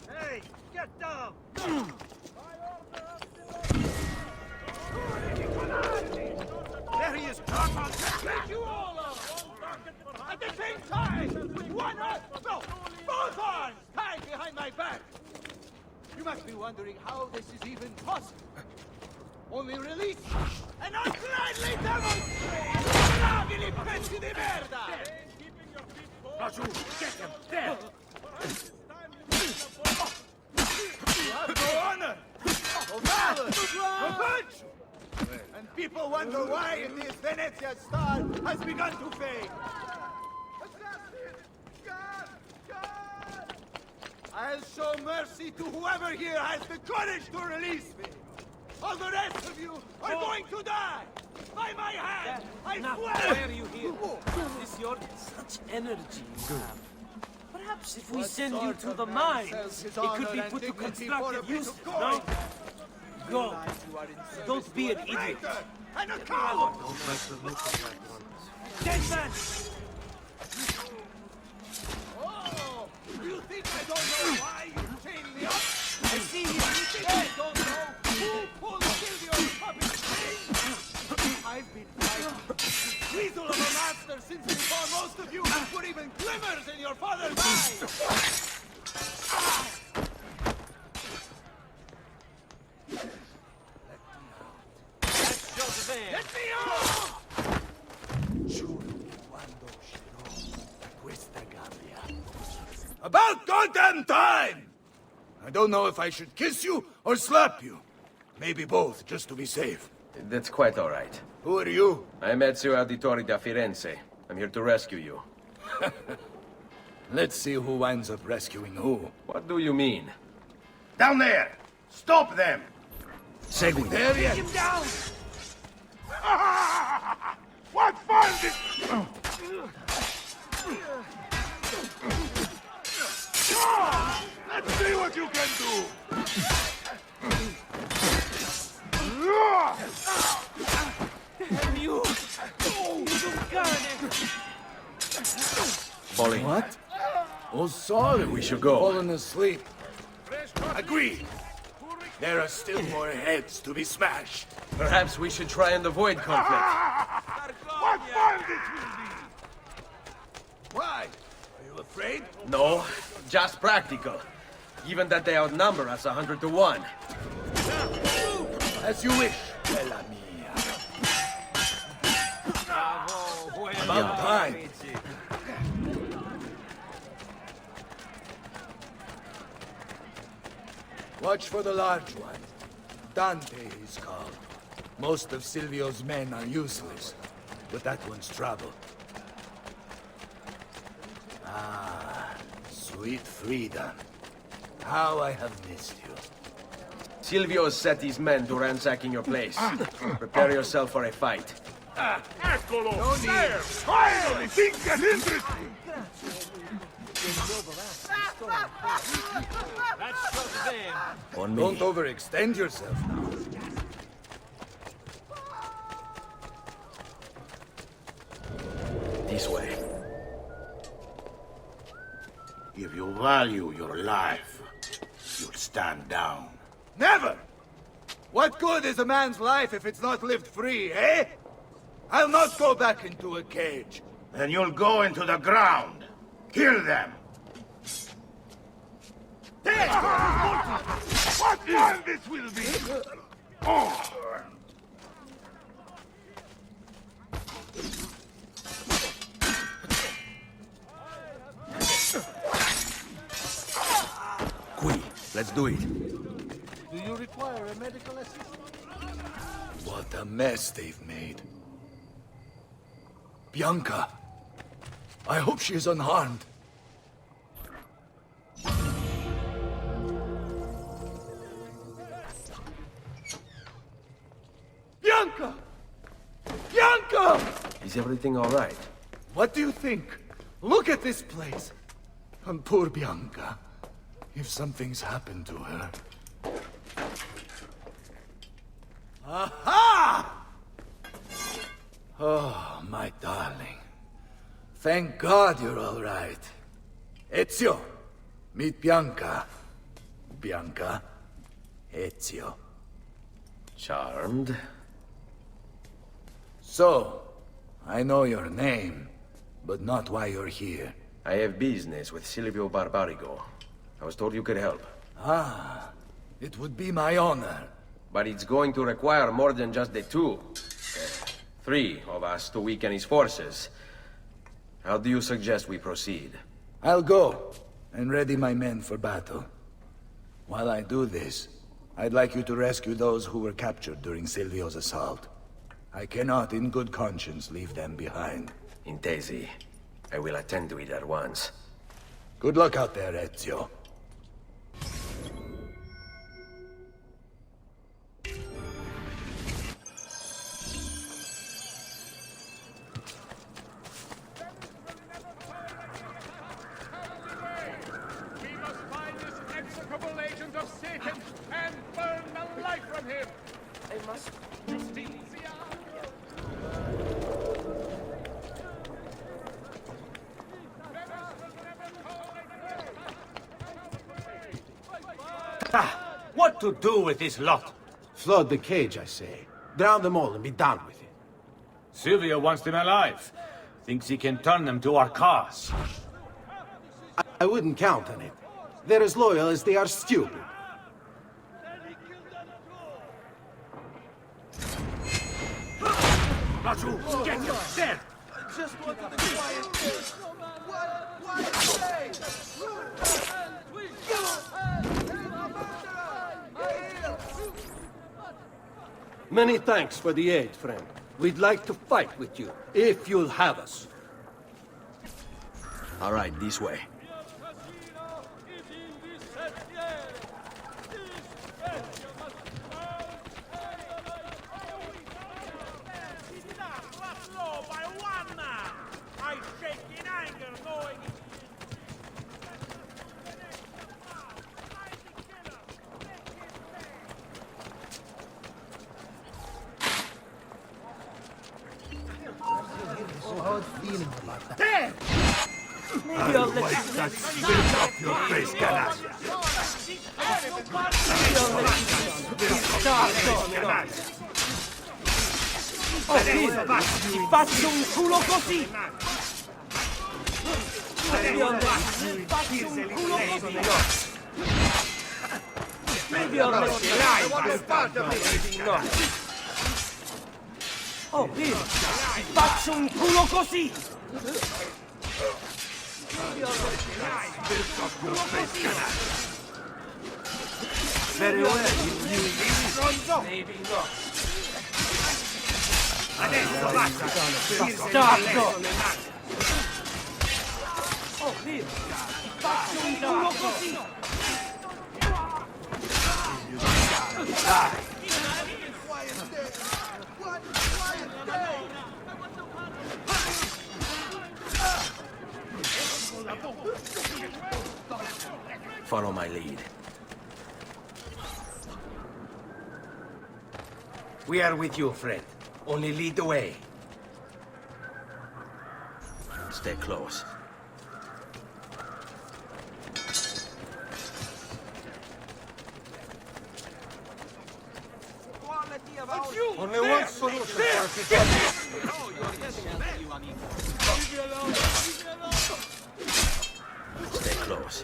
Hey, get down! There he is! Take you all up! At the same time! With one arm! No! Both arms! Tied behind my back! You must be wondering how this is even possible. Only release and I'll gladly demonstrate! Bravili pezzi di merda! Raju, get him! There! You have no honor! No valor! No virtue! And people wonder why it is Venezia's star has begun to fade. Assassin! God! God! I'll show mercy to whoever here has the courage to release me! All the rest of you are going to die! By my hand! I Now, swear! why are you here? Is your such energy you have? Perhaps if we send you to the mines, it could be put to constructive use, no? Go. Don't be an idiot. And a coward! Dead man! Oh! You think I don't know why you chained me up? I see You think I don't know who pulled Silvio's puppet string? I've been fighting this weasel of a master since before most of you put even glimmers in your father's eyes! Let's show the van. Let me out! About goddamn time! I don't know if I should kiss you or slap you. Maybe both, just to be safe. That's quite all right. Who are you? I'm Ezio Auditore da Firenze. I'm here to rescue you. Let's see who winds up rescuing who. What do you mean? Down there! Stop them! Seguimi. There you him down! What fun this... Let's see what you can do! Damn you! Falling. What? Oh, sorry. We should go. Fallen asleep. Agreed. There are still more heads to be smashed. Perhaps we should try and avoid conflict. What fun this will be! Why? Are you afraid? No, just practical. Given that they outnumber us 100 to 1. As you wish, bella mia. About time. Watch for the large one. Dante is called. Most of Silvio's men are useless, but that one's trouble. Ah, sweet freedom. How I have missed you. Silvio's set his men to ransacking your place. Prepare yourself for a fight. Eccolo! There! Finally, things get interesting! On me. Don't overextend yourself now. This way. If you value your life, you'll stand down. Never! What good is a man's life if it's not lived free, eh? I'll not go back into a cage. Then you'll go into the ground. Kill them. What fun this will be! Oh. Qui, let's do it. Do you require a medical assistant? What a mess they've made. Bianca! I hope she is unharmed. Bianca! Bianca! Is everything all right? What do you think? Look at this place. And poor Bianca. If something's happened to her... Aha! Oh, my darling. Thank God you're all right. Ezio, meet Bianca. Bianca, Ezio. Charmed. So, I know your name, but not why you're here. I have business with Silvio Barbarigo. I was told you could help. Ah, it would be my honor. But it's going to require more than just the two. 3 of us to weaken his forces. How do you suggest we proceed? I'll go and ready my men for battle. While I do this, I'd like you to rescue those who were captured during Silvio's assault. I cannot in good conscience leave them behind. Intesi. I will attend to it at once. Good luck out there, Ezio. What to do with this lot? Flood the cage, I say. Drown them all and be done with it. Silvio wants them alive. Thinks he can turn them to our cause. I wouldn't count on it. They're as loyal as they are stupid. Raju, get him! There! Just wanted to quiet. What say? Many thanks for the aid, friend. We'd like to fight with you, if you'll have us. All right, this way. There! I'll wipe that spit off your face, canalla. Oh, ti faccio un culo così! Oh, Bill, ti faccio un culo così! Very well, maybe not. Adesso basta! Bastardo! Oh, Bill, ti faccio un culo così! Dai! Follow my lead. We are with you, friend. Only lead the way. Stay close. Only one solution for a situation. Oh, you're getting at you, amigo. Stay close.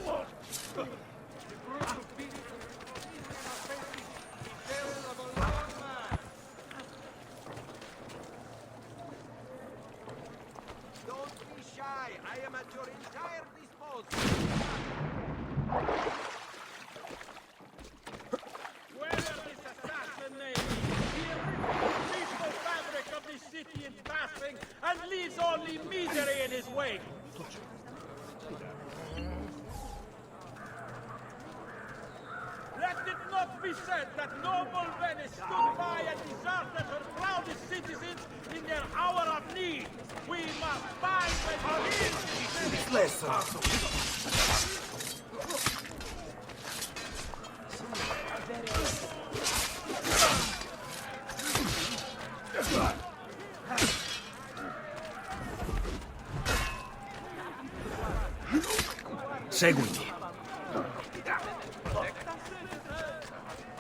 Don't be shy. I am at your entire disposal. Whether this assassin name, he rips the peaceful fabric of this city in passing and leaves only misery in his wake. Let it not be said that noble Venice stood by and deserted her proudest citizens in their hour of need. We must find and Listen. Seguimi.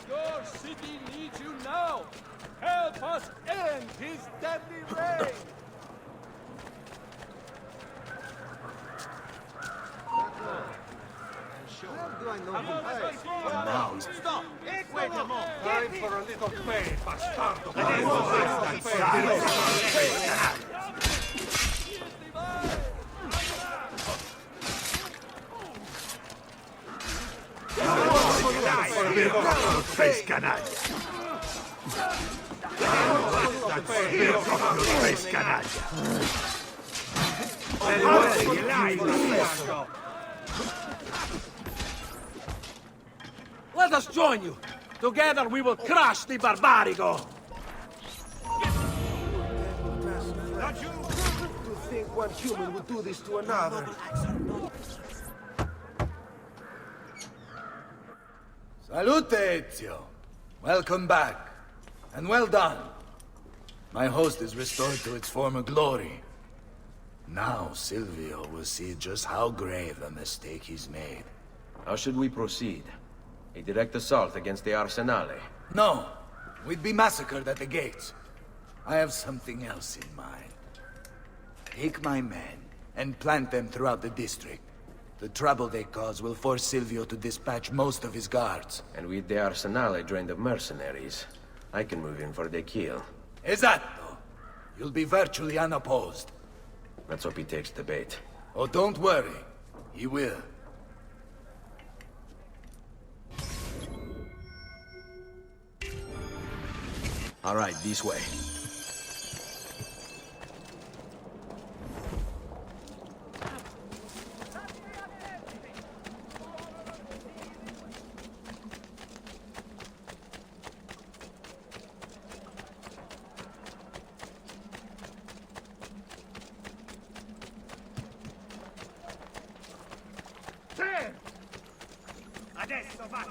Your city needs you now. Help us end his deadly reign. And now he's... Stop! Wait a moment! Time for a little pay, bastardo. Face canaglia. Face canaglia. Let us join you. Together we will crush the Barbarigo. To think one human would do this to another. Salute, Ezio. Welcome back. And well done. My host is restored to its former glory. Now Silvio will see just how grave a mistake he's made. How should we proceed? A direct assault against the Arsenale? No. We'd be massacred at the gates. I have something else in mind. Take my men and plant them throughout the district. The trouble they cause will force Silvio to dispatch most of his guards. And with the Arsenale drained of mercenaries, I can move in for the kill. Esatto. You'll be virtually unopposed. Let's hope he takes the bait. Oh, don't worry. He will. All right, this way. Adesso va!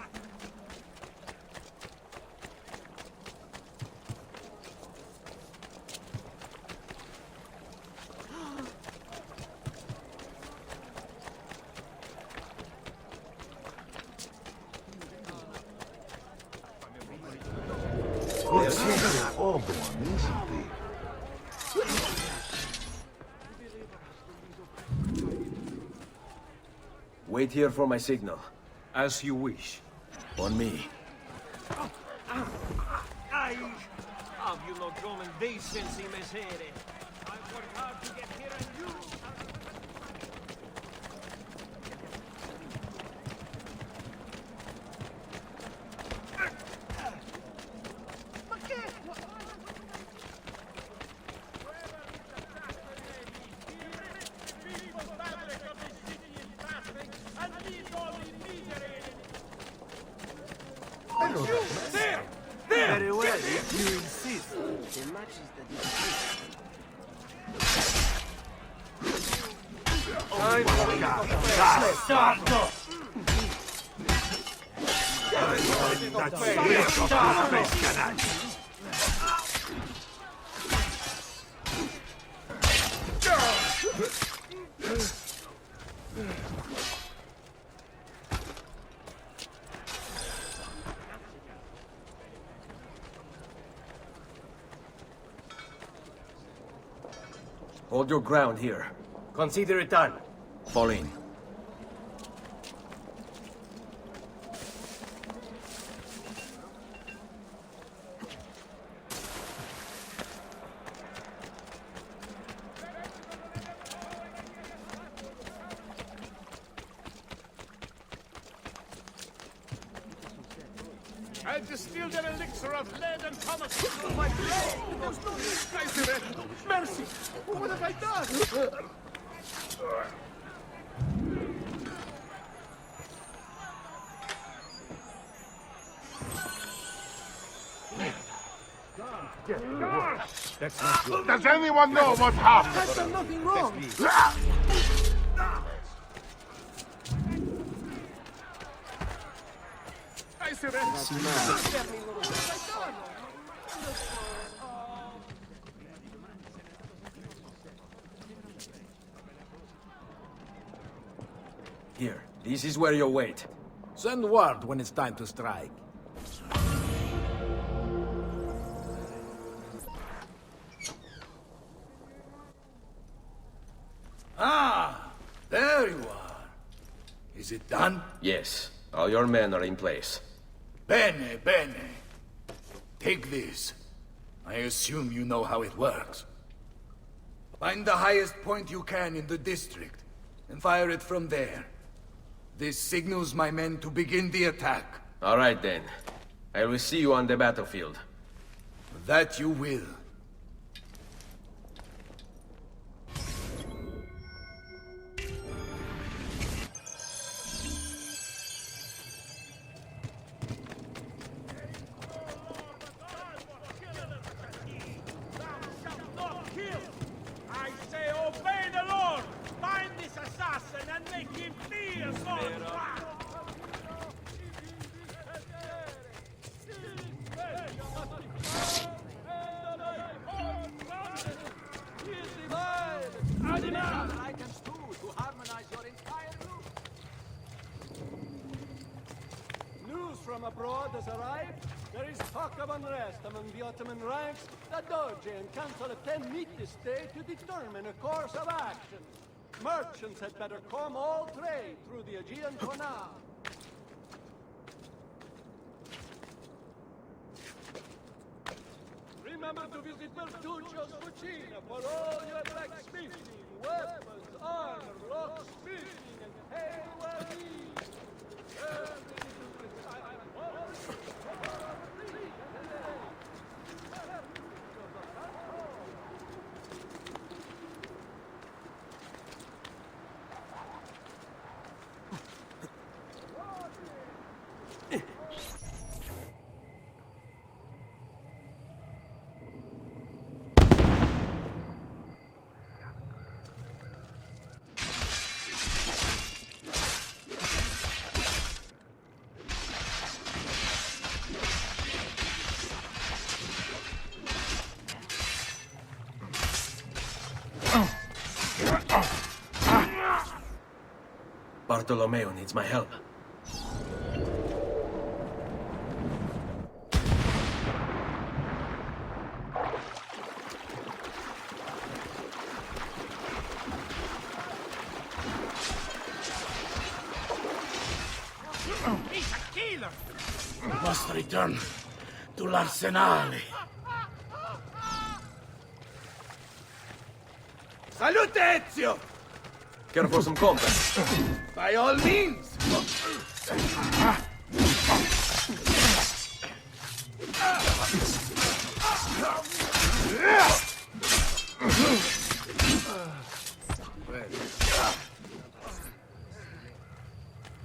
They're simply odd one, isn't they? Wait here for my signal. As you wish. On me. Ai! Have you not common decency, messere? I worked hard to get here and you... There! There! Very well, if you insist. The match is the Hold your ground here. Consider it done. Fall in. I distilled an elixir of lead and Thomas from my brain. There's no Kaiser. Mercy! What have I done? That's not good. Does anyone know what happened? I've done nothing wrong. Here, this is where you wait. Send word when it's time to strike. Ah, there you are. Is it done? Yes, all your men are in place. Bene, bene. Take this. I assume you know how it works. Find the highest point you can in the district, and fire it from there. This signals my men to begin the attack. All right, then. I will see you on the battlefield. That you will. From abroad has arrived. There is talk of unrest among the Ottoman ranks. The Doge and Council of Ten meet this day to determine a course of action. Merchants had better come all trade through the Aegean Canal. Remember to visit Petruccio's cucina for all your blacksmithing, weapons, armor, locksmithing, and hairwear. Bartolomeo needs my help. must return to l'Arsenale. Salute, Ezio! Care for some combat? By all means!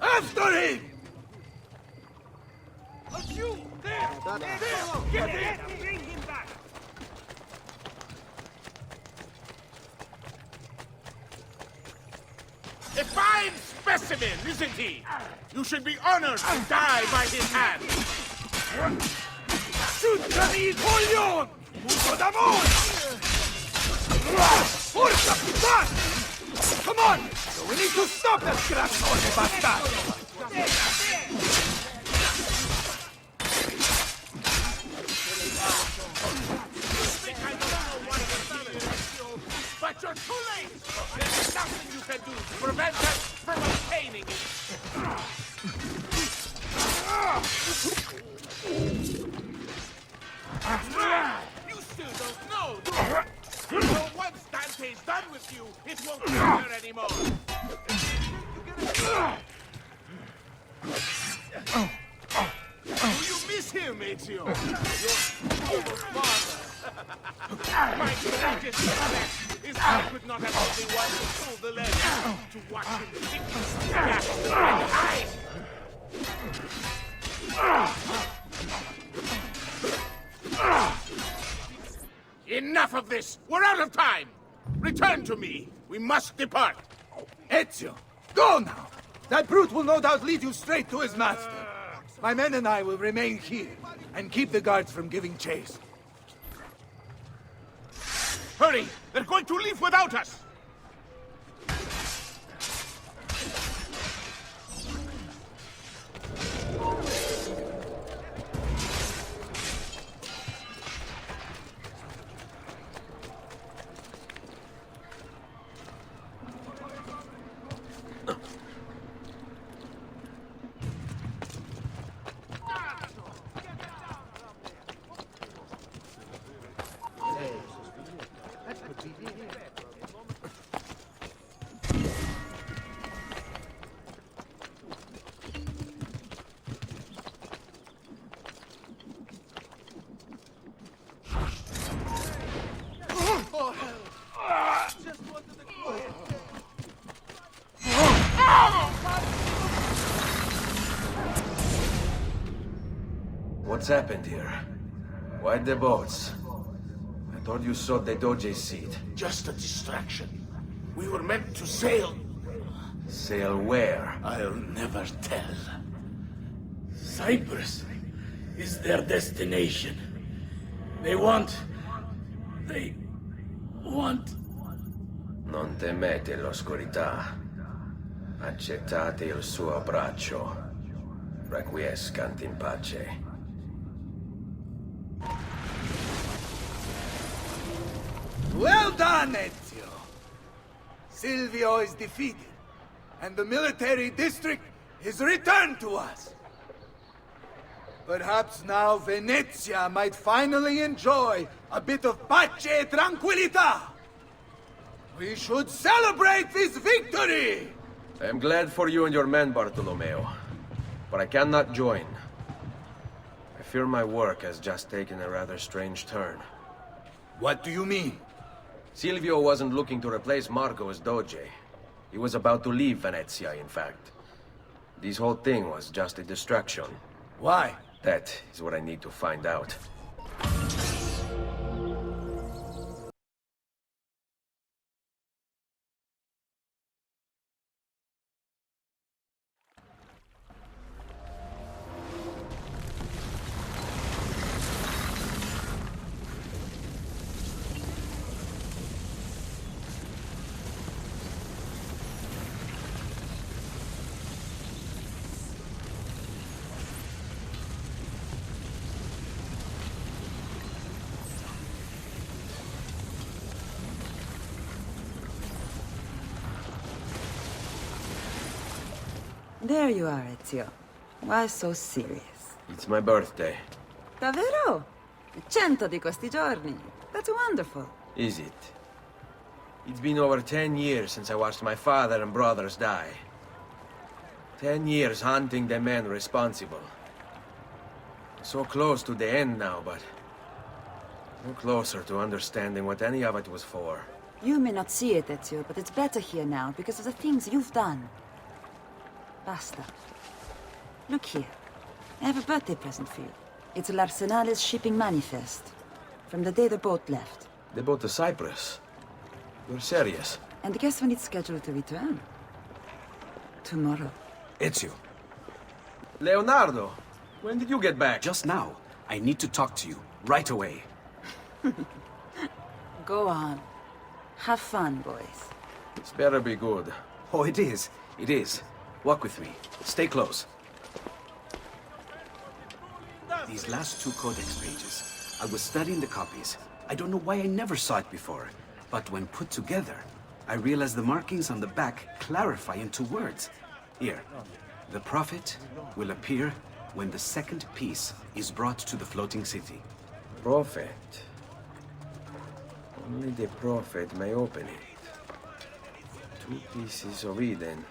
After him! You! There! Get him! Bring him back! A fine specimen, isn't he? You should be honored to die by his hand. Shoot-mi il coglione! Uso d'amore! Forza, fast! Come on! We need to stop that grassone bastardo! But you're too late! There's nothing you can do to prevent us from obtaining it! You still don't know, do you? So once Dante's done with you, it won't matter anymore! Do you miss him, Ezio? Your old father! My greatest regret is I could not have been the one to pull the leg, to watch him kick, dash, and hide! Enough of this! We're out of time! Return to me! We must depart! Ezio, go now! That brute will no doubt lead you straight to his master. My men and I will remain here, and keep the guards from giving chase. Hurry! They're going to leave without us! What's happened here? Why the boats? I thought you sowed the Doge's seed. Just a distraction. We were meant to sail. Sail where? I'll never tell. Cyprus is their destination. They want... Non temete l'oscurità. Accettate il suo braccio. Requiescat in pace. Well done, Ezio! Silvio is defeated, and the military district is returned to us. Perhaps now Venezia might finally enjoy a bit of pace e tranquillità. We should celebrate this victory! I am glad for you and your men, Bartolomeo, but I cannot join. I fear my work has just taken a rather strange turn. What do you mean? Silvio wasn't looking to replace Marco as Doge. He was about to leave Venezia, in fact. This whole thing was just a distraction. Why? That is what I need to find out. There you are, Ezio. Why so serious? It's my birthday. Davvero? 100 di questi giorni. That's wonderful. Is it? It's been over 10 years since I watched my father and brothers die. 10 years hunting the men responsible. So close to the end now, but no closer to understanding what any of it was for. You may not see it, Ezio, but it's better here now because of the things you've done. Basta. Look here. I have a birthday present for you. It's l'Arsenale's shipping manifest. From the day the boat left. They boat to Cyprus. You're serious? And guess when it's scheduled to return? Tomorrow. Ezio. Leonardo, when did you get back? Just now. I need to talk to you, right away. Go on. Have fun, boys. This better be good. Oh, it is. It is. Walk with me. Stay close. These last 2 codex pages. I was studying the copies. I don't know why I never saw it before. But when put together, I realized the markings on the back clarify into words. Here. The prophet will appear when the second piece is brought to the floating city. Prophet? Only the prophet may open it. 2 pieces of Eden.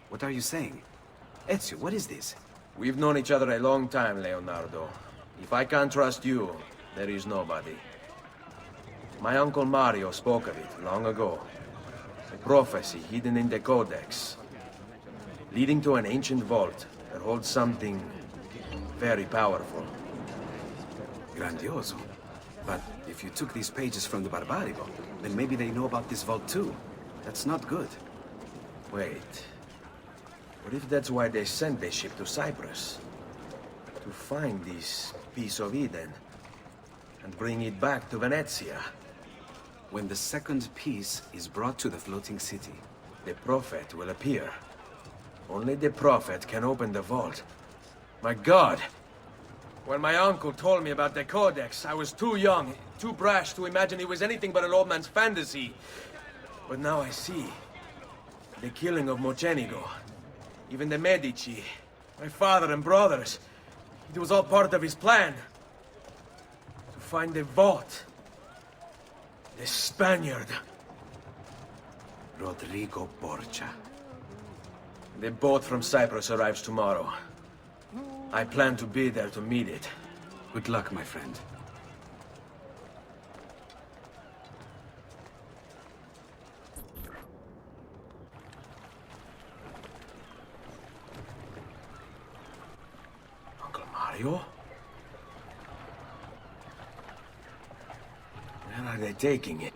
What are you saying? Ezio, what is this? We've known each other a long time, Leonardo. If I can't trust you, there is nobody. My uncle Mario spoke of it long ago. A prophecy hidden in the Codex, leading to an ancient vault that holds something very powerful. Grandioso. But if you took these pages from the Barbarigo, then maybe they know about this vault too. That's not good. Wait. What if that's why they sent the ship to Cyprus? To find this piece of Eden and bring it back to Venezia? When the second piece is brought to the floating city, the prophet will appear. Only the prophet can open the vault. My God! When my uncle told me about the Codex, I was too young, too brash to imagine it was anything but an old man's fantasy. But now I see. The killing of Mocenigo, even the Medici, my father and brothers. It was all part of his plan. To find the vault. The Spaniard. Rodrigo Borgia. The boat from Cyprus arrives tomorrow. I plan to be there to meet it. Good luck, my friend. Uncle Mario? Where are they taking it?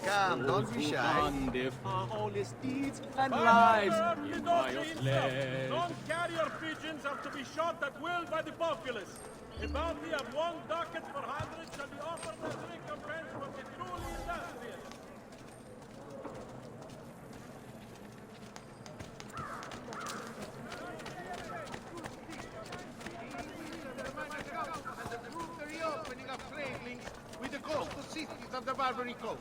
Come, don't be shy. The foulest deeds and lives in pious land. Non-carrier pigeons are to be shot at will by the populace. A bounty of 1 ducat per 100 shall be offered as recompense for the truly industrious. The reopening of trade links with of the Barbary Coast.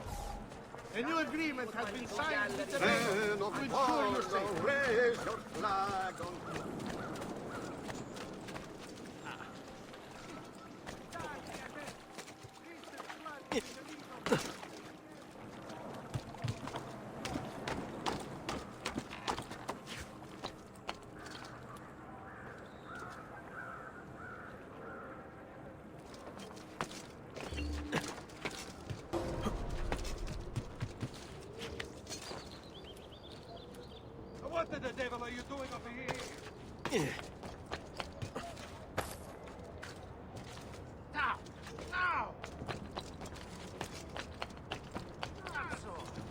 A new agreement has been signed with the nation to ensure your safety. Raise your flag on... What the devil are you doing over here? Now! Now!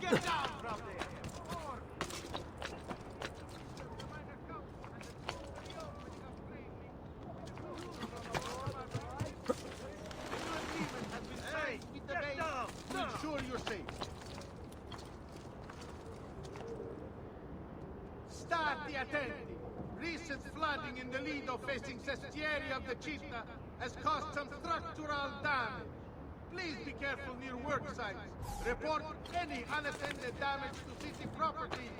Get down from there! Hey, get down! To ensure you're safe. Start the attenti. Recent flooding in the Lido facing Sestieri of the Città has caused some structural damage. Please be careful near work sites. Report any unattended damage to city property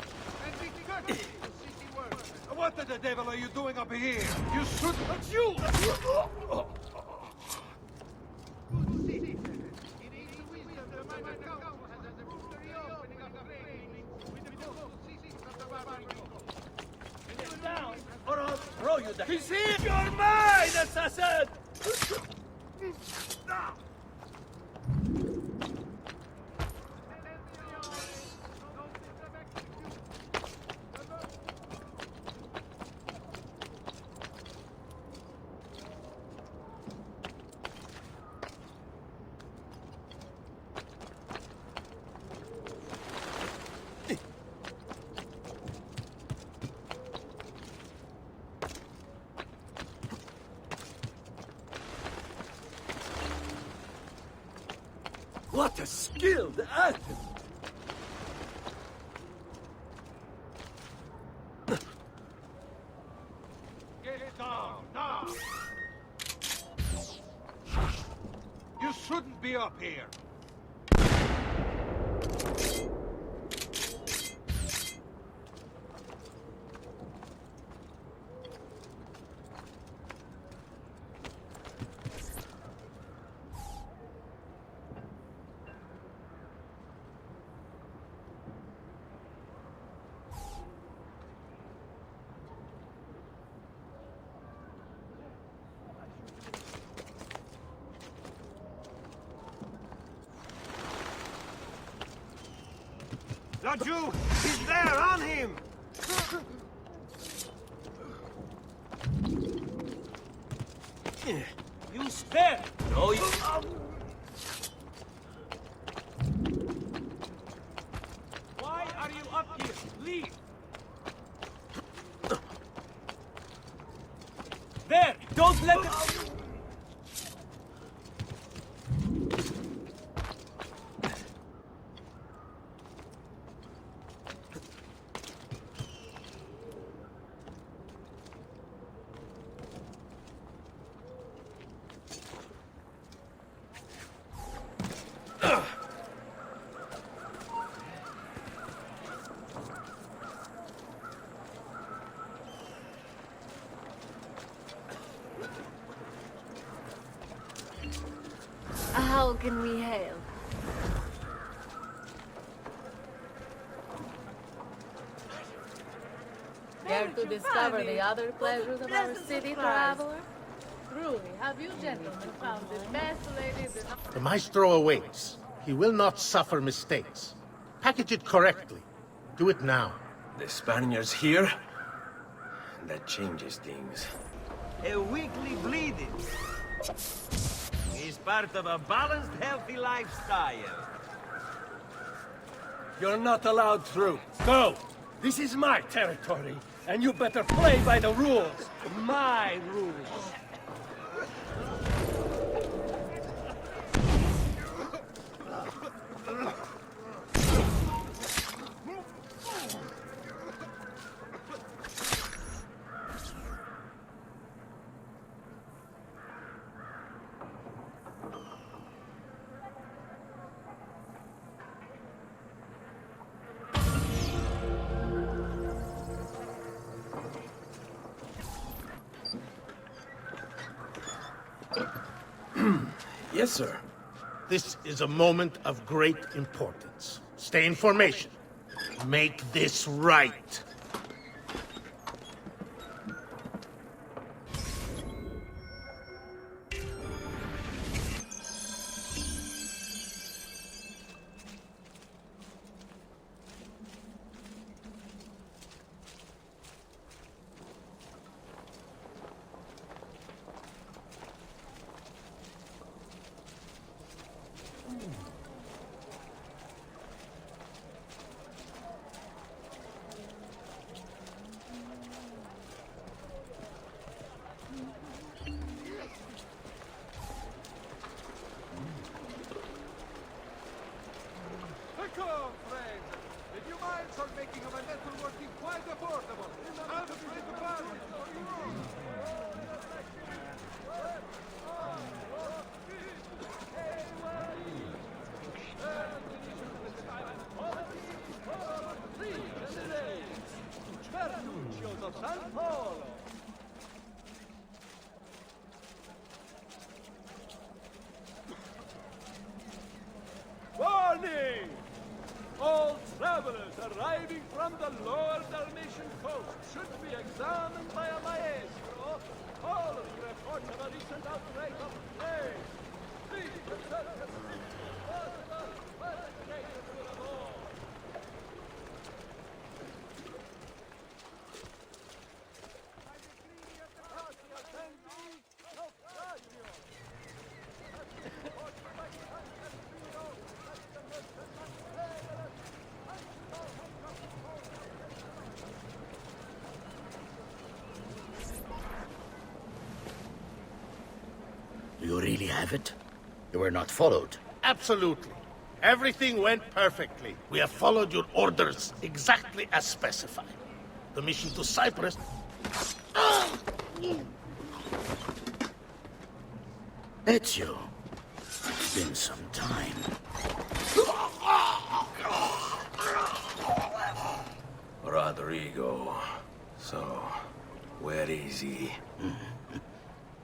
and be courteous to city workers. What the devil are you doing up here? You should... It's you! Good city. In its wisdom, the Romagna Council has approved the reopening of the trade with the coastal cities of the Barbary Coast. Get down, or I'll throw you down. He's here! You're mine, assassin! Stop! What a skilled act! Get down, now! You shouldn't be up here. Laggiù! He's there! On him! You spare! No, you... Why are you up here? Leave! There! Don't let them... How can we help? Care to discover the other pleasures of our city, traveler? Truly, have you gentlemen found the best ladies in... The maestro awaits. He will not suffer mistakes. Package it correctly. Do it now. The Spaniards here? That changes things. A weekly bleeding. He's part of a balanced, healthy lifestyle. You're not allowed through. Go! This is my territory, and you better play by the rules. My rules. Yes, sir. This is a moment of great importance. Stay in formation. Make this right. Come, friends! The new mines are making my metal working quite affordable. I'm afraid to buy it. Petruccio of San Paulo. Warning! All travelers arriving from the lower Dalmatian coast should be examined by a maestro. All of you report of a recent outbreak of plague. Please consult the possible investigation to the law. You really have it? You were not followed? Absolutely. Everything went perfectly. We have followed your orders exactly as specified. The mission to Cyprus... Ezio, it's been some time. Rodrigo. So, where is he?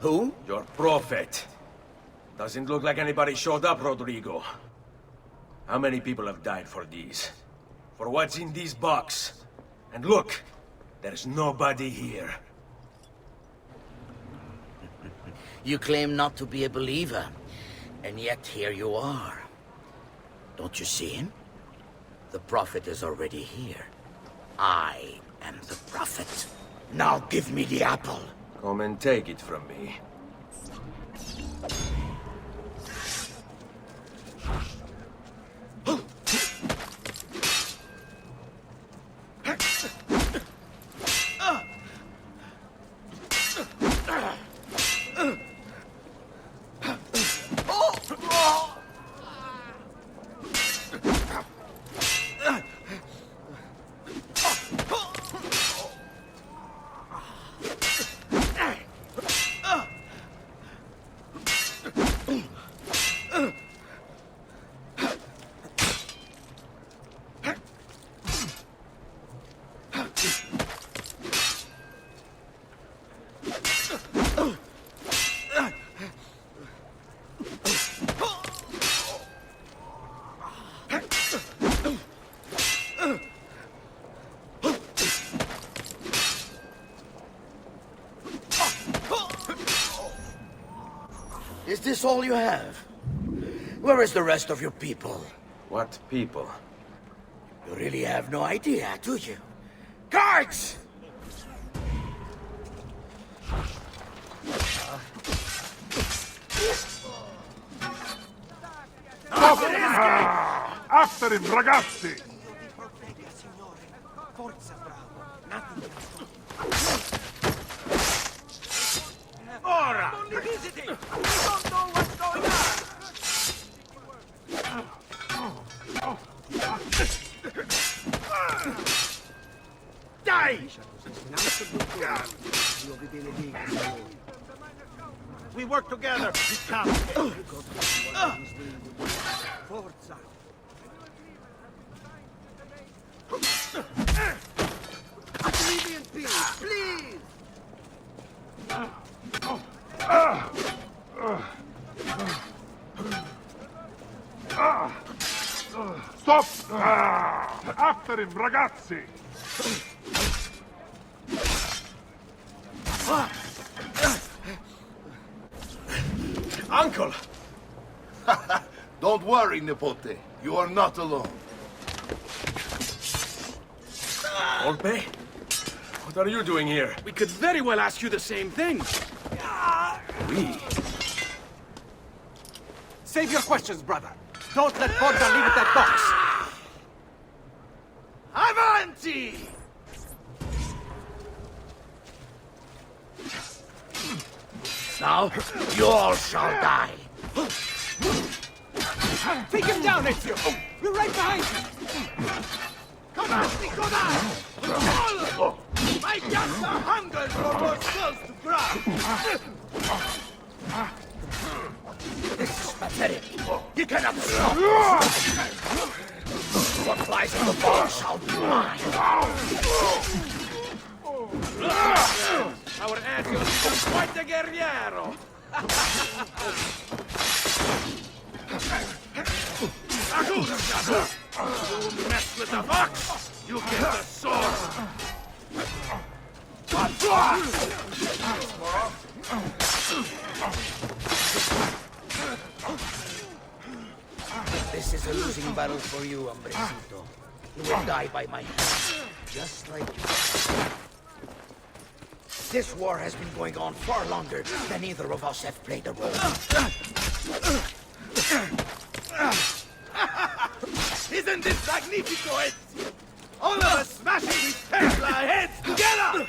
Who? Your prophet. Doesn't look like anybody showed up, Rodrigo. How many people have died for these? For what's in this box? And look, there's nobody here. You claim not to be a believer, and yet here you are. Don't you see him? The prophet is already here. I am the prophet. Now give me the apple. Come and take it from me. Is this all you have? Where is the rest of your people? What people? You really have no idea, do you? Guards! After him, ragazzi! Ora! Only visiting! We don't know what's going on! Die! We work together. We come. Forza! Leave me in peace, please! Stop! After him, ragazzi! Uncle! Don't worry, Nipote. You are not alone. Dolce? What are you doing here? We could very well ask you the same thing. We? Save your questions, brother. Don't let Bordo leave with that box. Avanti! Now, you all shall die. Take him down, Ezio! We're right behind you! Come on, Nicolai! My guns are hungry for more skulls to grab! This is pathetic. You cannot stop. What lies in the ball shall be mine. Our Ezio is quite a guerriero! You mess with the fox, you get the sword! This is a losing battle for you, hombrecito. You will die by my hand, just like you. This war has been going on far longer than either of us have played a role. Isn't this magnifico, Ezio? All of us smashing these Tesla heads together!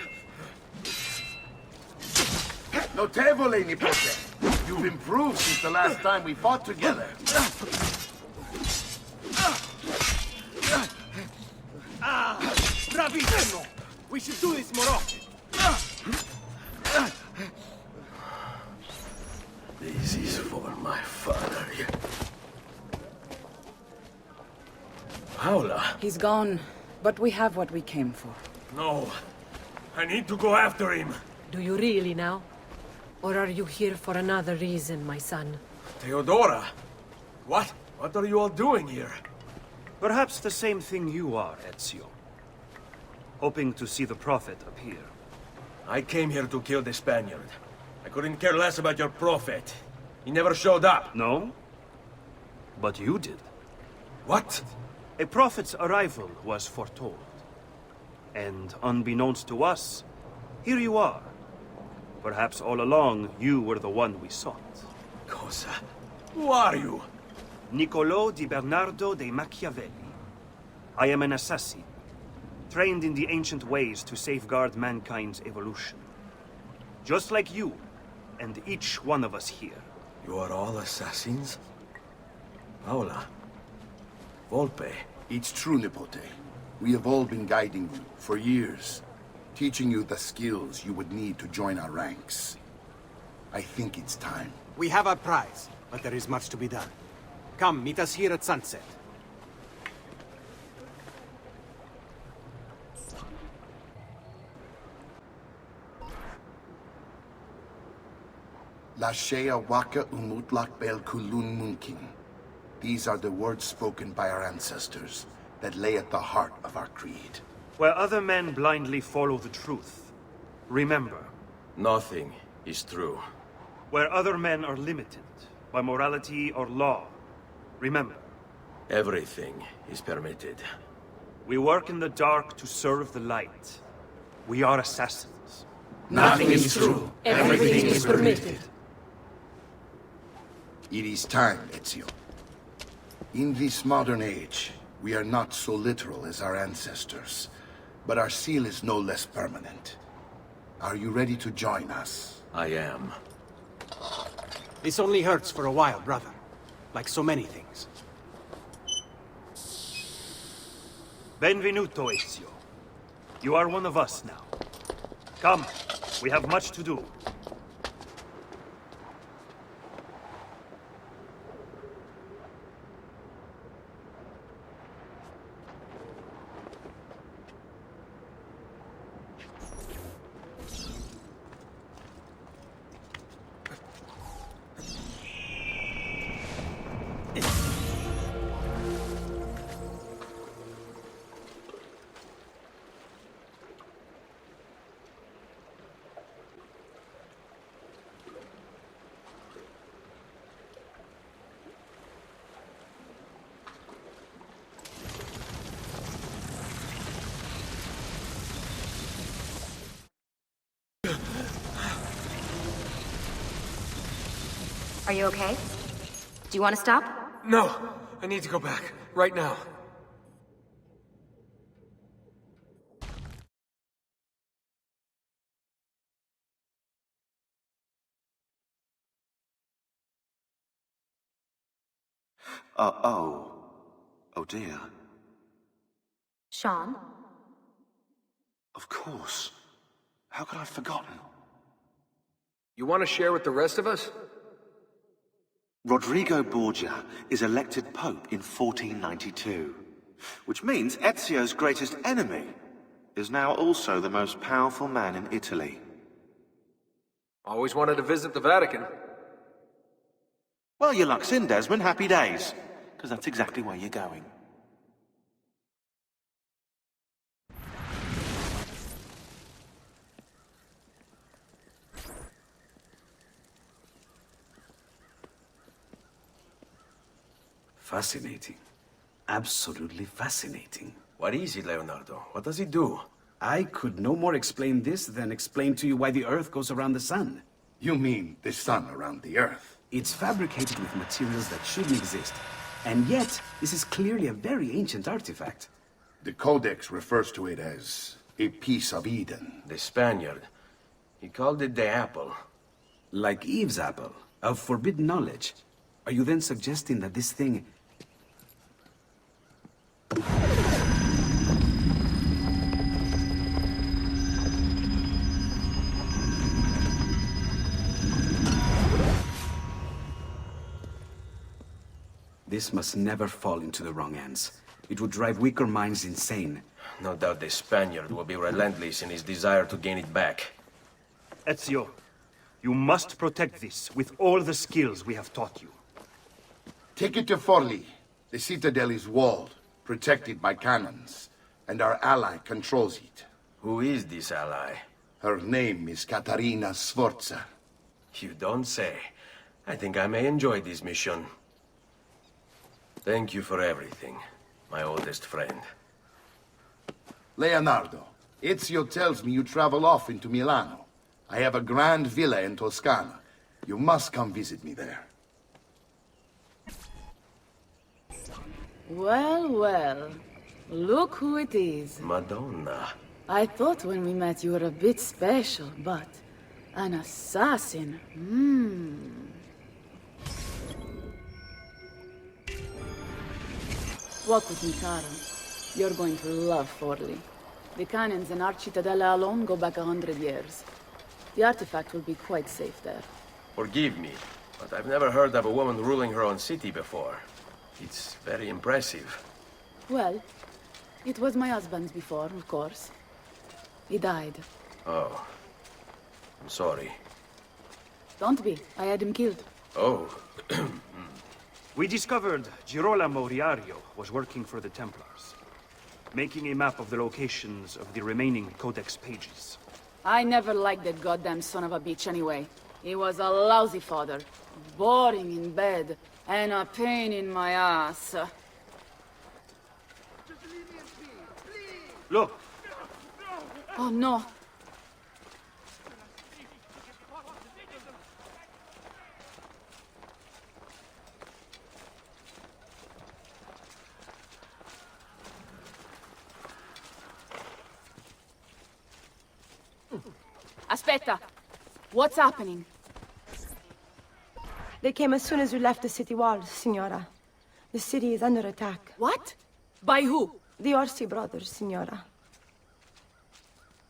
Notevole, Nipote. You've improved since the last time we fought together. Bravissimo! We should do this more often. This is for my father. Paola? He's gone, but we have what we came for. No. I need to go after him. Do you really now? Or are you here for another reason, my son? Theodora? What? What are you all doing here? Perhaps the same thing you are, Ezio. Hoping to see the Prophet appear. I came here to kill the Spaniard. I couldn't care less about your Prophet. He never showed up. No? But you did. What? A Prophet's arrival was foretold. And unbeknownst to us, here you are. Perhaps all along, you were the one we sought. Cosa? Who are you? Niccolò di Bernardo de Machiavelli. I am an assassin, trained in the ancient ways to safeguard mankind's evolution. Just like you, and each one of us here. You are all assassins? Paola? Volpe? It's true, Nipote. We have all been guiding you for years, teaching you the skills you would need to join our ranks. I think it's time. We have our prize, but there is much to be done. Come, meet us here at sunset. Lashea waka umutlak bel kulun munkin. These are the words spoken by our ancestors that lay at the heart of our creed. Where other men blindly follow the truth, remember. Nothing is true. Where other men are limited by morality or law, remember. Everything is permitted. We work in the dark to serve the light. We are assassins. Nothing is true. Everything is permitted. It is time, Ezio. In this modern age, we are not so literal as our ancestors, but our seal is no less permanent. Are you ready to join us? I am. This only hurts for a while, brother. Like so many things. Benvenuto, Ezio. You are one of us now. Come, we have much to do. Are you okay? Do you want to stop? No, I need to go back. Right now. Oh dear. Sean? Of course. How could I have forgotten? You want to share with the rest of us? Rodrigo Borgia is elected Pope in 1492, which means Ezio's greatest enemy is now also the most powerful man in Italy. Always wanted to visit the Vatican. Well, your luck's in, Desmond. Happy days. Because that's exactly where you're going. Fascinating. Absolutely fascinating. What is it, Leonardo? What does it do? I could no more explain this than explain to you why the Earth goes around the Sun. You mean the Sun around the Earth? It's fabricated with materials that shouldn't exist. And yet, this is clearly a very ancient artifact. The Codex refers to it as a piece of Eden. The Spaniard. He called it the apple. Like Eve's apple, of forbidden knowledge. Are you then suggesting that this thing... This must never fall into the wrong hands. It would drive weaker minds insane. No doubt the Spaniard will be relentless in his desire to gain it back. Ezio, you must protect this with all the skills we have taught you. Take it to Forli. The citadel is walled, protected by cannons, and our ally controls it. Who is this ally? Her name is Caterina Sforza. You don't say. I think I may enjoy this mission. Thank you for everything, my oldest friend. Leonardo, Ezio tells me you travel off into Milano. I have a grand villa in Toscana. You must come visit me there. Well, well. Look who it is. Madonna. I thought when we met you were a bit special, but... an assassin? Walk with me, caro. You're going to love Forli. The cannons in our Cittadella alone go back 100 years. The artifact will be quite safe there. Forgive me, but I've never heard of a woman ruling her own city before. It's very impressive. Well, it was my husband's before, of course. He died. Oh. I'm sorry. Don't be. I had him killed. Oh. We discovered Girolamo Riario was working for the Templars, making a map of the locations of the remaining Codex pages. I never liked that goddamn son of a bitch anyway. He was a lousy father, boring in bed, and a pain in my ass. Look! Oh no! Aspetta! What's happening? They came as soon as we left the city walls, Signora. The city is under attack. What? By who? The Orsi brothers, Signora.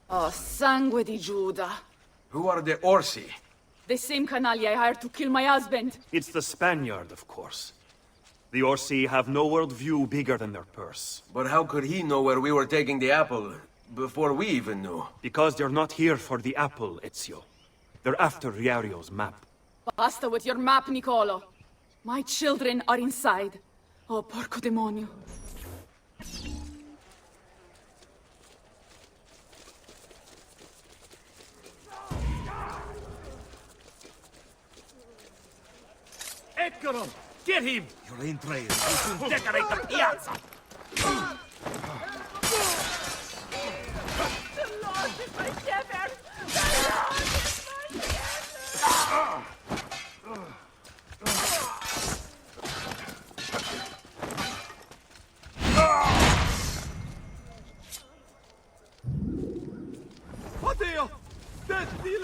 Oh, sangue di Giuda. Who are the Orsi? The same canaglia I hired to kill my husband. It's the Spaniard, of course. The Orsi have no worldview bigger than their purse. But how could he know where we were taking the apple before we even knew? Because they're not here for the apple, Ezio. They're after Riario's map. Basta with your map, Niccolo. My children are inside. Oh, porco demonio. Eccolo! Get him! Your entrails will decorate the piazza!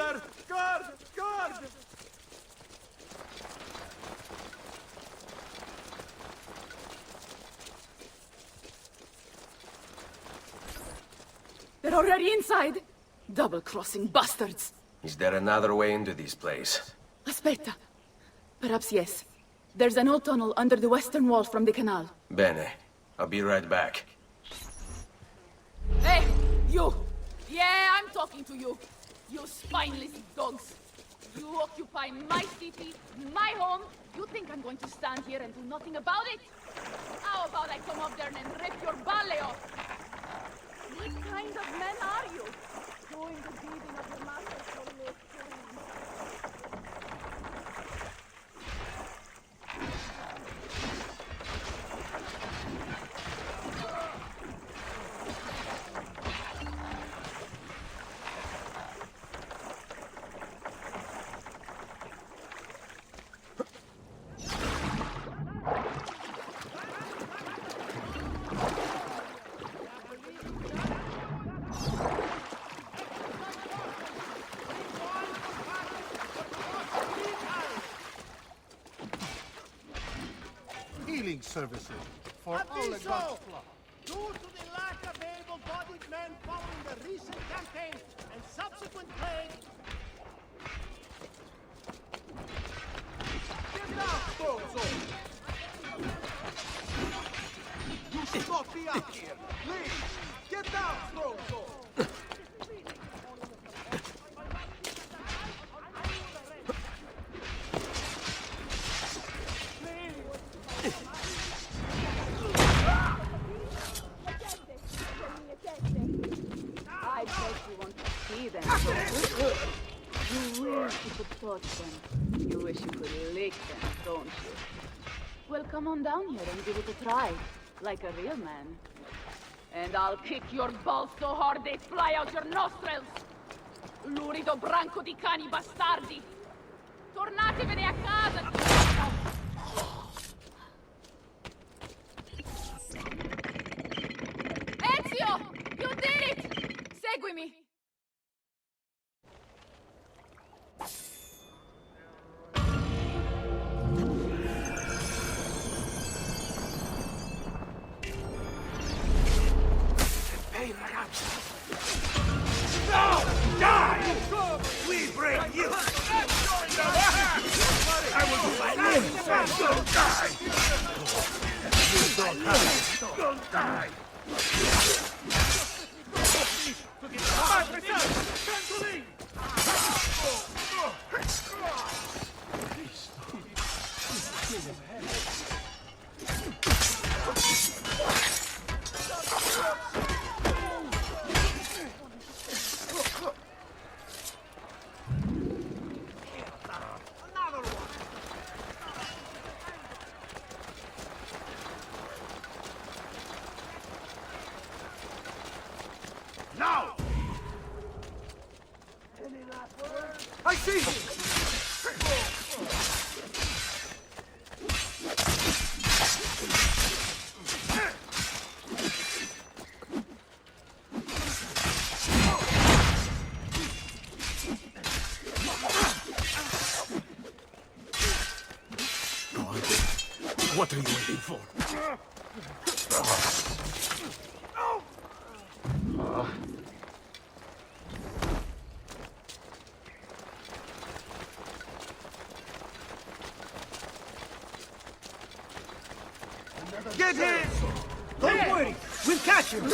Guard! Guard! Guard! They're already inside! Double-crossing bastards! Is there another way into this place? Aspetta. Perhaps yes. There's an old tunnel under the western wall from the canal. Bene. I'll be right back. Hey, you! Yeah, I'm talking to you. You spineless dogs. You occupy my city, my home. You think I'm going to stand here and do nothing about it? How about I come up there and rip your ballet off? What kind of men are you? Doing the bidding of your master for no change. Healing services for all the God's flock. Due to the lack of able-bodied men following the recent campaign and subsequent plague... Get down, Bozo! You should not be up here! Please! Get down, Bozo! I bet you want to see them. You wish you could touch them. You wish you could lick them, don't you? Well, come on down here and give it a try, like a real man. And I'll kick your balls so hard they fly out your nostrils! Lurido branco di cani bastardi! Tornatevene a casa! Ezio! You did it! Seguimi! No! Die! We bring you! I will do my limbs and don't die! You don't have to. Don't die! Now! I see you! What are you waiting for? Get him! Don't worry, we'll catch him!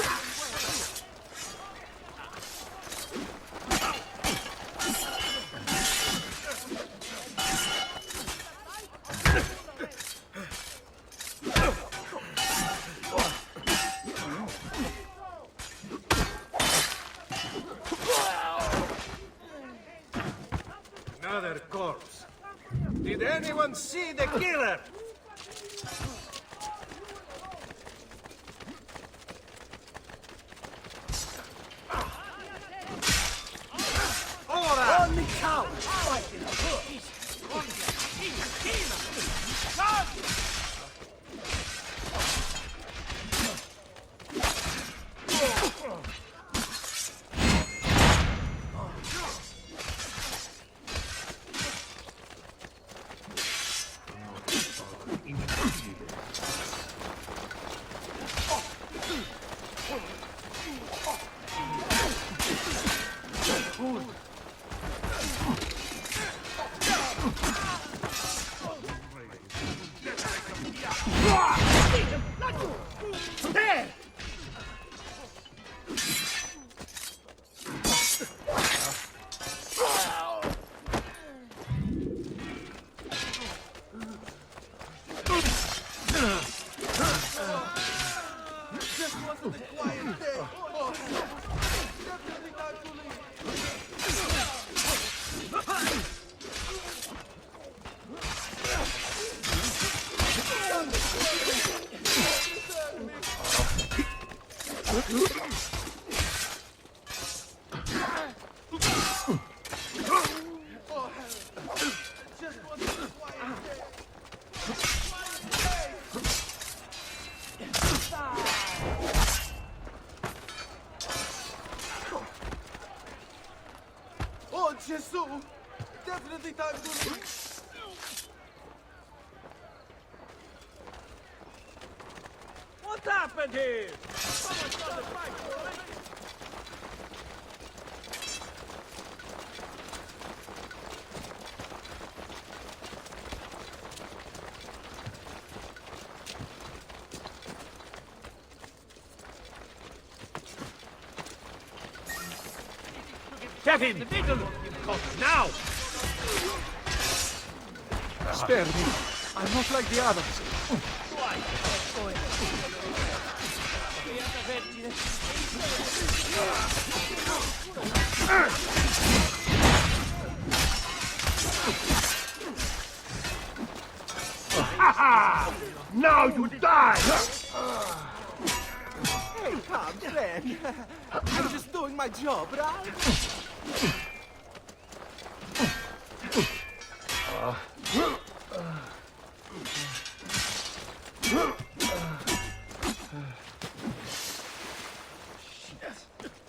Another corpse. Did anyone see the killer? Only cowards fight in a bush! Just wasn't a quiet day. Oh, definitely time to Oh, Gesù! Definitely time to leave. What happened here? Someone started fight for it. Get him! Now! Spare me. I'm not like the others. Now you die! Hey, calm, friend. I'm just doing my job, right?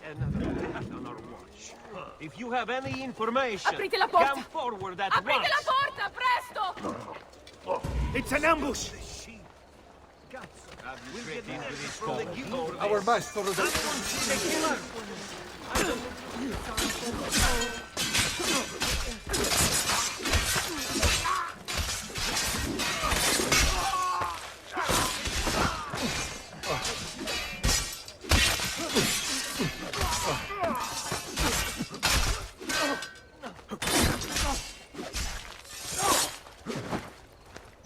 Another death on our watch. If you have any information, Aprite la porta! come forward at Aprite once. la porta, presto! It's an ambush! Our master is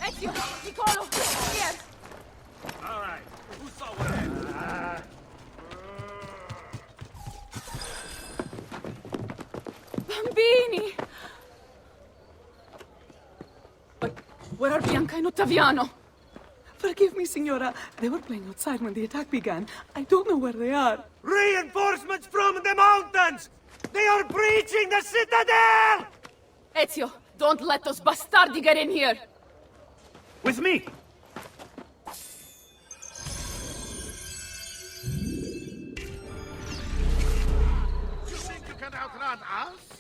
Ezio, Niccolo, here! All right. Who saw what happened? Bambini! But where are Bianca and Ottaviano? Forgive me, Signora. They were playing outside when the attack began. I don't know where they are. Reinforcements from the mountains! They are breaching the citadel! Ezio, don't let those bastardi get in here! With me! You think you can outrun us?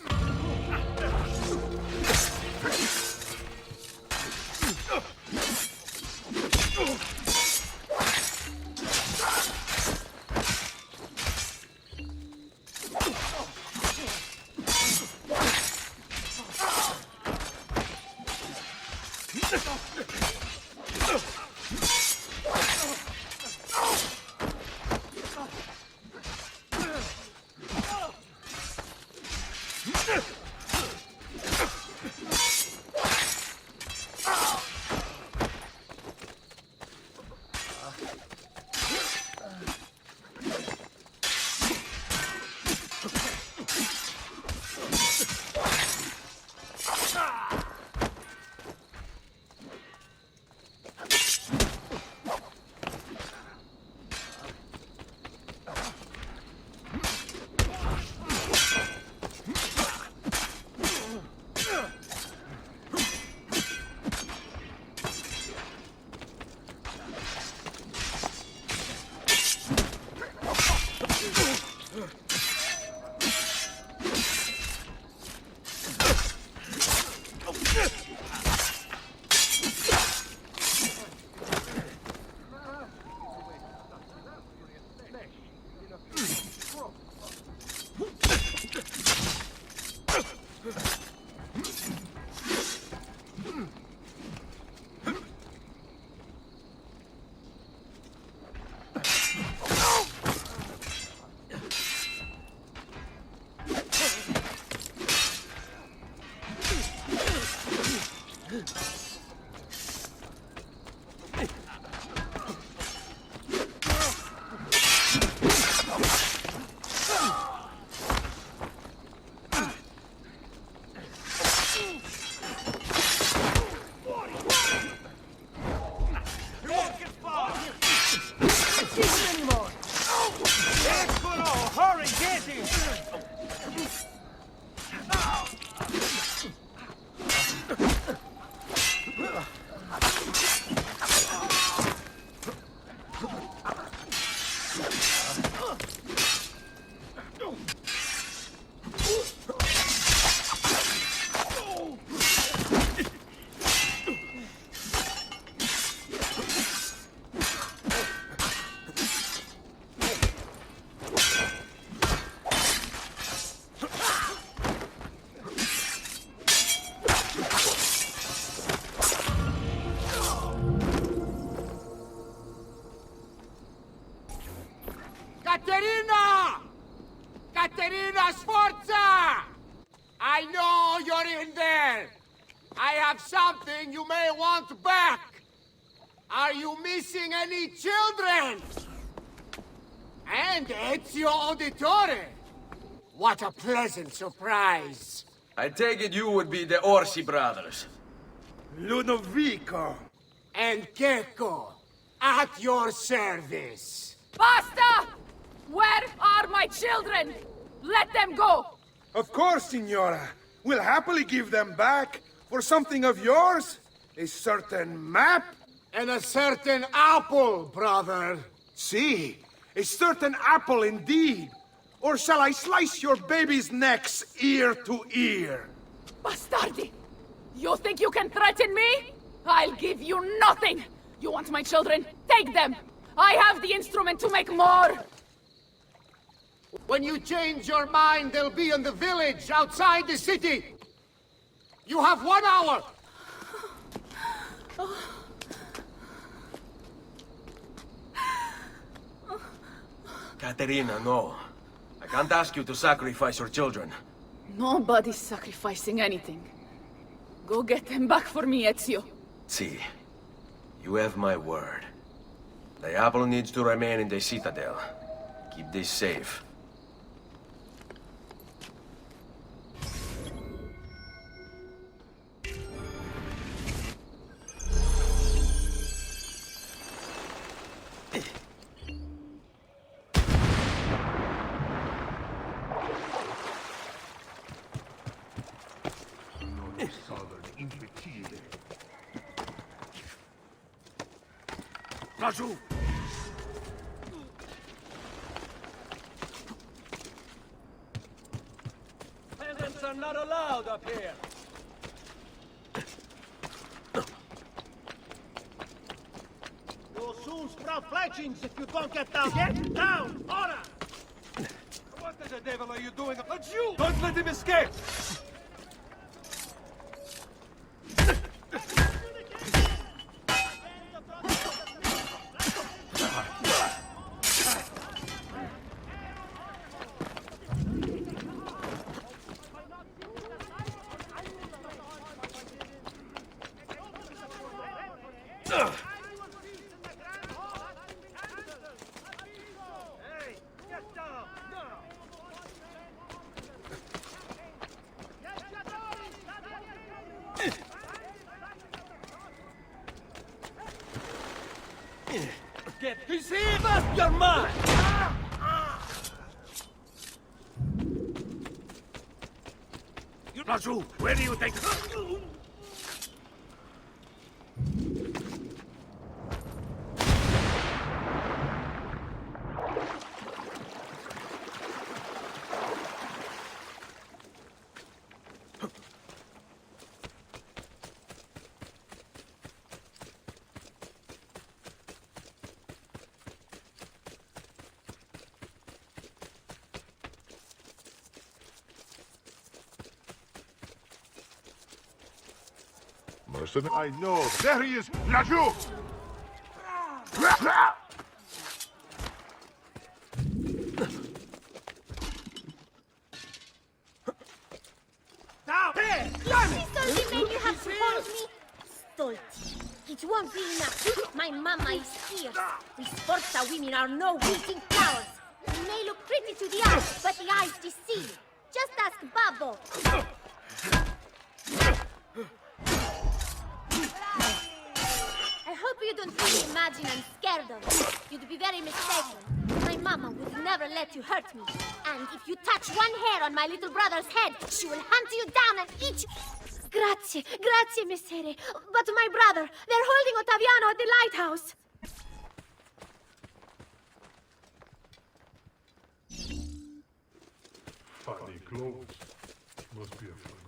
Caterina! Caterina Sforza! I know you're in there! I have something you may want back! Are you missing any children? And Ezio Auditore! What a pleasant surprise! I take it you would be the Orsi brothers. Ludovico! And Gecko, at your service! Basta! Where are my children? Let them go! Of course, Signora. We'll happily give them back for something of yours. A certain map. And a certain apple, brother. See, a certain apple indeed. Or shall I slice your baby's necks ear to ear? Bastardi! You think you can threaten me? I'll give you nothing! You want my children? Take them! I have the instrument to make more! When you change your mind, they'll be in the village outside the city. You have 1 hour. Caterina, no. I can't ask you to sacrifice your children. Nobody's sacrificing anything. Go get them back for me, Ezio. See, you have my word. The apple needs to remain in the citadel. Keep this safe. Laggiù! Peasants are not allowed up here. You'll soon sprout fletchings if you don't get down. Get down! Order! What the devil are you doing? It's you! Don't let him escape! He's here! Lost your mind! Laggiù! Where do you think? I know. There he is! Laggiù! Down! Hey! You see, man, you have to hold me. Stolti. It won't be enough. My mama is fierce. We Sforza women are no wilting flowers. We may look pretty to the eye, but the eyes deceive. Just ask Babbo. I hope you don't really imagine I'm scared of you. You'd be very mistaken. My mama would never let you hurt me. And if you touch one hair on my little brother's head, she will hunt you down and eat you. Grazie, grazie, messere. But my brother, they're holding Ottaviano at the lighthouse. Funny clothes. Must be a funny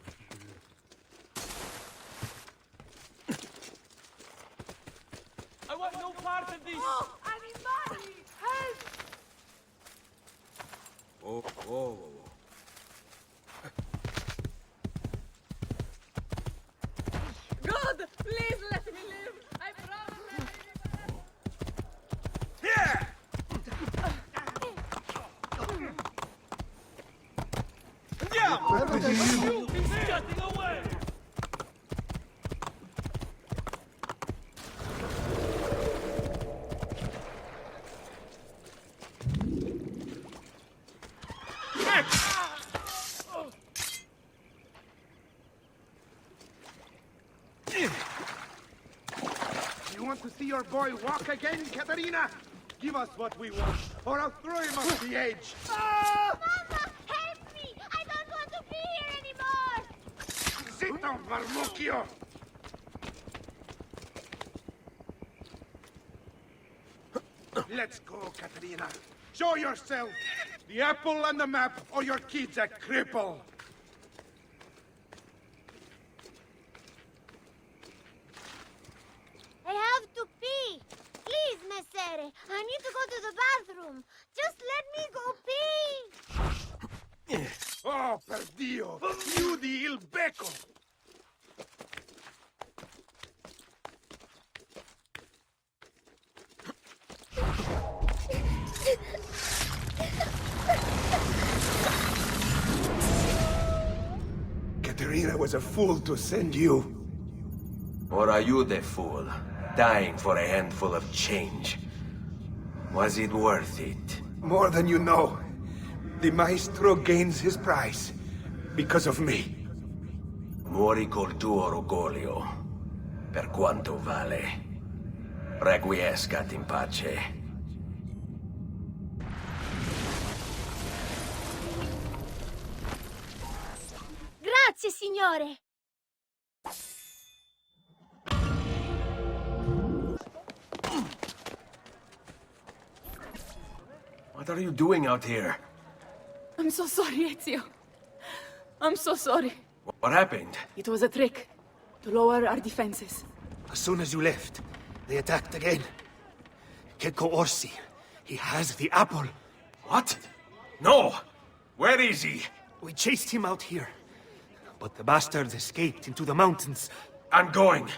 I want no part of this! Oh, animali! Help! Whoa, whoa, whoa. God, please let me live! I promise. Here! He's getting away! You want to see your boy walk again, Katerina? Give us what we want, or I'll throw him off the edge. Mama, help me! I don't want to be here anymore! Zitto, Marmucchio! Let's go, Katerina. Show yourself. The apple and the map, or your kid's a cripple. I have to pee! Please, Messere, I need to go to the bathroom. Just let me go pee! Oh, per Dio! Chiudi il becco! Katerina was a fool to send you. Or are you the fool, dying for a handful of change? Was it worth it? More than you know. The maestro gains his prize. Because of me. Muori col tuo orgoglio. Per quanto vale. Requiescat in pace. Grazie, signore! What are you doing out here? I'm so sorry, Ezio. I'm so sorry. What happened? It was a trick. To lower our defenses. As soon as you left, they attacked again. Checco Orsi. He has the apple. What? No! Where is he? We chased him out here. But the bastards escaped into the mountains. I'm going.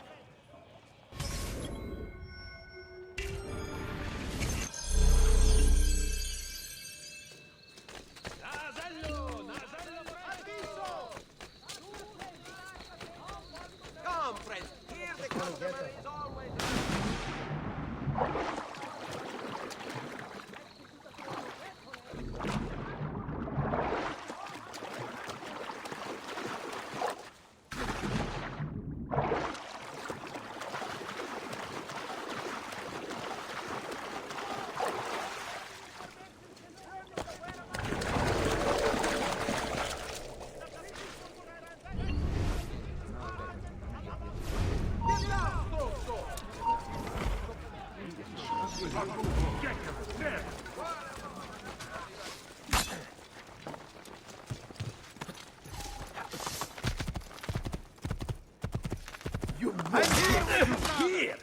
Here!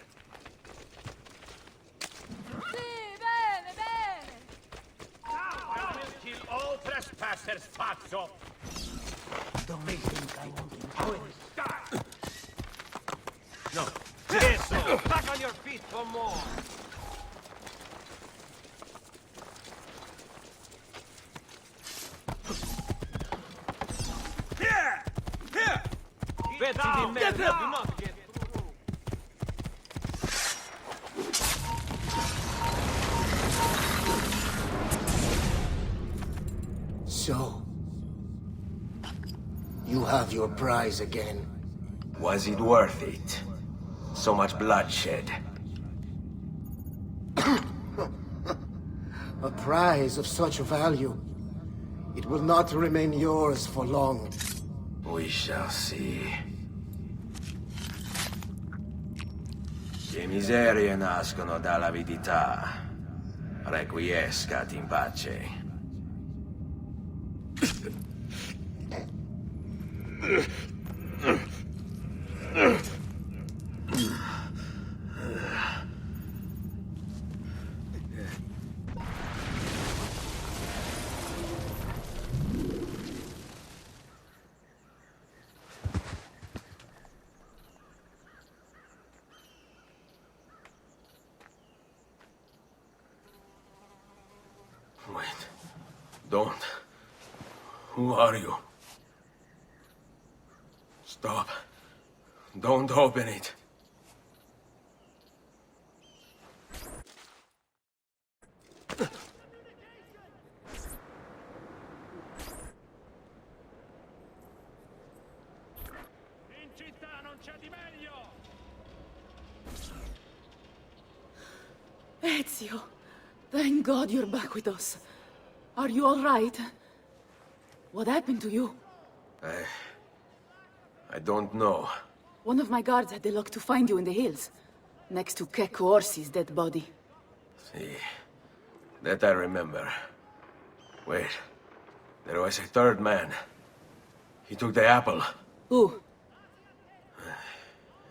I will kill all trespassers, Pazzo! Don't make think I won't enjoy this. No. Adesso! Back on your feet for more! Here! Here! Pezzi di merda, do not get through! So, you have your prize again. Was it worth it? So much bloodshed. A prize of such value. It will not remain yours for long. We shall see. Le miserie nascono dall'avidità. Requiescat in pace. Wait. Don't. Who are you? Stop. Don't open it. Ezio, thank God you're back with us. Are you all right? What happened to you? I don't know. One of my guards had the luck to find you in the hills, next to Kek Orsi's dead body. See, that I remember. Wait, there was a third man. He took the apple. Who?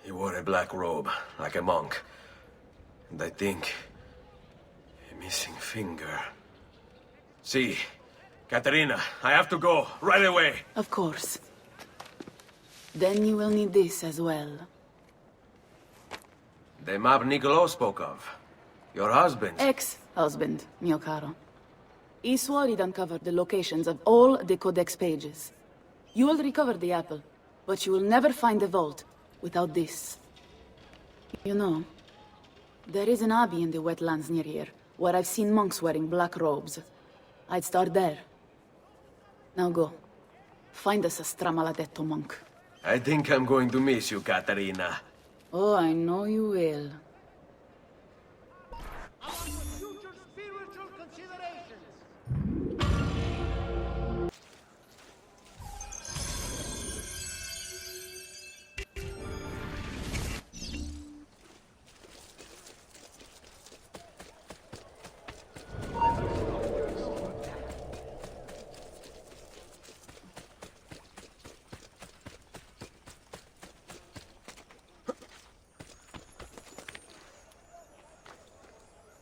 He wore a black robe, like a monk. And I think... a missing finger. See, Caterina, I have to go, right away. Of course. Then you will need this as well. The map Niccolo spoke of. Your husband. Ex-husband, mio caro. He swore he'd uncovered the locations of all the Codex pages. You will recover the apple, but you will never find the vault without this. You know, there is an abbey in the wetlands near here, where I've seen monks wearing black robes. I'd start there. Now go. Find us a Stramaladetto monk. I think I'm going to miss you, Caterina. Oh, I know you will. Future spiritual considerations.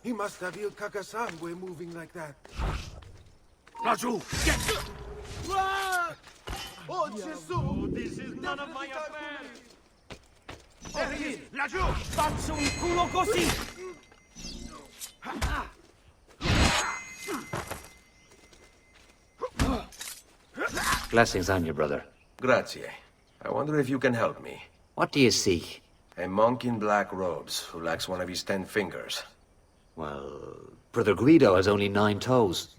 He must have Il Cacasangue moving like that. Laggiù! Get! Oh, Gesù! This is none of my affair. There he is! Laggiù! Faccio un culo così! Blessings on you, brother. Grazie. I wonder if you can help me. What do you seek? A monk in black robes who lacks one of his 10 fingers. Well, Brother Guido has only 9 toes.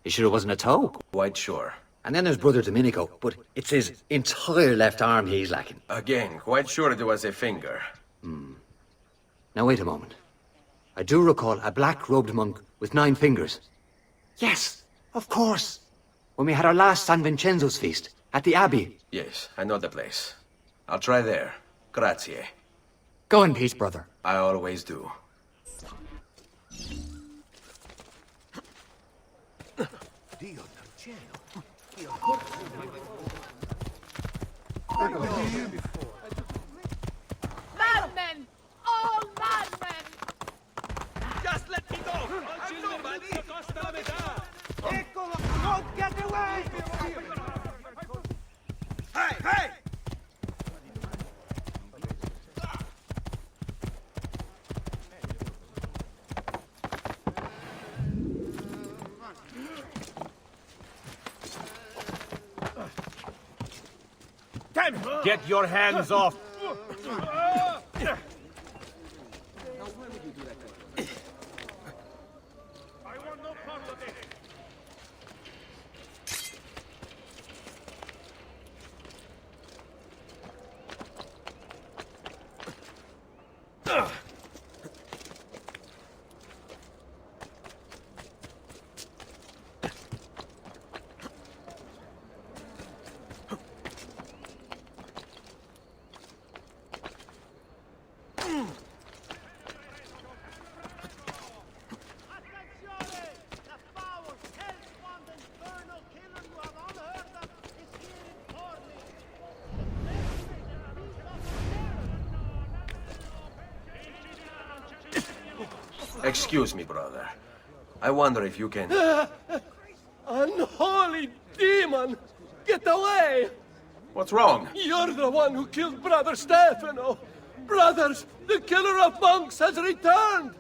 You sure it wasn't a toe? Quite sure. And then there's Brother Domenico, but it's his entire left arm he's lacking. Again, quite sure it was a finger. Now wait a moment. I do recall a black-robed monk with 9 fingers. Yes, of course. When we had our last San Vincenzo's feast, at the Abbey. Yes, I know the place. I'll try there. Grazie. Go in peace, brother. I always do. Dio del cielo! Madmen! All madmen! Just let me go! I'm nobody! Costa la metà! Eccolo! Don't get away! Hey, hey! Get your hands off! I want no part of it! Excuse me, brother. I wonder if you can... Unholy demon! Get away! What's wrong? You're the one who killed Brother Stefano! Brothers, the killer of monks has returned!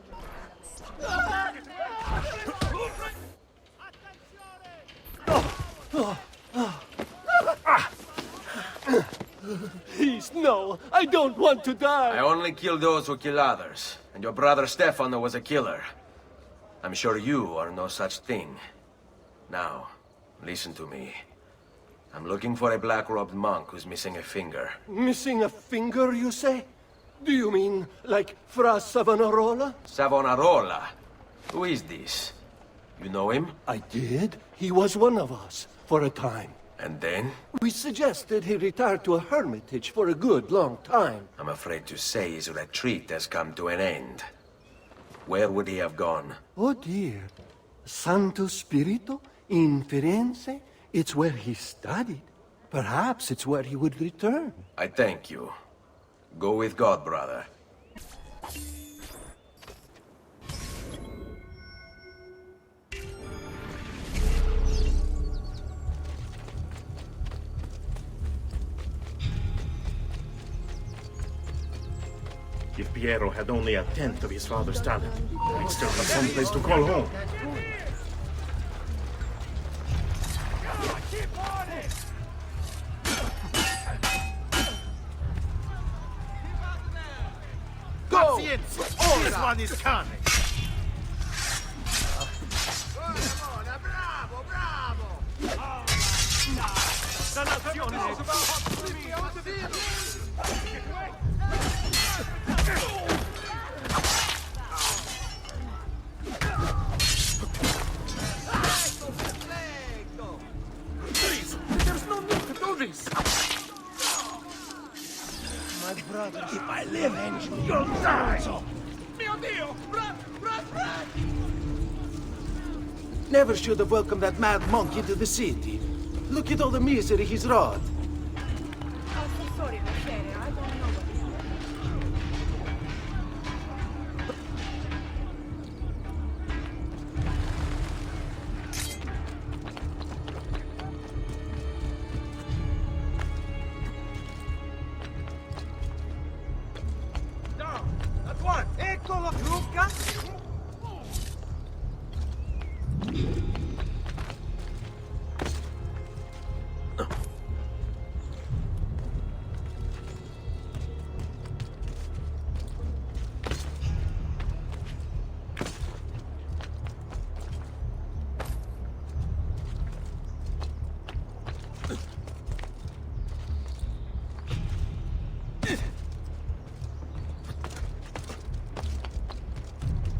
Please, no! I don't want to die! I only kill those who kill others. And your brother Stefano was a killer. I'm sure you are no such thing. Now, listen to me. I'm looking for a black-robed monk who's missing a finger. Missing a finger, you say? Do you mean, like, Fra Savonarola? Savonarola? Who is this? You know him? I did. He was one of us, for a time. And then? We suggested he retire to a hermitage for a good long time. I'm afraid to say his retreat has come to an end. Where would he have gone? Oh dear. Santo Spirito? In Firenze? It's where he studied. Perhaps it's where he would return. I thank you. Go with God, brother. If Piero had only a tenth of his father's talent, he'd still have some place to call home. Pazienza! This one is coming! Please, there's no need to do this! My brother, if I live, you'll die! Mio Dio! Run! Run! Run! Never should have welcomed that mad monk into the city. Look at all the misery he's wrought. I'm so sorry, Michele. I don't know what At what? Eccolo, Luca!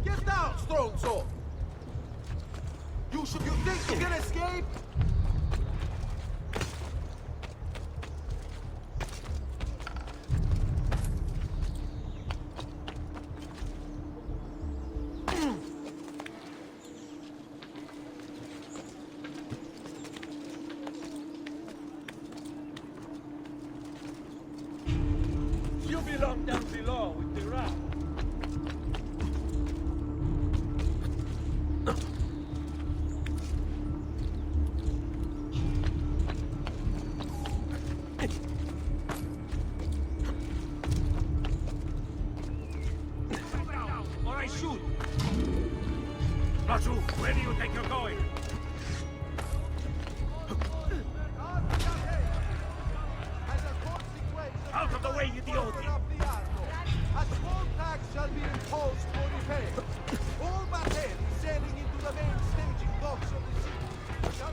Get down, stronzo! You think you can escape? You belong down below with the rat. Or I shoot. Raju, where do you think you're going? Out of the way, you idioti! A small tax shall be imposed for repair. All material sailing into the main staging docks of the city shall...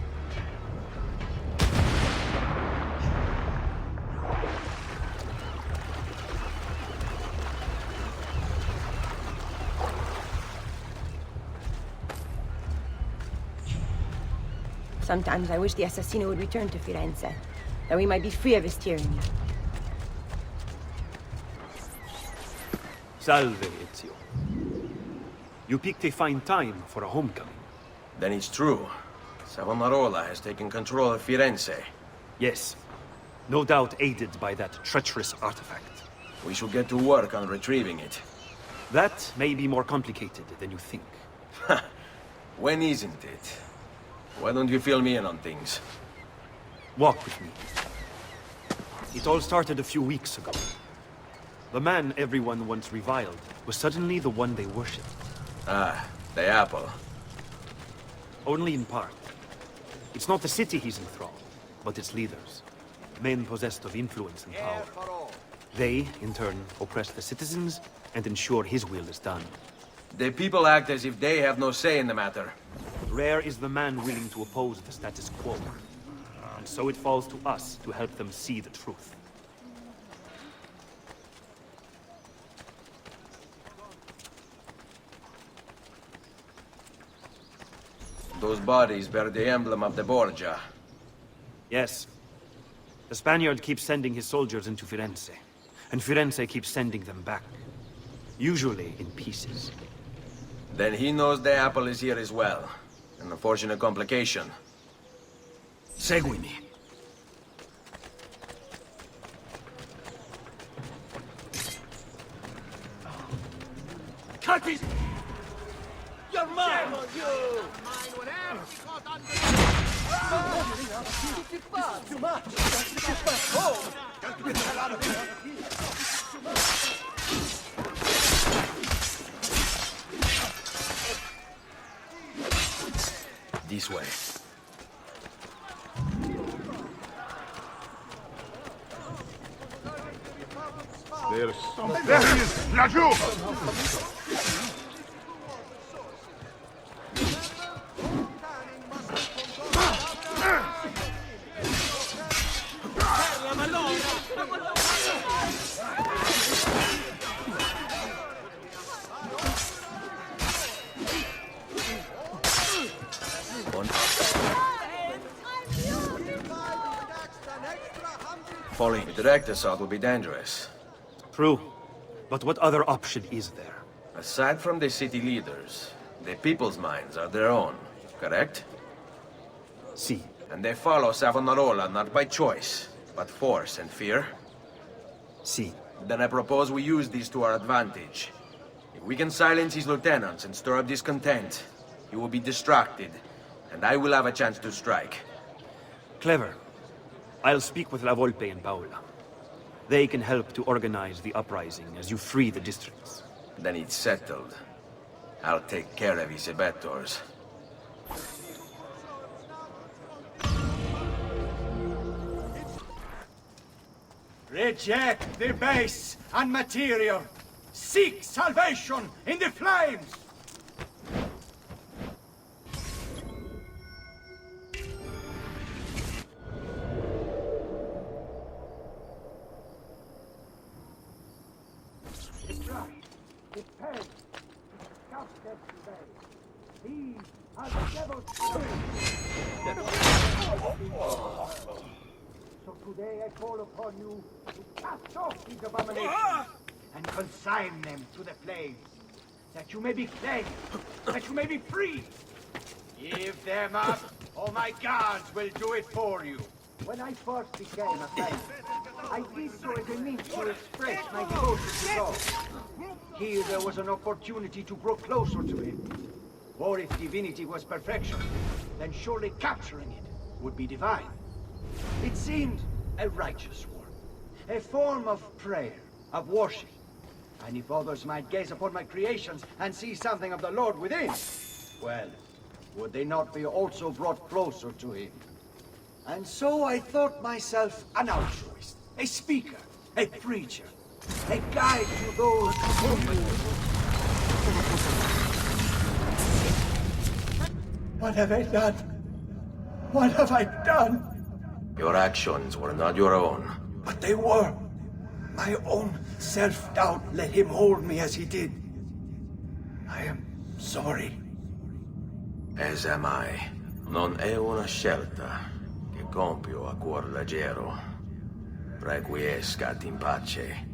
Sometimes I wish the assassino would return to Firenze, that we might be free of his tyranny. Salve, Ezio. You picked a fine time for a homecoming. Then it's true. Savonarola has taken control of Firenze. Yes. No doubt aided by that treacherous artifact. We should get to work on retrieving it. That may be more complicated than you think. When isn't it? Why don't you fill me in on things? Walk with me. It all started a few weeks ago. The man everyone once reviled was suddenly the one they worshipped. Ah, the apple. Only in part. It's not the city he's enthralled, but its leaders. Men possessed of influence and power. They, in turn, oppress the citizens and ensure his will is done. The people act as if they have no say in the matter. Rare is the man willing to oppose the status quo. And so it falls to us to help them see the truth. Those bodies bear the emblem of the Borgia. Yes. The Spaniard keeps sending his soldiers into Firenze, and Firenze keeps sending them back. Usually in pieces. Then he knows the apple is here as well. An unfortunate complication. Seguimi. Cut it! You're mine! You! Too much! Oh! Get the hell out of here! This way. There's something. There he is! Laggiù! Falling a direct assault would be dangerous. True. But what other option is there? Aside from the city leaders, the people's minds are their own, correct? Si. And they follow Savonarola not by choice, but force and fear? Si. Then I propose we use these to our advantage. If we can silence his lieutenants and stir up discontent, he will be distracted, and I will have a chance to strike. Clever. I'll speak with La Volpe and Paola. They can help to organize the uprising as you free the districts. Then it's settled. I'll take care of his abettors. Reject the base and material. Seek salvation in the flames! So today I call upon you to cast off these abominations and consign them to the flames, that you may be cleansed, that you may be free. Give them up, or my guards will do it for you. When I first became a friend, I did so as a means to express my devotion to God. Here there was an opportunity to grow closer to him. Or if divinity was perfection, then surely capturing it would be divine. It seemed a righteous work, a form of prayer, of worship. And if others might gaze upon my creations and see something of the Lord within, well, would they not be also brought closer to him? And so I thought myself an altruist, a speaker, a preacher, a guide to those who... What have I done? What have I done? Your actions were not your own. But they were. My own self-doubt let him hold me as he did. I am sorry. As am I. Non è una scelta che compio a cuor leggero. Requiescat in pace.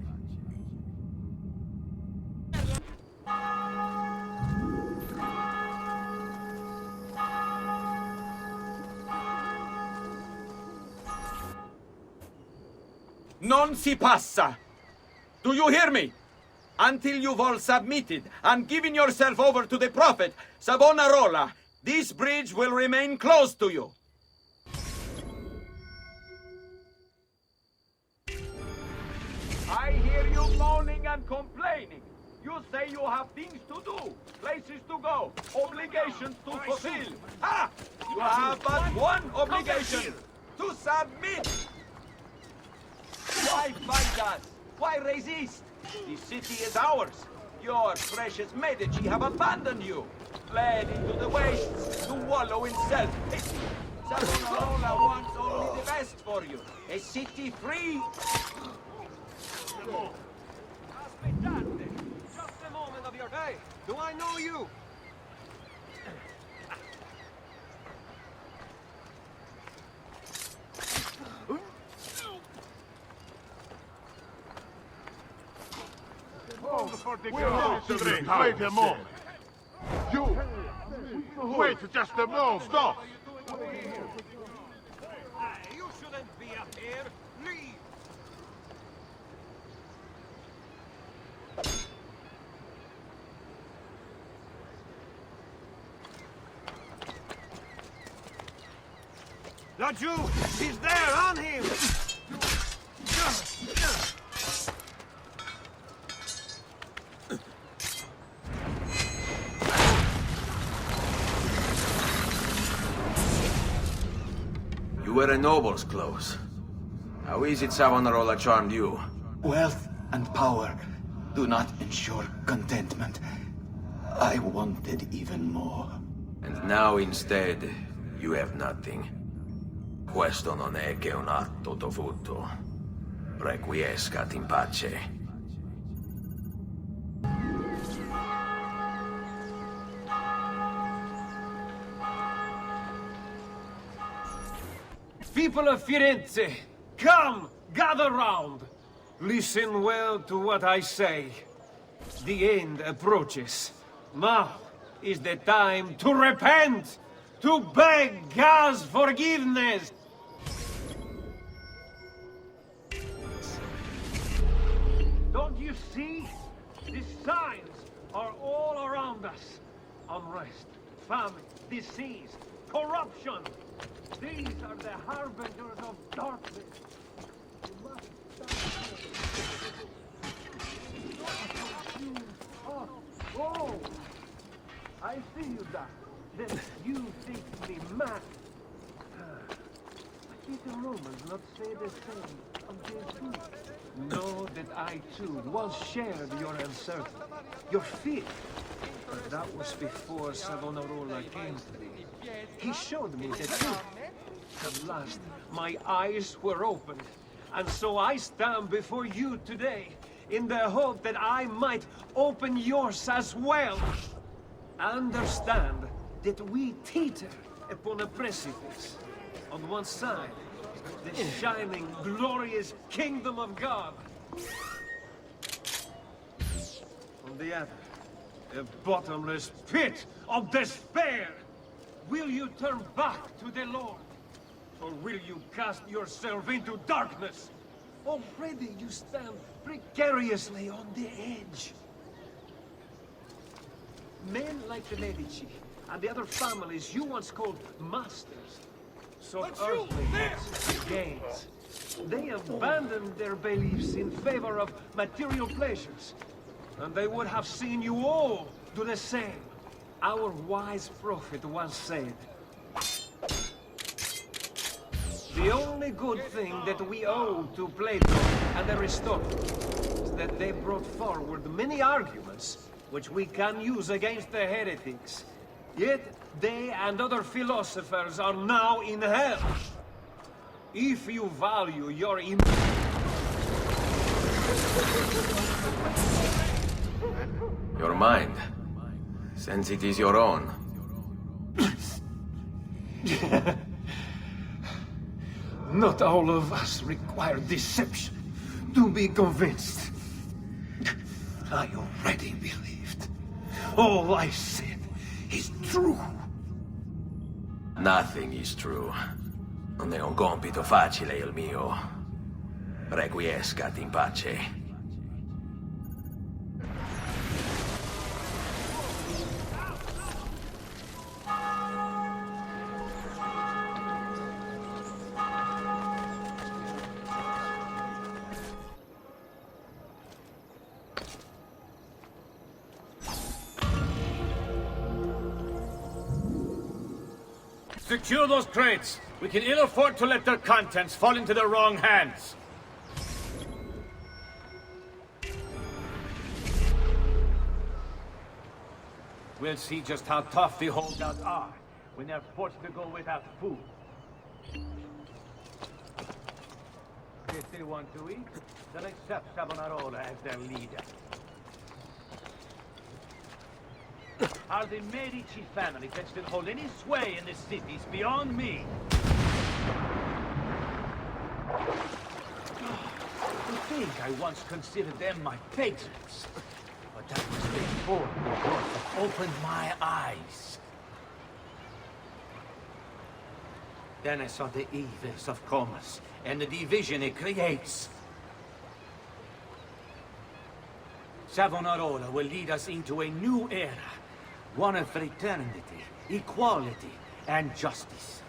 Non si passa! Do you hear me? Until you've all submitted and given yourself over to the prophet, Savonarola, this bridge will remain closed to you. I hear you moaning and complaining. You say you have things to do, places to go, obligations to fulfill. Ah! You have but one obligation, to submit! Why fight us? Why resist? The city is ours. Your precious Medici have abandoned you, fled into the wastes to wallow in self-pity. Savonarola wants only the best for you. A city free. Aspettate! Just a moment of your day. Do I know you? Wait a moment. You! Wait just a moment. Stop! You shouldn't be up here. Leave! Laggiù! He's there! On him! You wear a noble's clothes. How is it Savonarola charmed you? Wealth and power do not ensure contentment. I wanted even more. And now instead, you have nothing. Questo non è che un atto dovuto. Requiescat in pace. People of Firenze, come, gather round. Listen well to what I say. The end approaches. Now is the time to repent, to beg God's forgiveness. Don't you see? The signs are all around us. Unrest, famine, disease, corruption. These are the harbingers of darkness. You must oh! I see you, Doc. Then you think me mad. But yet a moment not say the same of this too. Know that I too once shared your uncertainty, your fear. But that was before Savonarola came to me. He showed me the truth. At last, my eyes were opened, and so I stand before you today, in the hope that I might open yours as well. Understand that we teeter upon a precipice. On one side, the shining, glorious kingdom of God. On the other, a bottomless pit of despair. Will you turn back to the Lord? Or will you cast yourself into darkness? Already you stand precariously on the edge. Men like the Medici and the other families you once called masters sought earthly gains. They abandoned their beliefs in favor of material pleasures, and they would have seen you all do the same. Our wise prophet once said, the only good thing that we owe to Plato and Aristotle is that they brought forward many arguments which we can use against the heretics. Yet they and other philosophers are now in hell. If you value your Your mind, since it is your own. Not all of us require deception to be convinced. I already believed. All I said is true. Nothing is true. Non è un compito facile il mio. Requiescat in pace. Secure those crates. We can ill afford to let their contents fall into the wrong hands. We'll see just how tough the holdouts are when they're forced to go without food. If they want to eat, they'll accept Savonarola as their leader. How the Medici family can still hold any sway in the cities beyond me. To think I once considered them my patrons. But that was before the Bordo opened my eyes. Then I saw the evils of commerce and the division it creates. Savonarola will lead us into a new era. One of fraternity, equality, and justice.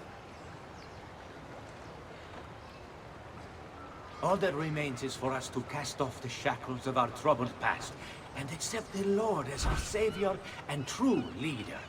All that remains is for us to cast off the shackles of our troubled past and accept the Lord as our savior and true leader.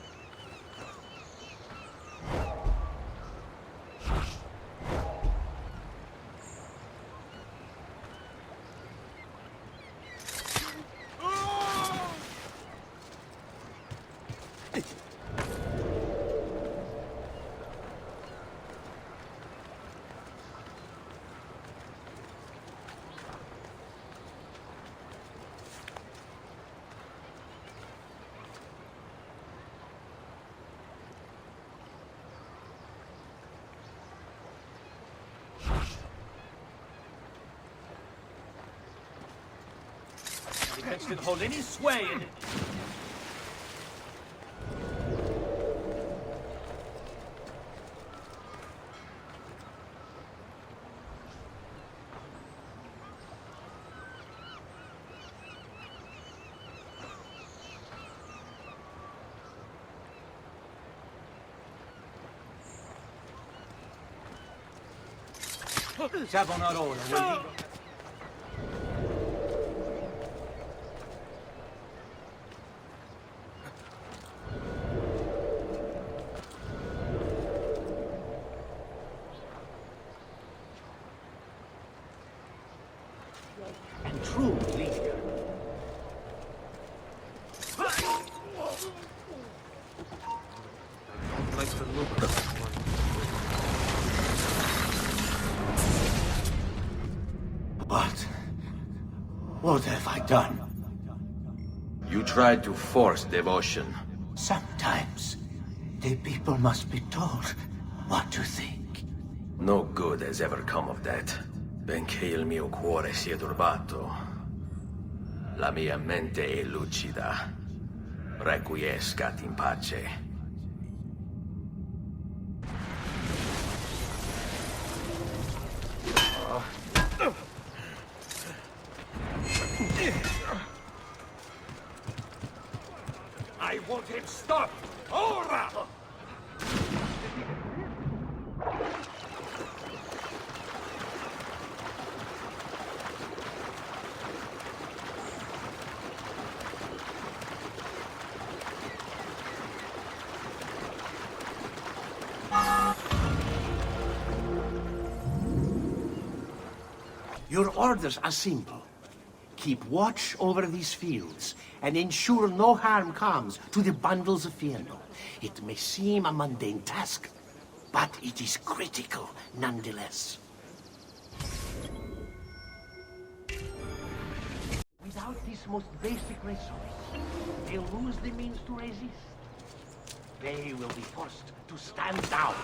Against it hold any sway in it. Savonarola will lead. And true leader. Don't like the look of this one. What have I done? You tried to force devotion. Sometimes the people must be told what to think. No good has ever come of that. Benché il mio cuore sia turbato, la mia mente è lucida. Requiescat in pace. I want him stopped! Ora! Your orders are simple. Keep watch over these fields, and ensure no harm comes to the bundles of Fierno. It may seem a mundane task, but it is critical nonetheless. Without this most basic resource, they'll lose the means to resist. They will be forced to stand down.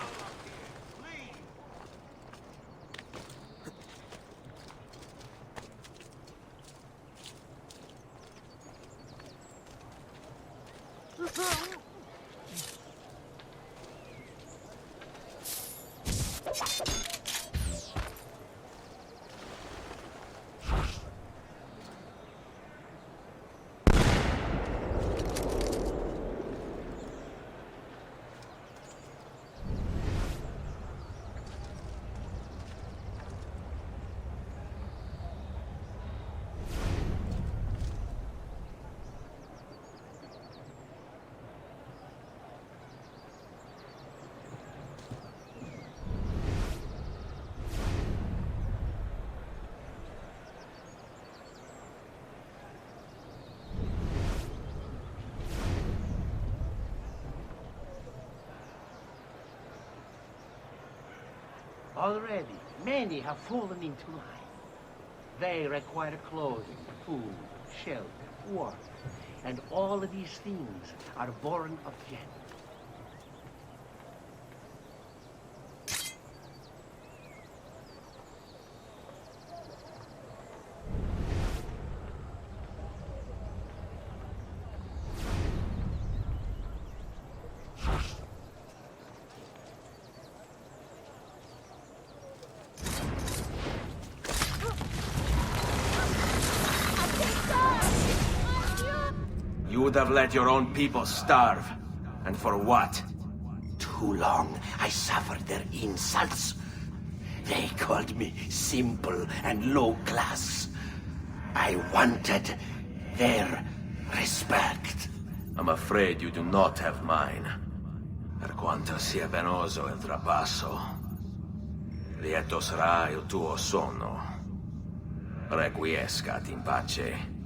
Already, many have fallen into line. They require clothing, food, shelter, work. And all of these things are born of gender. You would have let your own people starve. And for what? Too long I suffered their insults. They called me simple and low class. I wanted their respect. I'm afraid you do not have mine. Per quanto sia penoso il trapasso, lieto sarà il tuo sonno. Requiescat in pace.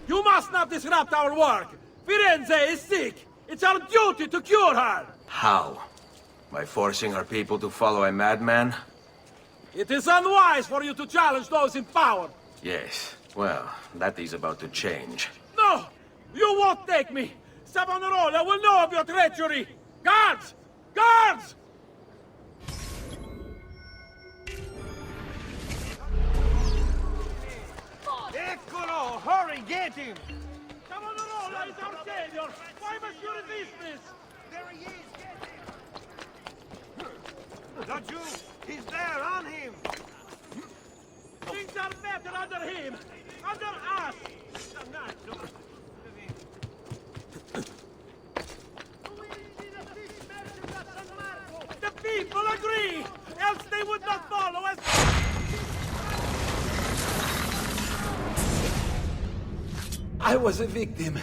You must not disrupt our work! Firenze is sick! It's our duty to cure her! How? By forcing our people to follow a madman? It is unwise for you to challenge those in power! Yes. Well, that is about to change. No! You won't take me! Savonarola will know of your treachery! Guards! Guards! Eccolo! Hurry, get him! Savonarola is our savior! Why must you resist this? There he is! Get him! Don't you? He's there, on him! Things are better under him! Under us! The people agree! Else they would not follow us! I was a victim.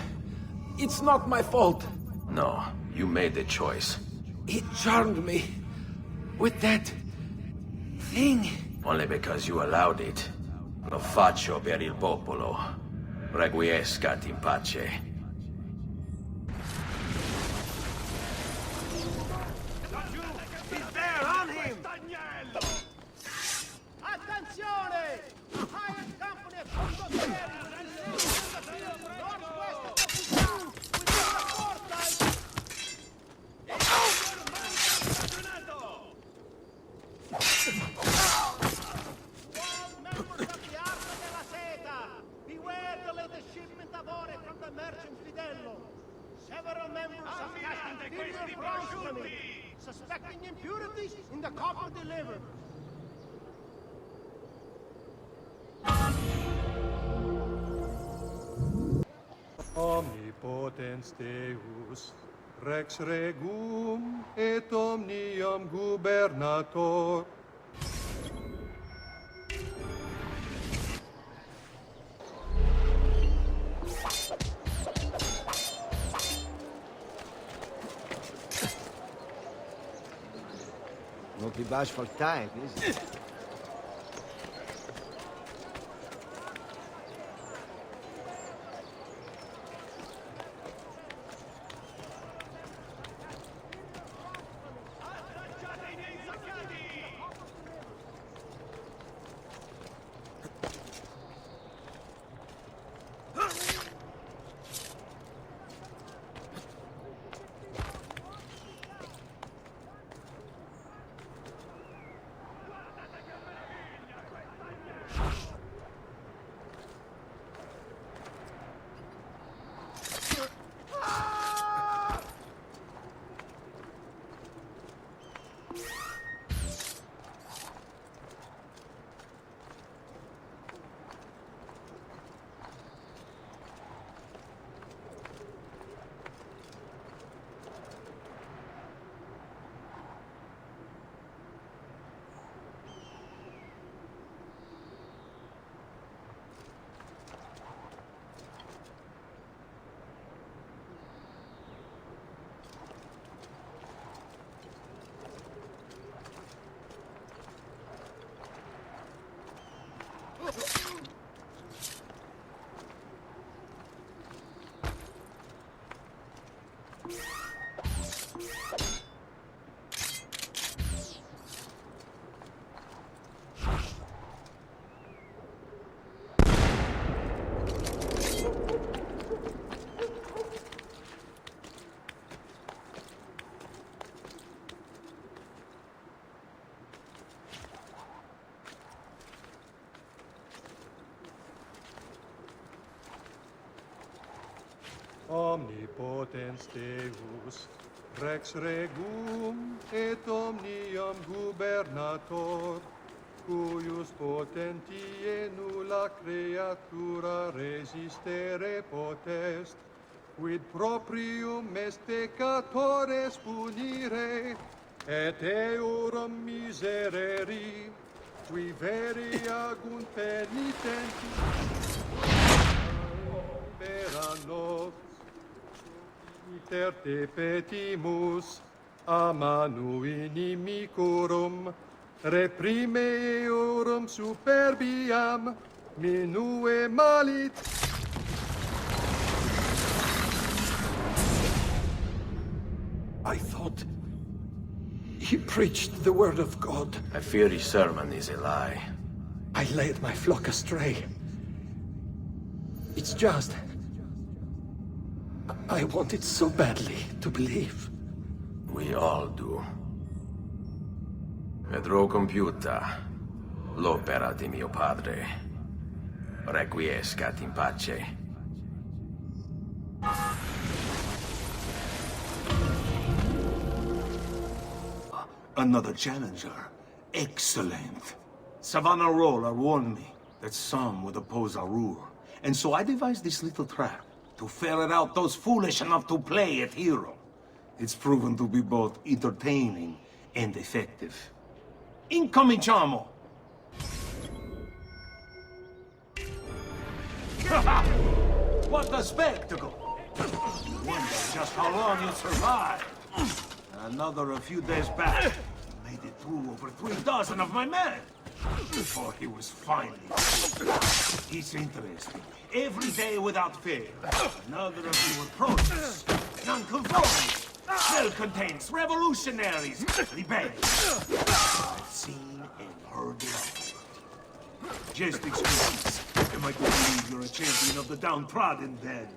It's not my fault. No, you made the choice. He charmed me with that thing. Only because you allowed it. Lo faccio per il popolo. Requiescat in pace. He's there, on him! Attenzione! Hired company at Bordo Several members have cast inferior blasphemy, suspecting impurities in the copper delivered. Omnipotens Deus, Rex Regum, et omnium gubernator. Won't be bashful type, is it? Omnipotens Deus, Rex Regum et omnium gubernator, cuius potentiae nulla creatura resistere potest, quid proprium est peccatores punire, et eorum miserere, qui veri agunt penitenti, per nos, iter te petimus, a manu inimicorum, reprime eorum superbiam, minue malit. I thought he preached the word of God. I fear his sermon is a lie. I led my flock astray. It's just... I wanted so badly to believe. We all do. Vedrò compiuta l'opera di mio padre. Requiescat in pace. Another challenger. Excellent. Savonarola warned me that some would oppose our rule. And so I devised this little trap to ferret out those foolish enough to play at hero. It's proven to be both entertaining and effective. Incominciamo! What a spectacle! Wonder just how long you'll survive. Another a few days back, made it through over 36 of my men. Before he was finally... It's interesting. Every day without fail, another of your approaches. Nonconformists, self-contained revolutionaries, rebellions. I've seen and heard it all. Just excuse me. Am I to believe you're a champion of the downtrodden, then?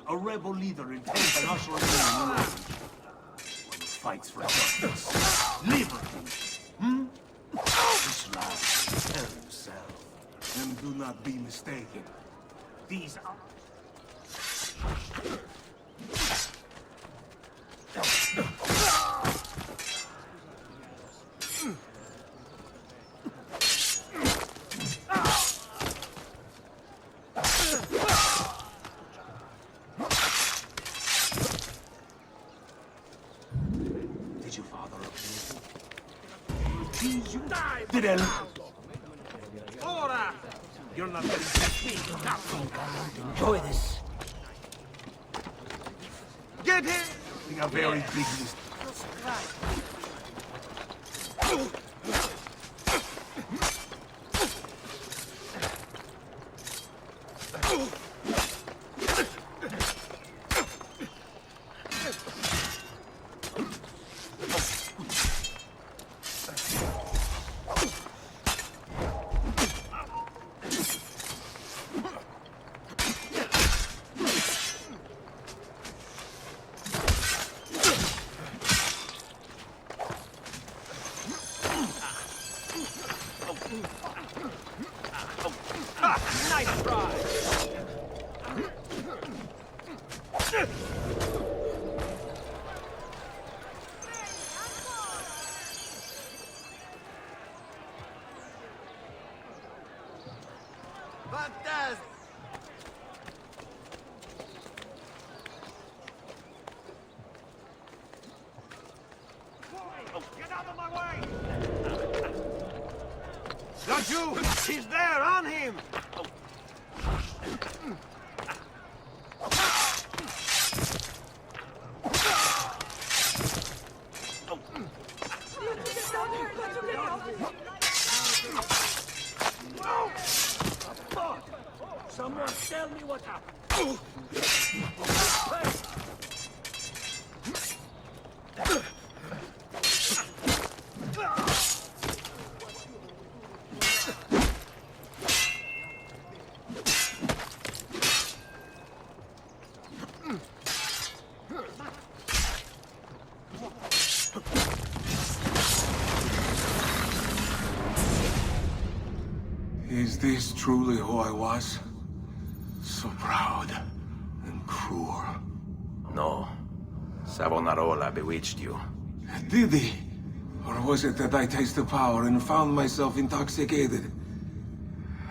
A rebel leader intent on ushering in a new age. One who fights for justice, liberty, This lad will tell himself. And do not be mistaken. These are... Did your father approve? Did you die? Did I... Ora! You're not getting to me. Enjoy this. Get him! We got very big list. Nice try! Fantastic! Get out of my way! Not you! He's there, on him! Someone tell me what happened. Is this truly who I was? So proud and cruel. No. Savonarola bewitched you. Did he? Or was it that I tasted power and found myself intoxicated?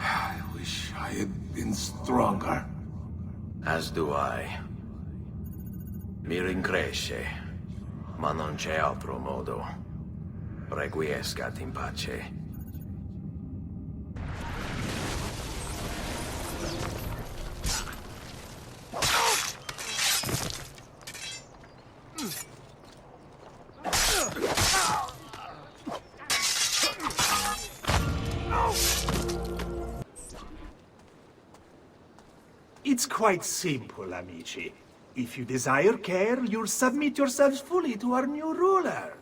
I wish I had been stronger. As do I. Mi rincresce, ma non c'è altro modo. Requiescat in pace. It's quite simple, amici. If you desire care, you'll submit yourselves fully to our new ruler.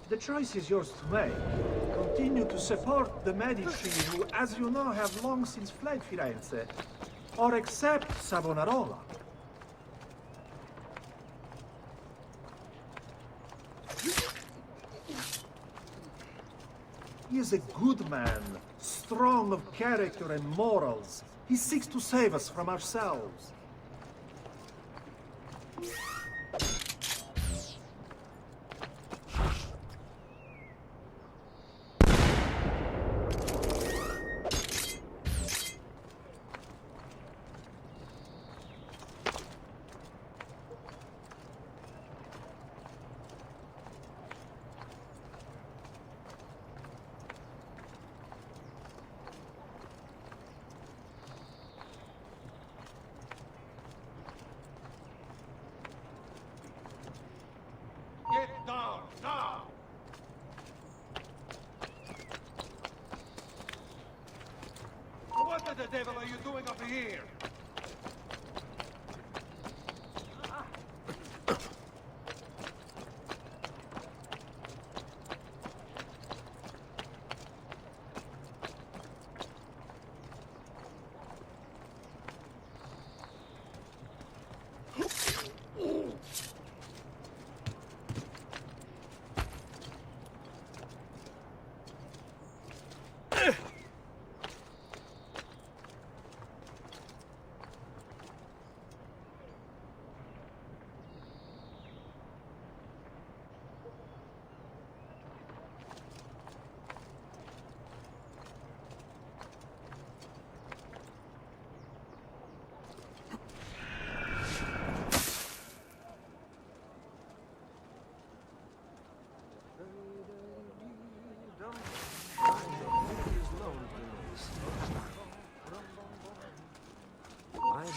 The choice is yours to make. Continue to support the Medici, who, as you know, have long since fled Firenze, or accept Savonarola. He is a good man, strong of character and morals. He seeks to save us from ourselves. Get down, now! What the devil are you doing up here?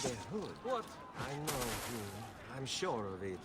The hood. What? I know who. I'm sure of it.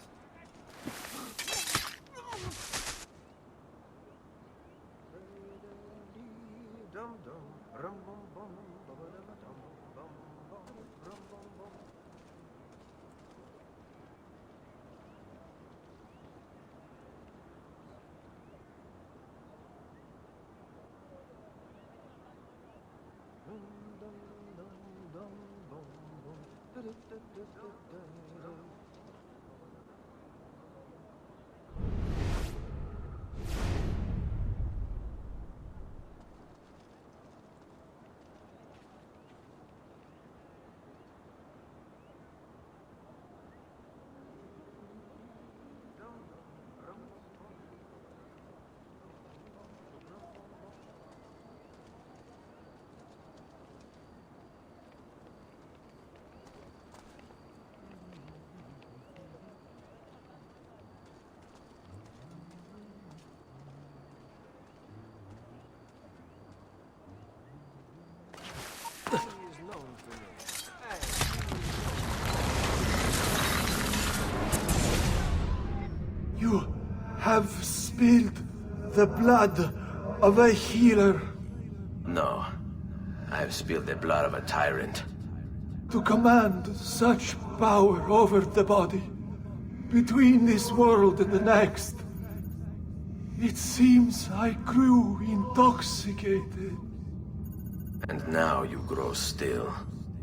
You have spilled the blood of a healer. No. I've spilled the blood of a tyrant. To command such power over the body, between this world and the next. It seems I grew intoxicated. And now you grow still.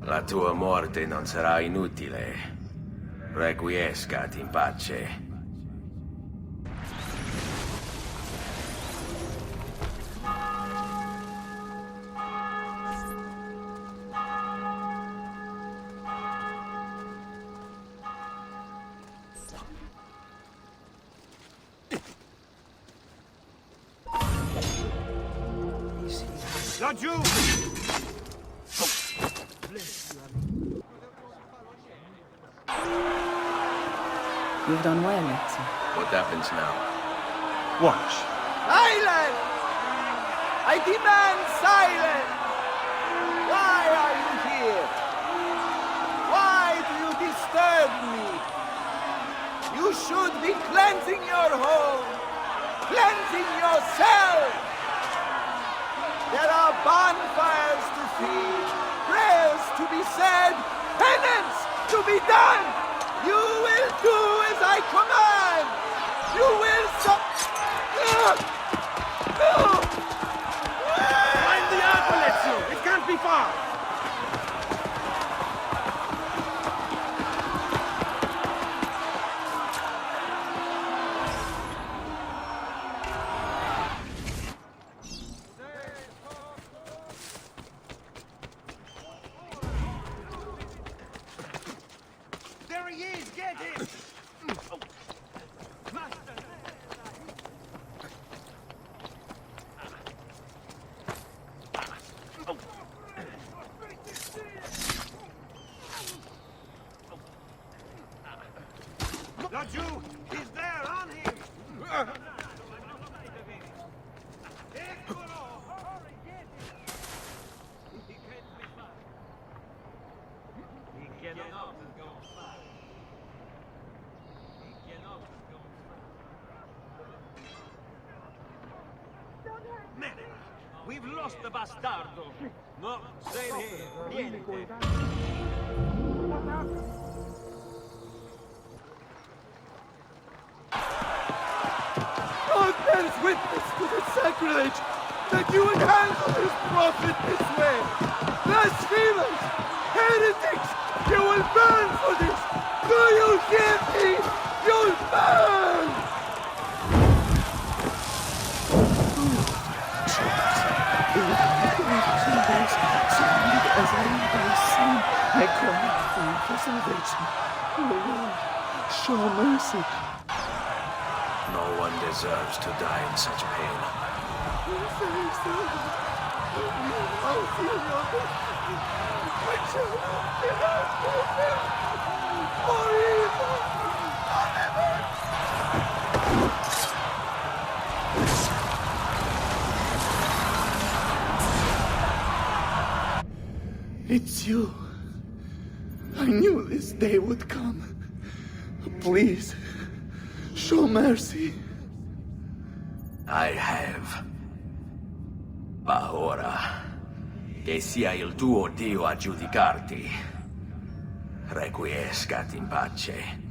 La tua morte non sarà inutile. Requiescat in pace. Laggiù! You've done well, Ezio. What happens now? Watch. Silence! I demand silence! Why are you here? Why do you disturb me? You should be cleansing your home, cleansing yourself. There are bonfires to feed, prayers to be said, penance to be done. You will do as I command. You will Find the apple, Ezio! It can't be far! There he is! Get him! Laggiù! He's there, on him! We've lost the bastardo! No, stay here. Niente. God bears witness to the sacrilege that you would handle this prophet this way. Blasphemers! Heretics! You will burn for this! Do you hear me? You'll burn! Surrounded as I am by sin, I cry out for salvation. Oh Lord, show mercy. No one deserves to die in such pain. It's you. I knew this day would come. Please, show mercy. I have. Ma ora, che sia il tuo Dio a giudicarti. Requiescat in pace.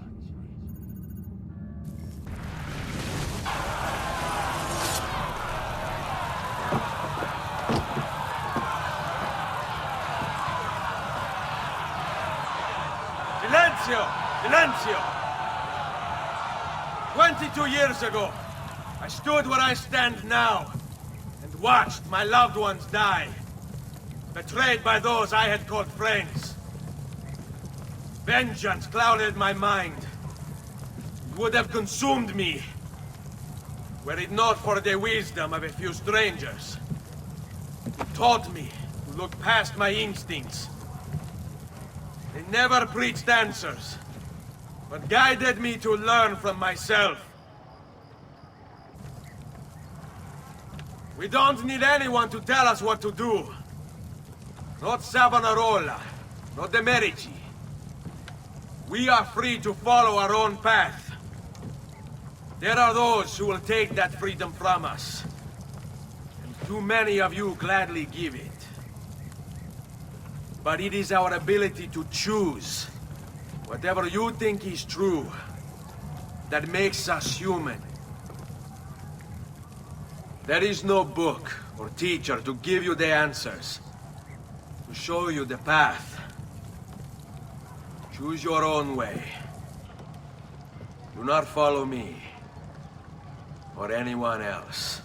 Silenzio! Silenzio! 22 years ago, I stood where I stand now, and watched my loved ones die, betrayed by those I had called friends. Vengeance clouded my mind. It would have consumed me, were it not for the wisdom of a few strangers. It taught me to look past my instincts. They never preached answers, but guided me to learn from myself. We don't need anyone to tell us what to do. Not Savonarola, not the Medici. We are free to follow our own path. There are those who will take that freedom from us. And too many of you gladly give it. But it is our ability to choose whatever you think is true that makes us human. There is no book or teacher to give you the answers, to show you the path. Choose your own way. Do not follow me or anyone else.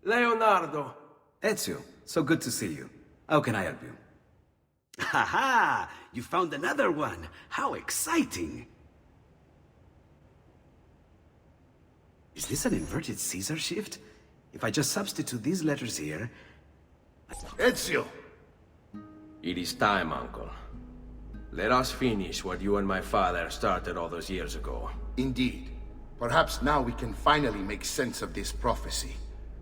Leonardo! Ezio, so good to see you. How can I help you? Ha-ha! You found another one! How exciting! Is this an inverted Caesar shift? If I just substitute these letters here... Ezio! It is time, Uncle. Let us finish what you and my father started all those years ago. Indeed. Perhaps now we can finally make sense of this prophecy,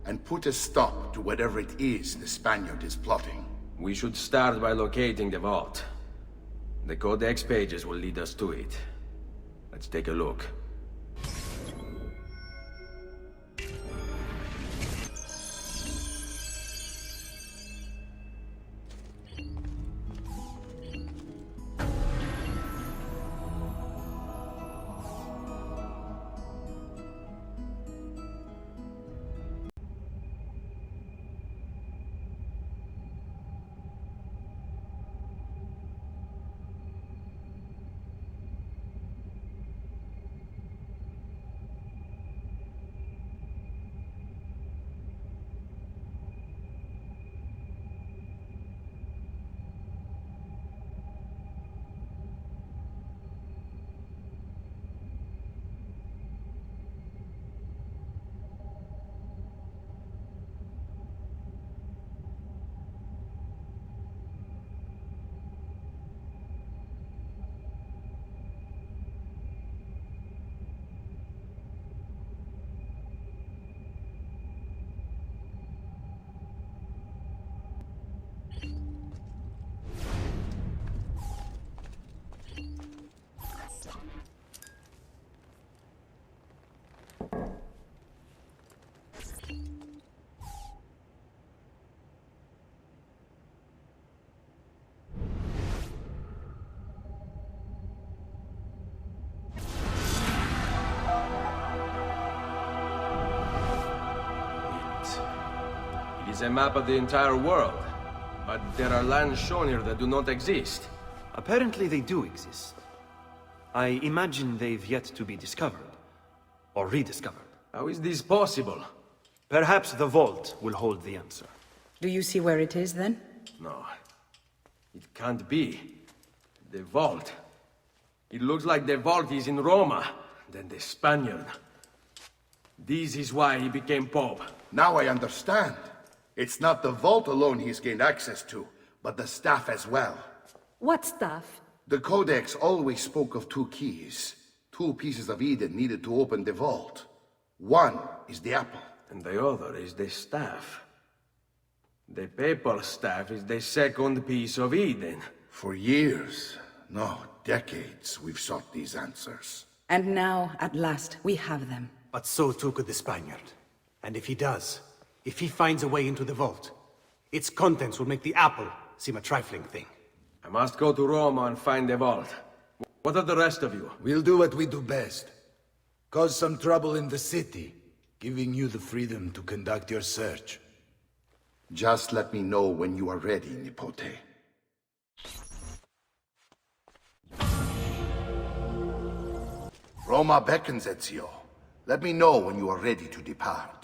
and put a stop to whatever it is the Spaniard is plotting. We should start by locating the vault. The Codex pages will lead us to it. Let's take a look. It is a map of the entire world, but there are lands shown here that do not exist. Apparently they do exist. I imagine they've yet to be discovered. Or rediscovered. How is this possible? Perhaps the vault will hold the answer. Do you see where it is, then? No. It can't be. The vault. It looks like the vault is in Roma, then the Spaniard. This is why he became Pope. Now I understand. It's not the vault alone he's gained access to, but the staff as well. What staff? The Codex always spoke of two keys. Two pieces of Eden needed to open the vault. One is the apple. And the other is the staff. The papal staff is the second piece of Eden. For years, no, decades, we've sought these answers. And now, at last, we have them. But so too could the Spaniard. And if he does, if he finds a way into the vault, its contents will make the apple seem a trifling thing. I must go to Roma and find the vault. What of the rest of you? We'll do what we do best. Cause some trouble in the city, giving you the freedom to conduct your search. Just let me know when you are ready, Nipote. Roma beckons, Ezio. Let me know when you are ready to depart.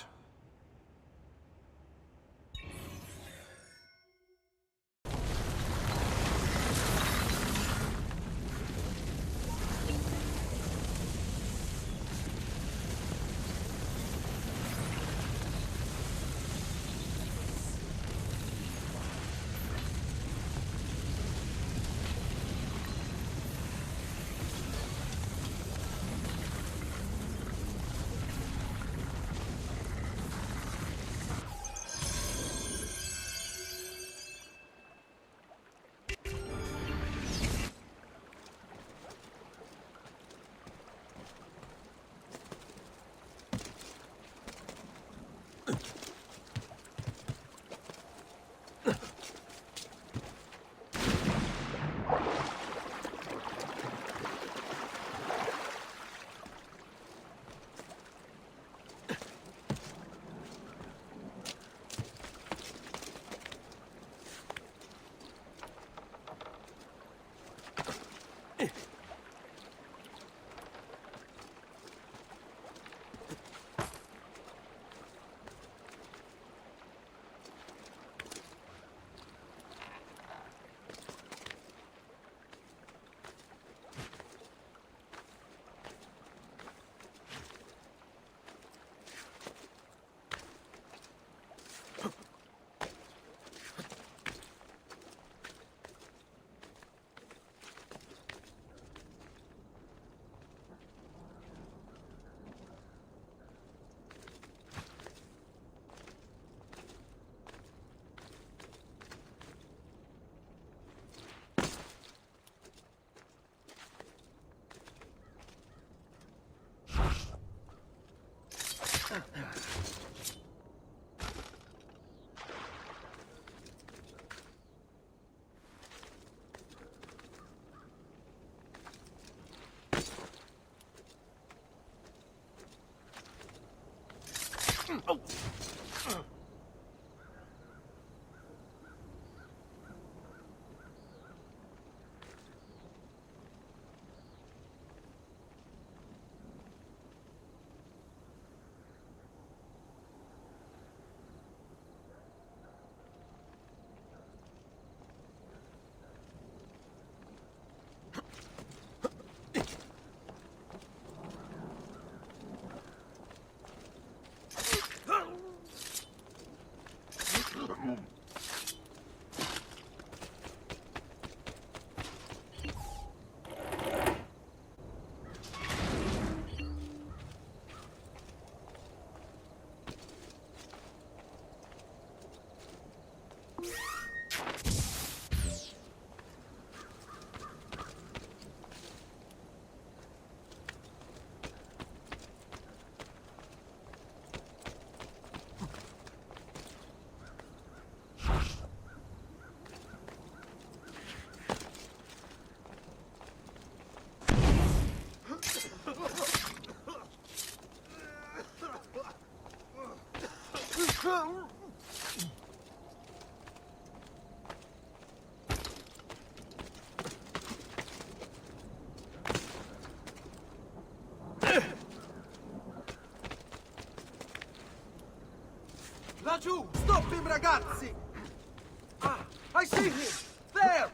Laggiù! Stop him, ragazzi! Ah, I see him! There!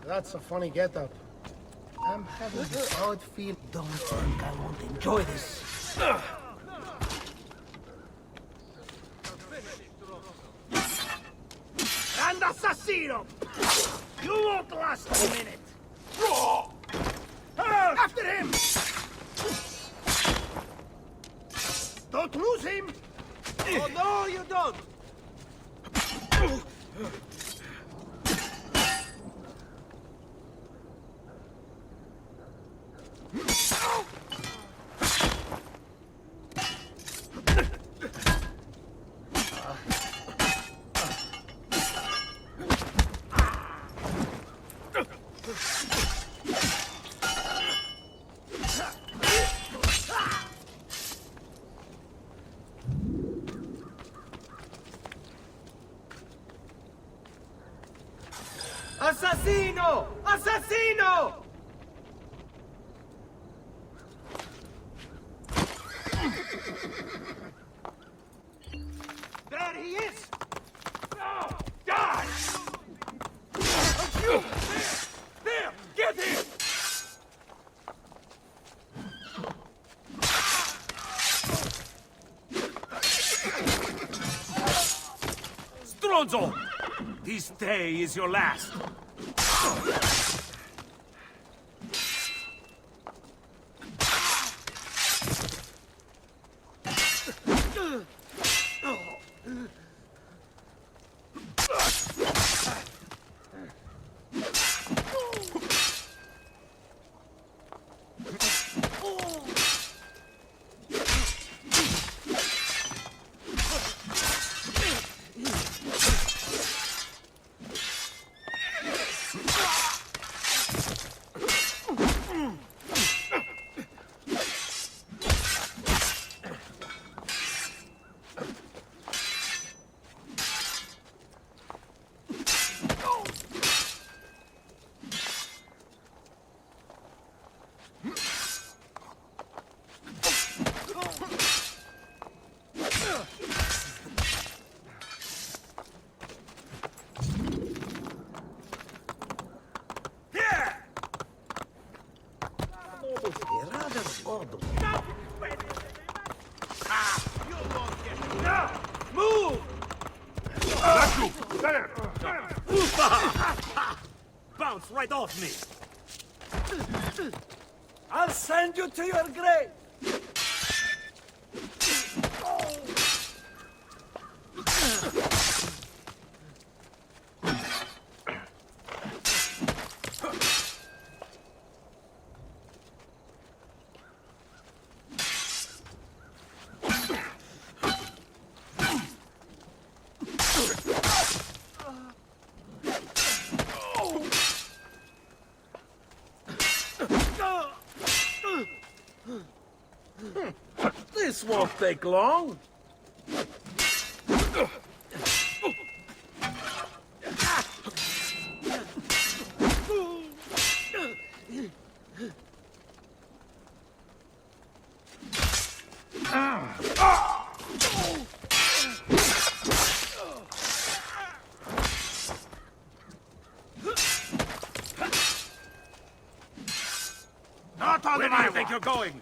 That's a funny getup. I'm having this odd feel. Don't think I won't enjoy this. And assassino! You won't last a minute! After him! Don't lose him! Oh, no, you don't! Assassino! Assassino! There he is! No! Die! You! There! Get him! Stronzo! This day is your last. Move! There! Bounce right off me! I'll send you to your grave! This won't take long. Not on the Where do you think you're going?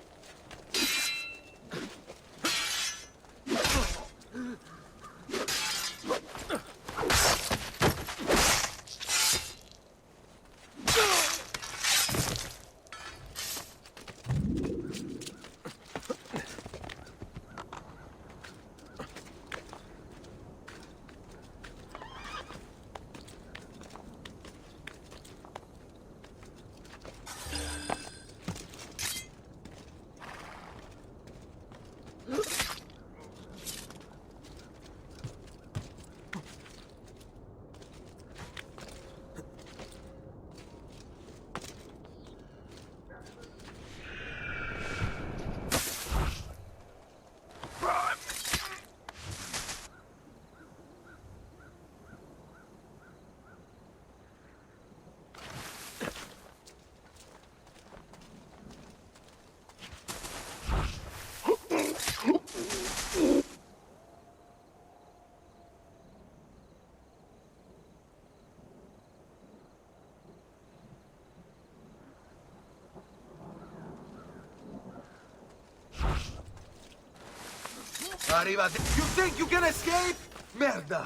Arrivederci. You think you can escape? Merda!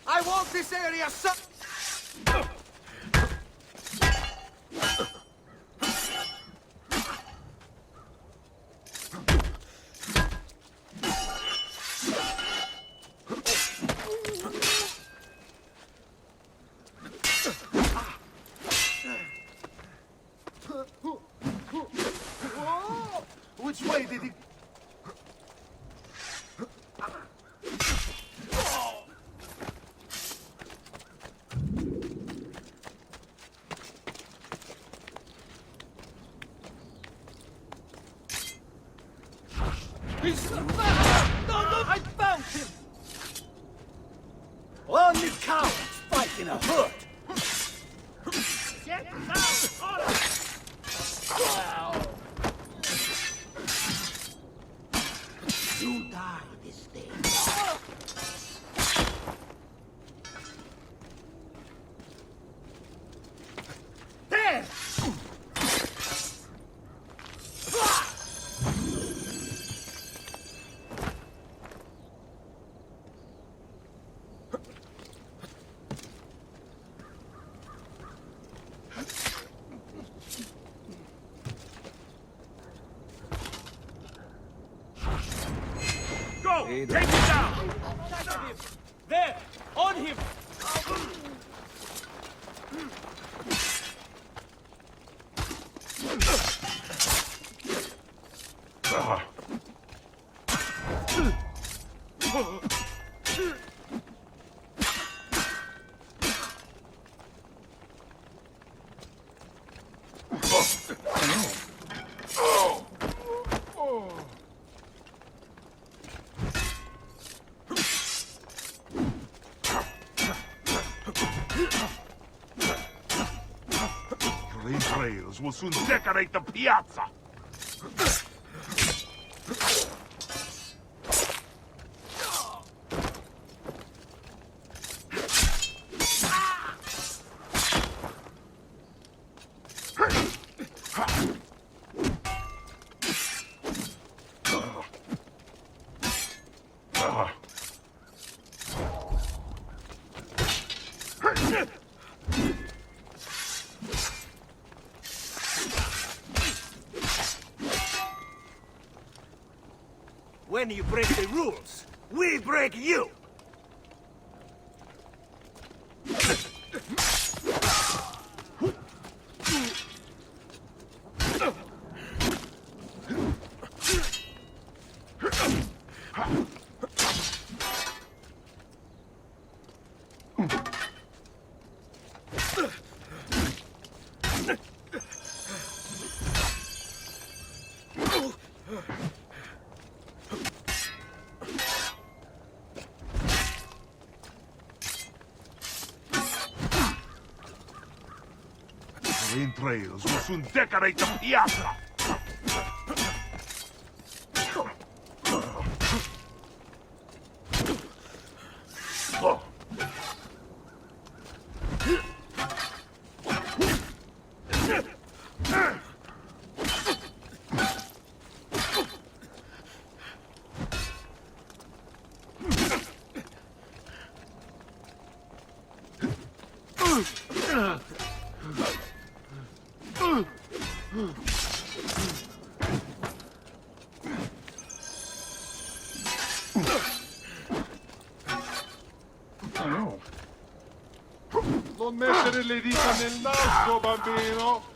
I want this area so... Which way did he... He's... No, I found him! Only cowards fight in a hood! Get down, all of you! You die this day. There! Go! Take him down! There! On him! These rails will soon decorate the piazza! When you break the rules, we break you! entrails will soon decorate the piazza! Non mettere le dita nel naso, bambino!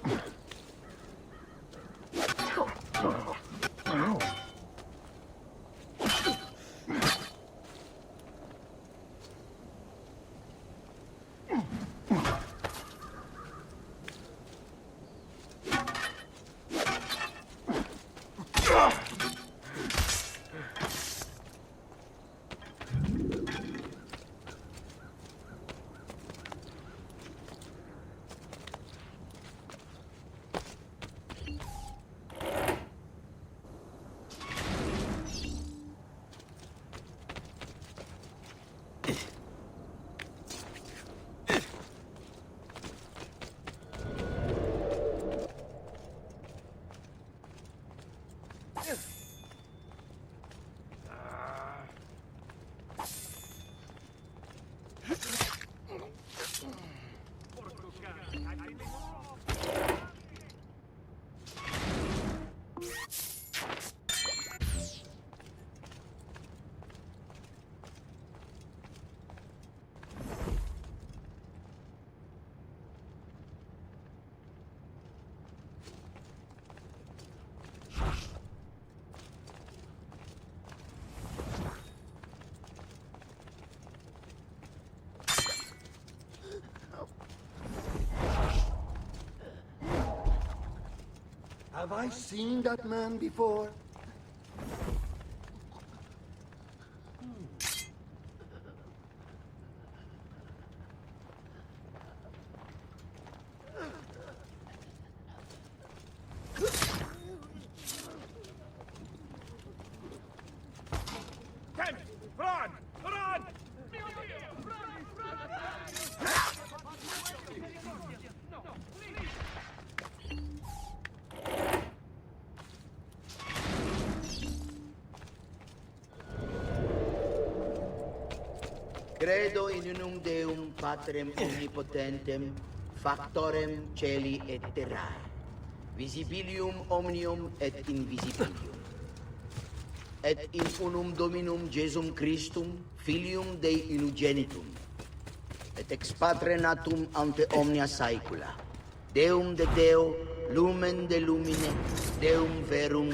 Have I seen that man before? Damn it! Run! Run! Credo in unum Deum Patrem omnipotentem, factorem celi et terrae, visibilium omnium et invisibilium, et in unum Dominum Jesum Christum, Filium Dei unigenitum, et ex Patre natum ante omnia saecula, Deum de Deo, lumen de lumine, Deum verum.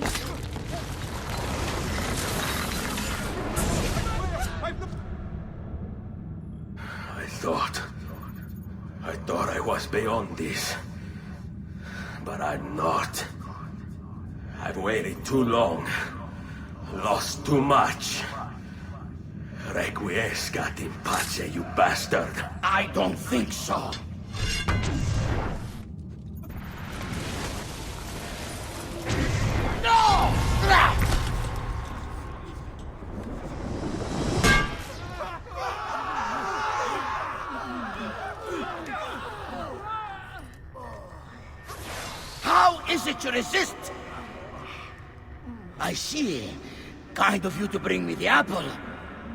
I thought I was beyond this. But I'm not. I've waited too long. Lost too much. Requiescat in Pazzi, you bastard. I don't think so. No! How is it you resist? I see. Kind of you to bring me the apple.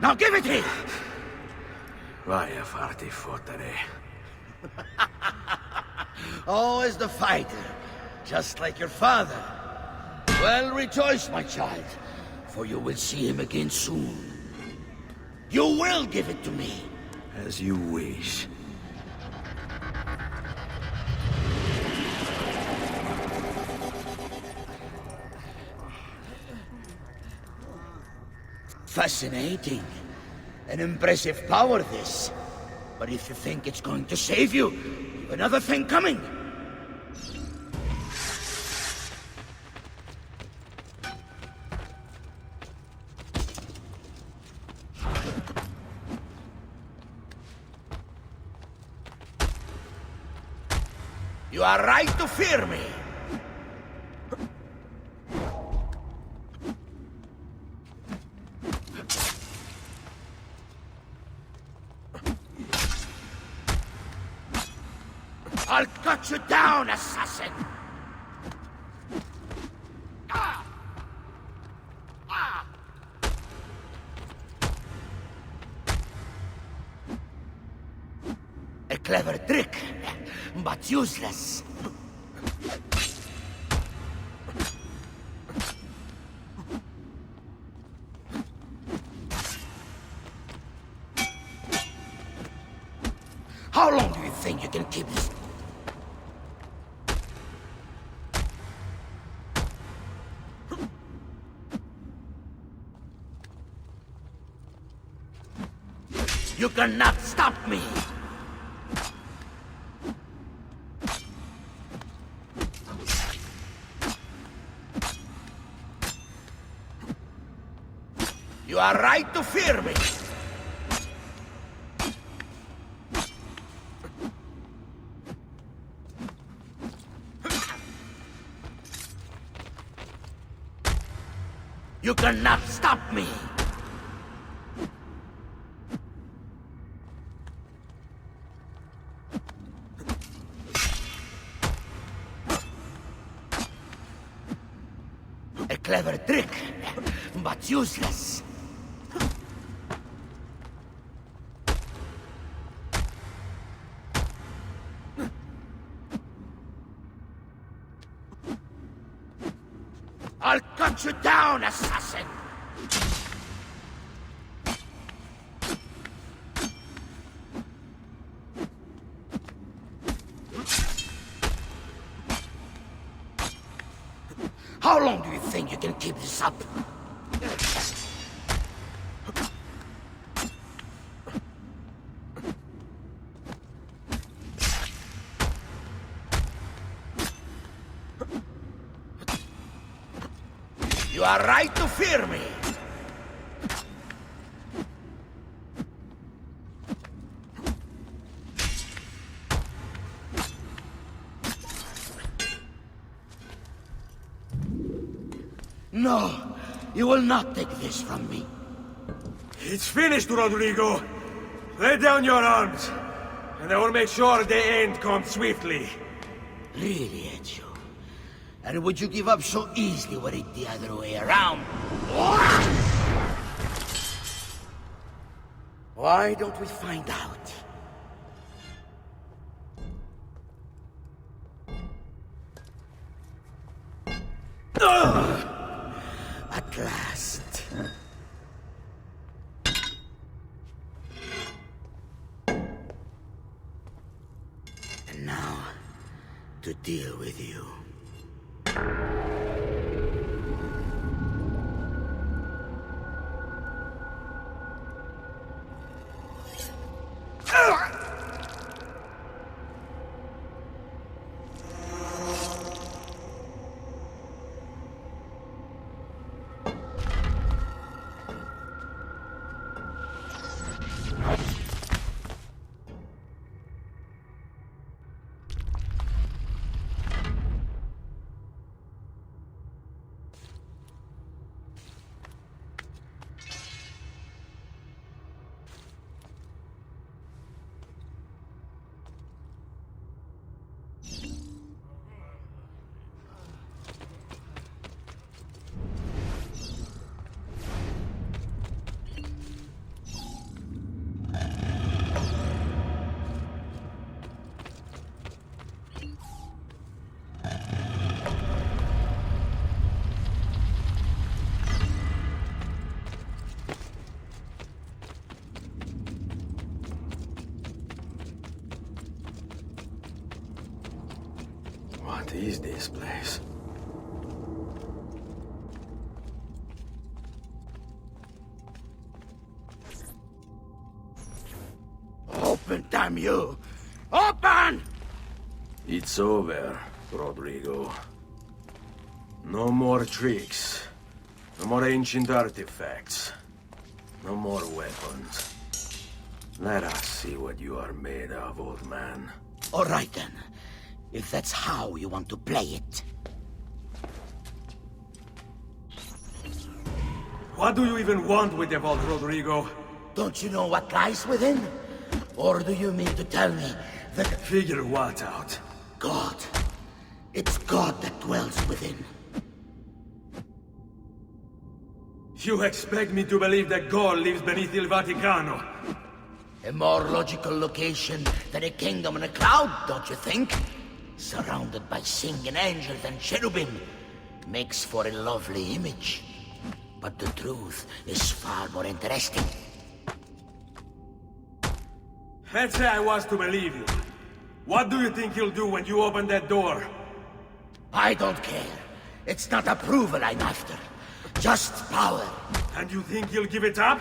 Now give it here! Vai a farti fottere. Always the fighter, just like your father. Well, rejoice, my child, for you will see him again soon. You will give it to me. As you wish. Fascinating. An impressive power, this. But if you think it's going to save you, you've another thing coming. You are right to fear me. I'll cut you down, assassin! A clever trick, but useless. How long do you think you can keep this? You cannot stop me! You are right to fear me! You cannot stop me! A clever trick, but useless. I'll cut you down, assassin! How long do you think you can keep this up? You are right to fear me! No, you will not take this from me. It's finished, Rodrigo. Lay down your arms, and I will make sure the end comes swiftly. Really, Ezio? And would you give up so easily were it the other way around? Why don't we find out? At last. And now, to deal with you. What is this place? Open, damn you! Open! It's over, Rodrigo. No more tricks. No more ancient artifacts. No more weapons. Let us see what you are made of, old man. All right, then. If that's how you want to play it. What do you even want with the vault, Rodrigo? Don't you know what lies within? Or do you mean to tell me that... Figure what out? God. It's God that dwells within. You expect me to believe that God lives beneath Il Vaticano? A more logical location than a kingdom in a cloud, don't you think? Surrounded by singing angels and cherubim. Makes for a lovely image. But the truth is far more interesting. Let's say I was to believe you. What do you think you'll do when you open that door? I don't care. It's not approval I'm after. Just power. And you think you'll give it up?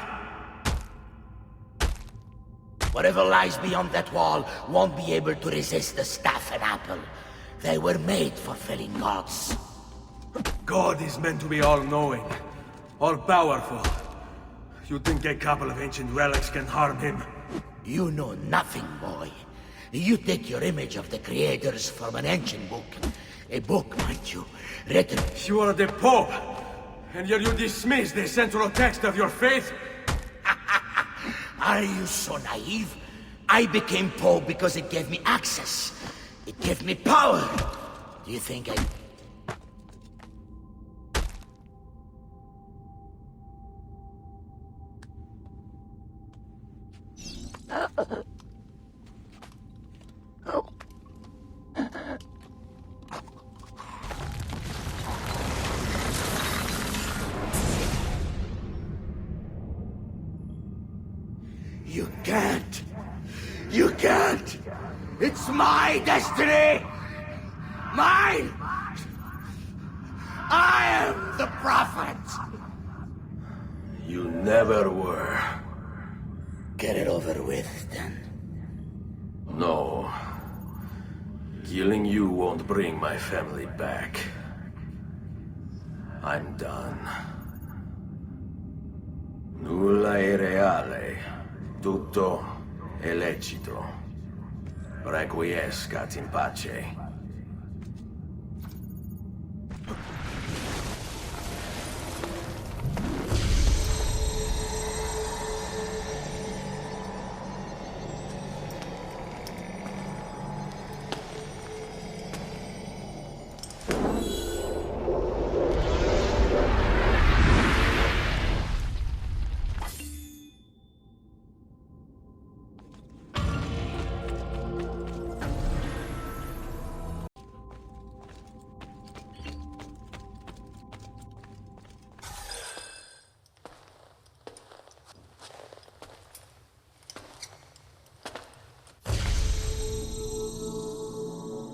Whatever lies beyond that wall won't be able to resist the staff and apple. They were made for felling gods. God is meant to be all-knowing, all-powerful. You think a couple of ancient relics can harm him? You know nothing, boy. You take your image of the creators from an ancient book. A book, mind you, written... You are the Pope, and yet you dismiss the central text of your faith? Are you so naive? I became Pope because it gave me access. It gave me power. Do you think I... You can't! You can't! It's my destiny! Mine! I am the prophet! You never were. Get it over with, then. No. Killing you won't bring my family back. I'm done. Nulla è reale. Tutto è lecito. Requiescat in pace.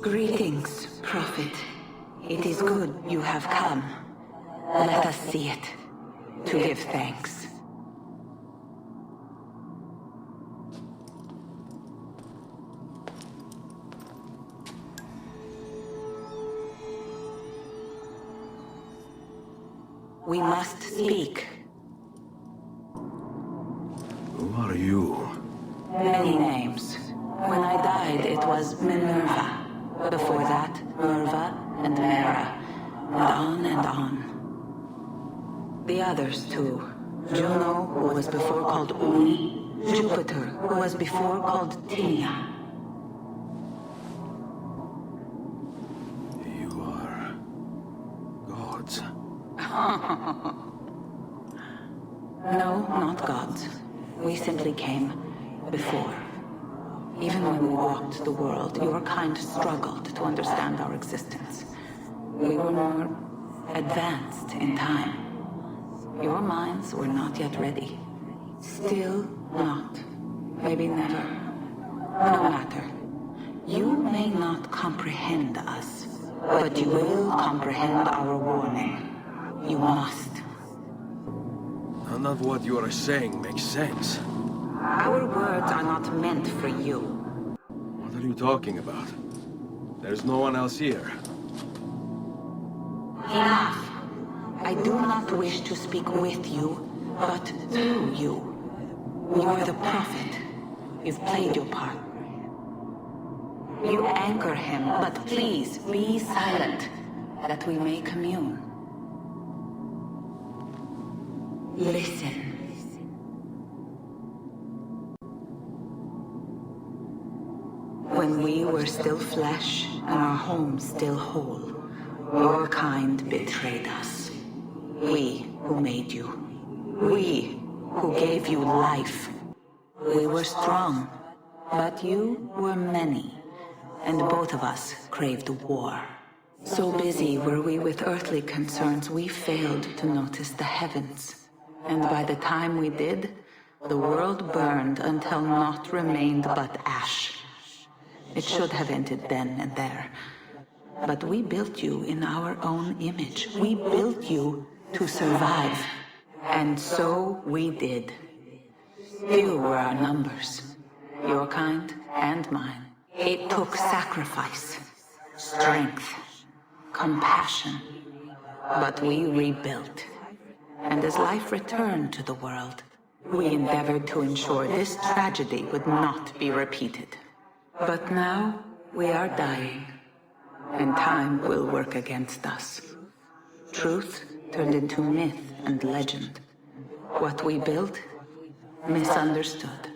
Greetings, Prophet. It is good you have come. Let us see it, to give thanks. We must speak. Who are you? Many names. When I died, it was Minerva. Before that, Merva and Mera. And on and on. The others, too. Juno, who was before called Uni. Jupiter, who was before called Tinia. You are... gods. No, not gods. We simply came before. Even when we walked the world, your kind struggled to understand our existence. We were more advanced in time. Your minds were not yet ready. Still not. Maybe never. No matter. You may not comprehend us, but you will comprehend our warning. You must. None of what you are saying makes sense. Our words are not meant for you. What are you talking about? There's no one else here. Enough. I do not wish to speak with you, but through you. You are the prophet. You've played your part. You anchor him, but please be silent, that we may commune. Listen. When we were still flesh and our home still whole, your kind betrayed us. We who made you. We who gave you life. We were strong, but you were many, and both of us craved war. So busy were we with earthly concerns, we failed to notice the heavens. And by the time we did, the world burned until naught remained but ash. It should have ended then and there. But we built you in our own image. We built you to survive. And so we did. Few were our numbers, your kind and mine. It took sacrifice, strength, compassion. But we rebuilt. And as life returned to the world, we endeavored to ensure this tragedy would not be repeated. But now we are dying, and time will work against us. Truth turned into myth and legend. What we built, misunderstood.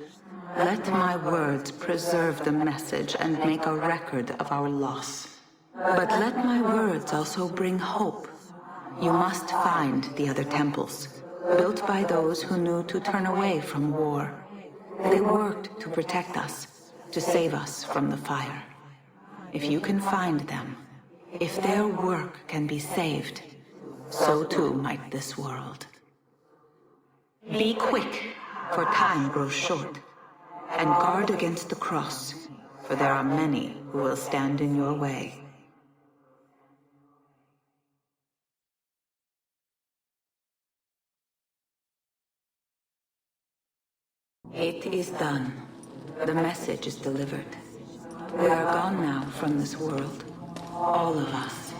Let my words preserve the message and make a record of our loss. But let my words also bring hope. You must find the other temples, built by those who knew to turn away from war. They worked to protect us, to save us from the fire. If you can find them, if their work can be saved, so too might this world. Be quick, for time grows short, and guard against the cross, for there are many who will stand in your way. It is done. The message is delivered. We are gone now from this world. All of us.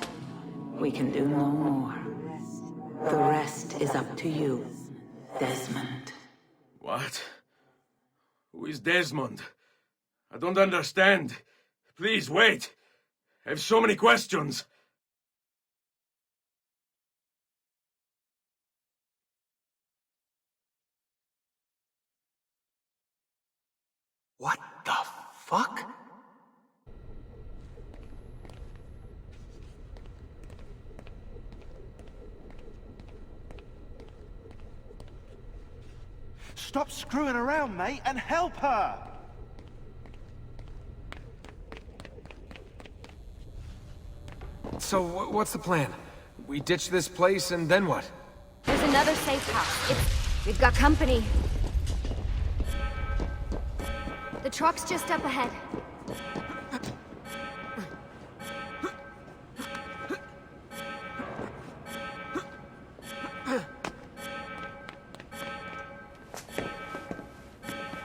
We can do no more. The rest is up to you, Desmond. What? Who is Desmond? I don't understand. Please, wait. I have so many questions. What the fuck? Stop screwing around, mate, and help her! So, what's the plan? We ditch this place, and then what? There's another safe house. We've got company. The truck's just up ahead.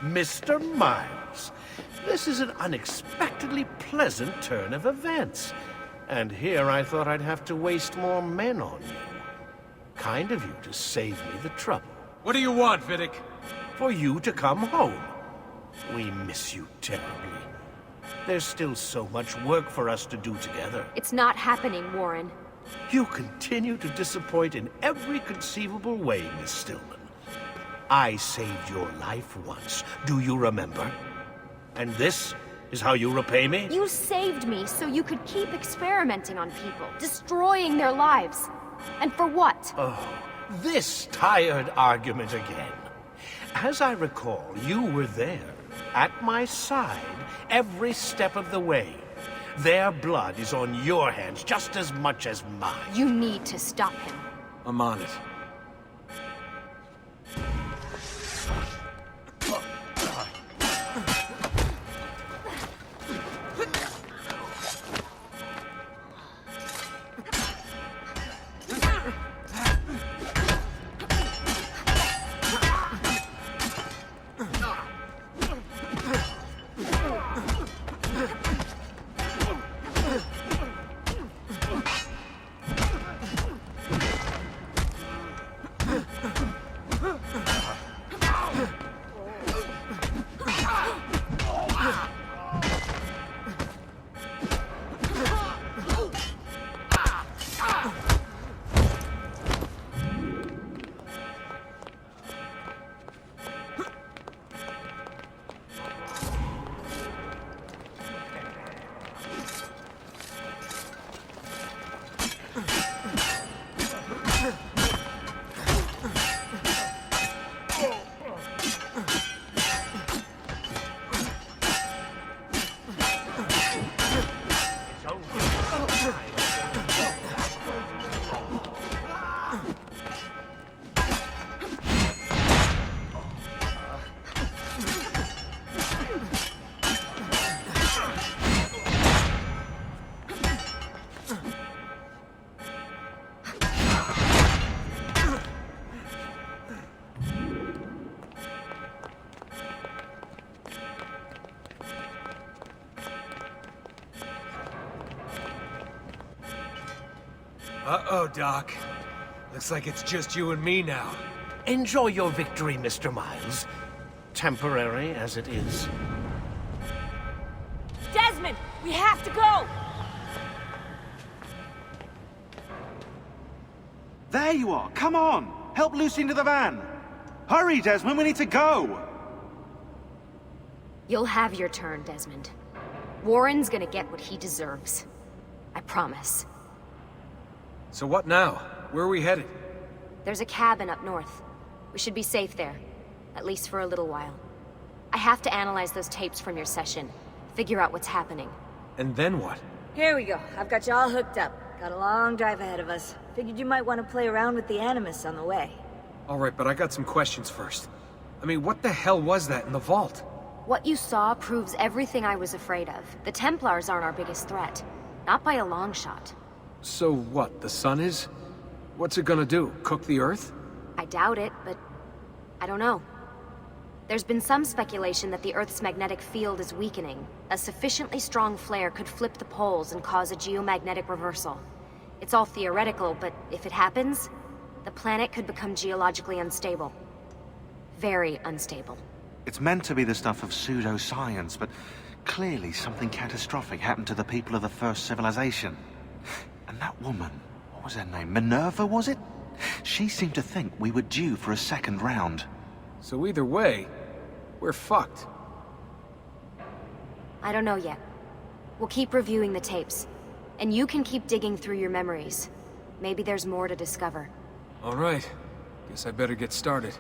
Mr. Miles, this is an unexpectedly pleasant turn of events. And here I thought I'd have to waste more men on you. Kind of you to save me the trouble. What do you want, Vidic? For you to come home. We miss you terribly. There's still so much work for us to do together. It's not happening, Warren. You continue to disappoint in every conceivable way, Miss Stillman. I saved your life once. Do you remember? And this is how you repay me? You saved me so you could keep experimenting on people, destroying their lives. And for what? Oh, this tired argument again. As I recall, you were there, at my side, every step of the way. Their blood is on your hands just as much as mine. You need to stop him. I'm on it. Uh-oh, Doc. Looks like it's just you and me now. Enjoy your victory, Mr. Miles. Temporary as it is. Desmond, we have to go! There you are. Come on. Help Lucy into the van. Hurry, Desmond. We need to go. You'll have your turn, Desmond. Warren's gonna get what he deserves. I promise. So what now? Where are we headed? There's a cabin up north. We should be safe there. At least for a little while. I have to analyze those tapes from your session. Figure out what's happening. And then what? Here we go. I've got you all hooked up. Got a long drive ahead of us. Figured you might want to play around with the Animus on the way. Alright, but I got some questions first. I mean, what the hell was that in the vault? What you saw proves everything I was afraid of. The Templars aren't our biggest threat. Not by a long shot. So what, the sun is? What's it gonna do? Cook the Earth? I doubt it, but I don't know. There's been some speculation that the Earth's magnetic field is weakening. A sufficiently strong flare could flip the poles and cause a geomagnetic reversal. It's all theoretical, but if it happens, the planet could become geologically unstable. Very unstable. It's meant to be the stuff of pseudoscience, but clearly something catastrophic happened to the people of the first civilization. And that woman, what was her name? Minerva, was it? She seemed to think we were due for a second round. So either way, we're fucked. I don't know yet. We'll keep reviewing the tapes. And you can keep digging through your memories. Maybe there's more to discover. Alright. Guess I better get started.